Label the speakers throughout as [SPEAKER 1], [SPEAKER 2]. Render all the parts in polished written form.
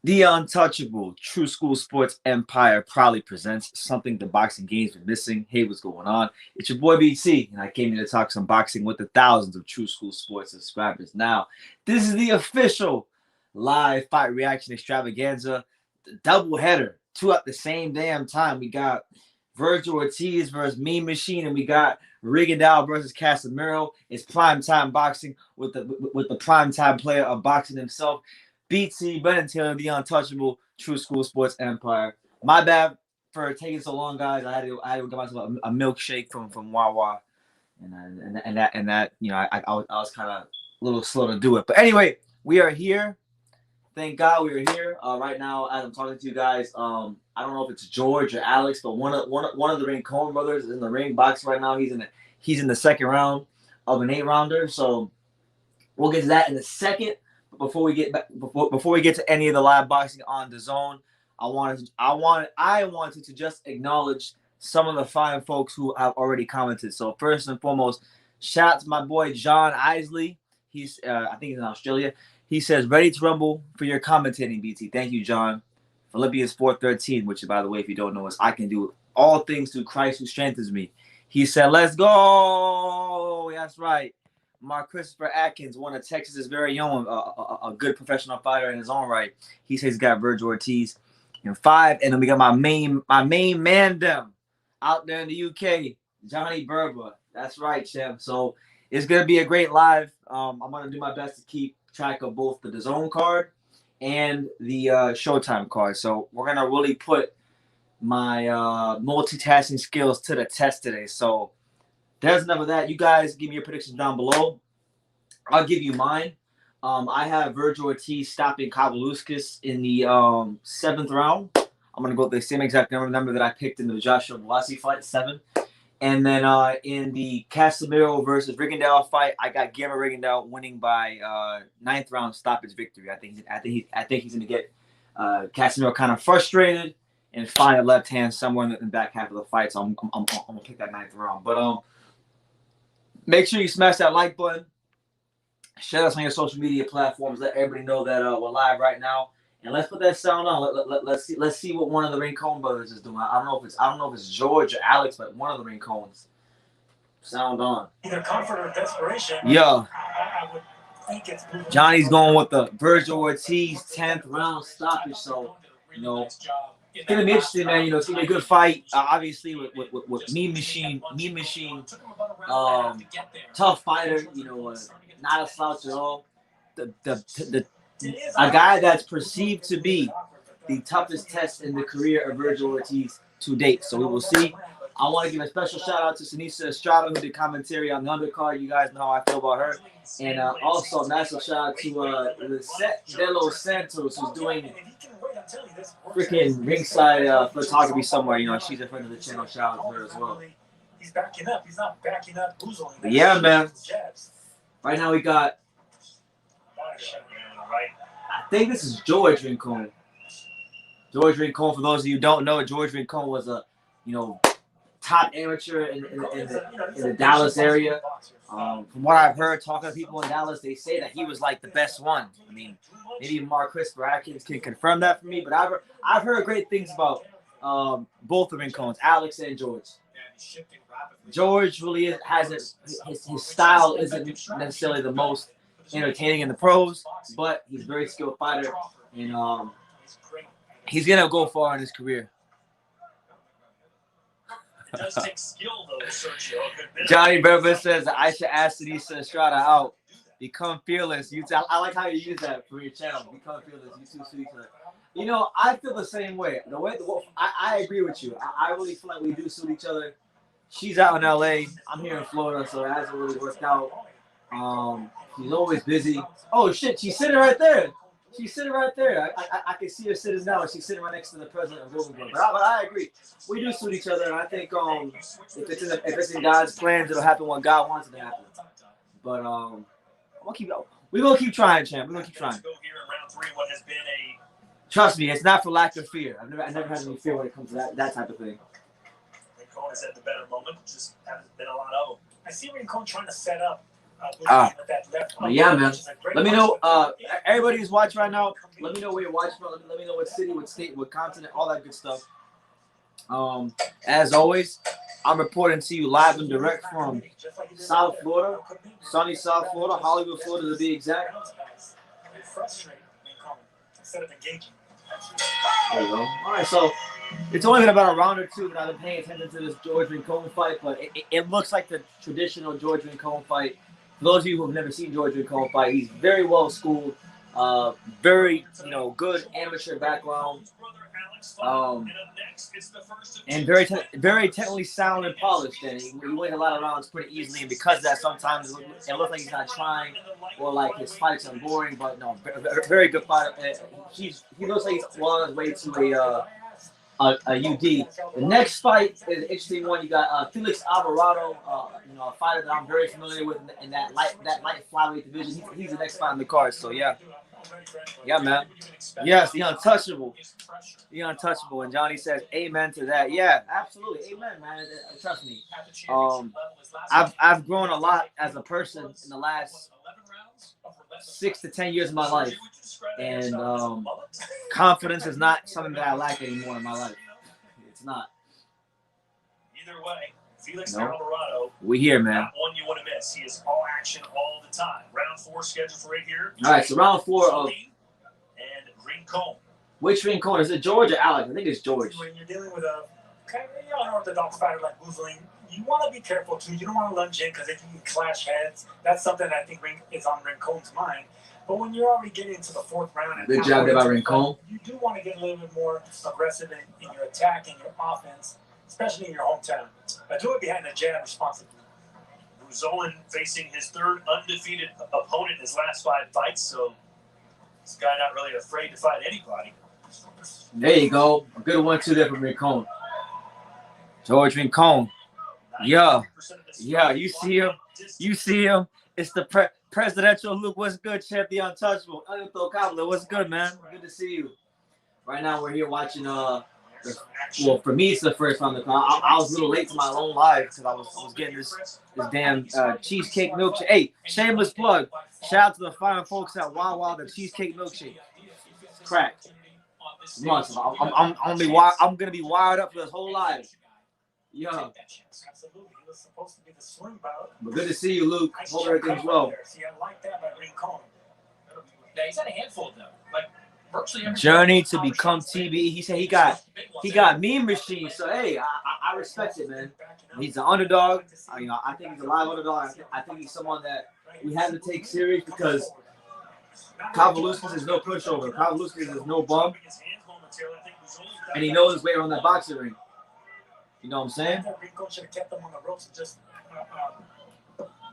[SPEAKER 1] The untouchable True School Sports Empire proudly presents something the boxing game's been missing. Hey, what's going on? It's your boy BT, and I came here to talk some boxing with the thousands of True School Sports subscribers. Now, this is the official live fight reaction extravaganza, the double header, two at the same damn time. We got Vergil Ortiz versus Mean Machine, and we got Rigondeaux versus Casimero. It's primetime boxing with the primetime player of boxing himself. BT, Brennan Taylor, the untouchable True School Sports Empire. My bad for taking so long, guys. I had to get myself a milkshake from Wawa, and that you know I was kind of a little slow to do it. But anyway, we are here. Thank God we are here right now as I'm talking to you guys. I don't know if it's George or Alex, but one of the Rincon brothers is in the ring boxing right now. He's in the second round of an 8-rounder. So we'll get to that in a second. Before we get to any of the live boxing on DAZN, I wanted to just acknowledge some of the fine folks who have already commented. So first and foremost, shout out to my boy John Isley. He's I think he's in Australia. He says, ready to rumble for your commentating, BT. Thank you, John. Philippians 4:13, which, by the way, if you don't know, is I can do all things through Christ who strengthens me. He said, let's go. That's right. Mark Christopher Atkins, one of Texas's very own, a good professional fighter in his own right. He says he's got Vergil Ortiz in 5. And then we got my main man them out there in the UK, Johnny Berber. That's right, champ. So it's going to be a great live. I'm going to do my best to keep track of both the DAZN card and the Showtime card. So we're going to really put my multitasking skills to the test today. So there's enough of that. You guys give me your predictions down below. I'll give you mine. I have Vergil Ortiz stopping Kavaliauskas in the 7th round. I'm going to go with the same exact number that I picked in the Joshua Velasi fight, 7. And then in the Casimero versus Rigondeaux fight, I got Casimero-Rigondeaux winning by 9th round stoppage victory. I think he's going to get Casimero kind of frustrated and find a left hand somewhere in the back half of the fight. So I'm going to pick that 9th round. But make sure you smash that like button. Share us on your social media platforms. Let everybody know that we're live right now. And let's put that sound on. Let's see what one of the Rincon brothers is doing. I don't know if it's George or Alex, but one of the Rincons. Sound on.
[SPEAKER 2] Either comfort or desperation.
[SPEAKER 1] Yeah.
[SPEAKER 2] I would think it's
[SPEAKER 1] Johnny's going with the Vergil Ortiz 10th round stoppage. So you know, it's gonna be interesting, man. You know, it's gonna be a good fight. Obviously, with Mean Machine, tough fighter. You know, not a slouch at all. A guy that's perceived to be the toughest test in the career of Vergil Ortiz to date. So we will see. I want to give a special shout out to Sinisa Estrada, who did commentary on the undercard. You guys know how I feel about her. And also a massive shout out to Lisette De Los Santos, who's doing freaking ringside photography somewhere. You know, she's a friend of the channel. Shout out to her as well.
[SPEAKER 2] He's backing up. He's not backing up.
[SPEAKER 1] But yeah, man. Right now we got, I think this is George Rincon. George Rincon, for those of you who don't know, George Rincon was a, top amateur in the Dallas area. From what I've heard, talking to people in Dallas, they say that he was like the best one. I mean, maybe Mark Christopher Atkins can confirm that for me, but I've heard great things about both the Rincons, Alex and George. George really hasn't, his style isn't necessarily the most entertaining in the pros, but he's a very skilled fighter, and he's gonna go far in his career.
[SPEAKER 2] It does take skill, though, Sergio.
[SPEAKER 1] Johnny Berber says I should ask Sinisa Estrada out. Become fearless. I like how you use that for your channel. Become fearless. You two suit each other. You know, I feel the same way. I agree with you. I really feel like we do suit each other. She's out in LA. I'm here in Florida, so it hasn't really worked out. She's always busy. Oh shit, she's sitting right there. She's sitting right there. I can see her sitting now. She's sitting right next to the president of Wilmington. But I agree. We do suit each other, and I think if it's in God's plans, it'll happen when God wants it to happen. But we're gonna keep trying, champ. We're gonna keep trying. Trust me, it's not for lack of fear. I've never had any fear when it comes to that type of thing.
[SPEAKER 2] Rincon has had the better moment, just haven't been a lot of them. I see Rincon trying to set up
[SPEAKER 1] Yeah, man. Let me know. Everybody who's watching right now, let me know where you're watching from. Let me know what city, what state, what continent, all that good stuff. As always, I'm reporting to you live and direct from South Florida, sunny South Florida, Hollywood, Florida to be exact. There you go. All right, so it's only been about a round or two that I've been paying attention to this George Rincon fight, but it looks like the traditional George Rincon fight. For those of you who have never seen George Rincon fight, he's very well schooled, very good amateur background, and very technically sound and polished. And he wins a lot of rounds pretty easily. And because of that, sometimes it looks like he's not trying or like his fights are boring. But no, very good fighter. He looks like he's well on his way to a UD. The next fight is an interesting one. You got Felix Alvarado, a fighter that I'm very familiar with in that light flyweight division. He's the next fight on the card. So yeah, man. Yes, the untouchable. The untouchable. And Johnny says, "Amen to that." Yeah, absolutely, amen, man. Trust me. I've grown a lot as a person in the last 6 to 10 years of my life, and confidence is not something that I lack anymore in my life. It's not.
[SPEAKER 2] Either way, Felix Alvarado.
[SPEAKER 1] We here, man.
[SPEAKER 2] Not one you want to miss. He is all action all the time. Round 4 scheduled for right here.
[SPEAKER 1] All right, so round 4 of
[SPEAKER 2] and Rincon.
[SPEAKER 1] Which Rincon? Is it George or Alex? I think it's George.
[SPEAKER 2] When you're dealing with a kind of unorthodox fighter like Guzlin, you want to be careful too. You don't want to lunge in because they can clash heads. That's something I think is on Rincon's mind. But when you're already getting into the 4th round,
[SPEAKER 1] good job there by Rincon.
[SPEAKER 2] You do want to get a little bit more aggressive in your attack and your offense, especially in your hometown. But do it behind the jab responsibly. Zolan facing his 3rd undefeated opponent in his last 5 fights, so this guy not really afraid to fight anybody.
[SPEAKER 1] There you go. A good 1-2 there from Rincon. George Rincon. Yeah, you see him. You see him. It's the presidential look. What's good, Champ? The untouchable. What's good, man? Good to see you. Right now, we're here watching. Well, for me, it's the first round of the card. I was a little late to my own live because I was getting this damn cheesecake milkshake. Hey, shameless plug. Shout out to the fine folks at Wawa, the cheesecake milkshake. Crack. I'm gonna be wired up for this whole live. Yeah. But good to see you, Luke. Hope everything's well.
[SPEAKER 3] Yeah, he's had a handful though. Like virtually every
[SPEAKER 1] Journey to become TB. He said he got meme machine. So hey, I respect it, man. He's an underdog. I think he's a live underdog. I think he's someone that we have to take serious because Kavaliauskas is no pushover. Kavaliauskas is no bum, and he knows his way around that boxing ring. You know what I'm saying?
[SPEAKER 2] Rincon should have kept them on the ropes and just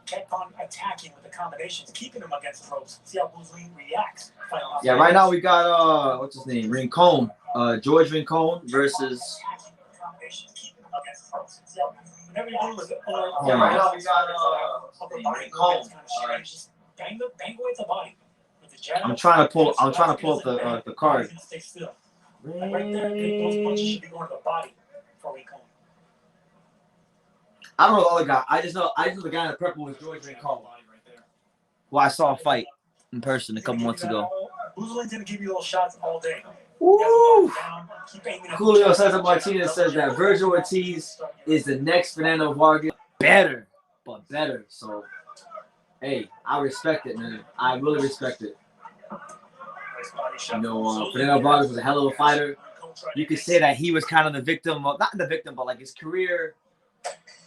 [SPEAKER 2] kept on attacking with the combinations, keeping him against the ropes. See how Guzlin reacts.
[SPEAKER 1] Yeah, right now we got what's his name? Rincon. George Rincon versus.
[SPEAKER 2] Yeah,
[SPEAKER 1] right now we got Rincon.
[SPEAKER 2] Bang away the body.
[SPEAKER 1] I'm trying to pull up the card.
[SPEAKER 2] Stay still. Right there, those punches should be going to the body for Rincon.
[SPEAKER 1] I don't know the other guy. I just know the guy in the purple was George Rincon, who I saw fight in person a couple months ago.
[SPEAKER 2] Guzlin's gonna give you little shots all day.
[SPEAKER 1] Woo! Julio Cesar Martinez says that Vergil Ortiz is the next Fernando Vargas. Better. So, hey, I respect it, man. I really respect it. Fernando Vargas was a hell of a fighter. You could say that he was kind of the victim, not the victim, but like his career.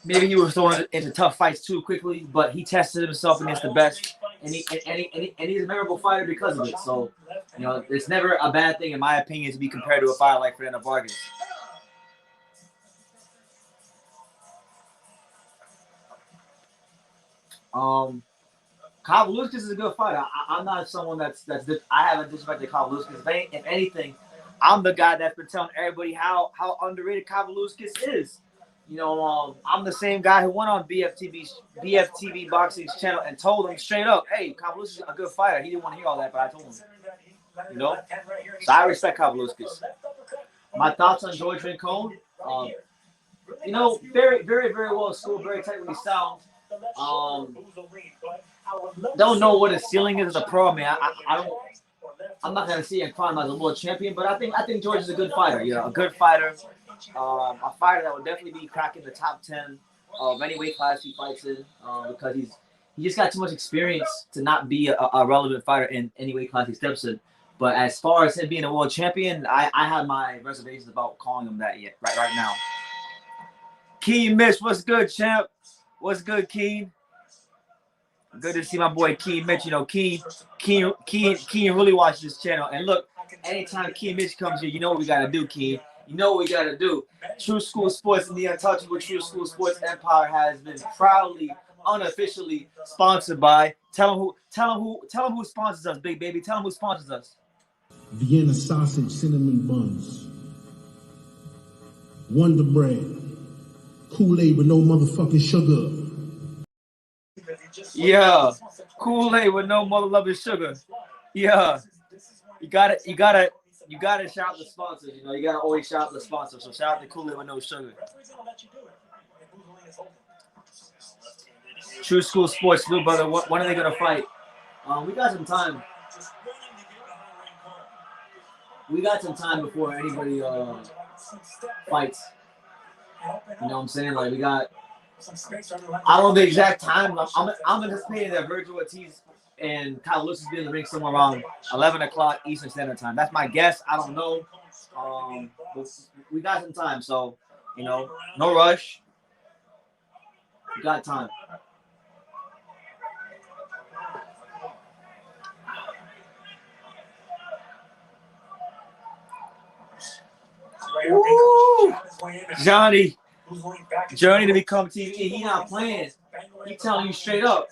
[SPEAKER 1] Maybe he was throwing into tough fights too quickly, but he tested himself against the best, and he's a memorable fighter because of it. So, it's never a bad thing, in my opinion, to be compared to a fighter like Fernando Vargas. Kavaliauskas is a good fighter. I'm not someone that's I haven't disrespected Kavaliauskas. If anything, I'm the guy that's been telling everybody how underrated Kavaliauskas is. I'm the same guy who went on BFTV Boxing's channel and told him straight up, hey, Kavaliauskas is a good fighter. He didn't want to hear all that, but I told him. So I respect Kavaliauskas. My thoughts on George Rincon, very, very, very well schooled, very technically sound. Don't know what his ceiling is as a pro. I mean, I don't. I'm not gonna see him climb as a world champion, but I think George is a good fighter. Yeah, a good fighter. A fighter that will definitely be cracking the top 10 of any weight class he fights in, because he just got too much experience to not be a relevant fighter in any weight class he steps in. But as far as him being a world champion, I have my reservations about calling him that yet right now. Keen Mitch, what's good, champ? What's good, Keen? Good to see my boy Keen Mitch. You know, Keen really watches this channel. And look, anytime Keen Mitch comes here, you know what we gotta do, Keen. You know what we gotta do. True School Sports and the untouchable True School Sports Empire has been proudly, unofficially sponsored by. Tell them who sponsors us, big baby. Tell them who sponsors us.
[SPEAKER 4] Vienna sausage, cinnamon buns, Wonder Bread, Kool-Aid with no motherfucking sugar.
[SPEAKER 1] Yeah, Kool-Aid with no mother loving sugar. Yeah, you gotta shout out the sponsors. You know, you gotta always shout out the sponsors. So shout out to Kool-Aid with no sugar. True School Sports, little brother. When are they gonna fight? We got some time. We got some time before anybody fights. You know what I'm saying? Like we got. I don't know the exact time. I'm anticipating that Vergil Ortiz and Kavaliauskas be in the ring somewhere around 11 o'clock Eastern Standard Time. That's my guess. I don't know. But we got some time, so you know, no rush. We got time. Woo! Johnny. Journey to become TV. He not playing. He telling you straight up.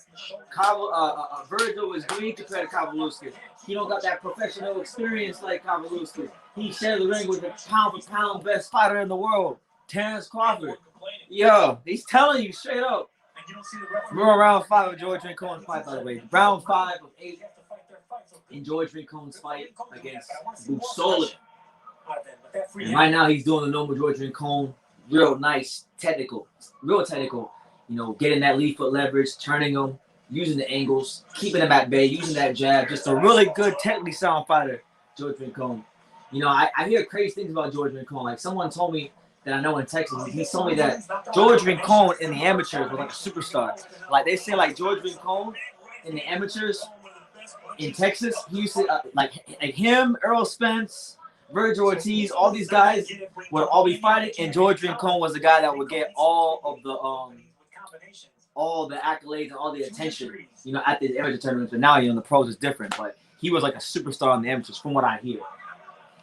[SPEAKER 1] Vergil is green compared to Kavaliauskas. He don't got that professional experience like Kavaliauskas. He shared the ring with the pound-for-pound best fighter in the world, Terrence Crawford. Yo, he's telling you straight up. We're on round 5 of George Rincon's fight, by the way. Round 5 of 8 in George Rincon's fight against Busoli. And right now he's doing the normal George Rincon. Real nice, real technical. You know, getting that lead foot leverage, turning them, using the angles, keeping them at bay, using that jab. Just a really good, technically sound fighter, George Rincon. You know, I hear crazy things about George Rincon. Like someone told me that I know in Texas, he told me that George Rincon in the amateurs was like a superstar. Like they say, like George Rincon in the amateurs in Texas, he used to like him, Earl Spence, Vergil Ortiz, all these guys would all be fighting, and George Rincon was the guy that would get all the accolades and all the attention, you know, at the amateur tournaments. But now, you know, the pros is different. But he was like a superstar in the amateurs, from what I hear.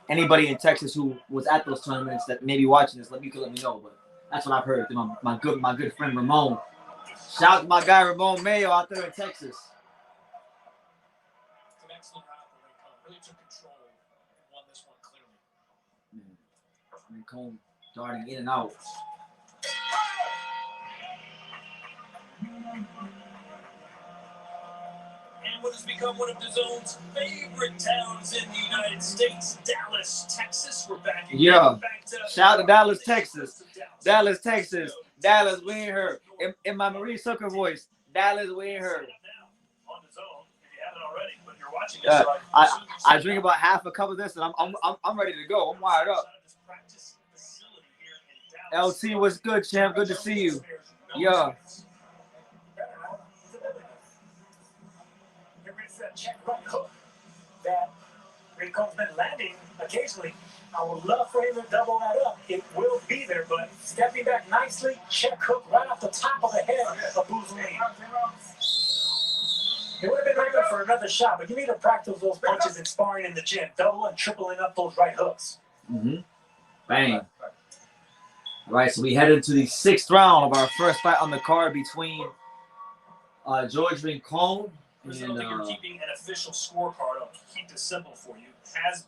[SPEAKER 1] Anybody in Texas who was at those tournaments that may be watching this, let me know. But that's what I've heard. My good friend Ramon. Shout out to my guy Ramon Mayo out there in Texas.
[SPEAKER 3] It's an excellent round for Rincon. Really took control and won this one clearly.
[SPEAKER 1] Rincon darting in and out.
[SPEAKER 2] And what has become one of DAZN's favorite towns in the United States, Dallas, Texas. We're back again.
[SPEAKER 1] Yeah.
[SPEAKER 2] Back to
[SPEAKER 1] Shout out to Dallas, Texas. Dallas, Texas. Dallas, we ain't heard. In my Marie Sucker voice, Dallas, we ain't heard.
[SPEAKER 2] On DAZN, if you haven't already, but you're watching this.
[SPEAKER 1] I drink about half a cup of this, and I'm ready to go. I'm wired up. LT, what's good, champ? Good to see you. Yeah.
[SPEAKER 2] That check right hook that Rincon's been landing occasionally. I would love for him to double that up. It will be there, but stepping back nicely, check hook right off the top of the head of Busoli. It would have been very good for another shot, but you need to practice those punches and sparring in the gym, double and tripling up those right hooks.
[SPEAKER 1] Bang. All right, so we head into the 6th round of our first fight on the card between George Rincon.
[SPEAKER 2] I don't think you're keeping an official scorecard. I'll keep this simple for you. Has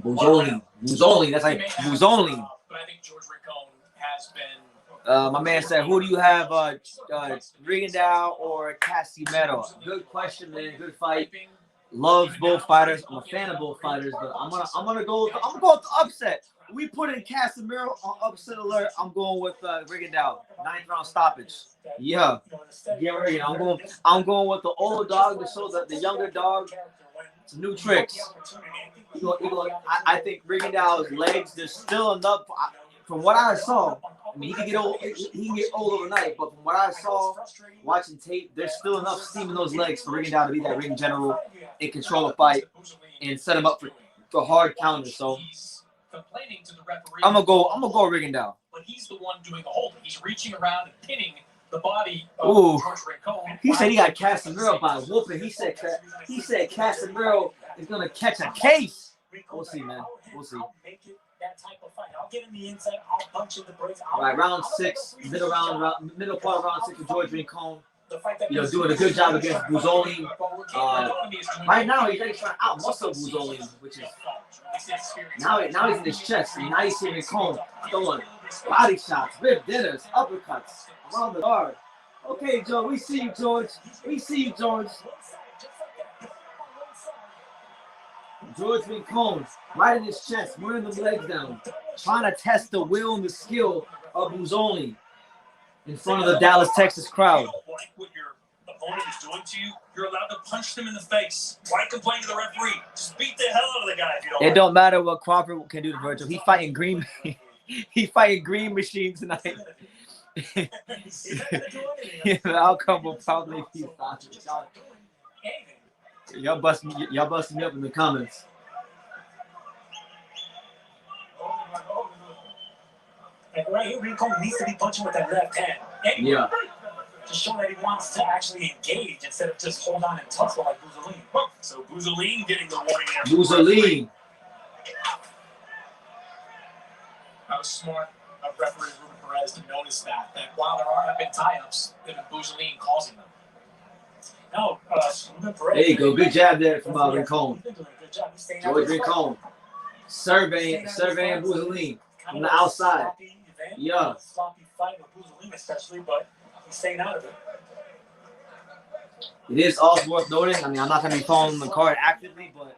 [SPEAKER 1] Busoli. That's like Busoli.
[SPEAKER 3] But I think George Rincon has been.
[SPEAKER 1] My man said, "Who do you have, Rigondeaux or Casimero?" Good question, man. Good fight. Loves both fighters. I'm a fan of both fighters, but I'm gonna go with the upset. we put in Casimero on upset alert. I'm going with Rigondeaux, 9th round stoppage. Yeah, I'm going with the older dog to show the younger dog some new tricks. I think Rigondeaux's legs. There's still enough. From what I saw, I mean, he can get old. He can get old overnight. But from what I saw, watching tape, there's still enough steam in those legs for Rigondeaux to be that ring general and control the fight and set him up for hard counters. So I'm gonna go Rigondeaux.
[SPEAKER 3] But he's the one doing the holding. He's reaching around and pinning the body of George Rincon.
[SPEAKER 1] He said he got Casimero by whooping. He said Casimero is gonna catch a case. We'll see, man. We'll see.
[SPEAKER 2] That type of fight. I'll get in the inside. I'll punch in the brakes.
[SPEAKER 1] Right, round 6, middle part of round 6 with George Rincon. Doing a good job against Buzzoli. Right now, he's actually trying to out-muscle Buzzoli, which is now he's in his chest. And now he's seeing Rincon throwing body shots, rib dinners, uppercuts around the guard. Okay, Joe, we see you, George. We see you, George. George Rincon, right in his chest, wearing the legs down, trying to test the will and the skill of Buzzoli in front of the Dallas, Texas crowd.
[SPEAKER 2] If you don't like what your opponent is doing to you, you're allowed to punch them in the face. Why complain to the referee? Just beat the hell out of the guy if you don't.
[SPEAKER 1] It don't matter what Crawford can do to Vergil. He fighting green. He fighting green machine tonight. The outcome will probably be fine. Y'all busting me up in the comments.
[SPEAKER 2] Like right here, Rincon needs to be punching with that left hand.
[SPEAKER 1] Yeah.
[SPEAKER 2] To show that he wants to actually engage instead of just hold on and tussle like Buzzoli. So Buzzoli getting the warning there.
[SPEAKER 1] Buzzoli.
[SPEAKER 3] That was smart of referee Ruben Perez to notice that while there have been tie-ups, that Buzzoli causing them.
[SPEAKER 2] No,
[SPEAKER 1] there you go. Good job there from Rincon. George Rincon. Surveying Buzzoli from the outside. Yeah.
[SPEAKER 2] Sloppy fight with Buzzoli especially, but he's staying out of it.
[SPEAKER 1] It is also worth noting. I mean, I'm not going to be following the card actively, but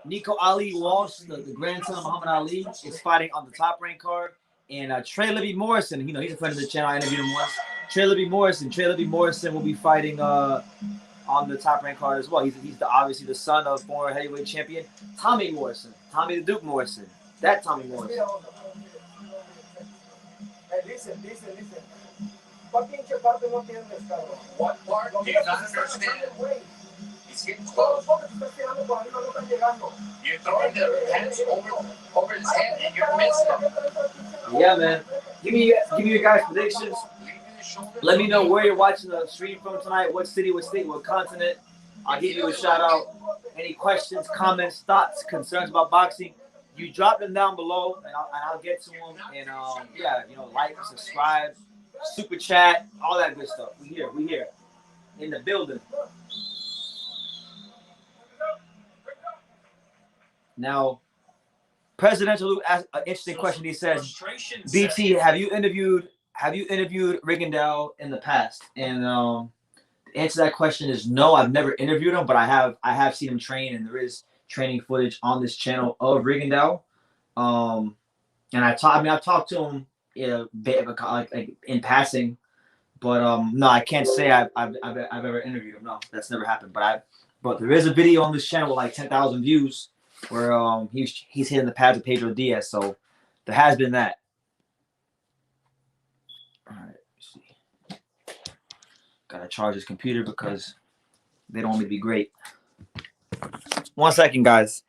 [SPEAKER 1] Nico Ali Walsh, the grandson of Muhammad Ali, is fighting on the top rank card. And Trey Libby Morrison, he's a friend of the channel. I interviewed him once. Trey Libby Morrison will be fighting on the top rank card as well. He's obviously the son of former heavyweight champion Tommy Morrison, Tommy the Duke Morrison. That Tommy Morrison.
[SPEAKER 5] Hey, listen. What part do you not understand? He's getting close. You're throwing the hands over his head and you're missing him.
[SPEAKER 1] Yeah, man. Give me your guys' predictions. Let me know where you're watching the stream from tonight. What city, what state, what continent. I'll give you a shout out. Any questions, comments, thoughts, concerns about boxing, you drop them down below, and I'll get to them. And like, subscribe, super chat, all that good stuff. We here, in the building. Now, Presidential Luke asked an interesting question. He says, "BT, have you interviewed Rigondeaux in the past?" And the answer to that question is no. I've never interviewed him, but I have seen him train, and there is training footage on this channel of Rigondeaux. And I've talked to him a bit like in passing, but no, I can't say I've ever interviewed him. No, that's never happened. But there is a video on this channel with like 10,000 views where he's hitting the pads of Pedro Diaz. So there has been that. All right, let's see. Gotta charge his computer because they don't want me to be great. 1 second, guys.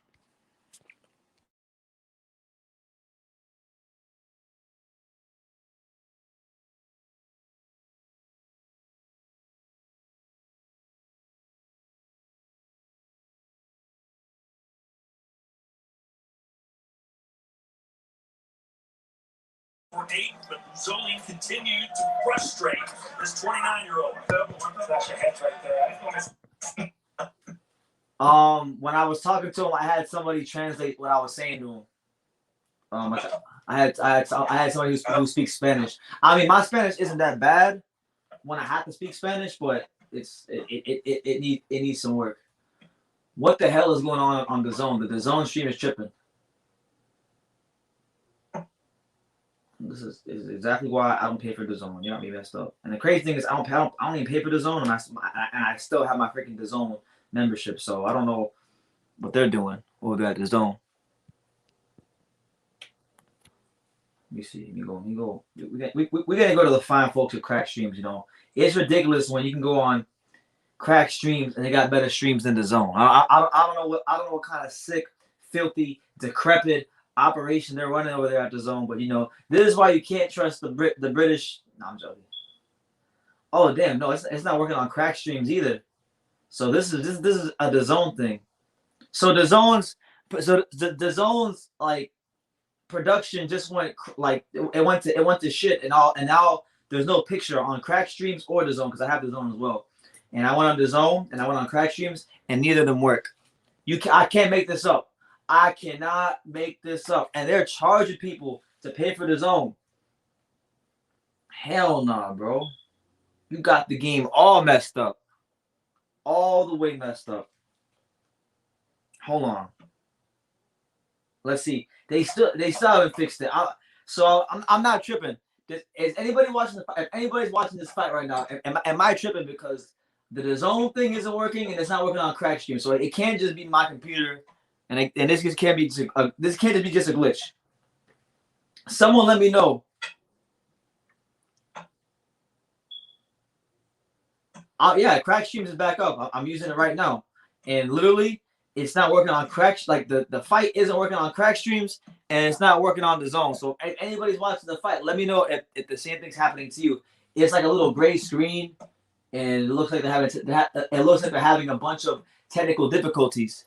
[SPEAKER 2] For 8, but Buzzoli continued to frustrate this 29-year-old. Flash your heads right there.
[SPEAKER 1] When I was talking to him, I had somebody translate what I was saying to him. I had somebody who speaks Spanish. I mean, my Spanish isn't that bad when I have to speak Spanish, but it needs some work. What the hell is going on DAZN? The DAZN stream is tripping. This is exactly why I don't pay for DAZN. You got me messed up. And the crazy thing is, I don't even pay for DAZN, and I still have my freaking DAZN membership. So I don't know what they're doing over there at DAZN. Let me see. Let me go. We gotta go to the fine folks at Crack Streams. You know, it's ridiculous when you can go on Crack Streams and they got better streams than DAZN. I don't know what kind of sick, filthy, decrepit operation they're running over there at DAZN, but you know, this is why you can't trust the British. No, I'm joking. Oh damn, no, it's not working on Crack Streams either. So this is a DAZN thing. So DAZN's like production just went like it went to shit and now there's no picture on Crack Streams or DAZN because I have DAZN as well. And I went on DAZN and I went on Crack Streams and neither of them work. I can't make this up. I cannot make this up. And they're charging people to pay for DAZN. Hell nah, bro. You got the game all messed up. All the way messed up. Hold on. Let's see. They still haven't fixed it. I'm not tripping. Is anybody watching if anybody's watching this fight right now, am I tripping because the DAZN thing isn't working and it's not working on Crack Stream? So it can't just be my computer. And this can't be just a glitch. Someone let me know. Yeah, Crack Streams is back up. I'm using it right now, and literally, it's not working on Crack. Like the fight isn't working on Crack Streams, and it's not working on DAZN. So if anybody's watching the fight, let me know if the same thing's happening to you. It's like a little gray screen, and it looks like they're having a bunch of technical difficulties.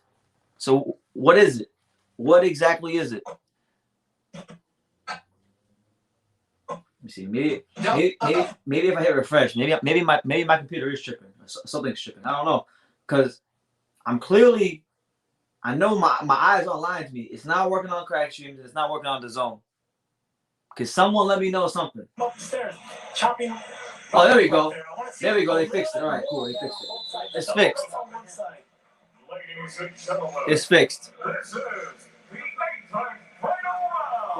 [SPEAKER 1] So what is it? What exactly is it? Let me see. Maybe if I hit refresh, maybe my computer is tripping. Something's tripping. I don't know, because I know my eyes aren't lying to me. It's not working on Crack Streams. And it's not working on DAZN. Because someone let me know something.
[SPEAKER 2] Upstairs, chopping.
[SPEAKER 1] Oh, there we go. There we go. They fixed it. All right, cool. They fixed it. It's fixed. It's fixed.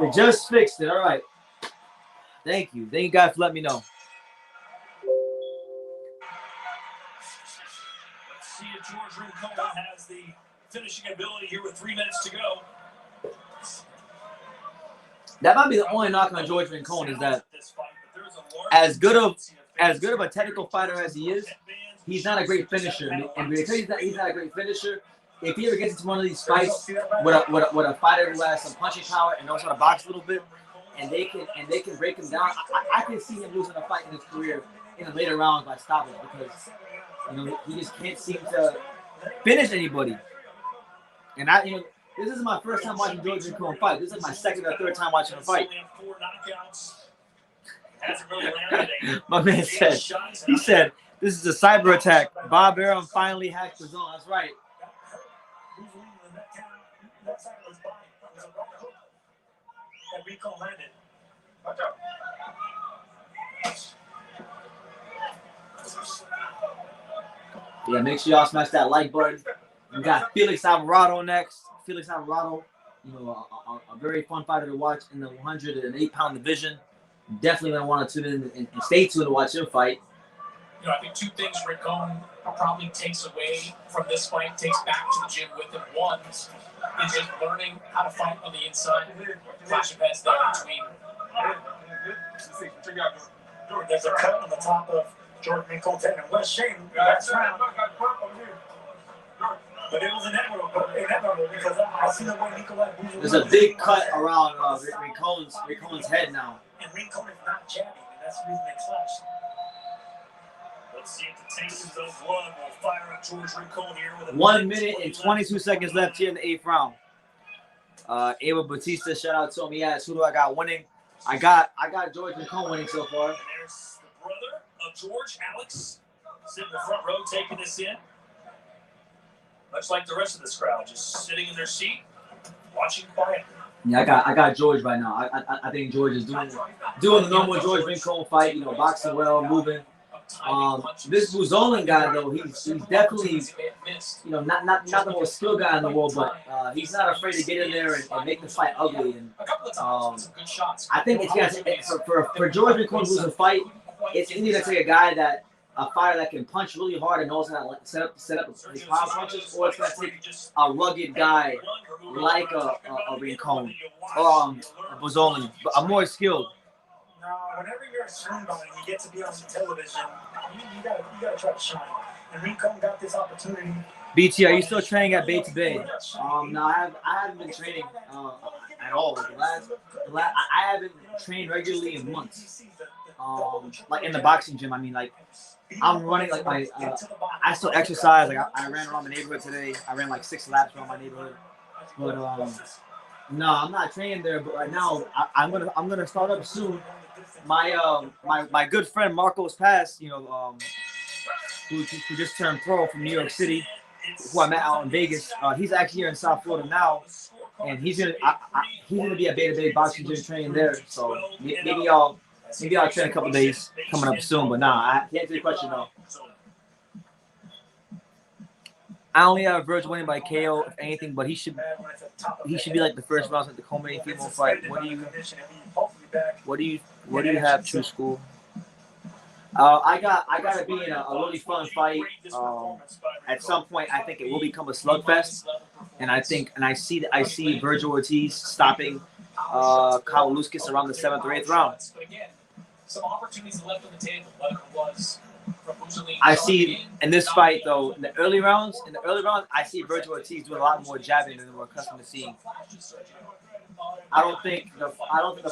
[SPEAKER 1] We just fixed it. All right. Thank you. Thank you guys for letting me know.
[SPEAKER 2] Let's see if George Rincon has the finishing ability here with 3 minutes to go.
[SPEAKER 1] That might be the only knock on George Rincon is that as good of a technical fighter as he is, he's not a great finisher. And because he's not a great finisher, if he ever gets into one of these fights with a fighter who has some punching power and knows how to box a little bit, and they can break him down, I can see him losing a fight in his career in the later rounds by stoppage because he just can't seem to finish anybody. And this is my first time watching George Rincon fight. This is my second or third time watching him fight. My man said, this is a cyber attack. Bob Arum finally hacked the zone. That's right. Yeah, make sure y'all smash that like button. We got Felix Alvarado next. Felix Alvarado, a very fun fighter to watch in the 108-pound division. Definitely gonna want to tune in and stay tuned to watch him fight.
[SPEAKER 3] I think two things Rincon probably takes away from this fight, takes back to the gym with him. One is just learning how to fight on the inside. Clash of heads there between.
[SPEAKER 2] There's a cut on the top of George Rincon and what a shame that's round. But it was inevitable because I see the way Nicolai.
[SPEAKER 1] There's a big cut around Rincon's head now.
[SPEAKER 2] And Rincon is not jabbing, and that's the reason they clashed. Let's see if the taste of blood will fire up George Rincon here with
[SPEAKER 1] 1 minute and 22 seconds left here in the 8th round. Ava Batista, shout out to him. He asked, who do I got winning? I got George Rincon winning so far.
[SPEAKER 2] And there's the brother of George, Alex, sitting in the front row taking this in. Much like the rest of this crowd, just sitting in their seat, watching quietly.
[SPEAKER 1] Yeah, I got George right now. I think George is doing the normal George Rincon fight. Boxing well, moving. This Buzolan guy though, he's definitely, you know, not the most skilled guy in the world, but he's not afraid to get in there and make the fight ugly. And I think it's for George Rincon to lose a fight, it's either to take a fighter that can punch really hard and knows how to set up his power punches, or it's going to take a rugged guy like a Rincon or a Buzolan, but a more skilled.
[SPEAKER 2] No, whenever you're a screenball and you get to be on television, you gotta try to shine. And Rincon got this opportunity.
[SPEAKER 1] BT, are you still training at Bay to Bay? No, I haven't been training at all. I haven't trained regularly in months. Like in the boxing gym, I mean, like I'm running like I still exercise. Like I ran around the neighborhood today. I ran like 6 laps around my neighborhood. But no, I'm not training there. But right now, I'm gonna start up soon. My good friend Marcos Paz, you know, who just turned pro from New York City, who I met out in Vegas. He's actually here in South Florida now, and he's gonna be at Beta Bay Boxing Gym training there. So maybe I'll train a couple days coming up soon. But nah, to answer your question though, I only have Vergil winning by KO, if anything, but he should be like the first round at the co-main female fight. What do you have, True School? I gotta be in a really fun fight. At some point, I think it will become a slugfest, and I see Vergil Ortiz stopping Kavaliauskas around the 7th or 8th round.
[SPEAKER 3] Some opportunities left on the table, whether it was from Mussolini.
[SPEAKER 1] I see in this fight though, in the early rounds, I see Vergil Ortiz doing a lot more jabbing than we're accustomed to seeing. I don't think the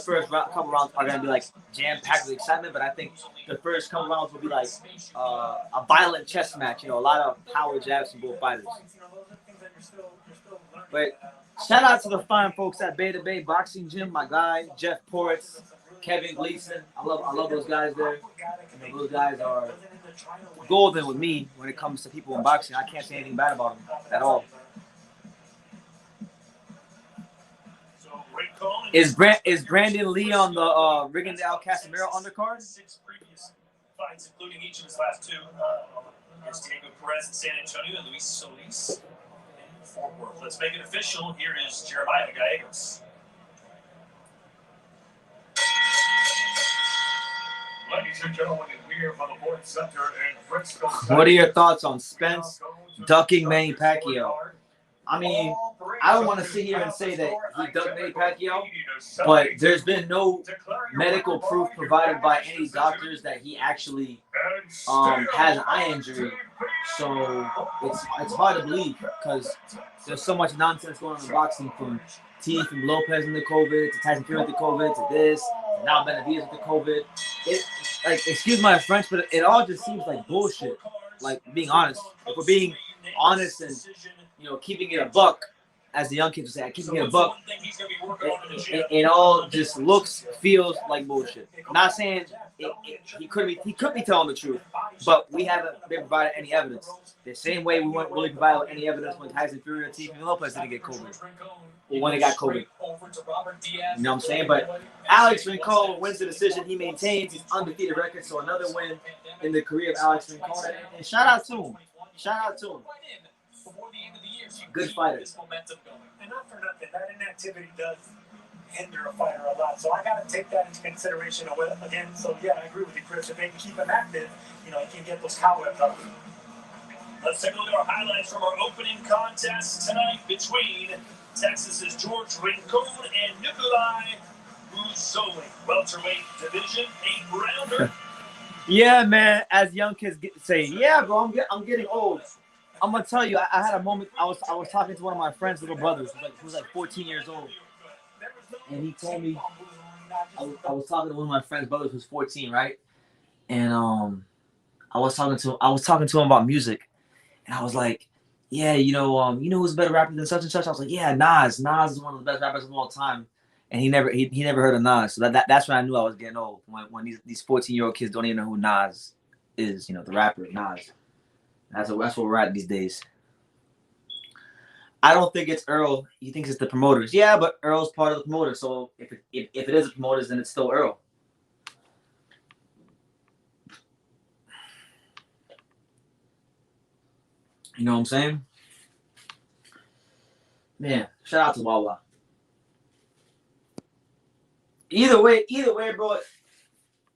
[SPEAKER 1] first couple rounds are gonna be like jam-packed with excitement, but I think the first couple rounds will be like a violent chess match. You know, a lot of power jabs from both fighters. But shout out to the fine folks at Beta Bay Boxing Gym, my guy Jeff Ports, Kevin Gleason. I love those guys there. You know, those guys are golden with me when it comes to people in boxing. I can't say anything bad about them at all. Is Brandon Lee on the Rigondeaux Casimero undercard?
[SPEAKER 2] 6 previous fights, including each of his last 2. There's Diego Perez in San Antonio and Luis Solis in Fort Worth. Let's make it official. Here is Jeremiah Gallegos. Ladies and gentlemen, here from the Board Center in Frisco.
[SPEAKER 1] What are your thoughts on Spence ducking Manny Pacquiao? I mean, I don't want to sit here and say that he ducked Manny Pacquiao, but there's been no medical proof provided by any doctors that he actually has an eye injury. So it's hard to believe because there's so much nonsense going on in boxing, from Lopez in the COVID to Tyson Fury with the COVID to this, to now Benavidez with the COVID. Excuse my French, but it all just seems like bullshit. Like, being honest, if we're being honest and, you know, keeping it a buck, as the young kids would say, keeping it a buck, it all just feels like bullshit. I'm not saying he could be telling the truth, but we haven't been provided any evidence. The same way we weren't really provided any evidence when Tyson Fury or Team Lopez didn't get COVID, or when they got COVID. You know what I'm saying? But Alex Rincon wins the decision. He maintains his undefeated record, so another win in the career of Alex Rincon. And shout out to him. Shout out to him. Good fighter.
[SPEAKER 2] And not for nothing, that inactivity does hinder a fighter a lot. So I got to take that into consideration again. So yeah, I agree with you, Chris. If they can keep him active, you know, he can get those cobwebs up. Let's take a look at our highlights from our opening contest tonight between Texas's George Rincon and Nikolai Buzolan. Welterweight division, 8-rounder.
[SPEAKER 1] Yeah, man. As young kids say, yeah, bro, I'm getting old. I'm gonna tell you, I had a moment. I was talking to one of my friend's little brothers, who was like 14 years old, and he told me I was talking to one of my friend's brothers who's 14, right? And I was talking to him about music, and I was like, yeah, you know who's a better rapper than such and such? I was like, yeah, Nas. Nas is one of the best rappers of all time, and he never heard of Nas. So that's when I knew I was getting old, when these 14-year-old kids don't even know who Nas is, you know, the rapper Nas. That's where we're at these days. I don't think it's Earl. He thinks it's the promoters. Yeah, but Earl's part of the promoter. So if it is the promoters, then it's still Earl. You know what I'm saying? Man, shout out to Wawa. Either way, bro.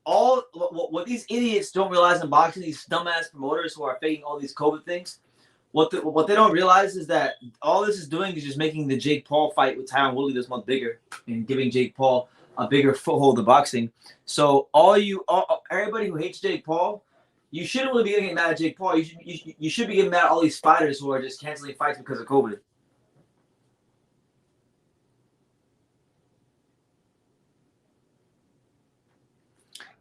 [SPEAKER 1] All what these idiots don't realize in boxing, these dumbass promoters who are faking all these COVID things, what they don't realize is that all this is doing is just making the Jake Paul fight with Tyron Woodley this month bigger and giving Jake Paul a bigger foothold in boxing. So everybody who hates Jake Paul, you shouldn't really be getting mad at Jake Paul. You should be getting mad at all these fighters who are just canceling fights because of COVID.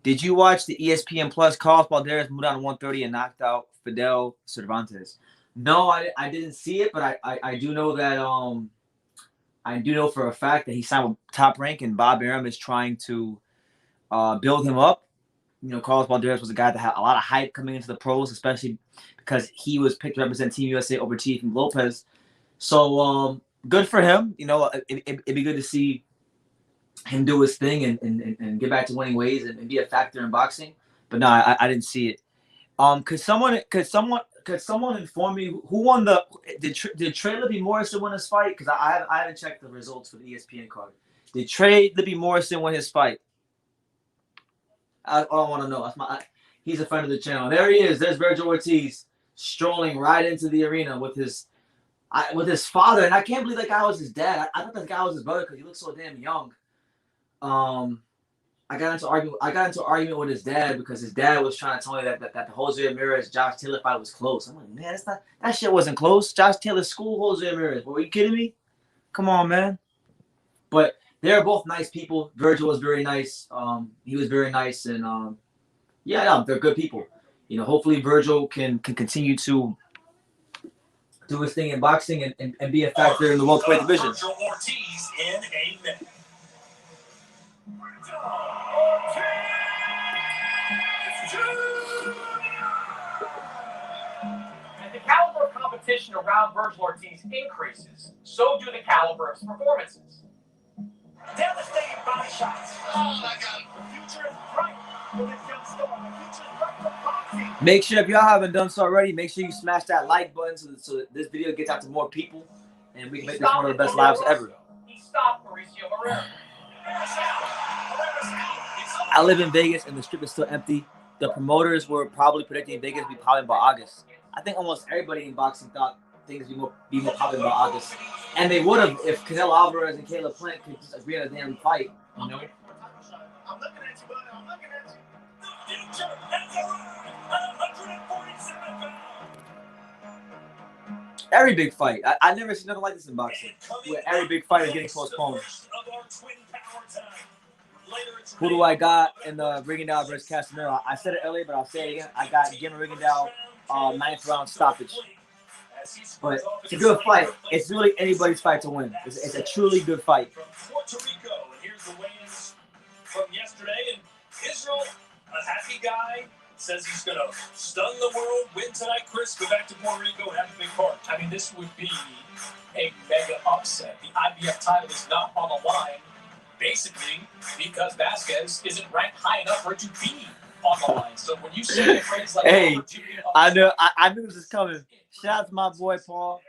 [SPEAKER 1] Did you watch the ESPN Plus Carlos Balderas moved down to 130 and knocked out Fidel Cervantes? No, I didn't see it, but I do know that I do know for a fact that he signed with Top Rank and Bob Arum is trying to build him up. You know, Carlos Balderas was a guy that had a lot of hype coming into the pros, especially because he was picked to represent Team USA over Team Lopez. So good for him. You know, it'd be good to see him do his thing and get back to winning ways and be a factor in boxing. But no, I didn't see it. Could someone inform me who won the did Trey Lippy Morrison win his fight? Because I haven't checked the results for the ESPN card. Did Trey Lippy Morrison win his fight? I want to know. He's a friend of the channel. There he is. There's Vergil Ortiz strolling right into the arena with his father, and I can't believe that guy was his dad. I thought that guy was his brother because he looks so damn young. I got into argument with his dad because his dad was trying to tell me that the Jose Ramirez Josh Taylor fight was close. I'm like, man, that shit wasn't close. Josh Taylor schooled Jose Ramirez. Were you kidding me? Come on, man. But they're both nice people. Vergil was very nice. He was very nice, and they're good people. You know, hopefully Vergil can continue to do his thing in boxing and be a factor in the welterweight division.
[SPEAKER 2] Vergil Ortiz in a minute.
[SPEAKER 3] As the caliber of competition around Vergil Ortiz increases, so do the caliber of his performances.
[SPEAKER 2] Devastating body shots. Oh my God. The future is bright for this young star. The future is bright for boxing.
[SPEAKER 1] Make sure, if y'all haven't done so already, make sure you smash that like button so that this video gets out to more people and we can make this one of the best lives ever.
[SPEAKER 3] He stopped Mauricio Herrera.
[SPEAKER 1] I live in Vegas and the strip is still empty. The promoters were probably predicting Vegas would be popping by August. I think almost everybody in boxing thought things would be more popping by August. And they would have if Canelo Alvarez and Caleb Plant could just agree on a damn fight. You know?
[SPEAKER 2] I'm looking at you, buddy. I'm looking at you. The future has arrived at 147 pounds.
[SPEAKER 1] Every big fight. I never seen nothing like this in boxing, where every big fight is getting postponed. Who do I got in the Rigondeaux versus Casimero? I said it earlier, but I'll say it again. I got Casimero-Rigondeaux 9th round stoppage. But it's a good fight. It's really anybody's fight to win. It's a truly good fight.
[SPEAKER 2] From Puerto Rico, and here's the weigh-ins from yesterday. And Israel, a happy guy, says he's going to stun the world, win tonight. Chris, go back to Puerto Rico and have a big part.
[SPEAKER 3] I mean, this would be a mega upset. The IBF title is not on the line, basically, because Vasquez isn't ranked high enough for it to be on the line. So when you say a phrase like
[SPEAKER 1] hey, I knew this was coming. Shout out to my boy Paul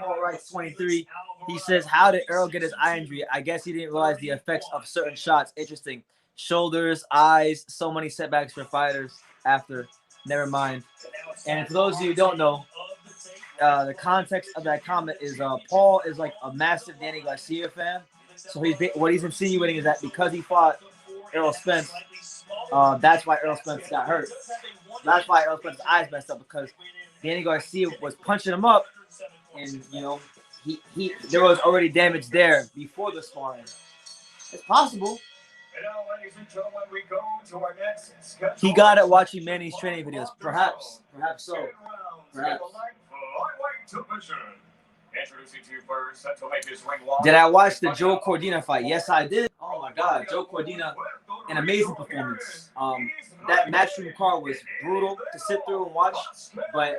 [SPEAKER 1] Wright 23. He says, how did Earl get his eye injury? I guess he didn't realize the effects of certain shots. Interesting. Shoulders, eyes, so many setbacks for fighters after. Never mind. And for those of you who don't know, the context of that comment is Paul is like a massive Danny Garcia fan. So what he's insinuating is that because he fought Errol Spence, that's why Errol Spence got hurt. That's why Errol Spence's eyes messed up, because Danny Garcia was punching him up, and you know there was already damage there before the sparring. It's possible.
[SPEAKER 2] And now, ladies and gentlemen, we go to our next schedule.
[SPEAKER 1] He got it watching Manny's training videos. Perhaps so. Perhaps.
[SPEAKER 2] Introducing to you first, set to make his ring walk.
[SPEAKER 1] Did I watch the Joe Cordina fight? Yes, I did. Oh my God, Joe Cordina, an amazing performance. That matchroom card was brutal to sit through and watch, but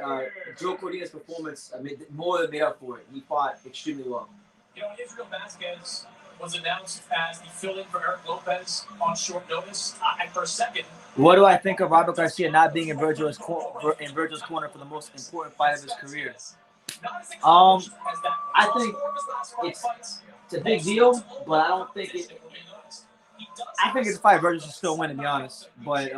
[SPEAKER 1] Joe Cordina's performance, I mean, more than made up for it. He fought extremely well.
[SPEAKER 3] You know, Israel Vasquez was announced as the fill-in for Eric Lopez on short notice. For a second,
[SPEAKER 1] What do I think of Robert Garcia not being in Vergil's corner for the most important fight of his career? I think it's a big deal, but I don't think it. I think it's a fight Vergil should still win, to be honest. But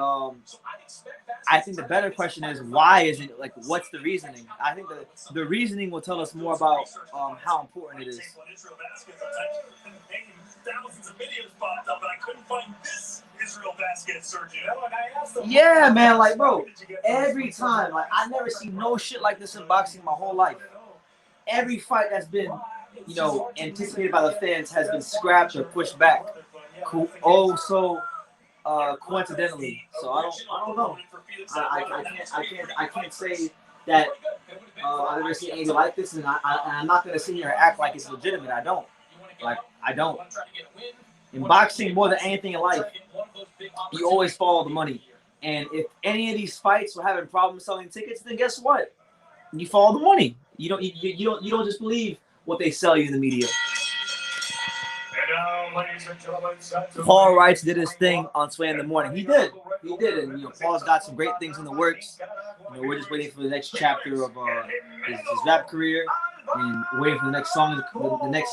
[SPEAKER 1] I think the better question is, why is it, like, what's the reasoning? I think the reasoning will tell us more about how important it is.
[SPEAKER 2] Thousands of videos popped up, and I couldn't find this Israel basket surgeon.
[SPEAKER 1] Yeah, man, like, bro, every time, like, I never seen no shit like this in boxing my whole life. Every fight that's been, you know, anticipated by the fans has been scrapped or pushed back. So coincidentally. So I don't know. I can't say that I've never seen anything like this, and I'm not gonna sit here and act like it's legitimate. I don't. In boxing, more than anything in life, you always follow the money. And if any of these fights were having problems selling tickets, then guess what? You follow the money. You don't just believe what they sell you in the media. Paul Wrights did his thing on Sway in the Morning. He did, and Paul's got some great things in the works. We're just waiting for the next chapter of his rap career, and waiting for the next song, the next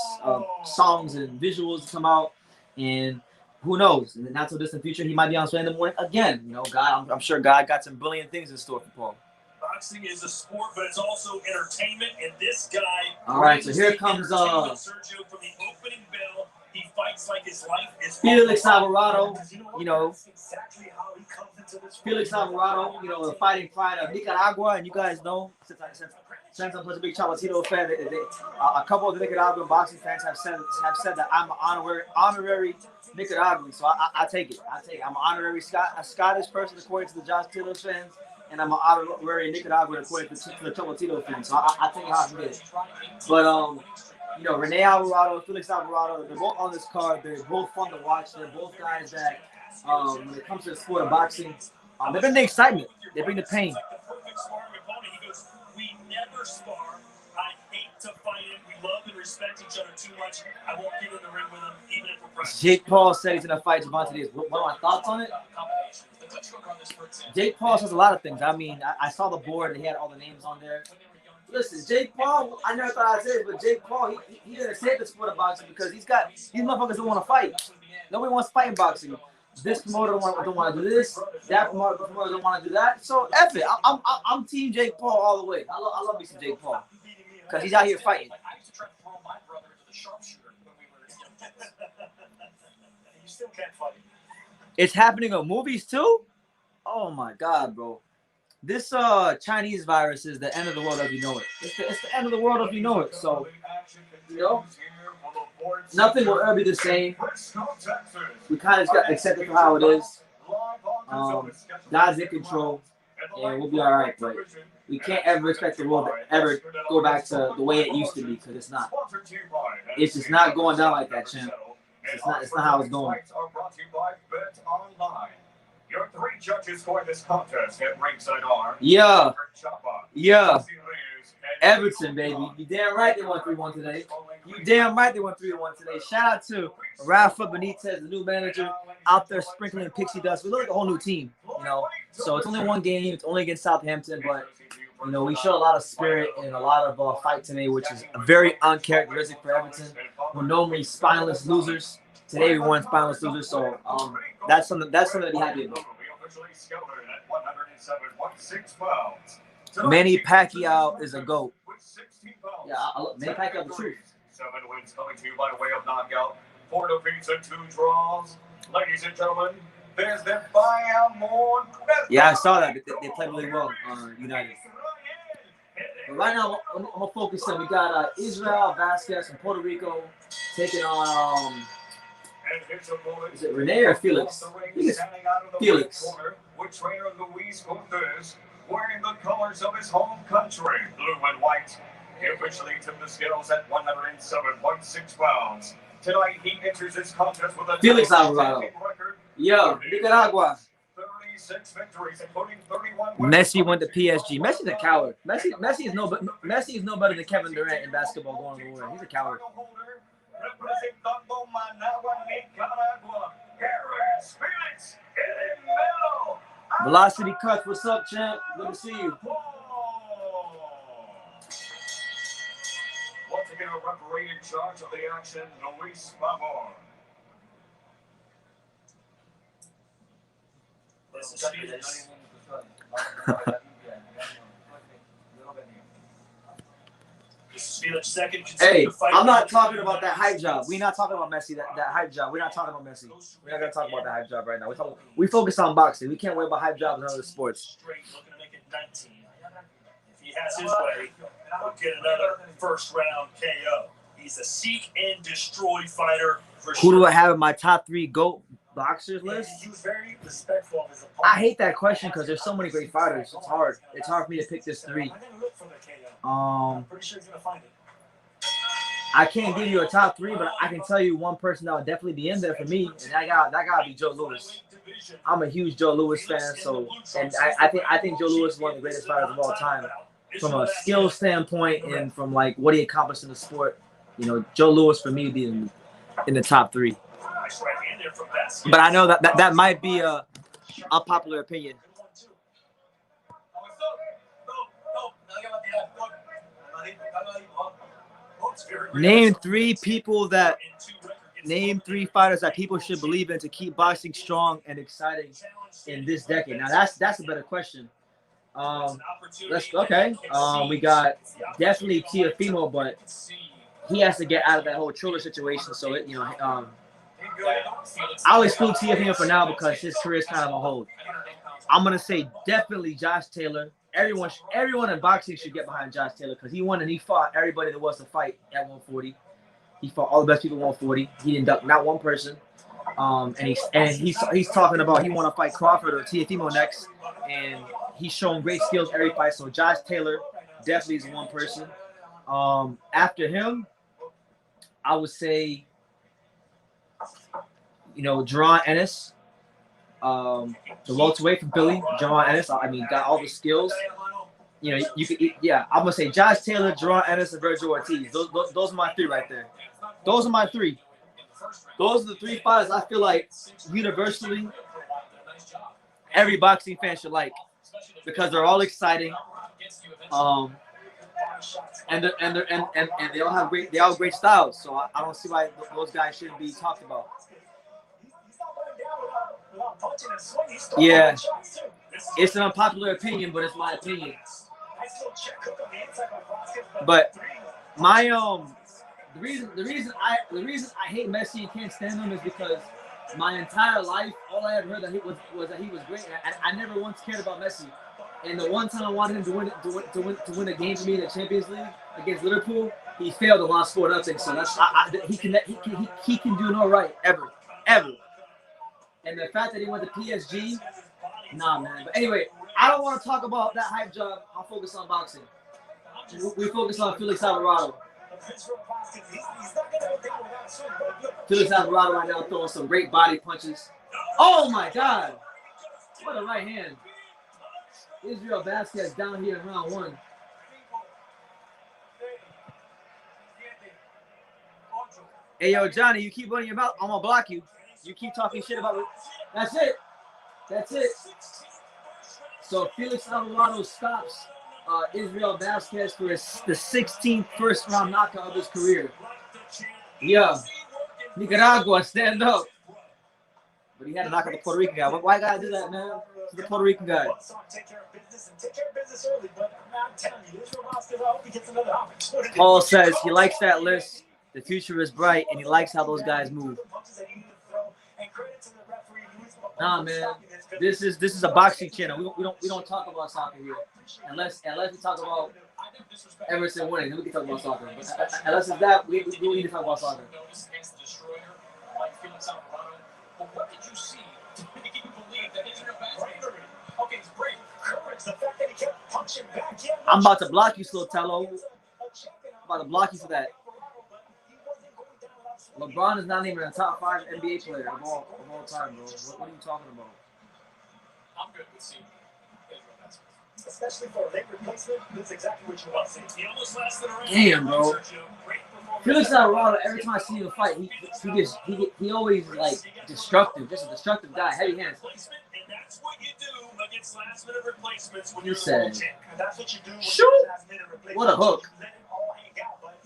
[SPEAKER 1] songs and visuals to come out. And who knows? In the not so distant future, he might be on Sway in the Morning again. God, I'm sure God got some brilliant things in store for Paul.
[SPEAKER 2] Boxing is a sport, but it's also entertainment, and this guy.
[SPEAKER 1] All right, so here comes
[SPEAKER 2] Sergio from the opening bell. He fights like his life is
[SPEAKER 1] Felix Alvarado. Felix Alvarado, the fighting pride of Nicaragua, and you guys know since I'm such a big Cholatito fan, a couple of the Nicaraguan boxing fans have said that I'm an honorary Nicaraguan, so I take it. I'm an honorary a Scottish person according to the Cholatito fans, and I'm an honorary Nicaraguan according to the Cholatito fans. So I take it how I can get it. But Rene Alvarado, Felix Alvarado, they're both on this card. They're both fun to watch. They're both guys that, when it comes to the sport of boxing, they bring the excitement. They bring the pain.
[SPEAKER 2] We never spar. I hate to fight him. We love and respect each other too much. I won't get in the ring with him, even if we're practicing.
[SPEAKER 1] Jake Paul said he's going to fight Gervonta Davis. What are my thoughts on it? Jake Paul says a lot of things. I mean, I saw the board and he had all the names on there. Listen, Jake Paul, I never thought I'd say it, but Jake Paul, he didn't say the sport of boxing because these motherfuckers don't want to fight. Nobody wants to fight in boxing. This promoter don't want to do this. That promoter don't want to do that. So F it. I'm team Jake Paul all the way. I love me some Jake Paul because he's out here fighting.
[SPEAKER 3] I used to try to throw my brother into the sharpshooter when we were young kids.
[SPEAKER 2] You still can't fight.
[SPEAKER 1] It's happening on movies too? Oh my God, bro. This Chinese virus is the end of the world if you know it. It's the end of the world if you know it. So, nothing will ever be the same. We kind of just got to accept it for how it is. God's in control, and we'll be all right. But we can't ever expect the world to ever go back to the way it used to be because it's not. It's just not going down like that, champ. It's not how it's going.
[SPEAKER 6] Your three judges for this contest at ringside are
[SPEAKER 1] Yeah. Everton, baby. You damn right they won 3-1 today. You damn right they won 3-1 today. Shout out to Rafa Benitez, the new manager, out there sprinkling pixie dust. We look like a whole new team, So it's only one game. It's only against Southampton, but we showed a lot of spirit and a lot of fight today, which is very uncharacteristic for Everton. We're normally spineless losers. Today we won spineless losers, so that's something to be happy about. Manny Pacquiao is a GOAT. Yeah, Manny Pacquiao the truth.
[SPEAKER 6] 7 wins coming to you by way of knockout. 4 defeats and 2 draws. Ladies and gentlemen, there's the buyout.
[SPEAKER 1] Yeah, I saw that. They played really well, United. But right now, I'm gonna focus on. We got Israel Vasquez from Puerto Rico taking on. Is it Rene or Felix? I think it's Felix.
[SPEAKER 6] With trainer Luis Ortiz wearing the colors of his home country, blue and white. He officially took the scales at 107.6 pounds. Tonight he enters this contest with a
[SPEAKER 1] Felix Alvarado. Yo, Nicaragua.
[SPEAKER 6] 36 victories, including 31.
[SPEAKER 1] Messi went to PSG. Messi's a coward. Messi is no better than Kevin Durant in basketball going to the world. He's a coward.
[SPEAKER 6] Representando Managua, Nicaragua. Here is Felix Alvarado.
[SPEAKER 1] Velocity Cuts, what's up, champ? Good to see you.
[SPEAKER 6] Once again, a referee in charge of the action, Luis Pavon.
[SPEAKER 2] This is Felix. This is Felix' second
[SPEAKER 1] Hey,
[SPEAKER 2] consecutive fight.
[SPEAKER 1] I'm not talking about that hype job. We're not talking about Messi, that hype job. We're not talking about Messi. We're not going to talk about that hype job right now. We focus on boxing. We can't worry about hype jobs in other sports.
[SPEAKER 2] Straight, looking to make it 19. If he has his way, he'll get another first-round KO. He's a seek and destroy fighter for
[SPEAKER 1] Who
[SPEAKER 2] sure.
[SPEAKER 1] do I have in my top 3 GOAT boxers list?
[SPEAKER 2] He was very respectful of his opponent.
[SPEAKER 1] I hate that question because there's so many great fighters. It's hard. It's hard for me to pick this 3.
[SPEAKER 2] I'm gonna look for the KO.
[SPEAKER 1] Um,
[SPEAKER 2] I'm pretty sure he's gonna find it.
[SPEAKER 1] I can't give you a top 3, but I can tell you one person that would definitely be in there for me, and that gotta be Joe Louis. I'm a huge Joe Louis fan, and I think Joe Louis is one of the greatest fighters of all time, from a skill standpoint and from like what he accomplished in the sport. You know, Joe Louis for me would be in the top 3.
[SPEAKER 2] Nice right hand there from Vasquez.
[SPEAKER 1] But I know that might be a unpopular opinion. Name 3 fighters that people should believe in to keep boxing strong and exciting in this decade. Now that's a better question. We got definitely Teofimo, but he has to get out of that whole Triller situation. So I'll exclude Teofimo for now because his career is kind of on hold. I'm gonna say definitely Josh Taylor. Everyone in boxing should get behind Josh Taylor because he won and he fought everybody that was to fight at 140. He fought all the best people at 140. He didn't duck not one person. And he's talking about he want to fight Crawford or Teofimo next, and he's showing great skills every fight. So Josh Taylor definitely is one person. After him, I would say, Jerron Ennis. The welterweight from Philly, Jerron Ennis. I mean, got all the skills. I'm gonna say Josh Taylor, Jerron Ennis, and Vergil Ortiz. Those are my 3 right there. Those are my 3. Those are the 3 fighters I feel like universally every boxing fan should like because they're all exciting. And they all have great styles. So I don't see why those guys shouldn't be talked about. Yeah, it's an unpopular opinion, but it's my opinion. But my the reason I hate Messi and can't stand him is because my entire life all I ever heard that was that he was great. I never once cared about Messi. And the one time I wanted him to win a game for me in the Champions League against Liverpool, he failed and lost 4-0. So that's he can do no right ever. And the fact that he went to PSG, nah, man. But anyway, I don't want to talk about that hype job. I'll focus on boxing. We focus on Felix Alvarado. Felix Alvarado right now throwing some great body punches. Oh my God! What a right hand. Israel Vasquez down here in round 1. Hey, yo, Johnny, you keep running your mouth, I'm gonna block you. You keep talking shit about it. That's it. So Felix Alvarado stops Israel Vasquez for the 16th first-round knockout of his career. Yeah, Nicaragua, stand up. But he had to knock out the Puerto Rican guy. Why gotta do that, man? To the Puerto Rican guy. Paul says he likes that list. The future is bright, and he likes how those guys move. Nah, man. This is a boxing channel. We don't talk about soccer here, unless we talk about Everton winning. Then we can talk about soccer. But unless it's that, we need to talk about soccer.
[SPEAKER 3] What did you see to make you believe that Israel Vasquez? Okay, it's brave courage. The fact that he kept punching back.
[SPEAKER 1] I'm about to block you, Slotelo. I'm about to block you for that. LeBron is not even a top 5 NBA player of all time, bro. What are you talking about?
[SPEAKER 3] I'm good with seeing Israel Vasquez.
[SPEAKER 2] Especially for a late replacement, that's exactly what you want to see. He almost lasted around.
[SPEAKER 1] Damn, bro. Felix Alvarado, every time I see him fight, he always like destructive, just a destructive guy, heavy hands.
[SPEAKER 2] That's what you do against last-minute replacements when
[SPEAKER 1] You
[SPEAKER 2] you're
[SPEAKER 1] said,
[SPEAKER 2] a world champion. That's what you do when
[SPEAKER 1] shoot.
[SPEAKER 2] you're last-minute replacements.
[SPEAKER 1] What a hook.
[SPEAKER 2] Let it all hang out. But,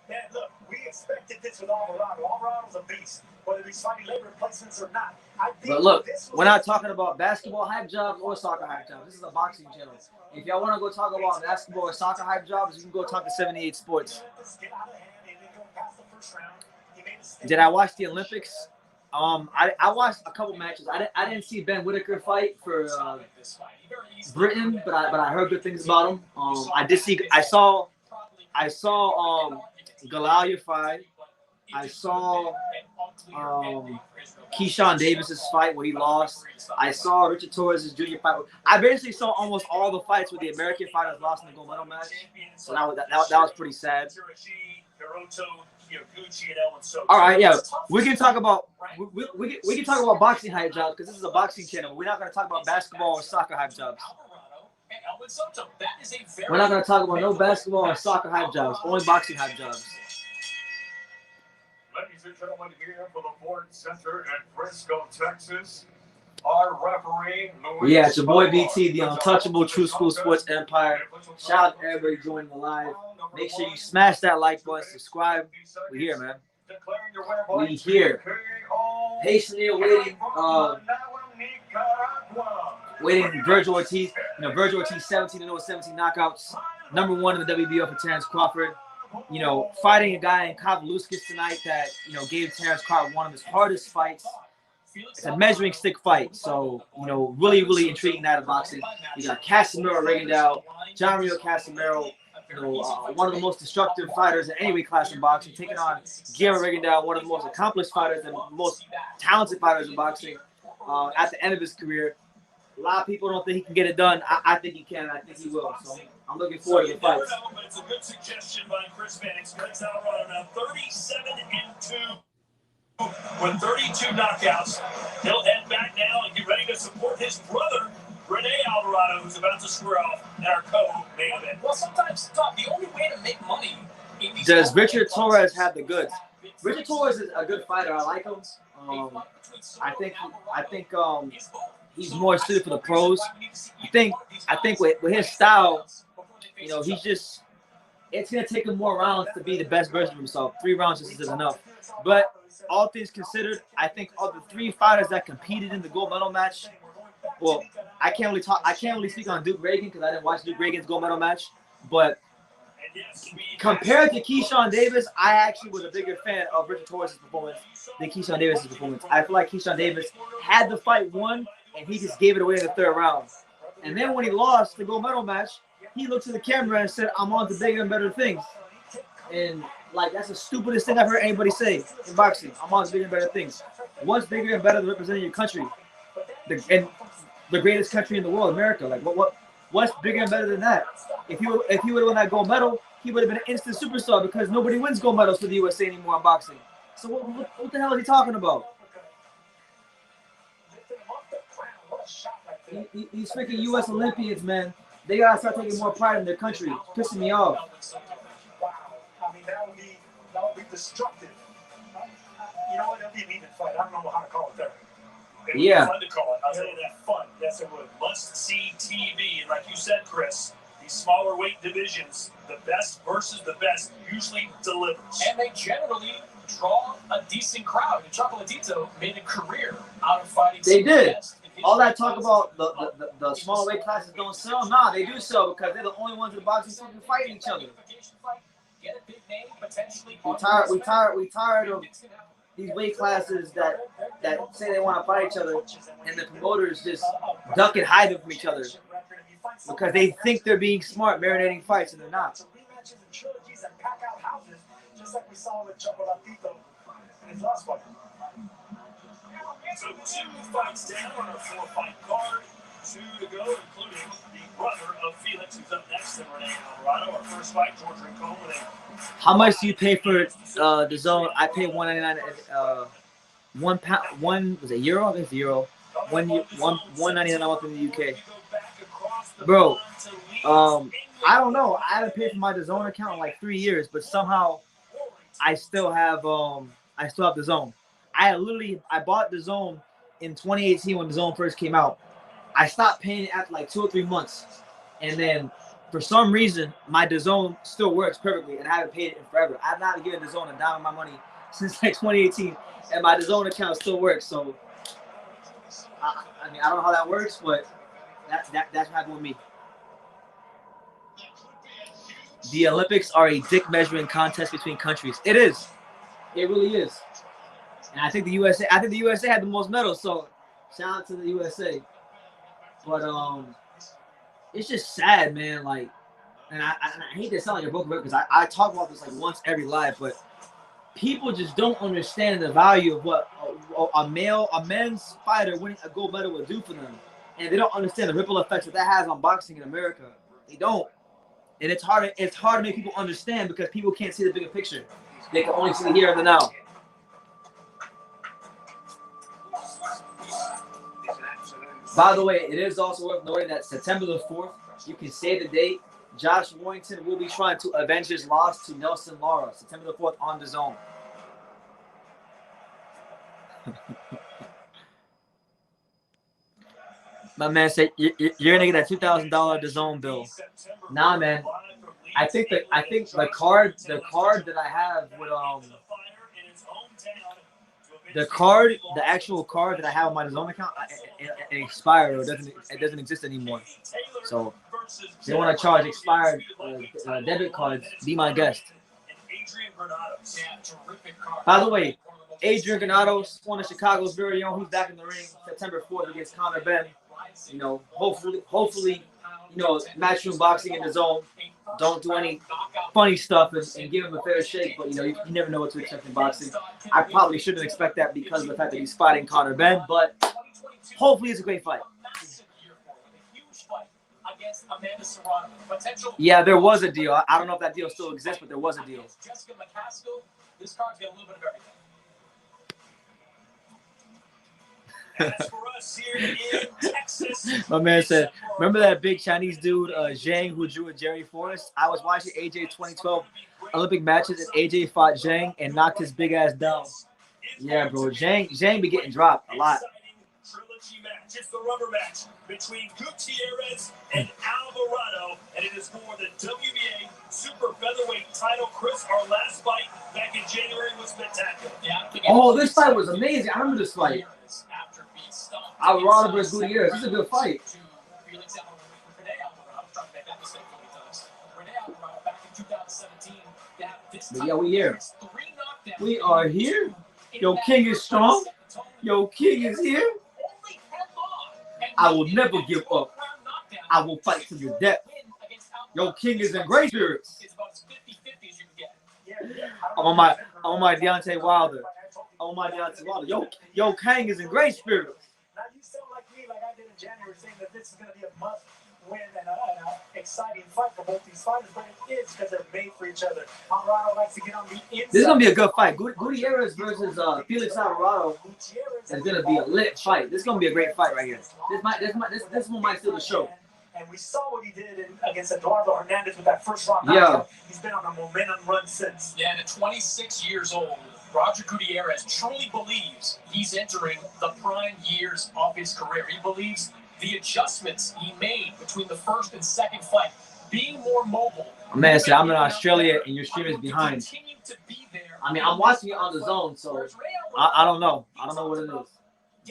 [SPEAKER 2] man, look, we expected this with Alvarado. Alvarado's a beast, whether he's fighting late replacements or not.
[SPEAKER 1] But look, we're not talking about basketball hype jobs or soccer hype jobs. This is a boxing channel. If y'all want to go talk about basketball or soccer hype jobs, you can go talk to 78 Sports. Did I watch the Olympics? I watched a couple matches. I didn't see Ben Whitaker fight for Britain, but I heard good things about him. I saw Galalia fight. I saw Keyshawn Davis's fight where he lost. I saw Richard Torres' junior fight. I basically saw almost all the fights where the American fighters lost in the gold medal match. So that was pretty sad. All right, yeah, we can talk about we can talk about boxing hype jobs because this is a boxing channel. We're not going to talk about basketball or soccer hype jobs. We're not going to talk about no basketball or soccer hype jobs. Only boxing hype jobs.
[SPEAKER 6] Ladies and gentlemen, here for the Ford Center in Frisco, Texas, our referee, Louis.
[SPEAKER 1] Yeah, it's your boy BT, the untouchable True School Sports Empire. Shout out to everybody joining the live. Make sure you smash that like button, subscribe. We here, man. We here. Patiently waiting. Waiting Vergil Ortiz. You know, Vergil Ortiz 17-0, 17 knockouts. Number 1 in the WBO for Terrence Crawford. You know, fighting a guy in Kavaliauskas tonight that, you know, gave Terrence Crawford one of his hardest fights. It's a measuring stick fight. So, you know, really, really intriguing night of boxing. You got Casimero-Rigondeaux, John Rio Casimero, you know, one of the most destructive fighters in any weight class in boxing, taking on Casimero-Rigondeaux, one of the most accomplished fighters and most talented fighters in boxing at the end of his career. A lot of people don't think he can get it done. I think he can. I think he will. So I'm looking forward to the fight.
[SPEAKER 2] It's a good suggestion by Chris Mannix. Felix Alvarado now 37-2 with 32 knockouts. He'll head back now and get ready to support his brother, Rene Alvarado, who's about to square off in our co-main event.
[SPEAKER 3] Well, sometimes the only way to make money.
[SPEAKER 1] Does Richard Torres have the goods? Richard Torres is a good fighter. I like him. I think he's more suited for the pros. I think with his style, you know, it's gonna take him more rounds to be the best version of himself. 3 rounds just isn't enough. But all things considered, I think of the 3 fighters that competed in the gold medal match, well, I can't really speak on Duke Reagan because I didn't watch Duke Reagan's gold medal match. But compared to Keyshawn Davis, I actually was a bigger fan of Richard Torres' performance than Keyshawn Davis' performance. I feel like Keyshawn Davis had the fight won, and he just gave it away in the 3rd round. And then when he lost the gold medal match, he looked to the camera and said, "I'm on to bigger and better things." And like, that's the stupidest thing I've heard anybody say in boxing. I'm on to bigger and better things. What's bigger and better than representing your country? And the greatest country in the world, America. Like, what's bigger and better than that? If he would have won that gold medal, he would have been an instant superstar because nobody wins gold medals for the USA anymore in boxing. So what the hell is he talking about? These freaking U.S. Olympians, man, they gotta start taking more pride in their country. Pissing me off.
[SPEAKER 2] Wow. I mean, that would be destructive. You know what? That'd be an even fight. I don't know how to call it there. It would be fun to call it. I'll tell you that. Fun. Yes, it would. Must-see TV. And like you said, Chris, these smaller weight divisions, the best versus the best usually delivers.
[SPEAKER 3] And they generally draw a decent crowd. And Chocolatito made a career out of fighting.
[SPEAKER 1] They did. All that talk about the small weight classes don't sell. Nah, they do sell because they're the only ones in boxing fucking fighting each other. We tired of these weight classes that say they want to fight each other, and the promoters just duck and hide them from each other because they think they're being smart, marinating fights, and they're not.
[SPEAKER 2] Rematches and trilogies and pack out houses, just like we saw with Chocolatito in his last fight. So 2 fights down on our 4-fight card. 2 to go, including the brother of Felix, who's up next, and Rene Alvarado. Our first fight, George Rincon.
[SPEAKER 1] How much do you pay for the zone? I pay $1.99. One was a euro. I think it's a euro. $1.99 a month in the UK. Bro, I don't know. I haven't paid for my DAZN account in like 3 years, but somehow I still have the zone. I bought DAZN in 2018 when DAZN first came out, I stopped paying it after like 2 or 3 months, and then for some reason my DAZN still works perfectly, and I haven't paid it in forever. I've not given DAZN a dime of my money since like 2018, and my DAZN account still works. So I mean, I don't know how that works, but that's what happened with me. The Olympics are a dick measuring contest between countries. It is. It really is. And I think the USA had the most medals, so shout out to the USA. But it's just sad, man. Like, and I hate to sound like a broken record because I talk about this like once every live, but people just don't understand the value of what a men's fighter winning a gold medal would do for them, and they don't understand the ripple effects that has on boxing in America. They don't, and it's hard to make people understand because people can't see the bigger picture. They can only see the here and the now. By the way, it is also worth noting that September the 4th, you can save the date. Josh Warrington will be trying to avenge his loss to Nelson Lara, September the 4th on DAZN. My man said, "You're gonna get that $2,000 DAZN bill." Nah, man. I think the card that I have with the actual card that I have on my DAZN account, it expired. It doesn't exist anymore. So if they want to charge expired debit cards, be my guest. By the way, Adrian Granados, one of Chicago's very own, who's back in the ring September 4th against Conor Benn. You know, hopefully, you know, matchroom boxing in DAZN. Don't do any funny stuff and give him a fair shake, but you know, you never know what to expect in boxing. I probably shouldn't expect that because of the fact that he's fighting Conor Benn, but hopefully it's a great fight. Yeah, there was a deal. I don't know if that deal still exists, but there was a deal.
[SPEAKER 3] This card's got a little bit of everything.
[SPEAKER 2] As for us here in Texas,
[SPEAKER 1] my man said, remember that big Chinese dude, Zhang, who drew with Jerry Forrest? I was watching AJ 2012 Olympic matches, and AJ fought Zhang and knocked his big ass down. Yeah, bro. Zhang be getting dropped a lot.
[SPEAKER 2] Trilogy match. It's the rubber match between Gutierrez and Alvarado, and it is for the WBA super featherweight title. Chris, our last fight back in January was spectacular.
[SPEAKER 1] Oh, this fight was amazing. I remember this fight. Alvarado versus Gutierrez. This is a good fight. But yeah, we here. We are here. Yo, King is strong. Yo, King is here. I will never give up. I will fight to the death. Yo, King is in great spirits. I'm on my Deontay Wilder. Yo, King is in great spirits.
[SPEAKER 2] Now you sound like me, like I did in January, saying that this is going to be a must-win and an exciting fight for both these fighters, but it is because they're made for each other. Alvarado likes to get on the inside.
[SPEAKER 1] This is going to be a good fight. Gutierrez versus Felix Alvarado is going to be a lit fight. This is going to be a great fight right here. This one might steal the show.
[SPEAKER 2] And we saw what he did against Eduardo Hernandez with that first round.
[SPEAKER 1] Yeah.
[SPEAKER 2] He's been on a momentum run since.
[SPEAKER 3] Yeah, and at 26 years old, Roger Gutierrez truly believes he's entering the prime years of his career. He believes the adjustments he made between the first and second fight, being more mobile.
[SPEAKER 1] Man, see, I'm in Australia and your stream is behind. I mean, I'm watching it on DAZN, so I don't know. I don't know what it is.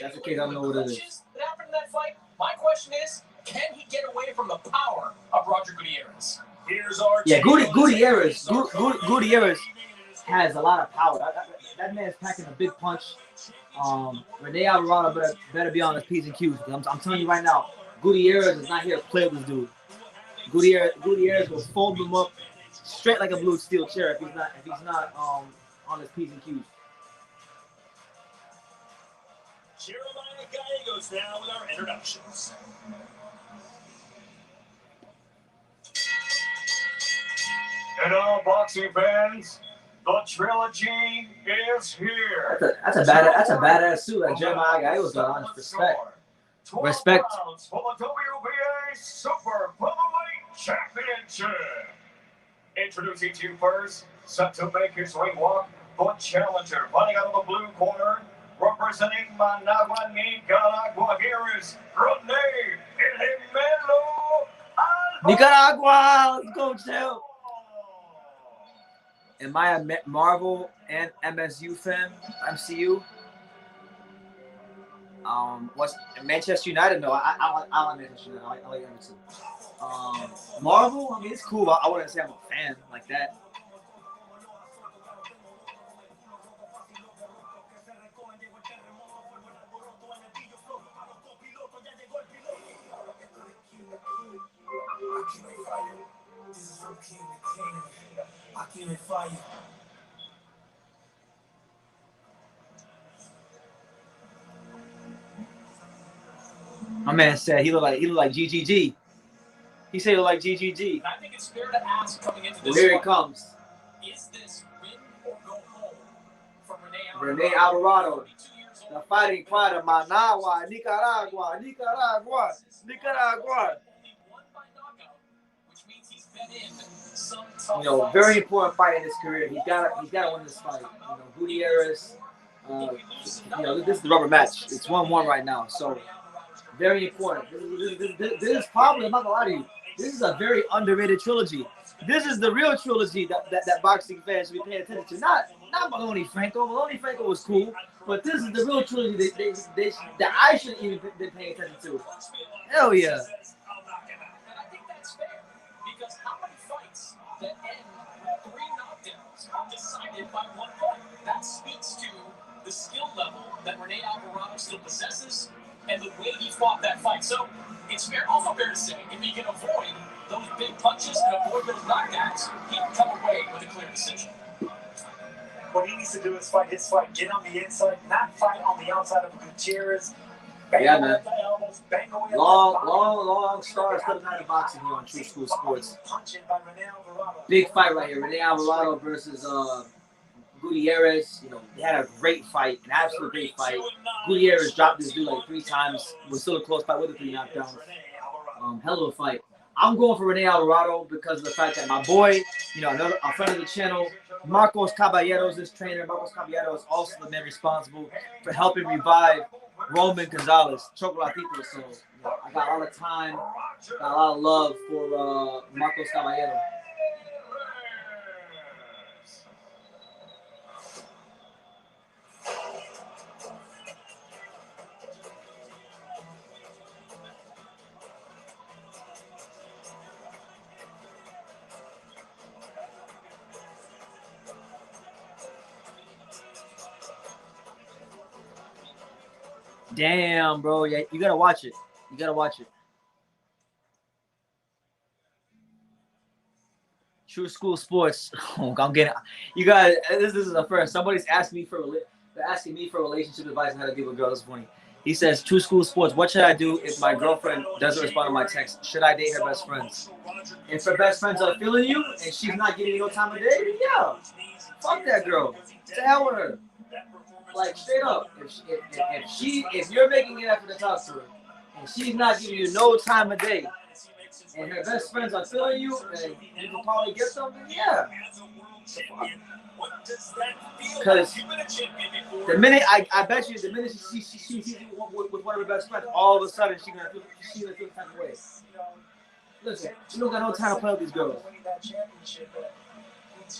[SPEAKER 1] That's the case. I don't know what it is.
[SPEAKER 3] That happened in that fight. My question is, can he get away from the power of Roger Gutierrez?
[SPEAKER 2] Here's our
[SPEAKER 1] Gutierrez has a lot of power. That man's packing a big punch. Rene Alvarado better be on his P's and Q's. I'm telling you right now, Gutierrez is not here to play with this dude. Gutierrez will fold him up straight like a blue steel chair if he's not on his P's and Q's.
[SPEAKER 2] Carolina Gallegos now with our introductions.
[SPEAKER 6] And all boxing fans, the Trilogy is here.
[SPEAKER 1] That's a badass suit that Jeremiah Gallegos got on. Respect.
[SPEAKER 6] For the WBA Super Featherweight Championship. Introducing to you first, set to make his ring walk, the challenger, fighting out of the blue corner, Representing Managua, Nicaragua, here is Rene Alvarado.
[SPEAKER 1] Nicaragua, let's go, chill. Am I a Marvel and MSU fan? MCU? What's Manchester United? No, I like Manchester United. I like them too. Marvel? I mean, it's cool. I wouldn't say I'm a fan like that. My man said he looked like GGG. He said he looked like GGG.
[SPEAKER 3] I think it's fair to ask coming into this.
[SPEAKER 1] Well, here it comes.
[SPEAKER 3] Is this win or go home for
[SPEAKER 1] Rene Alvarado, the fighting pride of Managua, Nicaragua. You know, very important fight in his career. He's got to win this fight. You know, Gutierrez. You know, this is the rubber match. It's 1-1 right now. So very important. This is probably, I'm not gonna lie to you, this is a very underrated trilogy. This is the real trilogy that boxing fans should be paying attention to. Not Maloney Franco. Maloney Franco was cool, but this is the real trilogy that I should even be paying attention to. Hell yeah.
[SPEAKER 3] And I think that's fair because how many fights that end with 3 knockdowns are decided by 1 point? That speaks to the skill level that Rene Alvarado still possesses and the way he fought that fight. So it's also fair to say if he can avoid those big punches and avoid those knockdowns, he can come away with a clear decision.
[SPEAKER 2] What he needs to do is fight his fight, get on the inside, not fight on the outside of Gutierrez.
[SPEAKER 1] Yeah, man. Long stars coming out of boxing here on True School Sports. Big fight right here. Rene Alvarado versus Gutierrez. You know, they had a great fight, an absolute great fight. Gutierrez dropped this dude like 3 times. Was still a close fight with the 3 knockdowns. Hell of a fight. I'm going for Rene Alvarado because of the fact that my boy, you know, a friend of the channel, Marcos Caballeros, this trainer, Marcos Caballeros, is also the man responsible for helping revive Roman Gonzalez, Chocolatito. So, you know, I got a lot of time, got a lot of love for Marcos Caballero. Damn, bro. Yeah, you gotta watch it. You gotta watch it. True School Sports. Oh, I'm getting. You guys, this is the first. Somebody's asking me for relationship advice on how to deal with girls this morning. He says, True School Sports, what should I do if my girlfriend doesn't respond to my text? Should I date her best friends? If her best friends are feeling you and she's not giving you no time of day, yeah. Fuck that girl. To hell with her. Like straight up, if you're making an effort to talk to her and she's not giving you no time of day, and her best friends are feeling you, and you can probably get something, yeah. Because the minute I bet you, the minute she sees you with one of her best friends, all of a sudden she's gonna feel the type of way. Listen, you don't got no time to play with these girls.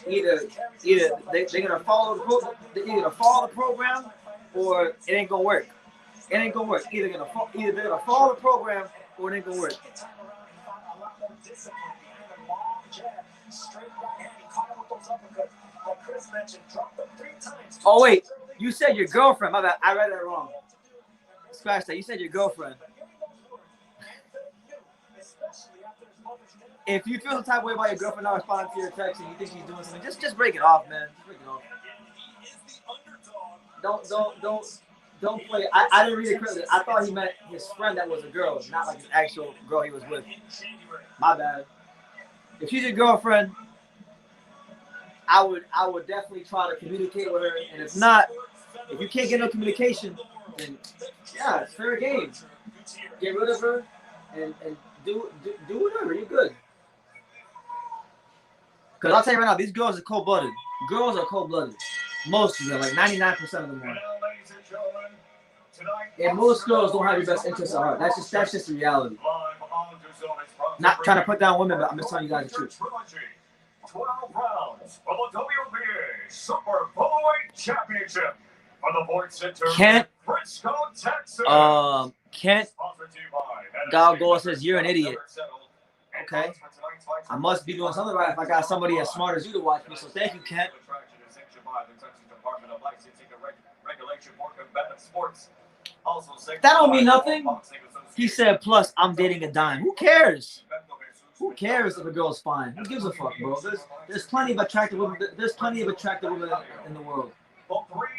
[SPEAKER 1] Either they're gonna follow the program, or it ain't gonna work. It ain't gonna work. Either they're gonna follow the program, or it ain't gonna work. Oh wait, you said your girlfriend. My bad. I read that wrong. Scratch that. You said your girlfriend. If you feel the type of way about your girlfriend not responding to your text and you think she's doing something, just break it off, man. Just break it off. Don't play. I didn't read it correctly. I thought he meant his friend that was a girl, not like his actual girl he was with. My bad. If she's your girlfriend, I would definitely try to communicate with her. And if not, if you can't get no communication, then yeah, it's fair game. Get rid of her and do whatever. You're good. Because I'll tell you right now, these girls are cold-blooded. Girls are cold-blooded. Most of them, like 99% of them are. And most girls don't have your best interests at heart. That's just the reality. Not trying to put down women, but I'm just telling you guys the truth.
[SPEAKER 6] 12 rounds for the WBA Super Flyweight Championship for the Voice Center. Frisco, Texas.
[SPEAKER 1] Kent Galgo says you're an idiot. Okay. I must be doing something right if I got somebody as smart as you to watch me. So thank you, Kent. That don't mean nothing. He said, plus, I'm dating a dime. Who cares? Who cares if a girl's fine? Who gives a fuck, bro? There's plenty of attractive women. There's plenty of attractive women in the world.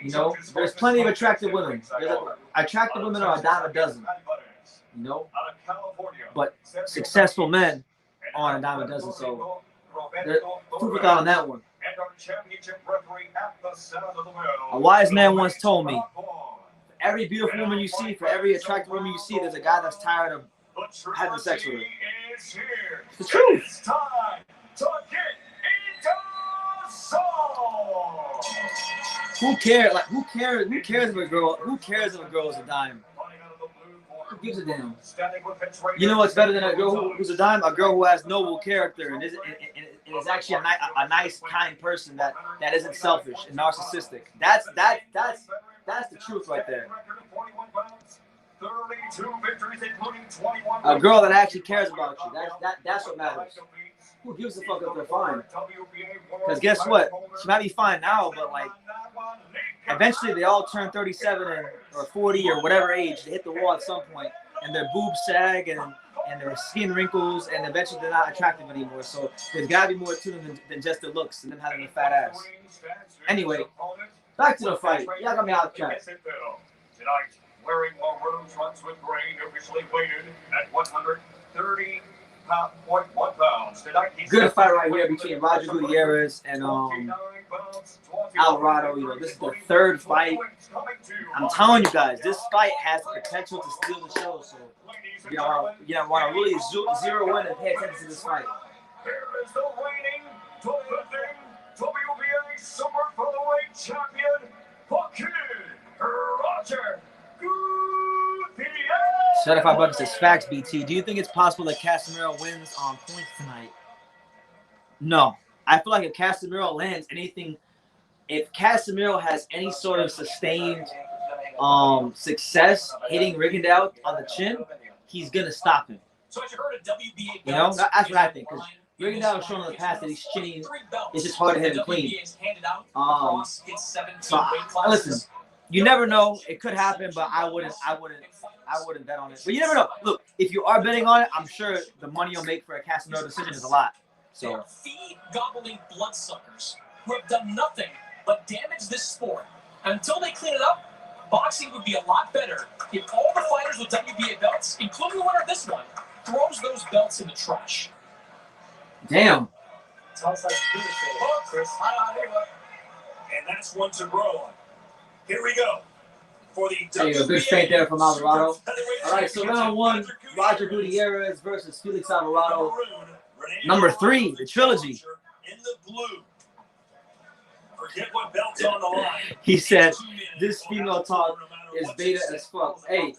[SPEAKER 1] You know, there's plenty of attractive women. Attractive women are a dime a dozen. You know, but successful men aren't a dime a dozen. So, proof on that one. A wise man once told me, every beautiful woman you see, for every attractive woman you see, there's a guy that's tired of having sex with her. It's the truth.
[SPEAKER 6] It's time to get into song.
[SPEAKER 1] Who cares? Like, who cares? Who cares if a girl? Who cares if a girl is a dime? Who gives a damn? You know what's better than a girl who's a dime? A girl who has noble character and is actually a nice, kind person that isn't selfish and narcissistic. That's the truth right there.
[SPEAKER 6] 32 victories, including 21.
[SPEAKER 1] A girl that actually cares about you. That's what matters. Who gives a fuck if they're fine? Because guess what? She might be fine now, but like eventually they all turn 37 or 40 or whatever age. They hit the wall at some point, and their boobs sag and their skin wrinkles, and eventually they're not attractive anymore. So there's gotta be more to them than just the looks and them having a fat ass. Anyway, back to the fight. Y'all got me out of track.
[SPEAKER 6] Tonight, wearing maroon trunks with grain, officially weighted at 130.1 pounds.
[SPEAKER 1] Good fight right here between Roger Gutierrez and Alvarado. You know, this is the third fight. I'm telling you guys, this fight has the potential to steal the show. So you want to really zero in and pay attention to this fight.
[SPEAKER 6] Here is the reigning, defending WBA Super Flyweight Champion, Pacquiao, Roger Gutierrez.
[SPEAKER 1] Certified Bucks says facts, BT. Do you think it's possible that Casimero wins on points tonight? No. I feel like if Casimero lands anything, if Casimero has any sort of sustained success hitting Rigondeaux on the chin, he's gonna stop him.
[SPEAKER 3] So as you heard, a WBA
[SPEAKER 1] you know, that's what I think. Because Rigondeaux has shown in the past that he's chinny. It's just hard to hit him clean. So listen, you never know. It could happen, but I wouldn't bet on it. But you never know. Look, if you are betting on it, I'm sure the money you'll make for a Casimero decision is a lot. So
[SPEAKER 3] feed-gobbling bloodsuckers who have done nothing but damage this sport. Until they clean it up, boxing would be a lot better if all the fighters with WBA belts, including the winner of this one, throws those belts in the trash.
[SPEAKER 1] Damn.
[SPEAKER 2] Sounds like you do it for Chris. And that's one to grow on. Here we go. For the
[SPEAKER 1] WBA. A big feint there from Alvarado. All right, so round one, Roger Gutierrez versus Felix Alvarado. Number 3, the Trilogy.
[SPEAKER 2] In the blue. Forget what belt's on the line.
[SPEAKER 1] He said, this female talk is beta as fuck. Hey,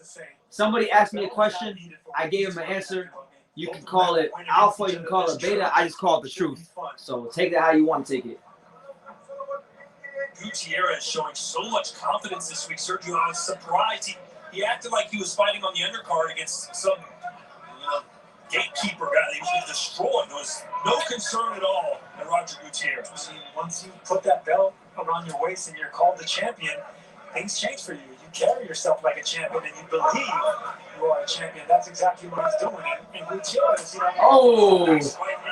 [SPEAKER 1] somebody asked me a question. I gave him an answer. You can call it alpha, you can call it beta. I just call it the truth. So take it how you want to take it.
[SPEAKER 2] Gutierrez showing so much confidence this week. Sergio, I was surprised. He acted like he was fighting on the undercard against some gatekeeper guy that he was destroying. There was no concern at all in Roger Gutierrez. Once you put that belt around your waist and you're called the champion, things change for you. You carry yourself like a champion and you believe you are a champion. That's exactly what he's doing. And Gutierrez,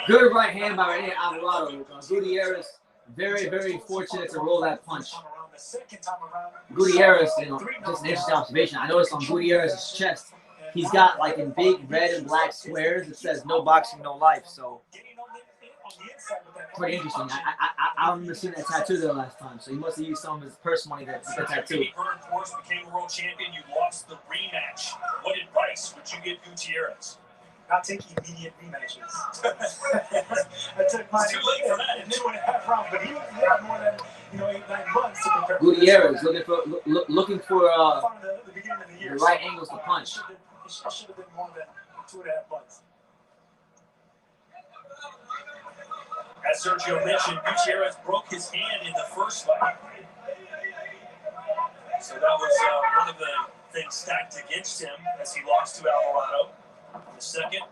[SPEAKER 1] good right hand by Alvarado. Gutierrez, very, very fortunate to roll that punch. Gutierrez, just an interesting observation. I noticed on Gutierrez's chest, he's got like in big red and black squares, it says no boxing, no life. So pretty interesting. I don't remember seeing that tattoo there last time. So he must have used some of his purse money to get that tattoo.
[SPEAKER 2] Of course, became world champion. You lost the rematch. What advice would you give Gutierrez? Not take immediate rematches. I took mine. It's too late for that. 2.5 rounds, but he had more than 8-9 months to prepare.
[SPEAKER 1] Gutierrez looking for
[SPEAKER 2] the year.
[SPEAKER 1] The right angles to punch.
[SPEAKER 2] It should have been more than 2.5 months. As Sergio mentioned, Gutierrez broke his hand in the first fight. So that was one of the things stacked against him as he lost to Alvarado. The second,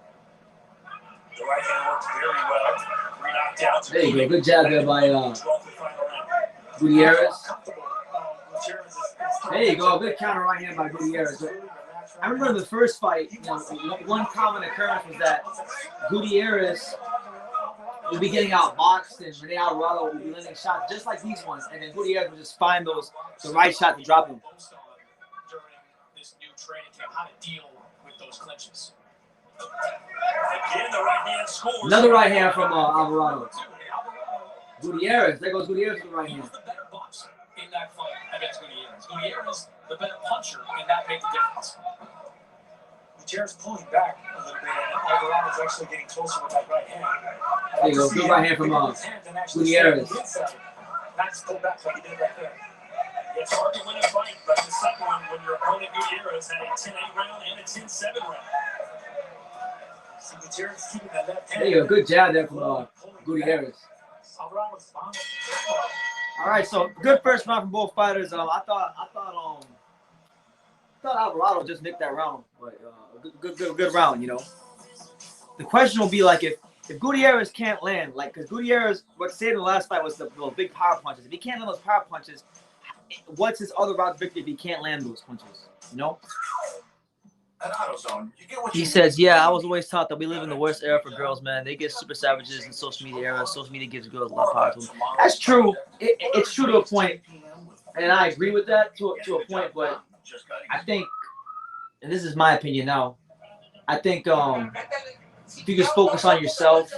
[SPEAKER 2] the right hand worked very well. 3 knockdowns.
[SPEAKER 1] There you go. Good job there by Gutierrez. There you go. Good counter right hand by Gutierrez. I remember in the first fight, you know, one common occurrence was that Gutierrez would be getting outboxed and Rene Alvarado would be landing shots just like these ones, and then Gutierrez would just find the right shot to drop him.
[SPEAKER 3] During this new training camp, how to deal with those clinches.
[SPEAKER 2] Again, the right hand scores.
[SPEAKER 1] Another right hand from Alvarado. Gutierrez, there goes Gutierrez with the right
[SPEAKER 3] He
[SPEAKER 1] hand.
[SPEAKER 3] was the better boxer in that fight against Gutierrez. Gutierrez, the better puncher, and that made the difference.
[SPEAKER 2] Gutierrez pulling back a little bit, and Alvarado's actually getting closer with that right hand.
[SPEAKER 1] There you go, good right hand from Gutierrez.
[SPEAKER 2] Not just pull back like he did right there.
[SPEAKER 3] It's hard to win a fight, but the second one, when your opponent Gutierrez had a 10-8 round and a 10-7 round.
[SPEAKER 2] See Gutierrez keeping that left hand.
[SPEAKER 1] There you go, good jab there from Gutierrez.
[SPEAKER 2] Alvarado's fine.
[SPEAKER 1] All right, so good first round from both fighters. I thought Alvarado just nicked that round, but good round, you know. The question will be like if Gutierrez can't land, like because Gutierrez, what saved in the last fight was the big power punches. If he can't land those power punches, what's his other route to victory if he can't land those punches? You know. He says, yeah, I was always taught that we live in the worst era for girls, man. They get super savages in social media era. Social media gives girls a lot of power to them. That's true. It's true to a point, and I agree with that to a point. But I think, and this is my opinion now, I think if you just focus on yourself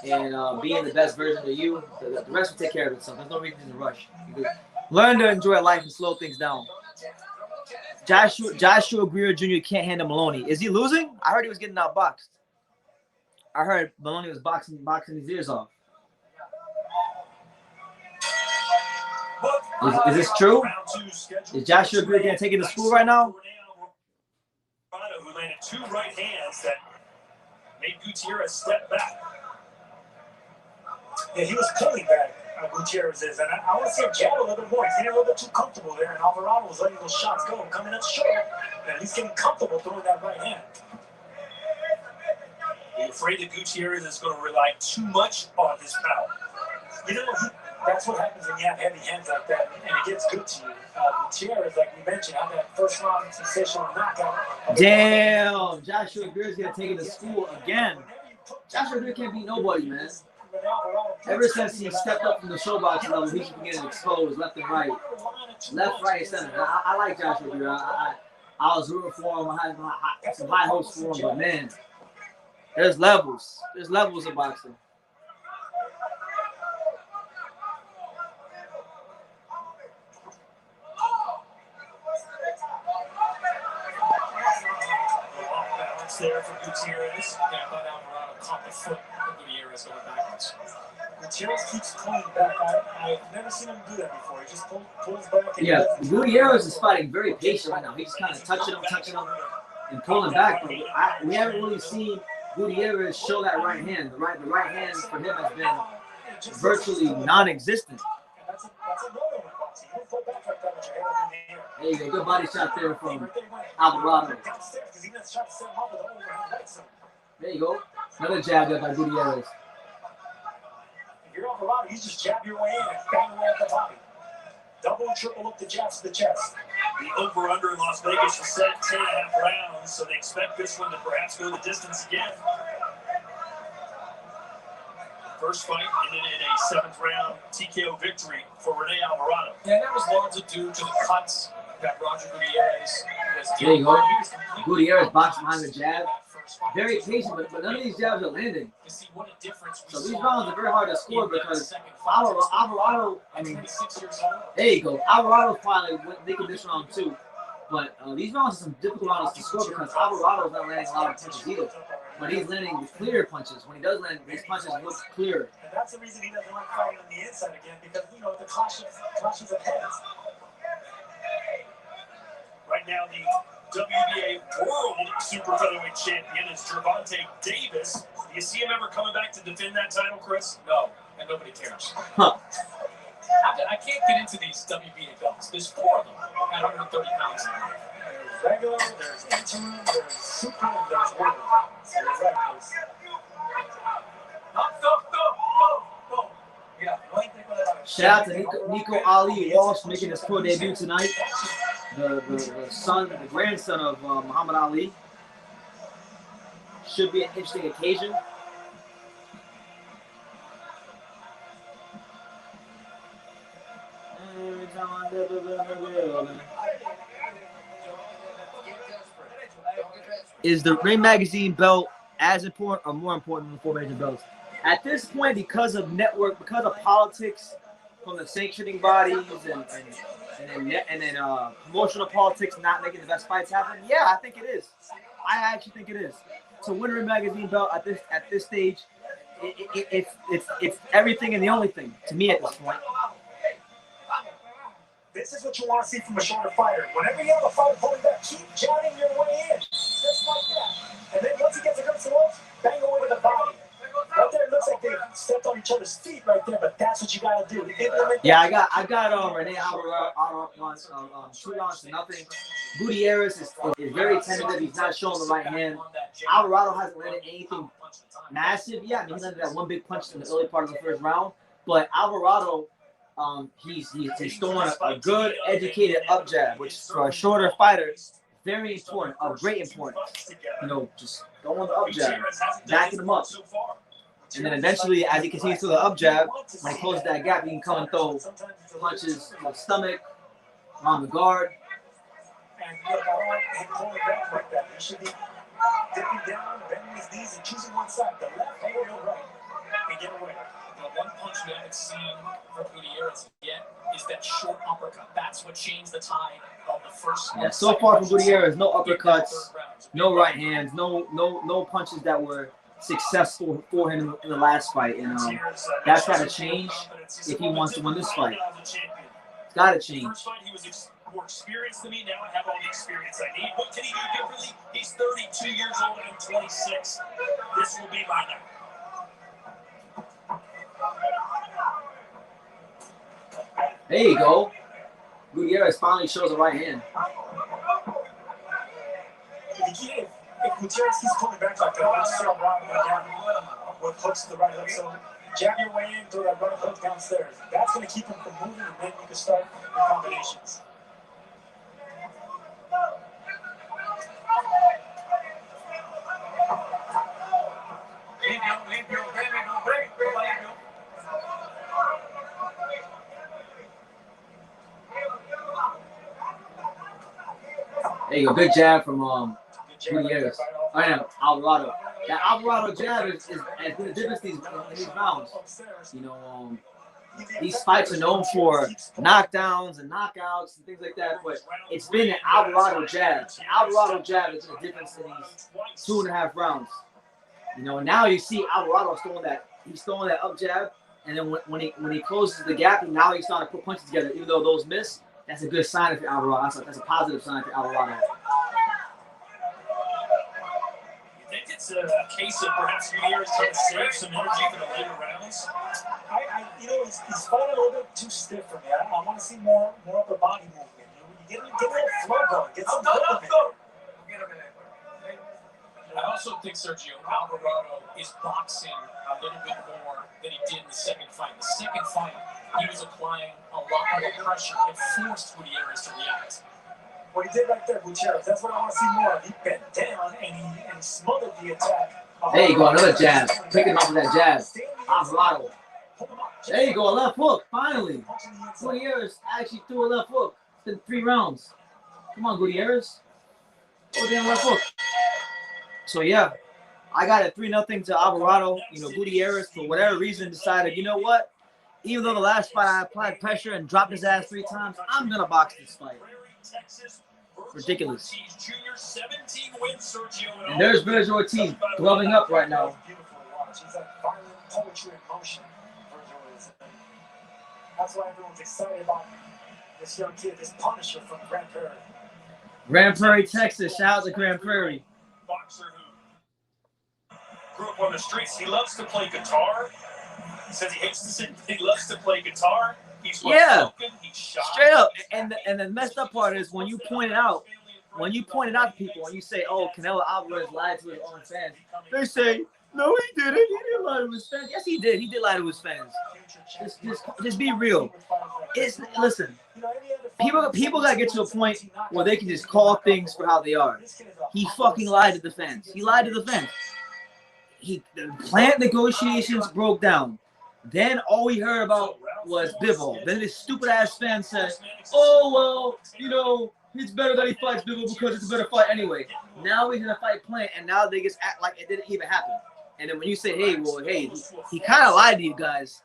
[SPEAKER 1] and being the best version of you, the rest will take care of itself. There's no reason to rush. You learn to enjoy life and slow things down. Joshua Greer Jr. can't handle Maloney. Is he losing? I heard he was getting outboxed. I heard Maloney was boxing his ears off. Is this true? Is Joshua Greer getting taken to school right now?
[SPEAKER 2] Who landed 2 right hands that made Gutierrez step back. Yeah, he was pulling back. Gutierrez is, and I want to see him jab a little bit more. He's getting a little bit too comfortable there, and Alvarado was letting those shots go, coming up short, and he's getting comfortable throwing that right hand.
[SPEAKER 3] Are you afraid that Gutierrez is going to rely too much on his power?
[SPEAKER 2] You know, that's what happens when you have heavy hands like that, and it gets good to you. Gutierrez, like we mentioned, had that first round sensational knockout.
[SPEAKER 1] Damn, Joshua Greer's gonna take it to school again. Joshua Greer can't beat nobody, man. Ever since he stepped up from the showbox level, he's been getting exposed left and right. Left, right, and center. I like Joshua Greer. I was rooting for him. I had some high hopes for him, but man, there's levels. There's levels of boxing.
[SPEAKER 2] There for Gutierrez. Yeah, I thought Alvarado caught the foot of Gutierrez going backwards. Gutierrez keeps pulling back. I've never seen him do that before. He just pulls back. And
[SPEAKER 1] yeah, Gutierrez is fighting very patient right now. He's kind of touching him, and pulling back. But we haven't really seen Gutierrez show that right hand. The right hand for him has been virtually non-existent.
[SPEAKER 2] That's a no-no in boxing. You don't pull back like that with your head up in the air.
[SPEAKER 1] There you go. Good body shot there from Alvarado. There you go. Another jab there by Gutierrez.
[SPEAKER 2] If you're Alvarado, you just jab your way in and bang away at the body. Double and triple up the jabs to the chest.
[SPEAKER 3] The over-under in Las Vegas is set at 10.5 rounds, so they expect this one to perhaps go the distance again. The first fight ended in a 7th round TKO victory for Rene Alvarado.
[SPEAKER 2] And that was largely due to the cuts that Roger Gutierrez was
[SPEAKER 1] There you go.
[SPEAKER 2] Gutierrez
[SPEAKER 1] boxing behind the jab. Very patient, but none of these jabs are landing. So these rounds are very hard to score because Alvarado, I mean, there you go. Alvarado finally making this round too. But these rounds are some difficult rounds to score because Alvarado's not landing a lot of punches either. But he's landing the clear punches. When he does land, his punches look clear.
[SPEAKER 2] And that's the reason he doesn't like fighting on the inside again because, you know, the clashes of heads.
[SPEAKER 3] Right
[SPEAKER 2] now the WBA World Super Featherweight Champion is Gervonta Davis. Do you see him ever coming back to defend that title, Chris?
[SPEAKER 3] No, and nobody cares.
[SPEAKER 1] Huh.
[SPEAKER 3] I can't get into these WBA belts. There's 4 of them at 130 pounds.
[SPEAKER 2] There's regular, there's interim, there's super, and there's world. So there's that case.
[SPEAKER 1] Shout out to Nico Ali Walsh making his pro debut tonight. The grandson of Muhammad Ali. Should be an interesting occasion. Is the Ring Magazine belt as important or more important than the 4 major belts? At this point, because of network, because of politics from the sanctioning bodies and then promotional politics not making the best fights happen, yeah, I think it is. I actually think it is. To win a Ring Magazine belt at this stage, it's everything and the only thing to me at this point.
[SPEAKER 2] This is what you want to see from a shorter fighter. Whenever you have a fighter pulling back, keep jabbing your way in, just like that. And then once he gets against the ropes, bang away with the body. Right there, it looks like they stepped on each other's feet right there, but that's what you got to do.
[SPEAKER 1] Yeah, I got Rene Alvarado on 2 rounds to nothing. Gutierrez is very tentative. He's not showing the right hand. Alvarado hasn't landed anything massive yet. I mean, he landed that 1 big punch in the early part of the first round, but Alvarado, he's throwing a good, educated up jab, which for a shorter fighter, very important, of great importance. You know, just throwing the up jab, backing him up. And then eventually, as he continues to the up jab, when he closes that gap, he can come and throw punches to the stomach, around the guard.
[SPEAKER 2] And look, I don't want him pulling back like that. He should be dipping down, bending his knees, and choosing one side, the left or the right, and get away.
[SPEAKER 3] The one punch we haven't seen from Gutierrez yet is that short uppercut. That's what changed the tide of the first.
[SPEAKER 1] Yeah, so far from Gutierrez, no uppercuts, no right hands, no punches that were successful for him in the last fight, and that's got to change if he wants to win this fight. It's got to change.
[SPEAKER 2] First fight, he was more experienced than me. Now I have all the experience I need. What can he do differently? He's 32 years old and I'm 26. This will be my night.
[SPEAKER 1] There you go. Gutierrez finally shows the right hand.
[SPEAKER 2] If Gutierrez keeps pulling back like that, he'll start robbing down with hooks to the right hook. So jab your way in, throw that right hook downstairs. That's going to keep him from moving, and then you can start your combinations.
[SPEAKER 1] There you go. Good jab from Gutierrez. I know, Alvarado. That Alvarado jab has been a difference in these rounds. You know, these fights are known for knockdowns and knockouts and things like that, but it's been an Alvarado jab. The Alvarado jab is a difference in these 2.5 rounds. You know, now you see Alvarado throwing that up jab, and then when he closes the gap, now he's starting to put punches together. Even though those miss, that's a good sign for Alvarado. That's a positive sign for Alvarado.
[SPEAKER 2] You think it's a case of perhaps Gutierrez trying to save some energy for the later rounds? You know, he's fighting a little bit too stiff for me. I want to see more upper body movement. You get a little flow going. Get some rhythm in there.
[SPEAKER 3] I also think Sergio Alvarado is boxing a little bit more than he did in the second fight. The second fight, he was applying a lot more pressure. It forced Gutierrez to react.
[SPEAKER 2] What he did right there, Gutierrez, that's what I want to see more of. He bent down and he smothered the attack.
[SPEAKER 1] There you go, another jab. Picking off of that jab. Alvarado. There you go, a left hook, finally. Gutierrez actually threw a left hook. It's been 3 rounds. Come on, Gutierrez. Go down left hook. So, yeah, I got it 3-0 to Alvarado. You know, Gutierrez, for whatever reason, decided, you know what? Even though the last fight I applied pressure and dropped his ass 3 times, I'm going to box this fight. Ridiculous. And there's Vergil Ortiz gloving up right now.
[SPEAKER 2] That's why everyone's excited about this young kid, this Punisher from Grand Prairie.
[SPEAKER 1] Grand Prairie, Texas. Shout out to Grand Prairie.
[SPEAKER 2] Boxer who grew up on the streets. He loves to play guitar. He says he hates to sing. He loves to play guitar. He's spoken. He's shy.
[SPEAKER 1] Straight up. And the messed up part is when you point it out to people, when you say, "Oh, Canelo Alvarez lied to his own fans," they say, "No, he didn't. He didn't lie to his fans." Yes, he did. He did lie to his fans. Just be real. Listen. People gotta get to a point where they can just call things for how they are. He fucking lied to the fans. He lied to the fans. The plant negotiations broke down. Then all we heard about was Bivol. Then this stupid ass fan said, "Oh well, you know, it's better that he fights Bivol because it's a better fight anyway." Now he's gonna fight Plant, and now they just act like it didn't even happen. And then when you say, "Hey, well, hey, he kind of lied to you guys,"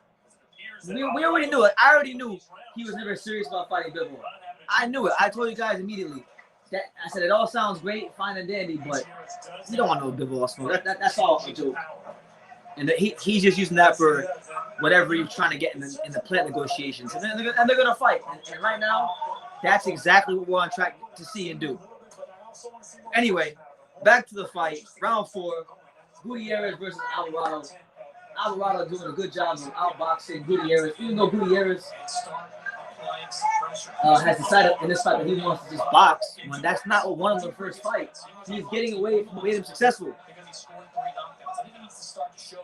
[SPEAKER 1] we already knew it. I already knew he was never serious about fighting Bivol. I knew it. I told you guys immediately. I said it all sounds great, fine and dandy, but you don't want no Bivol smoke. That's all a joke. And he's just using that for whatever he's trying to get in the plant negotiations. And they're going to fight. And right now, that's exactly what we're on track to see and do. Anyway, back to the fight. Round 4, Gutierrez versus Alvarado. Alvarado doing a good job of outboxing Gutierrez, even though Gutierrez has decided in this fight that he wants to just box. When that's not one of the first fights. He's getting away from what made him successful.
[SPEAKER 3] Start to show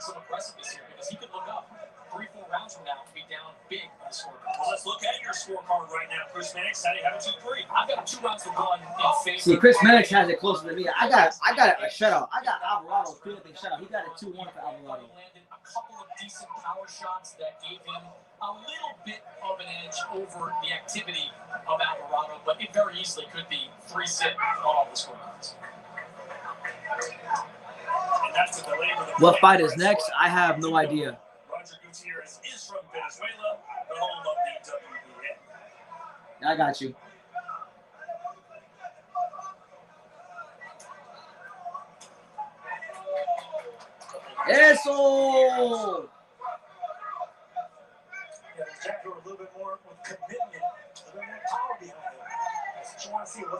[SPEAKER 3] some aggressiveness here because he could look up 3-4 rounds from now to be down big on the scorecard.
[SPEAKER 2] Well, let's look at your scorecard right now, Chris Mannix. How do you have a 2-3?
[SPEAKER 3] I've got a 2 rounds to 1 in favor.
[SPEAKER 1] See, Chris Mannix has it closer than me. I got a shutout. I got Alvarado feeling shutout. He got a 2-1 for Alvarado.
[SPEAKER 3] He landed a couple of decent power shots that gave him a little bit of an edge over the activity of Alvarado, but it very easily could be 3-sit on all the scorecards.
[SPEAKER 1] What fight is next? I have no idea.
[SPEAKER 2] Roger Gutierrez is from Venezuela, the home of the WBA.
[SPEAKER 1] I got you. Eso!
[SPEAKER 2] Yeah, Jack a little bit more with commitment, a little more power behind it.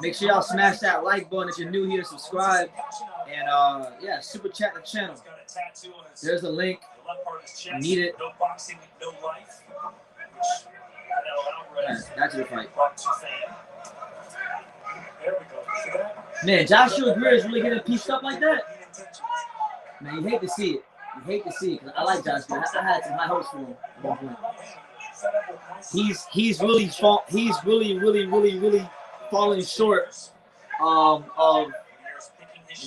[SPEAKER 1] Make sure y'all smash that like button if you're new here, subscribe, and yeah, super chat the channel. There's a link. You need it.
[SPEAKER 2] No boxing, no life.
[SPEAKER 1] Yeah, that's your fight.
[SPEAKER 2] There we go. See that?
[SPEAKER 1] Man, Joshua Greer is really getting pieced up like that. Man, you hate to see it. You hate to see it because I like Josh Greer. I had some high hopes for him at one point. He's really falling short of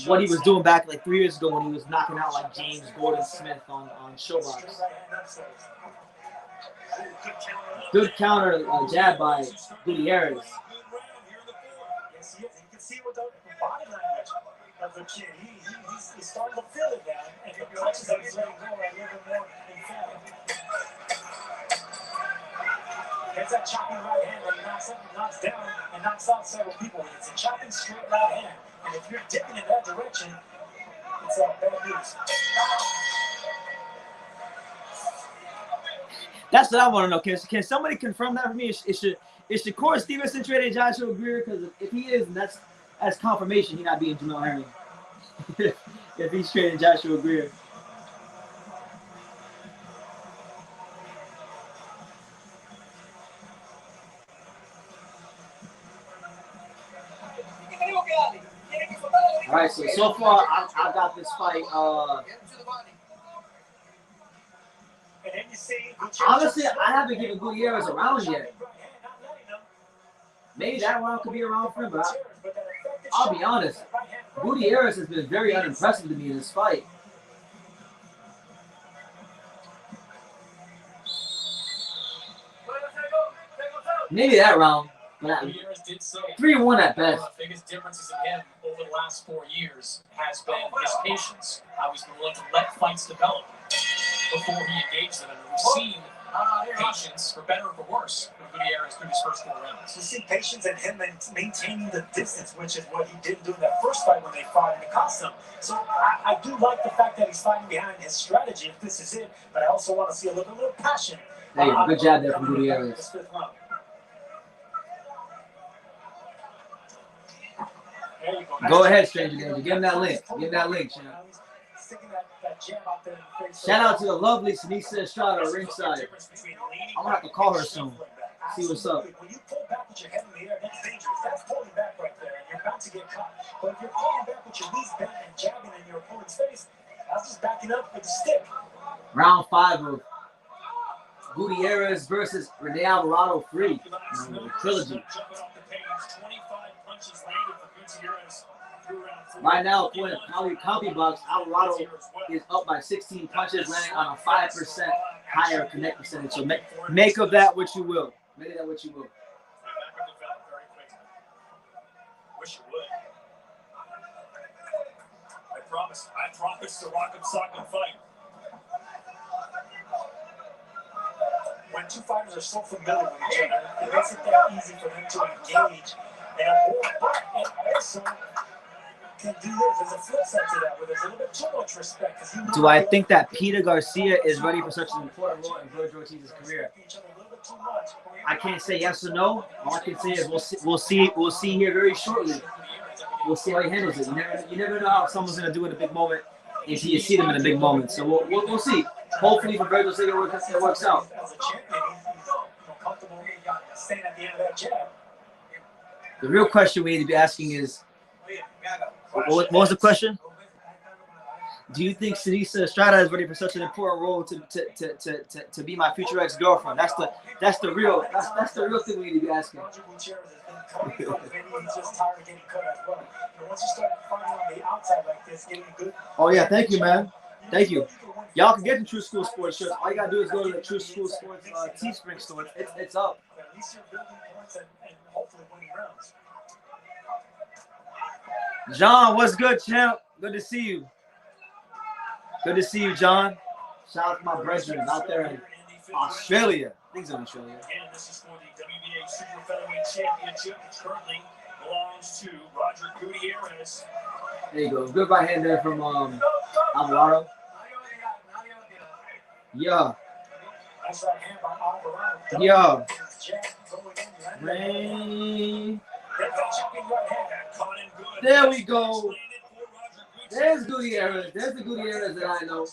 [SPEAKER 1] what he was doing back like 3 years ago when he was knocking out like James Gordon Smith on Showbox. Good counter jab by Gutierrez.
[SPEAKER 2] You can see with the body language of the kid. He's starting to feel it now, and the punches that he's letting go are a little bit more emphatic. There's that chopping right hand that he knocks down and knocks out several people. It's a chopping straight right hand. And if you're dipping in that direction, it's bad news.
[SPEAKER 1] That's what I want to know. Can somebody confirm that for me? Is Shakur Stevenson traded Joshua Greer? Because if he is, that's confirmation he's not being Jamel Herring. If he's trading Joshua Greer. All right, so far I got this fight. Honestly, I haven't given Gutierrez a round yet. Maybe that round could be a round for him, but I'll be honest. Gutierrez has been very unimpressive to me in this fight. Maybe that round. 3-1 at best.
[SPEAKER 3] One of the biggest differences in him over the last 4 years has been his patience. How he's been willing to let fights develop before he engaged them. And we've seen patience, for better or for worse, from Gutierrez through his first 4 rounds.
[SPEAKER 2] We see patience in him maintaining the distance, which is what he didn't do in that first fight when they fought in the costume. So I do like the fact that he's fighting behind his strategy, if this is it, but I also want to see a little passion.
[SPEAKER 1] Hey, good job there from Gutierrez.
[SPEAKER 2] There you go.
[SPEAKER 1] Go ahead, stranger danger. Give him that link. Give him that link, champ. Shout out to the lovely Sinisa Estrada ringside. I'm gonna have to call her soon. See what's up.
[SPEAKER 2] When you pull back with your head in the air, that's dangerous. That's pulling back right there, and you're about to get caught. But if you're pulling back with your knees bent and jabbing in your opponent's face, that's just backing up with the stick.
[SPEAKER 1] Round 5 of Gutierrez versus Rene Alvarado 3. The Trilogy. Right now, according to Copy Box, Alvarado is up by 16 punches, landing on a 5% higher connect percentage. So make of that what you will. Make of that what you will.
[SPEAKER 2] Wish you would. I promise to rock and sock and fight. When two fighters are so familiar with each other, it makes it that easy for them to engage in a war, and also can do this. There's a flip side to that, where there's a little bit too much respect.
[SPEAKER 1] Do I think that Peter Garcia is ready for such an important role in Vergil Ortiz's career? I can't say yes or no. All I can say is we'll see here very shortly. We'll see how he handles it. You never know how someone's gonna do in a big moment until you see them in a big moment. So we'll see. Hopefully for Vergil's sake it works out. The real question we need to be asking is, what was the question? Do you think Sinisa Estrada is ready for such an important role to be my future ex-girlfriend? That's the real thing we need to be asking. Oh yeah, thank you, man. Thank you. Y'all can get the True School Sports shirts. All you gotta do is go to the True School Sports Teespring store. It's up. John, what's good, champ? Good to see you. Good to see you, John. Shout out to my brethren out there in Australia. Things in Australia.
[SPEAKER 2] Again, this is for the WBA Super Featherweight Championship, which currently belongs to Roger Gutierrez.
[SPEAKER 1] There you go. Good right hand there from Alvarado. Yeah. Yeah. Rain. There we go. There's Gutierrez. There's the Gutierrez that I know.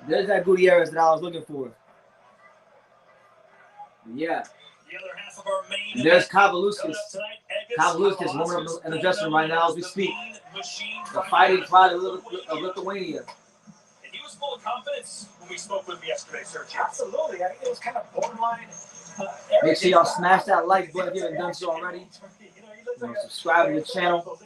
[SPEAKER 1] There's that Gutierrez that I was looking for. Yeah. And there's Kavaliauskas. Kavaliauskas warming up in the dressing room right now as we speak. The fighting pride of Lithuania.
[SPEAKER 2] And he was full of confidence when we spoke with him yesterday, Sergio. Absolutely. I think it was kind of borderline.
[SPEAKER 1] Make sure y'all smash that like button if you haven't done so already. Subscribe to the channel.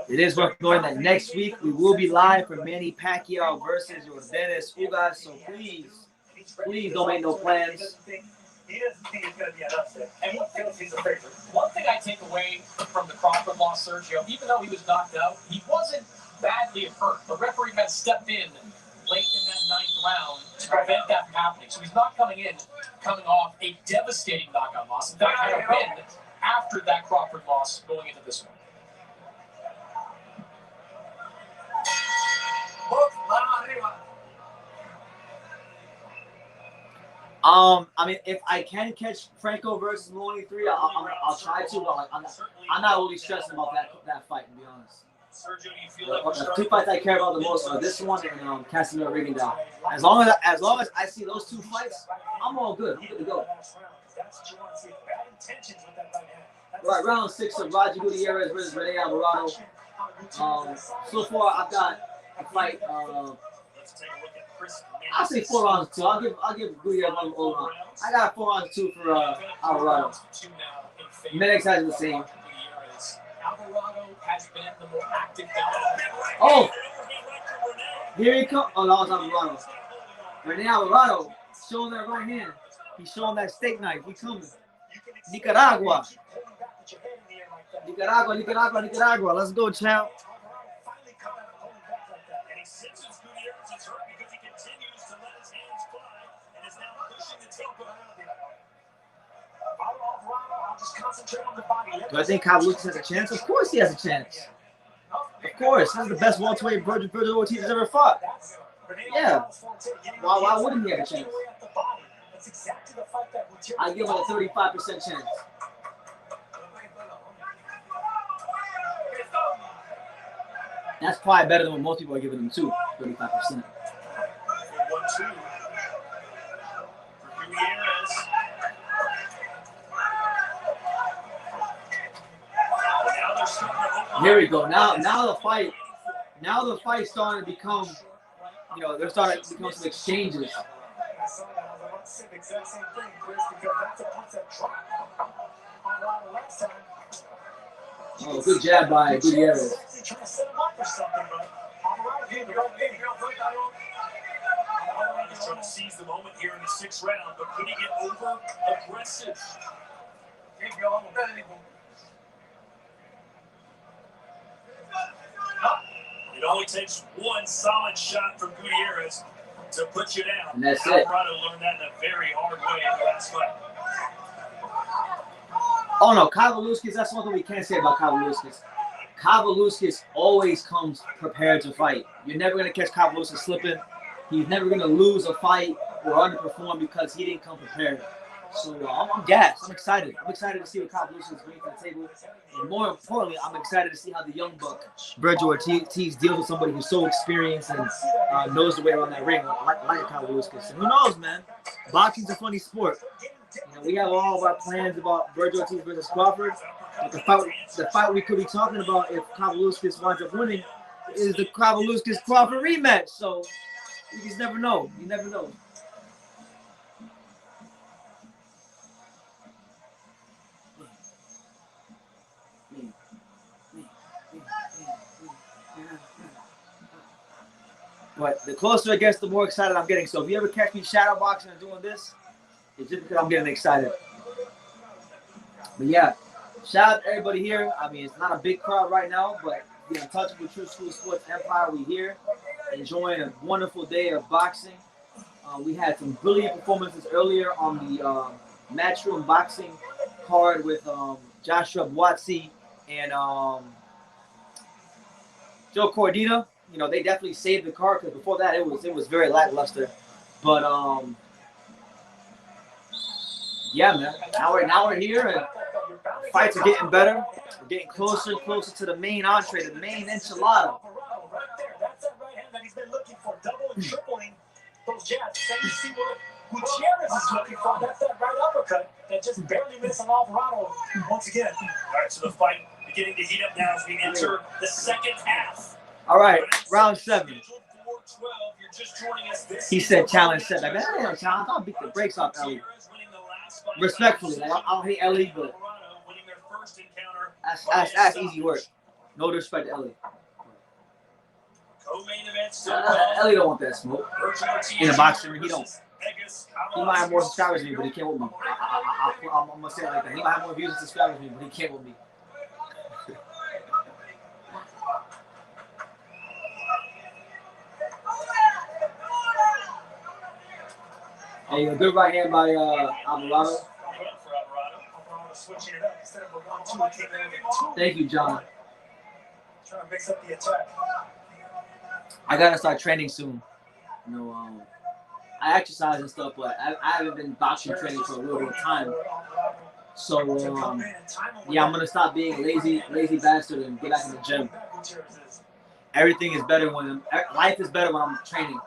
[SPEAKER 1] It is worth knowing that next week we will be live for Manny Pacquiao versus Gutierrez. So please don't make no plans.
[SPEAKER 2] He doesn't think it's going to be an upset. And he feels he's a favorite.
[SPEAKER 3] One thing I take away from the Crawford loss, Sergio, even though he was knocked out, he wasn't badly hurt. The referee had stepped in late in that 9th round to prevent that from happening. So he's not coming off a devastating knockout loss. In fact, had a win after that Crawford loss going into this one.
[SPEAKER 1] I mean, if I can catch Franco versus Maloney 3, I'll try to, but I'm not really stressing about that fight, to be honest.
[SPEAKER 2] Sergio, you feel like
[SPEAKER 1] The two fights I care about the most are this one and Casimero-Rigondeaux. As long as I see those two fights, I'm all good. I'm good to go. Right, round 6 of Roger Gutierrez versus Rene Alvarado. So far, I've got a fight. I'll say 4 rounds 2. I'll give Gutierrez 1 round. I got 4 rounds 2 for Alvarado. Medics has the same.
[SPEAKER 3] Alvarado has been the more active guy.
[SPEAKER 1] Oh! Here he comes. Oh, that was Alvarado. Rene Alvarado showing that right hand. He's showing that steak knife. He coming. Nicaragua. Let's go, champ. Do I think Kavaliauskas has a chance? Of course he has a chance. Of course. This is the best welterweight Vergil Ortiz has ever fought. Yeah. Why wouldn't he have a chance?
[SPEAKER 2] That's exactly the fight that Gutierrez.
[SPEAKER 1] I give it a 35% chance. That's probably better than what most people are giving him too. 35%.
[SPEAKER 2] 1-2 for Gutierrez. Now they're starting to open.
[SPEAKER 1] Here we go. Now the fight's starting to become, you know, they're starting to become some exchanges.
[SPEAKER 2] I saw that. I was about to say the exact same thing, Chris, because that's a punch that dropped on the last time.
[SPEAKER 1] Oh, good jab by Gutierrez.
[SPEAKER 2] Actually trying to set him up for something, but Alvarado here, Alvarado's trying to seize the moment here in the 6th round, but could he get over aggressive? It only takes one solid shot from Gutierrez to put you down.
[SPEAKER 1] And that's it.
[SPEAKER 2] Alvarado learned that in a very hard way in the last fight.
[SPEAKER 1] Oh no, Kavaliauskas, that's one thing we can't say about Kavaliauskas. Kavaliauskas always comes prepared to fight. You're never going to catch Kavaliauskas slipping. He's never going to lose a fight or underperform because he didn't come prepared. So I'm gassed. I'm excited. I'm excited to see what Kavaliauskas brings to the table. And more importantly, I'm excited to see how the young buck, Vergil Ortiz, deals with somebody who's so experienced and knows the way around that ring, like Kavaliauskas. And who knows, man? Boxing's a funny sport. You know, we have all of our plans about Vergil Ortiz versus Crawford. But the fight we could be talking about if Kavaliauskas winds up winning is the Kavaliauskas-Crawford rematch. So you just never know. You never know. But the closer it gets, the more excited I'm getting. So if you ever catch me shadow boxing and doing this, it's just because I'm getting excited. But yeah, shout out to everybody here. I mean, it's not a big crowd right now, but the untouchable True School Sports Empire, we here enjoying a wonderful day of boxing. We had some brilliant performances earlier on the Matchroom boxing card with Joshua Buatsi and Joe Cordina. You know, they definitely saved the card because before that it was very lackluster. But yeah, man. Now we're here and fights are getting better. We're getting closer and closer to the main entree, the main enchilada.
[SPEAKER 2] Right there. That's that right hand that he's been looking for, double and tripling those jabs. Then you see what Gutierrez is looking for. That's that right uppercut that just barely missed on Alvarado once again. All right, so the fight beginning to heat up now as we enter the second half.
[SPEAKER 1] All right, round 7. He said challenge set. Like, man, I don't challenge. I'll beat the brakes off Ellie. Respectfully, like, I don't hate Ellie, but that's easy work. No disrespect to Ellie. Ellie don't want that smoke. In a boxing ring, he don't. He might have more subscribers than me, but he can't with me. I'm gonna say it like that. He might have more views and subscribers than me, but he can't with me. Hey, a good right hand by Alvarado. Thank you, John.
[SPEAKER 2] Trying to mix up the attack.
[SPEAKER 1] I gotta start training soon. You know, I exercise and stuff, but I haven't been boxing training for a little bit of time. So yeah, I'm gonna stop being a lazy bastard and get back in the gym. Everything is better when life is better when I'm training.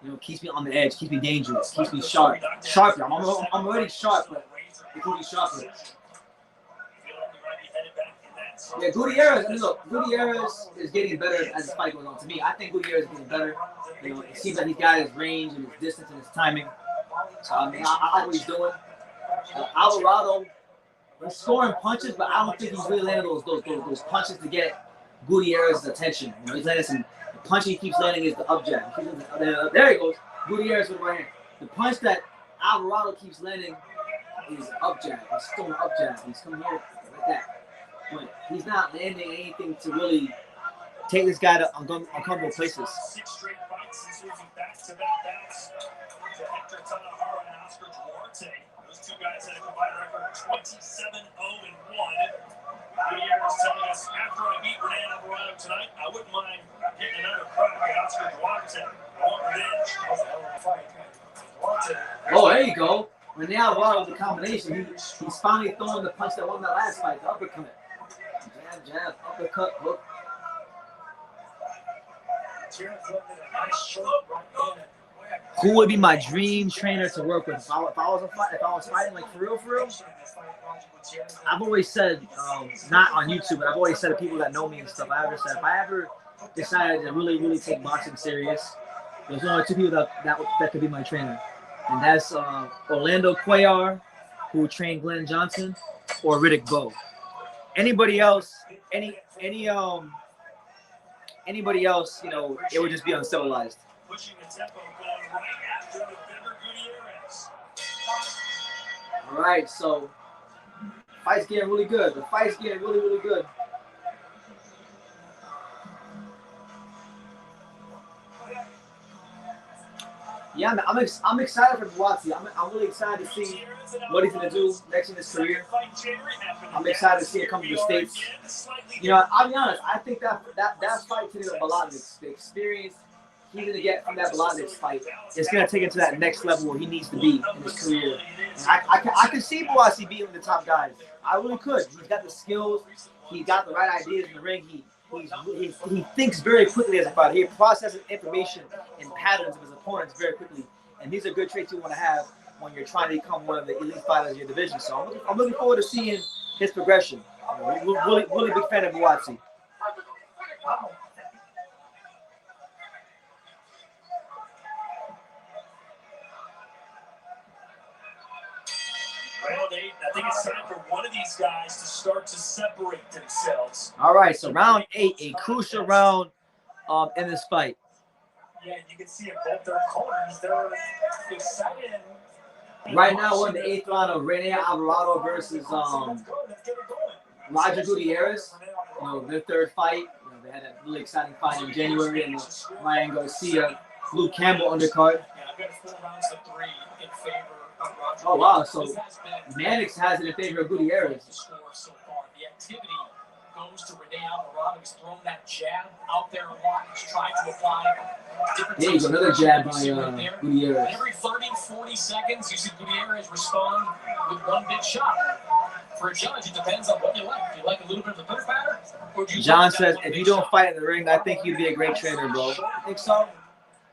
[SPEAKER 1] You know, keeps me on the edge, keeps me dangerous, keeps me sharper. I'm already sharp, but it keeps me sharper. Yeah, Gutierrez. I mean, look, Gutierrez is getting better as the fight goes on. To me, I think Gutierrez is getting better. You know, it seems like he's got his range and his distance and his timing. So I mean, I like what he's doing. Alvarado, he's scoring punches, but I don't think he's really landing those punches to get Gutierrez's attention. You know, he's landing some. The punch he keeps landing is the up jab. There he goes. Gutierrez with the right hand. The punch that Alvarado keeps landing is up jab. He's still up jab. He's coming here like that. But he's not landing anything to really take this guy to uncomfortable places.
[SPEAKER 2] 6 straight fights since losing back-to-back bouts to Hector Tanahara and Oscar Duarte. Those two guys had a combined record of 27-0-1. Gutierrez telling us, after I beat Rene Alvarado tonight, I wouldn't mind getting another crack at Oscar Duarte. I want revenge.
[SPEAKER 1] Oh, there you go. Rene Alvarado with the combination. He's finally throwing the punch that won that last fight, the uppercut. Jab, jab, uppercut, hook. Who would be my dream trainer to work with? If I was fighting like for real, I've always said, not on YouTube, but I've always said to people that know me and stuff, I ever said, if I ever decided to really take boxing serious, there's only two people that could be my trainer. And that's Orlando Cuellar, who trained Glenn Johnson, or Riddick Bowe. Anybody else, anybody else, you know, it would just be uncivilized.
[SPEAKER 2] Pushing the tempo going right after the Better Gutierrez.
[SPEAKER 1] All right, so fight's getting really good. The fight's getting really good. Yeah, I'm excited for Buatsi. I'm really excited to see what he's gonna do next in his career. I'm excited to see him come to the States. You know, I'll be honest. I think that fight today with Balanik, the experience he's gonna get from that Balanik fight, it's gonna take him to that next level where he needs to be in his career. And I can see Buatsi being the top guys. I really could. He's got the skills. He's got the right ideas in the ring. He thinks very quickly as a fighter. He processes information and patterns of his opponents very quickly. And these are good traits you want to have when you're trying to become one of the elite fighters in your division. So I'm looking forward to seeing his progression. Really big fan of Buatsi.
[SPEAKER 2] Round 8, I think it's time for one of these guys to start to separate themselves.
[SPEAKER 1] All right, so round 8, a crucial round in this fight.
[SPEAKER 2] Yeah, you can see it both their corners. They're excited.
[SPEAKER 1] Right now, we're in the 8th round of Rene Alvarado versus Roger Gutierrez. You know, their third fight. You know, they had a really exciting fight in January in the Ryan Garcia, Luke Campbell undercard.
[SPEAKER 3] Yeah, I've got 4 rounds to 3 in favor of Roger.
[SPEAKER 1] Oh wow! So Mannix has it in favor of Gutierrez.
[SPEAKER 3] The score so far, the activity goes to Rene Alvarado. He's thrown that jab out there a lot. He's tried to apply different.
[SPEAKER 1] There you go, another jab by Gutierrez.
[SPEAKER 3] Every 30, 40 seconds, you see Gutierrez respond with one big shot. For a judge, it depends on what you like. Do you like a little bit of the pitter patter?
[SPEAKER 1] John says, if you don't fight in the ring, I think you'd be a great trainer, bro. I think so.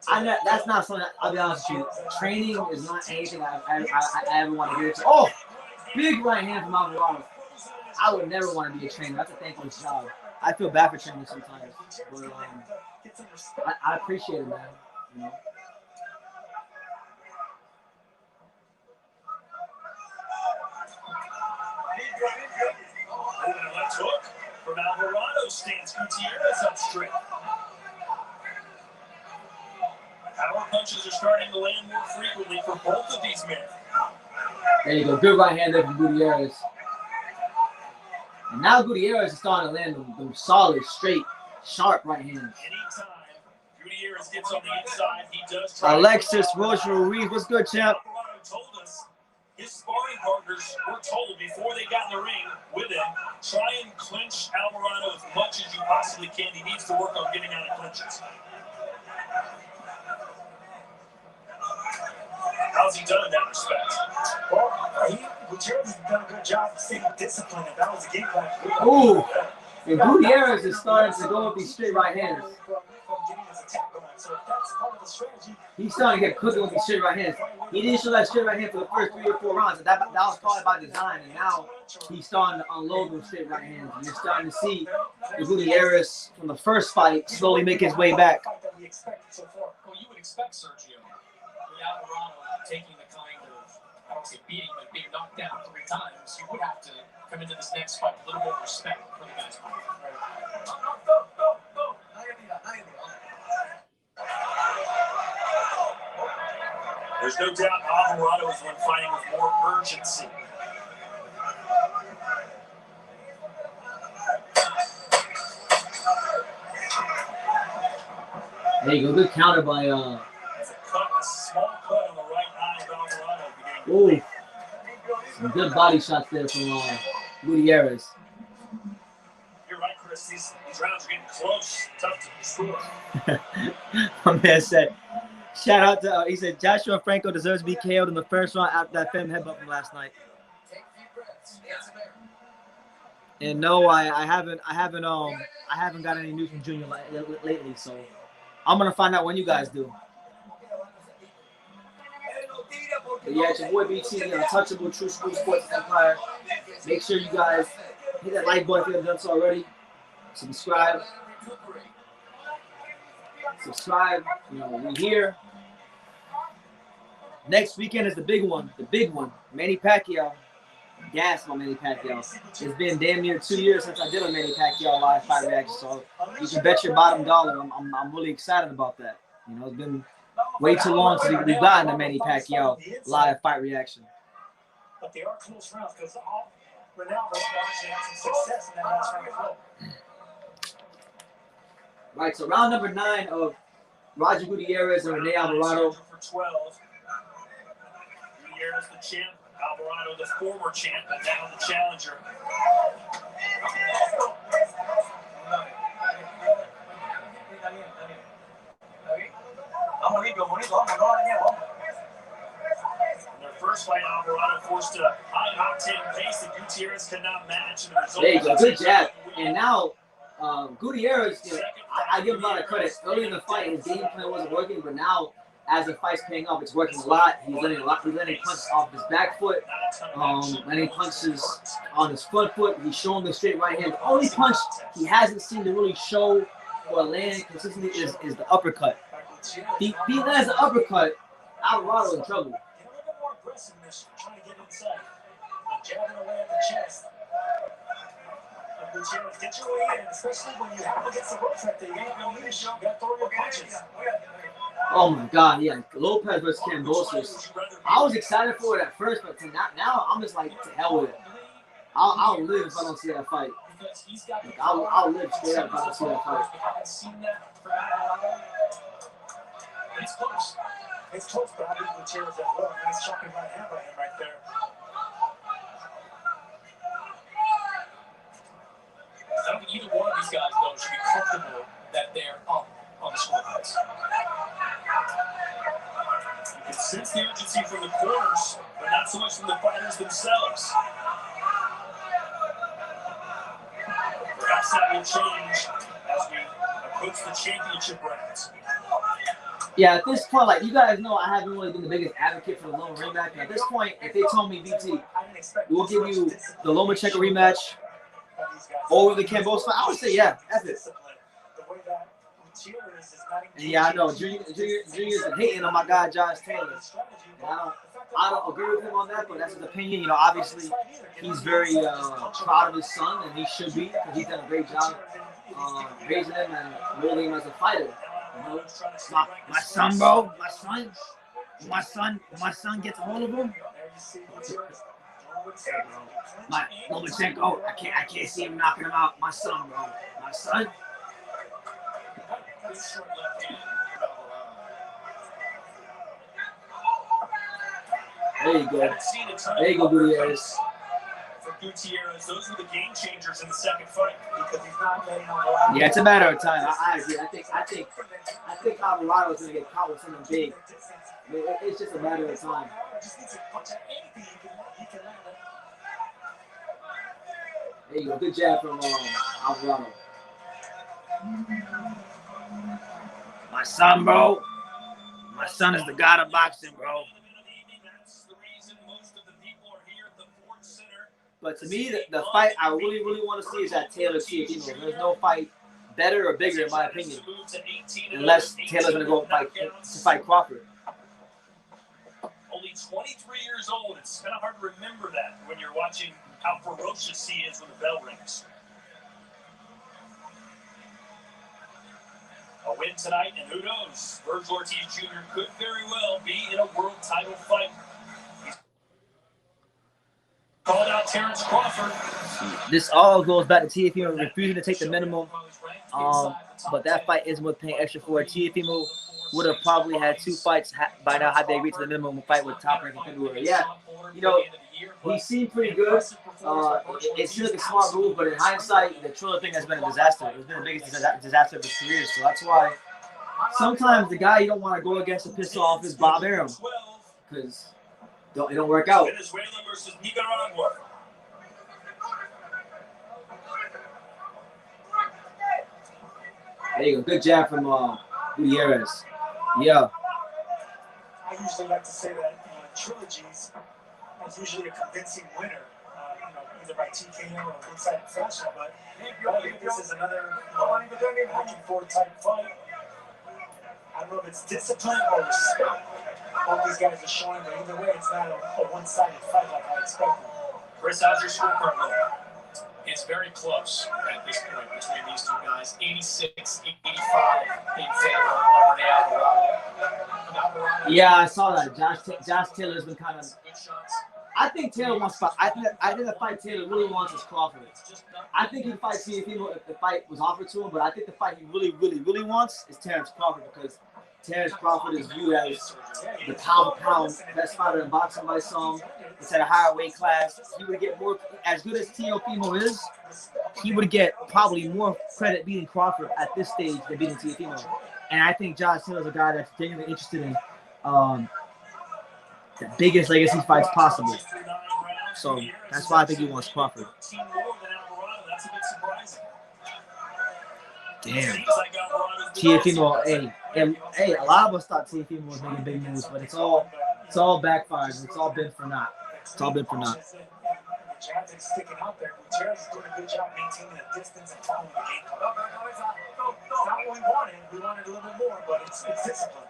[SPEAKER 1] That's not something, I'll be honest with you. Training is not anything I ever want to get into. Oh, big right hand from Alvarado. I would never want to be a trainer. That's a thankless job. I feel bad for training sometimes. But I appreciate it, man. You know?
[SPEAKER 2] Left hook from Alvarado stands Gutierrez up straight. Power punches are starting to land more frequently for both of these men.
[SPEAKER 1] There you go. Good right hand there from Gutierrez. And now Gutierrez is starting to land them solid, straight, sharp right hands.
[SPEAKER 2] Anytime Gutierrez gets on the inside, he does try.
[SPEAKER 1] Alexis Rocha-Ruiz, what's good, champ?
[SPEAKER 2] Alvarado told us his sparring partners were told before they got in the ring with him, try and clinch Alvarado as much as you possibly can. He needs to work on getting out of clinches. How's he done in that respect? Well, Gutierrez has done a good job of staying disciplined, and that was the game plan.
[SPEAKER 1] Ooh, and Gutierrez is starting to go with these straight right hands. He's starting to get cooking with these straight right hands. He didn't show that straight right hand for the first 3 or 4 rounds. And that was probably by design, and now he's starting to unload those straight right hands. And you're starting to see the Gutierrez from the first fight slowly make his way back.
[SPEAKER 3] Well, you would expect Sergio with Alvarado taking the kind of, I don't say beating, but being knocked down 3 times. You would have to come into this next fight with a little more respect for the guy's fight.
[SPEAKER 2] There's no doubt Alvarado is one fighting with more urgency.
[SPEAKER 1] There you go, good counter by
[SPEAKER 2] A small cut on the right eye of Alvarado.
[SPEAKER 1] Ooh, some good body shots there from Gutierrez.
[SPEAKER 2] You're right, Chris. These rounds are getting close. Tough to score.
[SPEAKER 1] My man said, Shout out to he said Joshua Franco deserves to be KO'd in the first round after that film headbutt from last night. And no, I haven't got any news from Junior lately, so I'm gonna find out when you guys do. But yeah, it's your boy BT, the Untouchable True School Sports Empire. Make sure you guys hit that like button if you haven't done so already. Subscribe. You know, we're here. Next weekend is the big one. Manny Pacquiao. Gas on Manny Pacquiao. It's been damn near 2 years since I did a Manny Pacquiao live fight reaction, so you can bet your bottom dollar I'm really excited about that. You know, it's been way too long since we've gotten a Manny Pacquiao live fight reaction.
[SPEAKER 2] But they are close rounds because Ronaldo actually had some success in that last round as well.
[SPEAKER 1] Right, so round number 9 of Roger Gutierrez and Rene Alvarado.
[SPEAKER 2] For 12. Gutierrez, the champ. Alvarado, the former champ, and now the challenger. In their first fight, Alvarado forced a high-octane pace that Gutierrez could not match. And the result
[SPEAKER 1] there you go, good jab. And now Gutierrez, you know, I give him a lot of credit. Early in the fight, his game plan wasn't working, but now as the fight's paying off, it's working a lot. He's letting punches off his back foot, letting punches on his front foot. He's showing the straight right hand. The only punch he hasn't seemed to really show or land consistently is the uppercut. He lands the uppercut, Alvarado in trouble.
[SPEAKER 2] Get a little bit more aggressiveness, trying to get inside. Jabbing away at the chest. Gutierrez, get your way in, especially when you have to get some ropes right there. You ain't gonna leave. You gotta throw your punches.
[SPEAKER 1] Oh my God, yeah, Lopez versus Kambosos. I was excited for it at first, but now I'm just like, to hell with it. I'll live if I don't see that fight. Like, I'll live straight up if I don't see that fight.
[SPEAKER 2] It's close. It's close, but I think Gutierrez as well. Nice shocking right hand by him right there.
[SPEAKER 3] I don't think either one of these guys, though, should be comfortable that they're up on the scoreboards.
[SPEAKER 2] You can sense the urgency from the corners, but not so much from the fighters themselves. Perhaps that will change as we approach the championship rounds.
[SPEAKER 1] Yeah, at this point, like you guys know, I haven't really been the biggest advocate for the Loma rematch. At this point, if they told me, BT, we'll give you the Lomachenko rematch over the Kambosos fight, I would say, yeah, F it. And yeah, I know Junior's been hating on my guy Josh Taylor. I don't agree with him on that, but that's his opinion. You know, obviously he's very proud of his son, and he should be because he's done a great job raising him and molding him as a fighter. You know, my son, bro, my son gets a hold of him. My Lomachenko, I can't see him knocking him out. My son, bro, my son. There you go. There you go, Gutierrez.
[SPEAKER 2] For Gutierrez, those were the game changers in the second fight because he's not letting him.
[SPEAKER 1] Yeah, it's a matter of time. I agree. I think Alvarado is gonna get caught with something big. I mean, it's just a matter of time. There you go. Good jab from Alvarado. My son, bro. My son is the god of boxing, bro. But to me, the fight I really want to see is that Taylor Teofimo. There's no fight better or bigger, in my opinion, unless Taylor's going to go fight Crawford.
[SPEAKER 2] Only 23 years old. It's kind of hard to remember that when you're watching how ferocious he is when the bell rings. A win tonight, and who knows, Vergil Ortiz Jr. could very well be in a world title fight. He's called out Terrence Crawford.
[SPEAKER 1] This all goes back to Teofimo refusing to take the minimum. But that fight isn't worth paying extra for. Teofimo would have probably had 2 fights by now had they reached the minimum fight with top-ranking February. Yeah, you know, he seemed pretty good. It seemed like a smart move, but in hindsight, the Trilogy thing has been a disaster. It's been the biggest disaster of his career. So that's why sometimes the guy you don't want to go against to piss off is Bob Arum, because it don't work out.
[SPEAKER 2] Venezuela versus Nicaragua.
[SPEAKER 1] There you go. Good jab from Gutierrez. Yeah.
[SPEAKER 2] I usually like to say that trilogies is usually a convincing winner, either by TKO or one-sided fashion. But this is another back-and-forth type fight. I don't know if it's discipline or respect both these guys are showing, but either way, it's not a one-sided fight like I expected.
[SPEAKER 3] Chris, how's your scorecard look? It's very close at this point between these two guys. 86-85 in favor of the Alvarado.
[SPEAKER 1] Yeah, I saw that. Josh Taylor's been kind of. I think Taylor wants to fight. I think the fight Taylor really wants is Crawford. I think he'd fight Teofimo if the fight was offered to him, but I think the fight he really wants is Terrence Crawford, because Terrence Crawford is viewed as the pound-for-pound best fighter in boxing by some. It's at a higher weight class. He would get more, as good as Teofimo is, he would get probably more credit beating Crawford at this stage than beating Teofimo. And I think Josh Taylor's a guy that's genuinely interested in the biggest legacy fights possible. So that's why I think he wants Crawford. Damn. Teofimo, hey, a lot of us thought Teofimo was making big moves, but it's all backfired. It's all been for naught. It's all been for naught.
[SPEAKER 2] Jabs is sticking out there. Gutierrez is doing a good job maintaining the distance and following the game plan. It's not what we wanted. We wanted a little bit more, but it's discipline.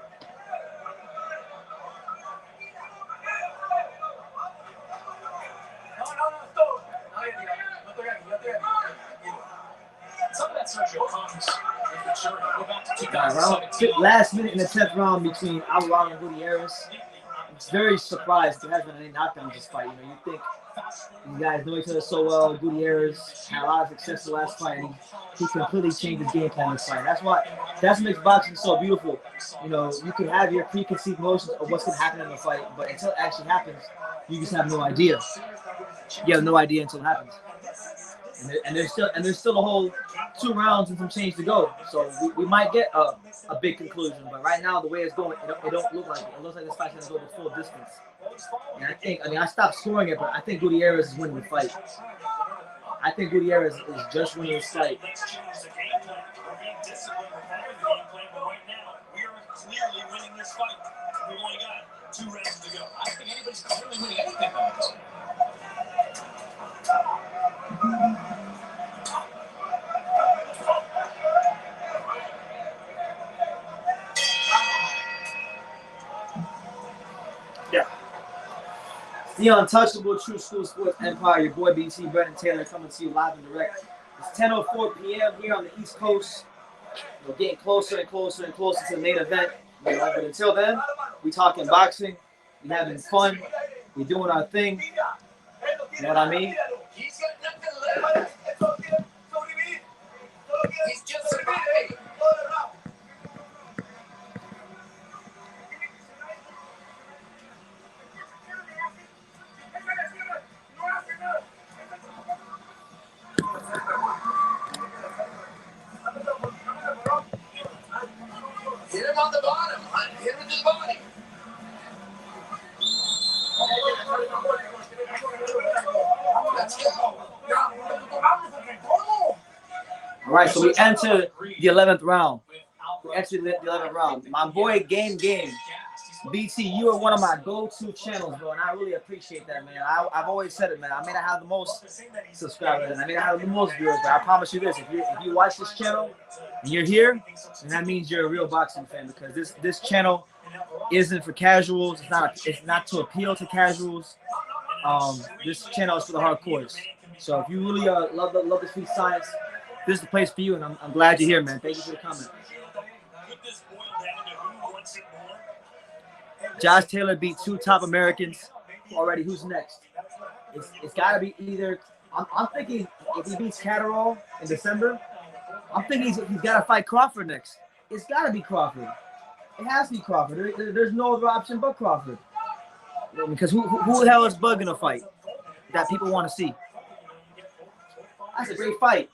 [SPEAKER 3] Some of that Sergio comes with maturity. Go back to 2017.
[SPEAKER 1] Last minute in the 10th round between Alvarado and Gutierrez. It's very surprised there hasn't been any knockdowns this fight. You think you guys know each other so well. Gutierrez had a lot of success the last fight, and he completely changed his game plan this fight. That's what makes boxing so beautiful. You can have your preconceived notions of what's going to happen in the fight, but until it actually happens, you just have no idea. You have no idea until it happens. And there's still a whole 2 rounds and some change to go. So we might get a big conclusion. But right now, the way it's going, it don't look like it. It looks like this fight's going to go the full distance. And I stopped scoring it, but I think Gutierrez is winning the fight. I think Gutierrez is just winning this fight.
[SPEAKER 2] Let's change the game plan. We're being disciplined. We're following the game plan. But right now, we are clearly winning this fight. We've only got 2 rounds to go.
[SPEAKER 3] I don't think anybody's clearly winning anything on this.
[SPEAKER 1] The untouchable True School Sports Empire, your boy BT Brennan Taylor coming to you live and direct. It's 10:04 p.m. here on the East Coast. We're getting closer and closer and closer to the main event. But until then, we talking boxing, we having fun, we doing our thing. You know what I mean?
[SPEAKER 5] He's got nothing left. He's just surviving. Hit him on the bottom. Hit him to the body. Let's go.
[SPEAKER 1] All right, so we enter the 11th round. We enter the 11th round. My boy Game. BT, you are one of my go-to channels, bro, and I really appreciate that, man. I've always said it, man. I may not have the most subscribers, and I may not have the most viewers, but I promise you this: if you watch this channel and you're here, then that means you're a real boxing fan, because this channel isn't for casuals. It's not to appeal to casuals. This channel is for the hardcores. So if you really love the street science, this is the place for you, and I'm glad you're here, man. Thank you for the comment. Josh Taylor beat 2 top Americans already. Who's next? It's got to be either. I'm thinking if he beats Catterall in December, I'm thinking he's got to fight Crawford next. It's got to be Crawford. It has to be Crawford. There's no other option but Crawford. Because who the hell is Bud gonna fight that people want to see? That's a great fight.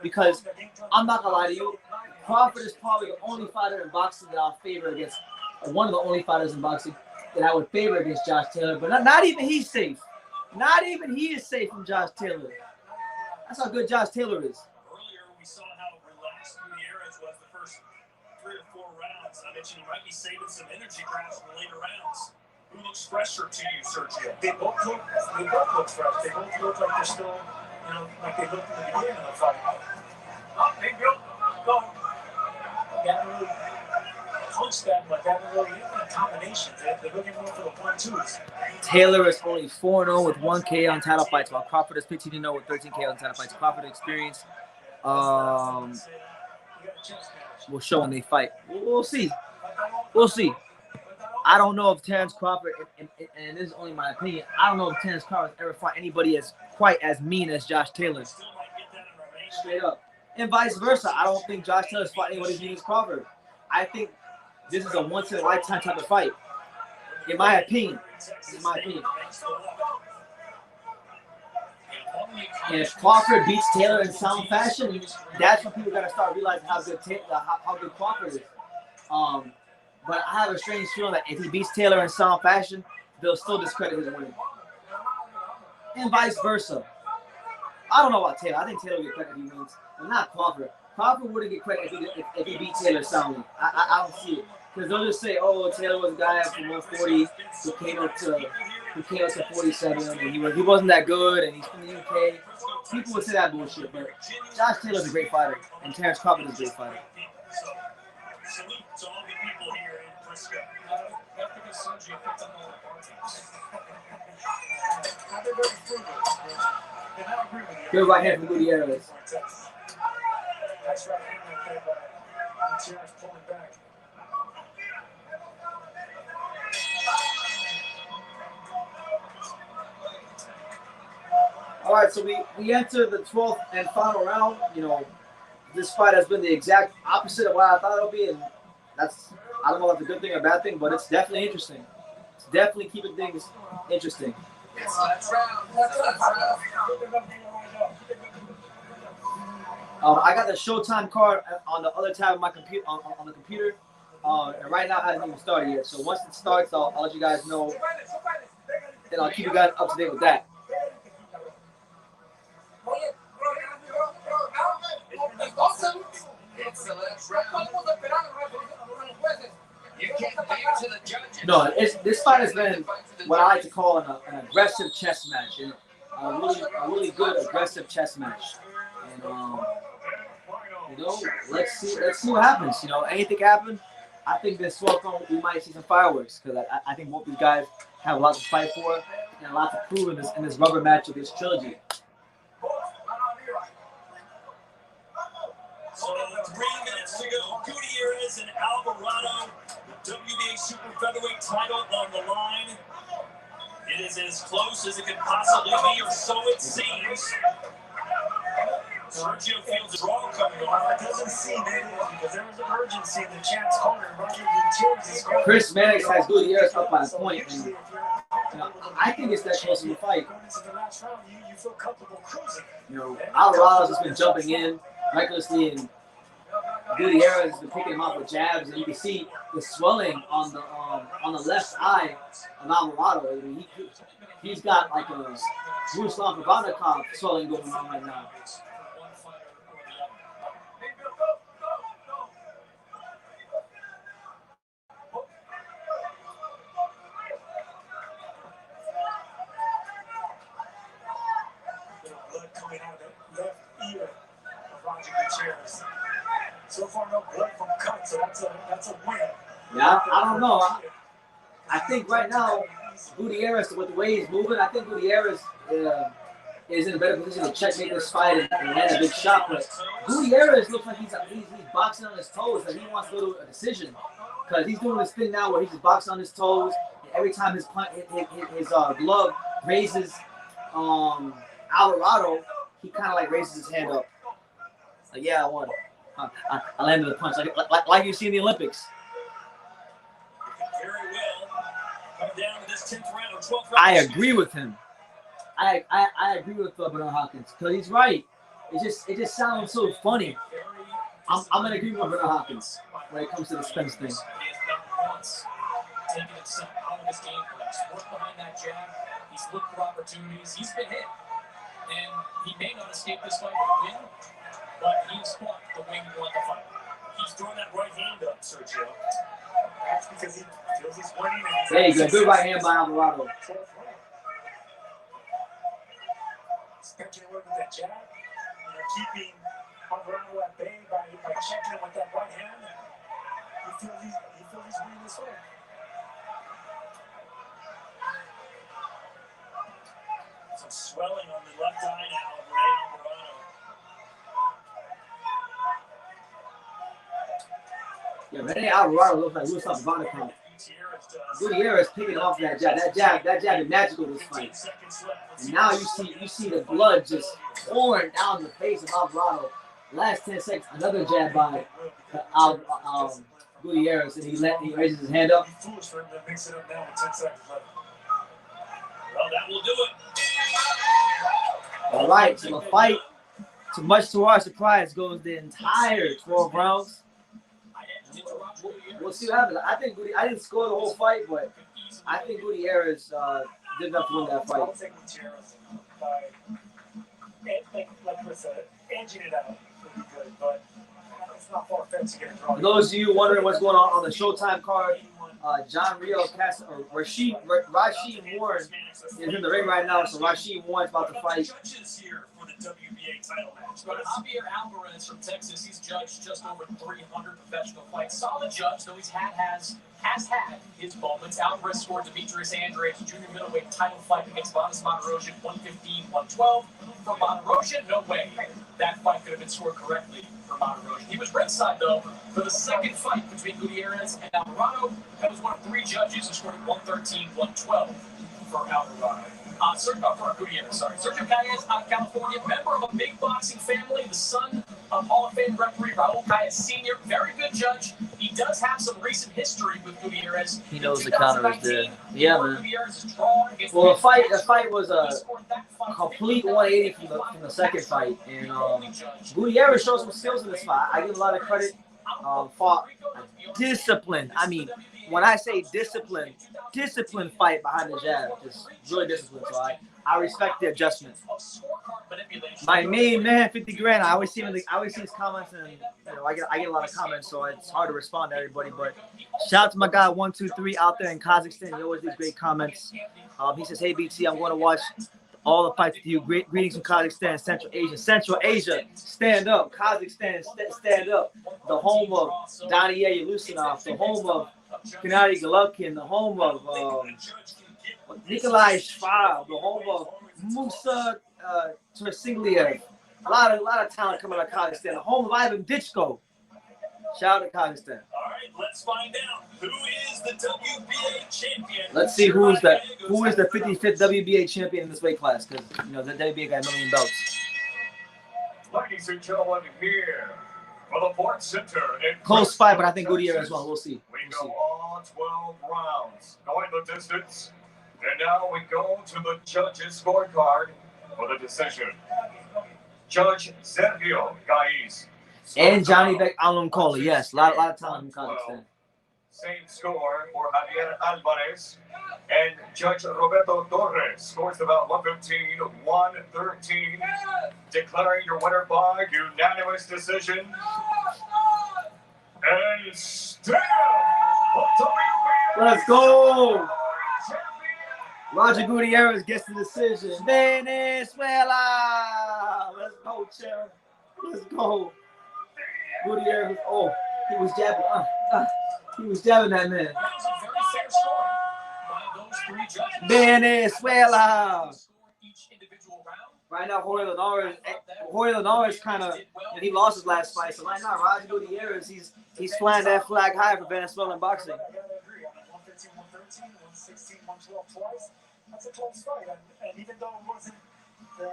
[SPEAKER 1] Because I'm not gonna lie to you, Crawford is probably the only fighter in boxing that I'll favor against. One of the only fighters in boxing that I would favor against Josh Taylor. But not even he's safe. Not even he is safe from Josh Taylor. That's how good Josh Taylor is.
[SPEAKER 2] Earlier, we saw how relaxed Gutierrez was the first 3 or 4 rounds. I mentioned he might be saving some energy perhaps for the later rounds. Who looks fresher to you, Sergio? They both look fresh. They both look like they're still, like they looked in the beginning of the fight. Oh, big go. They haven't really punched that, but they haven't really hit the combinations. They're looking more for the 1-2s.
[SPEAKER 1] Taylor is only 4-0 with 1 KO on title fights, while Crawford is 15-0 with 13 KO on title fights. Crawford experience will show when they fight. We'll see. We'll see. I don't know if Terrence Crawford, and this is only my opinion, I don't know if Terrence Crawford ever fought anybody as quite as mean as Josh Taylor. Straight up. And vice versa. I don't think Josh Taylor's fought anybody as mean as Crawford. I think this is a once-in-a-lifetime type of fight. In my opinion. And if Crawford beats Taylor in sound fashion, that's when people got to start realizing how good Crawford is. But I have a strange feeling that if he beats Taylor in sound fashion, they'll still discredit his win. And vice versa. I don't know about Taylor. I think Taylor will get credit if he wins, but not Crawford. Crawford wouldn't get credit if he beat Taylor soundly. I don't see it. Because they'll just say, oh, Taylor was a guy from 140 who came up to 47, and he wasn't that good, and he's from the UK. People would say that bullshit, but Josh Taylor's a great fighter, and Terrence Crawford is a great fighter.
[SPEAKER 2] Salute to all the people here in Frisco. That's because Sergio picked up all the parties. They're very frugal. And I agree with you.
[SPEAKER 1] Good right hand from Gutierrez.
[SPEAKER 2] Nice right hand right there by Gutierrez pulling back.
[SPEAKER 1] All right, so we enter the 12th and final round. This fight has been the exact opposite of what I thought it would be, and I don't know if it's a good thing or a bad thing, but it's definitely interesting. It's definitely keeping things interesting. I got the Showtime card on the other tab of my computer on the computer, and right now it hasn't even started yet. So once it starts, I'll let you guys know, and I'll keep you guys up to date with that. No, this fight has been what I like to call an aggressive chess match, and a really good aggressive chess match. And let's see what happens. Anything can happen. I think this 12th round we might see some fireworks, because I think both these guys have a lot to fight for and a lot to prove in this rubber match of this trilogy.
[SPEAKER 2] So 3 minutes to go. Gutierrez and Alvarado, the WBA super featherweight title on the line. It is as close as it could possibly be, or so it seems. Sergio feels a draw coming on. It doesn't seem it is, because there was an urgency in the champ's corner.
[SPEAKER 1] Chris Mannix has Gutierrez up by a point. And, I think it's that close of a fight.
[SPEAKER 2] You feel comfortable cruising.
[SPEAKER 1] Alvarado's just been jumping in recklessly, and Gutierrez has been picking him off with jabs, and you can see the swelling on the left eye of Alvarado. I mean, he's got like a Ruslan Provodnikov swelling going on right now.
[SPEAKER 2] Blood coming out of the left ear of Roger Gutierrez. So far, no blood from cut, so that's a win.
[SPEAKER 1] Yeah, I don't know. I think right now, Gutierrez, with the way he's moving, I think Gutierrez is in a better position to checkmate this fight and land a big shot. But Gutierrez looks like he's boxing on his toes, and he wants to go to a decision, because he's doing this thing now where he's just boxing on his toes. And every time his glove raises Alvarado, he kind of like raises his hand up. Like, yeah, I won. I landed the punch, like you see in the Olympics.
[SPEAKER 2] Very well. Coming down to this 10th round or 12th round.
[SPEAKER 1] I agree with him. I agree with Bernard Hopkins, because he's right. It just sounds so funny. I'm in agreement with Bernard Hopkins when it comes to the Spence thing.
[SPEAKER 3] He has not once taken himself out of his game plan. He's worked behind that jab. He's looked for opportunities. He's been hit. And he may not escape this fight with a win, but he's fought the way he won the fight.
[SPEAKER 2] He's throwing that right hand up, Sergio. That's because he feels he's winning.
[SPEAKER 1] There you go. Good right hand by Alvarado.
[SPEAKER 2] Stretching away with that jab. Keeping Alvarado at bay by checking him with that right hand. He feels he's winning this fight. Some swelling on the left eye now of Alvarado.
[SPEAKER 1] Yeah, Rene Alvarado looks like Luis Alvarado. Gutierrez picking off that jab. That jab is magical this fight. And now you see the blood just pouring down the face of Alvarado. Last 10 seconds, another jab by Gutierrez, and he raises his hand up.
[SPEAKER 2] Foolish for him to mix it up now with 10 seconds left.
[SPEAKER 3] Well, that will do it.
[SPEAKER 1] All right, so the fight, too much to our surprise, goes the entire 12 rounds. We'll see what happens. I didn't score the whole fight, but I think Gutierrez did enough to win that fight.
[SPEAKER 2] I'll take Gutierrez by, like Chris said, edging it out would be good, but it's not far-fetched to get a draw.
[SPEAKER 1] For those of you wondering what's going on the Showtime card, John Rio, Rashid Warren is in the ring right now, so Rashid Warren's about to fight.
[SPEAKER 2] Judges here for the WBA title match.
[SPEAKER 3] But Javier Alvarez from Texas, he's judged just over 300 professional fights. Solid judge, though has had his moments. Alvarez scored Demetrius Andrade's junior middleweight title fight against Vanes Monterrosian, 115-112. For Monterrosian, no way that fight could have been scored correctly for Monterrosian. He was ringside, though, for the second fight between Gutierrez and Alvarado. That was one of 3 judges who scored 113-112 for Alvarado. For Gutierrez, sorry. Sergio Calles out of California, member of a big boxing family, the son of Hall of Fame referee Raul Calles Sr., very good judge. He does have some recent history with Gutierrez.
[SPEAKER 1] He knows the counters there. Yeah, man.
[SPEAKER 3] Well,
[SPEAKER 1] Well, the fight was a complete 180 from the second fight, and Gutierrez showed some skills in this fight. I give a lot of credit. Fought disciplined. I mean, when I say disciplined fight behind the jab, just really disciplined. So I respect the adjustment. My main man, 50 grand. I always see his comments, and I get a lot of comments, so it's hard to respond to everybody. But shout out to my guy 123 out there in Kazakhstan. He always leaves great comments. He says, "Hey BT, I'm going to watch all the fights with you. Greetings from Kazakhstan, Central Asia, stand up. Kazakhstan, stand up. The home of Daniel Lusinov, the home of Gennady Golovkin, the home of Nikolai Schwab, the home of Musa Tursingliev. A lot of talent coming out of Kazakhstan. The home of Ivan Ditchko. Shout out to Kazakhstan.
[SPEAKER 2] All right, let's find out who is the WBA champion.
[SPEAKER 1] Let's see who is the 55th WBA champion in this weight class, because the WBA got a million belts.
[SPEAKER 6] Ladies and gentlemen, here for the fourth center.
[SPEAKER 1] Close fight, but I think Gutierrez won. We'll see.
[SPEAKER 6] We go all 12 rounds, going the distance. And now we go to the judges' scorecard for the decision. Judge Vergil Ortiz.
[SPEAKER 1] And Johnny Beck Aloncola, yes. A lot of talent in Kazakhstan.
[SPEAKER 6] Same score for Javier Alvarez. And Judge Roberto Torres scores about 115-113. Declaring your winner by unanimous decision. And still,
[SPEAKER 1] let's go! Roger Gutierrez gets the decision. Venezuela! Let's go, champ. Let's go. Gutierrez, he was jabbing. He was jabbing that man.
[SPEAKER 3] That was a very fair score by those 3 judges.
[SPEAKER 1] Venezuela!
[SPEAKER 3] Each individual round.
[SPEAKER 1] Right now, Jorge Linares kind of, he lost his last fight. So right now, Roger Gutierrez, he's flying that flag high for Venezuelan boxing.
[SPEAKER 2] I gotta agree. 115, 113, 116, 112 twice. That's a close fight. And even though it wasn't the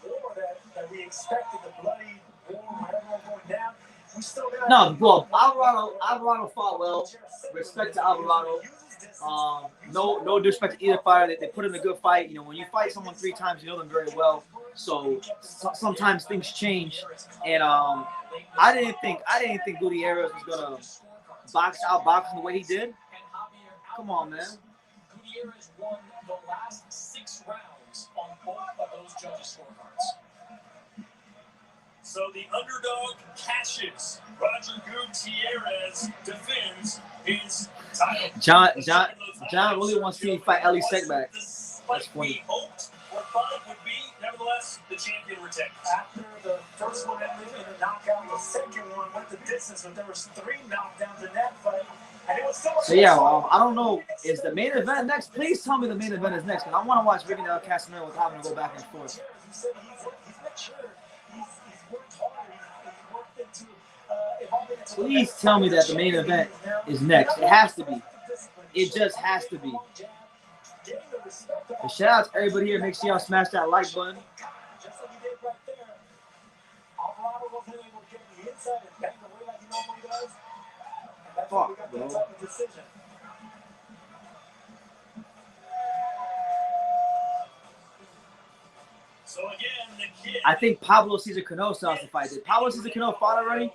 [SPEAKER 2] war that we expected, the bloody war, everyone going down,
[SPEAKER 1] No, well, Alvarado fought well. Respect to Alvarado. No disrespect to either fighter. They put in a good fight. You know, when you fight someone 3 times, you know them very well. So sometimes things change. And I didn't think Gutierrez was gonna outbox him the way he did. Come on, man.
[SPEAKER 3] Gutierrez won the last 6 rounds on both of those judges' scorecards.
[SPEAKER 2] So the underdog cashes. Roger Gutierrez defends his title.
[SPEAKER 1] John really wants to see me fight Ellie Sekback. That's funny.
[SPEAKER 2] Hoped or thought it would be, nevertheless, the champion retains.
[SPEAKER 3] After the first one ended in a knockout, the second one went the distance, but there was 3 knockdowns in that fight. And it was
[SPEAKER 1] so yeah, I don't know. Is the main event next? Please tell me the main event is next, because I want to watch Vergil Ortiz Casimero without having to go back and forth.
[SPEAKER 3] He's matured. He's worked hard.
[SPEAKER 1] Please tell me that the main event is next. It has to be. It just has to be. But shout out to everybody here. Make sure y'all smash that like button.
[SPEAKER 3] Just like he did right there. Alvarado wasn't able to get the inside and bang away like he normally does. And that's why we got that type of decision.
[SPEAKER 2] So again, the kid.
[SPEAKER 1] I think Pablo Cesar Cano still has to fight. Did Pablo Cesar Cano fight already?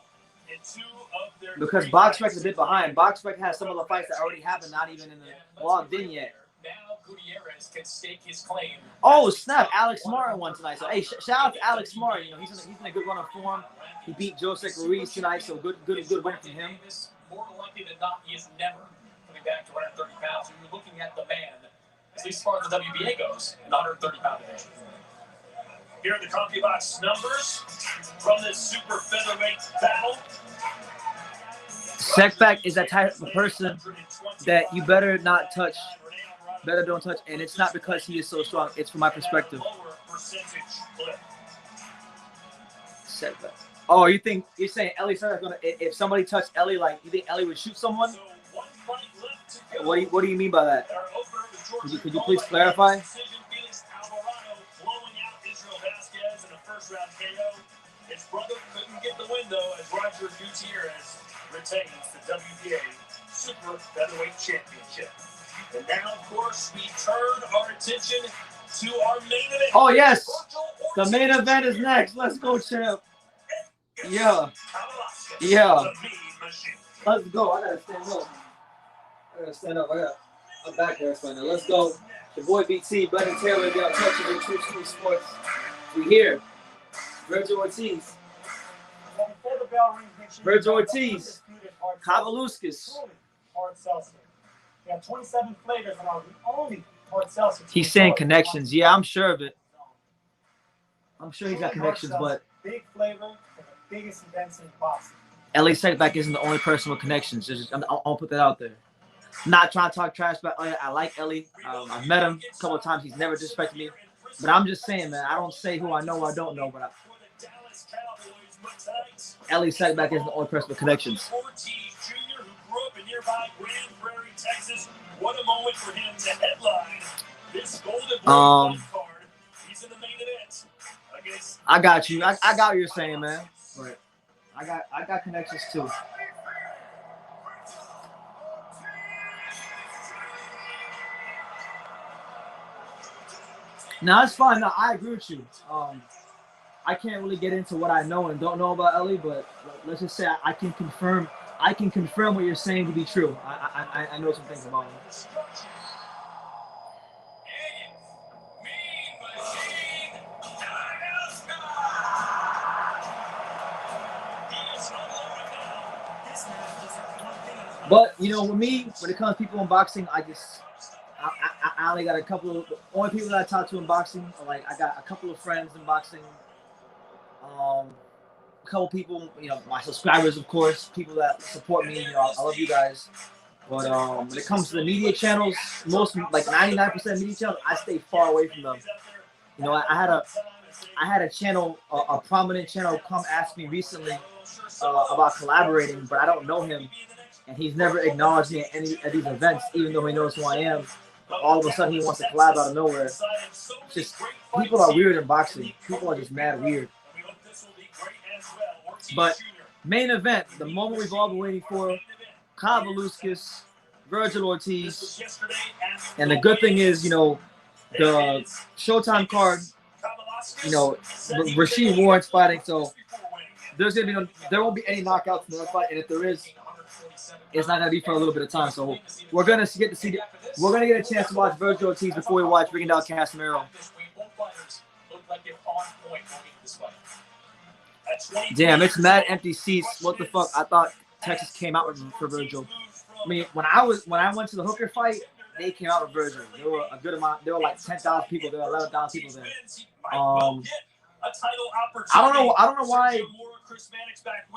[SPEAKER 1] Because BoxRec is a bit behind. BoxRec has some of the fights that already happened, not even in the logged in yet.
[SPEAKER 3] Now Gutierrez can stake his claim.
[SPEAKER 1] Oh snap! Alex Martin won tonight. So hey, shout out to Alex Martin. You know he's in a good run of form. He beat Joseph Ruiz tonight, so good win from him.
[SPEAKER 3] More likely than not, he is never coming back to 130 pounds. You're looking at the man, at least as far as the WBA goes, in the 130-pound division.
[SPEAKER 2] Here are the CompuBox numbers from this super featherweight battle.
[SPEAKER 1] Sekback is that type of person that you better not touch, better don't touch, and it's not because he is so strong. It's from my perspective. Sekback. Oh, you're saying Ellie Sekback's gonna? If somebody touched Ellie, like you think Ellie would shoot someone? What do you mean by that? Could you please clarify?
[SPEAKER 2] Felix Alvarado blowing out Israel Vasquez in a first-round KO. His brother couldn't get the win though, as Roger Gutierrez retains the WBA Super Featherweight Championship. And now, of course, we turn our attention to our main event.
[SPEAKER 1] Oh yes, the main event is next. Let's go, champ. Yeah, yeah. Let's go. I gotta stand up. I got a back there right now. Let's go. The boy BT, Brendan Taylor, y'all touching your True School Sports. We here. Vergil Ortiz. Vergil Ortiz. Kavaliauskas.
[SPEAKER 3] Hard seltzer. We have 27 flavors and are the only hard seltzer.
[SPEAKER 1] He's saying connections. Yeah, I'm sure of it. I'm sure he's got connections, but
[SPEAKER 3] big flavor for the biggest events in boxing.
[SPEAKER 1] Ellie Sekback isn't the only person with connections. I'll put that out there. Not trying to talk trash about Ellie. I like Ellie. I've met him a couple of times. He's never disrespected me. But I'm just saying, man, I don't say who I know or I don't know, but Ellie Sekback isn't the only person with connections.
[SPEAKER 2] Ortiz Jr., who grew up in nearby Grand Prairie, Texas. What a moment for him to headline this Golden Boy card. He's in the main event.
[SPEAKER 1] I got you. I got what you're saying, man. But I got connections too. No, it's fine. No, I agree with you. I can't really get into what I know and don't know about Ellie, but let's just say I can confirm. I can confirm what you're saying to be true. I know some things about him. But you know, with me, when it comes to people in boxing, I only got a couple of the only people that I talk to in boxing. Like I got a couple of friends in boxing. A couple people, you know, my subscribers, of course, people that support me. You know, I love you guys. But when it comes to the media channels, most like 99% of media channels, I stay far away from them. You know, I had a channel, a prominent channel, come ask me recently about collaborating, but I don't know him, and he's never acknowledged me at any of these events, even though he knows who I am. All of a sudden, he wants to collab out of nowhere. It's just people are weird in boxing. People are just mad weird. But Main event, the moment we've all been waiting for. Kavaliauskas, Vergil Ortiz. And the good thing is, you know, the Showtime card, you know, Rasheed Warren's fighting, so there won't be any knockouts in that fight, and if there is, it's not gonna be for a little bit of time. So we're gonna get a chance to watch Vergil Ortiz before we watch Rincon Casimero. Damn, it's mad empty seats. What the fuck? I thought Texas came out for Vergil. I mean, when I went to the Hooker fight, they came out with Vergil. There were a good amount. There were like 10,000 people. There were 11,000 people there. I don't know why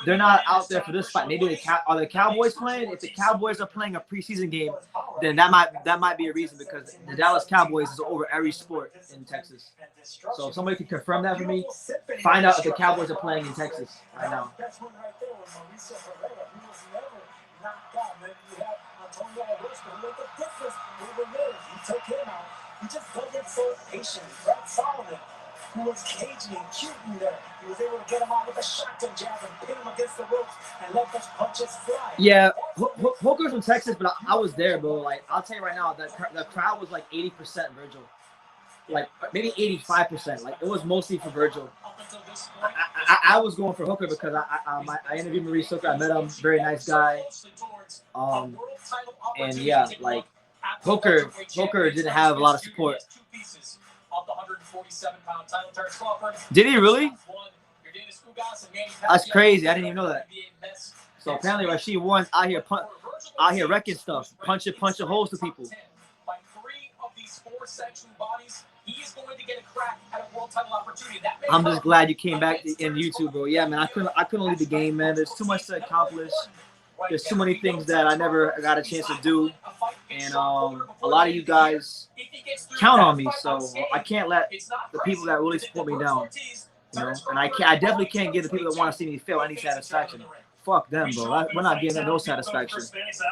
[SPEAKER 1] they're not out there for this fight. Maybe are the Cowboys playing? If the Cowboys are playing a preseason game, then that might be a reason, because the Dallas Cowboys is over every sport in Texas. So if somebody can confirm that for me, find out if the Cowboys are playing in Texas right now.
[SPEAKER 2] He just wasn't so patient. Brad Solomon, who was cagey and cute in there, he was able to get him out with a shotgun jab and pin him against the ropes and let those punches fly.
[SPEAKER 1] Yeah, Hooker's from Texas, but I was there, bro. Like, I'll tell you right now, the crowd was like 80% Vergil. Like, maybe 85%. Like, it was mostly for Vergil. I was going for Hooker because I interviewed Maurice Hooker. I met him, very nice guy. And yeah, like, Hooker didn't have a lot of support. Did he really? That's crazy. I didn't even know that. So apparently Rasheed Warren's out here wrecking stuff, punching holes to people. I'm just glad you came back in YouTube, bro. Yeah, man, I couldn't leave the game, man. There's too much to accomplish. There's too many things that I never got a chance to do, and a lot of you guys count on me, so I can't let the people that really support me down, you know. And I definitely can't give the people that want to see me fail any satisfaction. Fuck them, bro. We're not giving them no satisfaction.
[SPEAKER 2] I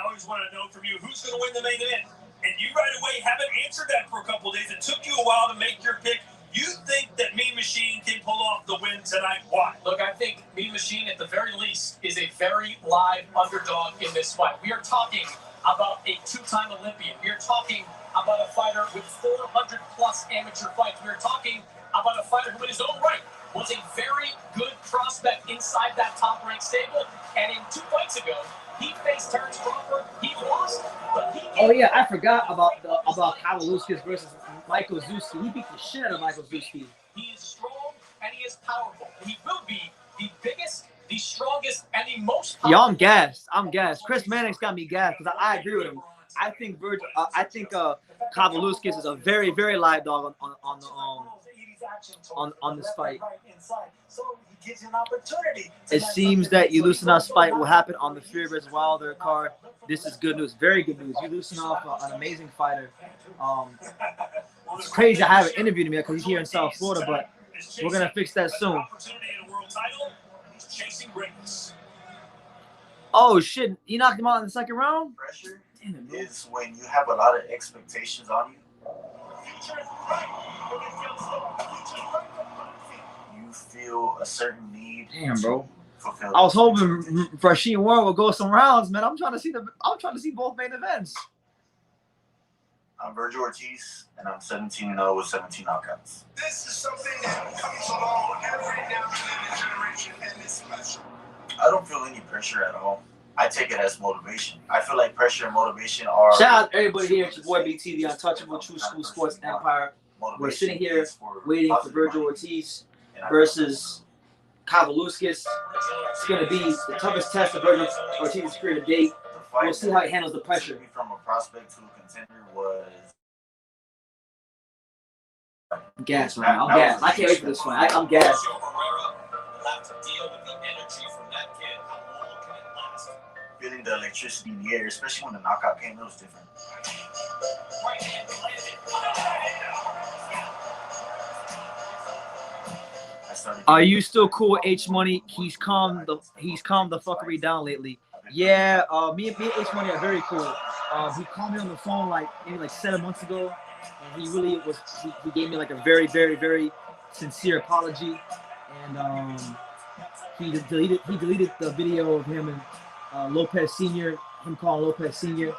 [SPEAKER 2] always want to know from you who's going to win the main event, and you right away haven't answered that for a couple of days. It took you a while to make your pick. You think that Mean Machine can pull off the win tonight? Why?
[SPEAKER 3] Look, I think Mean Machine, at the very least, is a very live underdog in this fight. We are talking about a two-time Olympian. We are talking about a fighter with 400-plus amateur fights. We are talking about a fighter who, in his own right, was a very good prospect inside that top-ranked stable. And in 2 fights ago, he faced Terrence Crawford. He lost, but he...
[SPEAKER 1] Oh yeah, I forgot about Kavaliauskas versus Michael Zuski. He beat the shit out of Michael Zuski.
[SPEAKER 3] He is strong and he is powerful. He will be the biggest, the strongest, and the most powerful.
[SPEAKER 1] Yo, I'm gassed. Chris Manning's got me gassed because I agree with him. I think Kavaliauskas is a very, very live dog on this fight. It seems that Yulusinov's fight will happen on the Fury vs. Wilder card. This is good news, very good news. Yulusinov, an amazing fighter. It's crazy I haven't interviewed him yet because he's here in South Florida, but we're gonna fix that soon. Oh shit! He knocked him out in the second round.
[SPEAKER 7] Pressure is when you have a lot of expectations on you. You feel a certain need.
[SPEAKER 1] Damn, bro.
[SPEAKER 7] Fulfilled.
[SPEAKER 1] I was hoping Rasheed Warren would go some rounds, man. I'm trying to see both main events.
[SPEAKER 7] I'm Vergil Ortiz, and I'm 17-0 with 17 knockouts.
[SPEAKER 5] This is something that comes along every now and then in a generation, and it's special.
[SPEAKER 7] I don't feel any pressure at all. I take it as motivation. I feel like pressure and motivation are...
[SPEAKER 1] Shout out to everybody here. It's your boy BT, the Untouchable True School Sports Empire. We're sitting here waiting for Vergil Ortiz versus Kavaliauskas. It's going to be the toughest test of Vergil Ortiz's career to date. We'll see how he handles the pressure.
[SPEAKER 7] From a prospect to a contender was...
[SPEAKER 1] I'm gassed, man. I'm gassed. I can't wait for this fight. I'm gassed.
[SPEAKER 7] Feeling the electricity in the air, especially when the knockout came, it was different.
[SPEAKER 1] Are you still cool with H Money? He's calmed the fuckery down lately. Yeah, me and H Money are very cool. He called me on the phone maybe 7 months ago, and he really was. He gave me like a very, very, very sincere apology, and he deleted the video of him and Lopez Sr., him calling Lopez Sr.,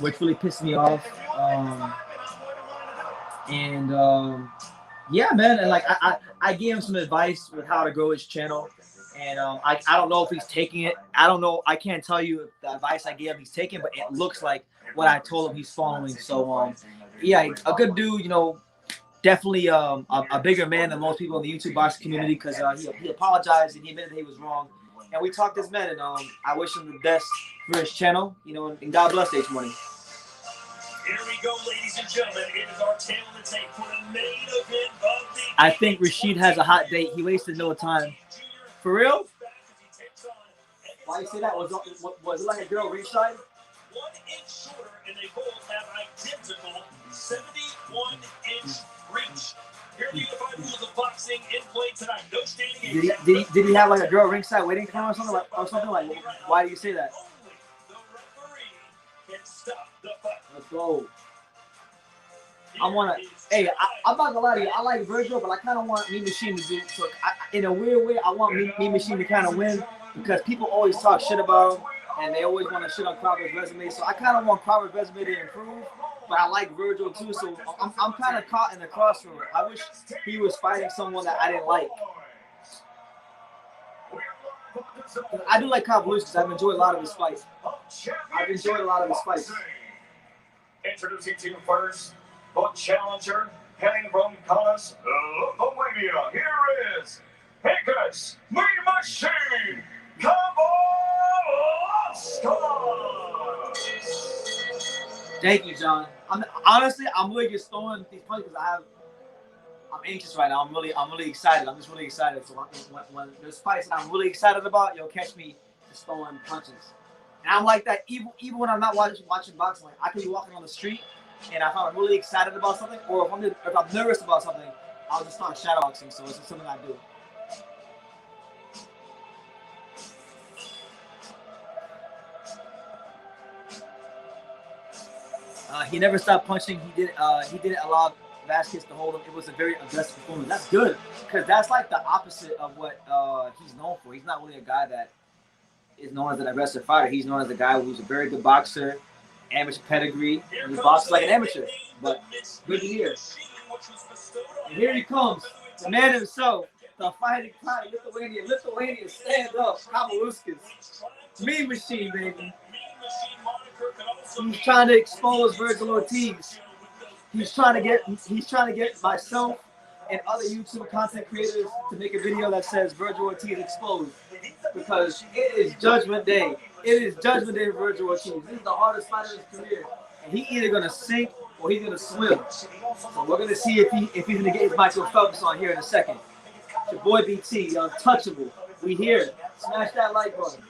[SPEAKER 1] which really pissed me off. Yeah, man, and like I gave him some advice with how to grow his channel, and I don't know if he's taking it. I don't know. I can't tell you if the advice I gave him he's taking, but it looks like what I told him he's following. So yeah, a good dude, you know, definitely a bigger man than most people in the YouTube boxing community, because he apologized and he admitted that he was wrong, and we talked as men, and I wish him the best for his channel, you know, and God bless H-Money.
[SPEAKER 2] Here we go, ladies and gentlemen. It is our tail of the tape for the main event of the
[SPEAKER 1] I think Rashid has a hot date. He wasted no time. For real? Why you say that? Was it like a girl ringside?
[SPEAKER 2] 1 inch shorter, and they both have identical 71-inch reach. Here are the unified rules of boxing in play tonight. No standing.
[SPEAKER 1] Did he have like a girl ringside waiting for him or something like? Why do you say that?
[SPEAKER 2] Only the referee can stop the fight.
[SPEAKER 1] Let's go. I'm not gonna lie to you. I like Vergil, but I kind of want Mean Machine to do. So in a weird way, I want Mean Machine to kind of win, because people always talk shit about him, and they always want to shit on Crawford's resume. So I kind of want Crawford's resume to improve, but I like Vergil too. So I'm kind of caught in the crossroad. I wish he was fighting someone that I didn't like. I do like Kavaliauskas. I've enjoyed a lot of his fights.
[SPEAKER 6] Introducing to you first, the challenger, heading from Kaunas, Lithuania. Here is Egidijus Mean Machine Kavaliauskas.
[SPEAKER 1] Thank you, John. Honestly, I'm really just throwing these punches because I'm anxious right now. I'm really excited. I'm just really excited. So when there's fights that I'm really excited about, you'll catch me just throwing punches. And I'm like that even when I'm not watching boxing. Like, I can be walking on the street, and if I'm really excited about something, or if I'm nervous about something, I'll just start shadowboxing. So it's just something I do. He never stopped punching. He didn't allow Vasquez to hold him. It was a very aggressive performance. That's good, because that's like the opposite of what he's known for. He's not really a guy that is known as an aggressive fighter. He's known as a guy who's a very good boxer, amateur pedigree. He boxes like an amateur, but good to hear. And here he comes, the man himself, the fighting kind of Lithuania, stand up, Kavaliauskas. Mean Machine, baby. He's trying to expose Vergil Ortiz. He's trying to get myself and other YouTube content creators to make a video that says Vergil Ortiz exposed, because it is Judgment Day. It is Judgment Day for Vergil Ortiz. This is the hardest fight of his career, and he's either gonna sink or he's gonna swim. So we're gonna see if he's gonna get his Michael Phelps on here in a second. It's your boy BT, the untouchable. We here. Smash that like button.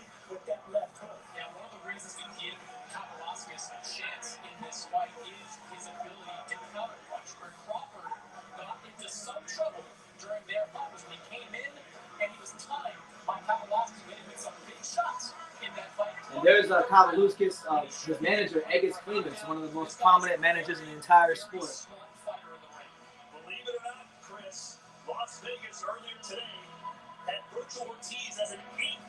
[SPEAKER 1] And there's Kavaliauskas, his manager, Egidijus Kavaliauskas, one of the most prominent managers in the entire sport.
[SPEAKER 2] Believe it or not, Chris, Las Vegas earlier today had Vergil Ortiz as an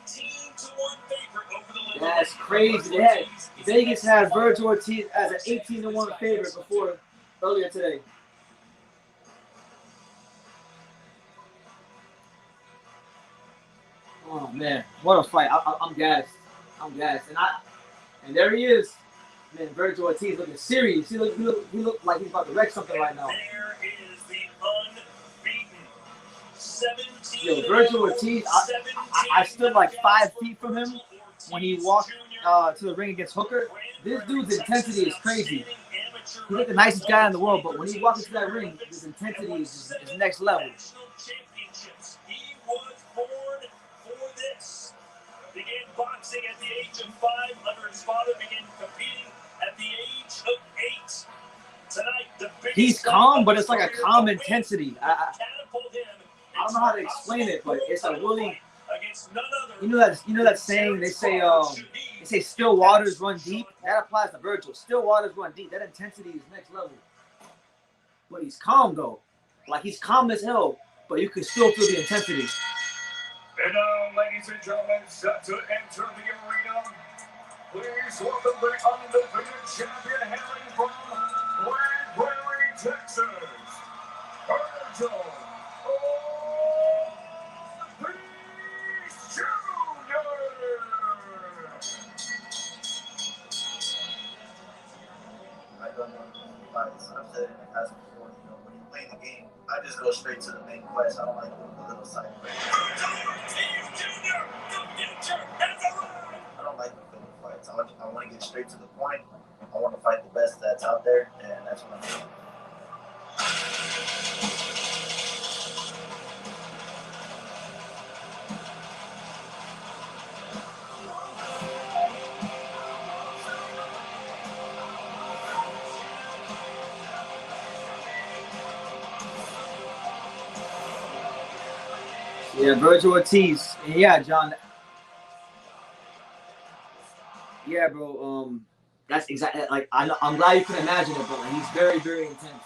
[SPEAKER 2] 18-1 favorite over the limit.
[SPEAKER 1] That's crazy. Vegas had Vergil Ortiz as an 18-1 favorite before earlier today. Oh man, what a fight! I'm gassed. And there he is. Man, Vergil Ortiz looking serious. He look like he's about to wreck something right now.
[SPEAKER 2] There is the unbeaten 17.
[SPEAKER 1] Yo, Vergil Ortiz, I stood like 5 feet from him when he walked to the ring against Hooker. This dude's intensity is crazy. He's like the nicest guy in the world, but when he walks into that ring, his intensity is next level.
[SPEAKER 2] He was born for this. Began boxing at the age of 5 under his father. Began competing at the age of 8. Tonight, the
[SPEAKER 1] he's calm, but it's like a calm intensity. I don't know how to explain it, but it's a really. You know that saying they say still waters run deep. That applies to Vergil. Still waters run deep. That intensity is next level. But he's calm though, like he's calm as hell, but you can still feel the intensity.
[SPEAKER 6] And now, ladies Ladies and gentlemen, set to enter the arena. Please welcome the undefeated champion hailing from Greer, Texas, Vergil Ortiz Jr.
[SPEAKER 7] I don't know fights. I've said it in the past before. You know, when you play the game, I just go straight to the main quest. I don't like doing the little side quests. I don't like the filler fights. I want to get straight to the point. I want to fight the best that's out there, and that's what I'm doing.
[SPEAKER 1] Yeah, Vergil Ortiz. And yeah, John. Yeah, bro. That's exactly like I'm glad you can imagine it, but like, he's very, very intense.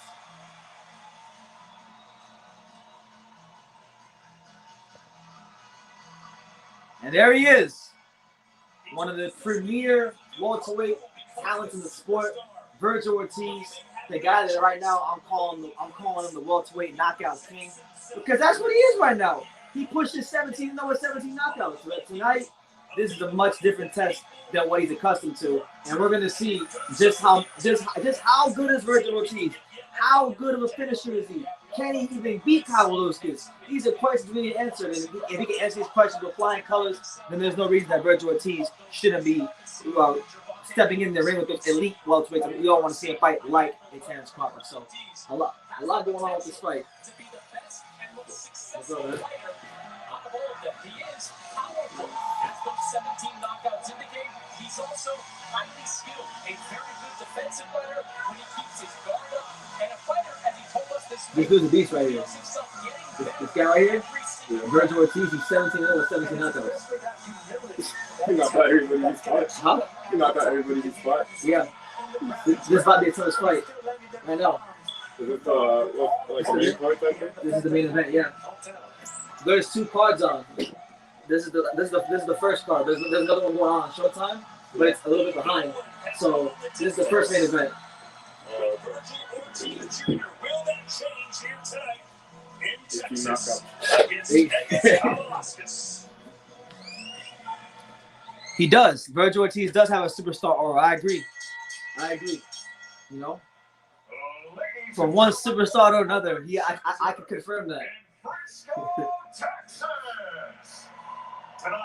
[SPEAKER 1] And there he is, one of the premier welterweight talents in the sport, Vergil Ortiz, the guy that right now I'm calling him the welterweight knockout king, because that's what he is right now. He pushes 17 knockouts. So tonight, this is a much different test than what he's accustomed to, and we're gonna see just how good is Vergil Ortiz. How good of a finisher is he? Can he even beat Kavaliauskas? These are questions we need answered, and if he can answer these questions with flying colors, then there's no reason that Vergil Ortiz shouldn't be stepping in the ring with those elite welterweights. We all want to see a fight like a Terrence Crawford. So a lot going on with this fight. What's up, man?
[SPEAKER 3] He is powerful, as those 17 knockouts indicate. He's also highly skilled, a very good defensive fighter when he keeps his guard up, and a fighter, as he told us this
[SPEAKER 1] dude's a beast right here. This guy right here, Vergil Ortiz, he's 17-0 with 17 knockouts.
[SPEAKER 8] He knocked out everybody he's fought.
[SPEAKER 1] Huh?
[SPEAKER 8] He knocked out everybody he's fought.
[SPEAKER 1] Yeah. This might be a tough fight. I know.
[SPEAKER 8] Is this like a main card type thing?
[SPEAKER 1] This is the main event, yeah. There's two cards on. This is the first card. There's another one going on Showtime, but it's a little bit behind. So this is the first main event. He does. Vergil Ortiz does have a superstar aura. I agree. You know, from one superstar to another, I can confirm that.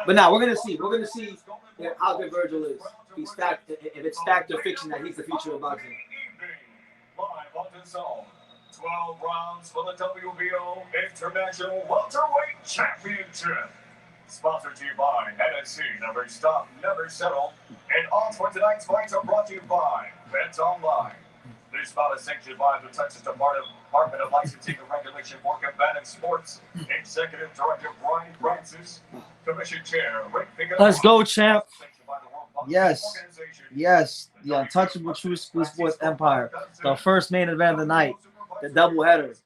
[SPEAKER 1] But now we're gonna see how good Vergil is. He's fact, if it's fact or fiction that he's the future of boxing.
[SPEAKER 6] Live on DAZN. 12 rounds for the WBO International Welterweight Championship. Sponsored to you by NSC, Never Stop, Never Settle. And all for tonight's fights are brought to you by Bets Online. This bout is sanctioned by the Texas Department of Licensing and Regulation for Combative Sports. Executive Director Brian Francis. Commission Chair Rick Figueroa.
[SPEAKER 1] Let's go, champ. Yes. The untouchable True School Sports Empire. The first main event of the night. The doubleheader.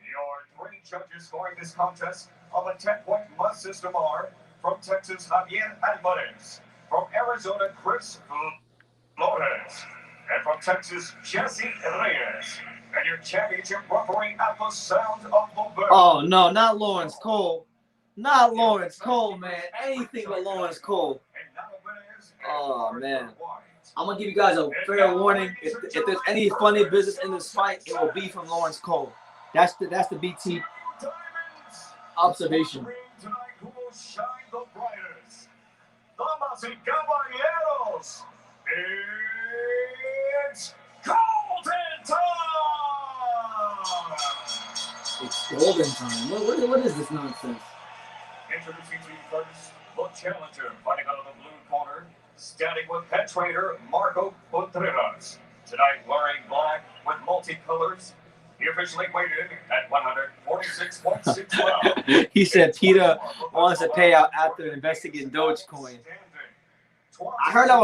[SPEAKER 6] Your three judges scoring this contest of a 10-point must system are from Texas, Javier Alvarez. From Arizona, Chris Flores. And from Texas, Jesse Reyes. And your championship referee at the sound of the bell.
[SPEAKER 1] Oh, no, not Lawrence Cole. Not Lawrence Cole, man. Anything but Lawrence Cole. Oh, man. I'm going to give you guys a fair warning. If there's any funny business in this fight, it will be from Lawrence Cole. That's the BT observation.
[SPEAKER 6] Damas y caballeros, it's golden time!
[SPEAKER 1] It's golden time. What is this nonsense?
[SPEAKER 6] Introducing to you first, the challenger fighting out of the blue corner, standing with head trainer Marco Gutierrez. Tonight wearing black with multicolors. He officially weighed in at 146.6 pounds.
[SPEAKER 1] He said Peter wants a payout after investing in Dogecoin. I heard a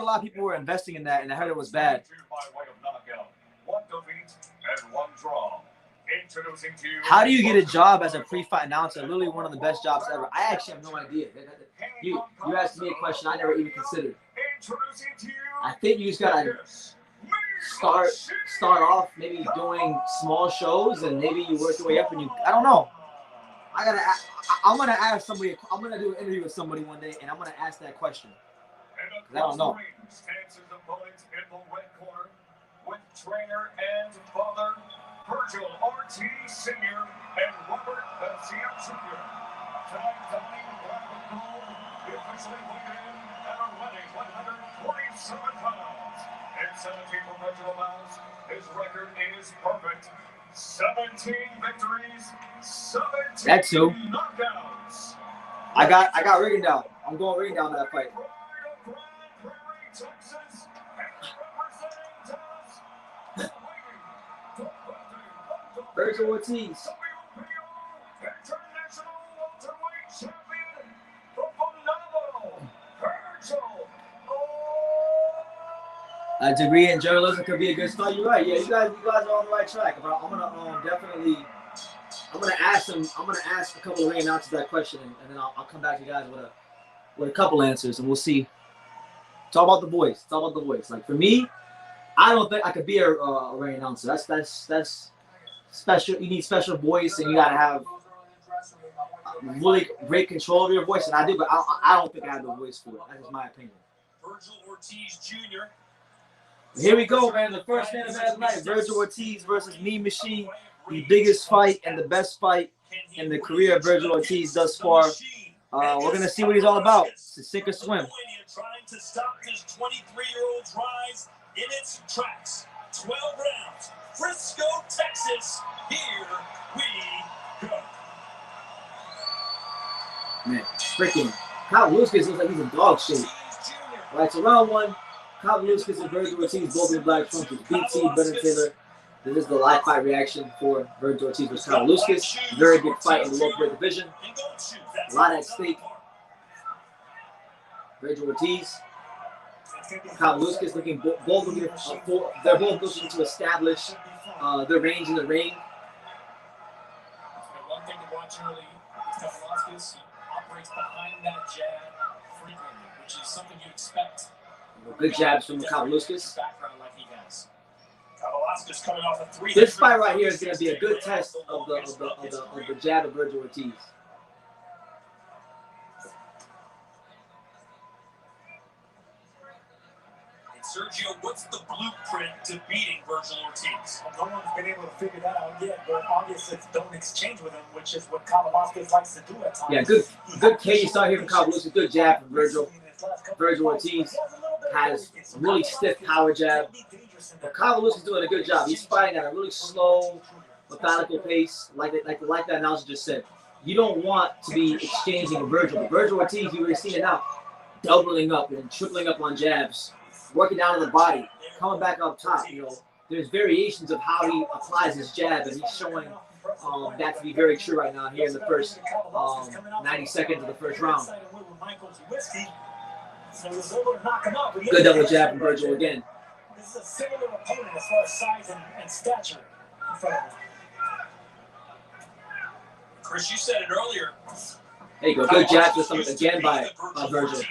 [SPEAKER 1] lot of people were investing in that, and I heard it was bad.
[SPEAKER 6] By way of knockout, one defeat and one draw. In Introducing to you.
[SPEAKER 1] How do you get a job as a pre-fight announcer? Literally one of the best jobs ever. I actually have no idea. You asked me a question I never even considered.
[SPEAKER 6] Introducing to you.
[SPEAKER 1] I think you just gotta start off maybe doing small shows, and maybe you work your way up, and I don't know. I'm gonna ask somebody. I'm gonna do an interview with somebody one day, and I'm gonna ask that question. I don't know.
[SPEAKER 6] Stands his opponent in the red corner with trainer and father Vergil Ortiz Sr. and Robert Pacquiao Jr. Tonight, dining black and gold, he officially weighed in at a running 147 pounds. In 17 professional bouts, his record is perfect. 17 victories, 17
[SPEAKER 1] That's who.
[SPEAKER 6] knockdowns.
[SPEAKER 1] I got Rigondeaux. I'm going Rigondeaux to that fight. Vergil Ortiz. A degree in journalism could be a good start. You're right. Yeah, you guys are on the right track. But I'm gonna definitely. I'm gonna ask a couple of ring announcers that question, and then I'll come back to you guys with a couple answers, and we'll see. It's all about the voice. It's all about the voice. Like for me, I don't think I could be a ring announcer. That's special. You need special voice, and you gotta have really great control of your voice, and I do, but I don't think I have the voice for it. That's just my opinion.
[SPEAKER 3] Vergil Ortiz Jr.
[SPEAKER 1] Here we go, man. The first man of the night, Vergil Ortiz versus Mean Machine. The biggest fight and the best fight in the career of Vergil Ortiz thus far. We're going to see what he's all about. It's a sink or swim.
[SPEAKER 2] Trying to stop this 23-year-old's rise in its tracks. 12 rounds. Frisco, Texas. Here we go.
[SPEAKER 1] Man, freaking Kavaliauskas looks like he's in dog shit. All right, so round one. Kavaliauskas and Vergil Ortiz, both in black trunks. BT, Brennan Taylor. This is the live fight reaction for Vergil Ortiz versus Kavaliauskas. Very big fight in the welterweight division. A lot at stake. Vergil Ortiz, Kavaliauskas looking both looking they're both looking to establish their range in the ring.
[SPEAKER 3] One thing to watch early with Kavaliauskas, he operates behind that jab frequently, which is something you expect.
[SPEAKER 1] Good jabs from Kavaliauskas.
[SPEAKER 3] Background like he has.
[SPEAKER 2] Kavaliauskas coming off a 3.
[SPEAKER 1] This fight right here is going to be a good test of the jab of Vergil Ortiz.
[SPEAKER 2] Sergio, what's the blueprint to beating Vergil Ortiz?
[SPEAKER 9] Well, no one's been able to figure that out yet, but obviously don't exchange with him, which is what Kavaliauskas likes to do at times.
[SPEAKER 1] Yeah, good cage start here from Kavaliauskas. Good jab from Vergil. Vergil Ortiz has really stiff power jab. But Kavaliauskas is doing a good job. He's fighting at a really slow, methodical pace, like that announcer just said. You don't want to be exchanging with Vergil. Vergil Ortiz, you already seen it now, doubling up and tripling up on jabs, working down to the body, coming back up top. You know, there's variations of how he applies his jab, and he's showing that to be very true right now here in the first 90 seconds of the first round. Good double jab from Vergil again.
[SPEAKER 9] This is a similar opponent as far as size and stature in front of him.
[SPEAKER 2] Chris, you said it earlier.
[SPEAKER 1] There you go. Good jab just again by Vergil.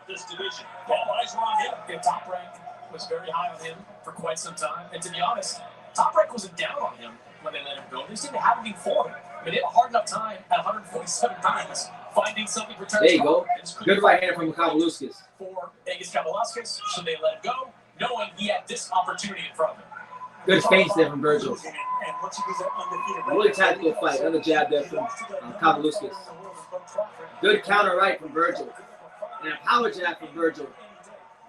[SPEAKER 2] This division. All eyes were on him.
[SPEAKER 3] The top rank was very high on him for quite some time. And to be honest, top rank wasn't down on him when they let him go. They seemed to have him for him. But he had a hard enough time at 147 pounds finding something for
[SPEAKER 1] There you go. Good right hand from Kavaliauskas.
[SPEAKER 3] For Egidijus Kavaliauskas, so they let him go, knowing he had this opportunity in front of him.
[SPEAKER 1] Good feints there from Vergil. Really tactical fight. Another jab there from Kavaliauskas. Good counter right from Vergil. And a power jab from Vergil.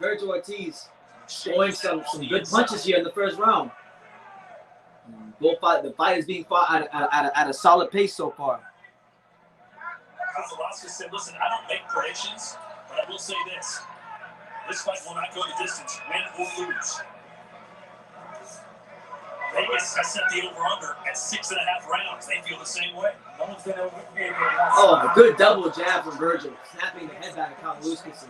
[SPEAKER 1] Vergil Ortiz showing some good punches here in the first round. The fight is being fought at a solid pace so far.
[SPEAKER 2] Kavaliauskas said, listen, I don't make predictions, but I will say this. This fight will not go the distance, win or lose. Vegas has set the over-under at 6.5 rounds. They feel the same way.
[SPEAKER 9] No one's been able to
[SPEAKER 1] a good double jab from Vergil, snapping the head back of Kavaliauskas.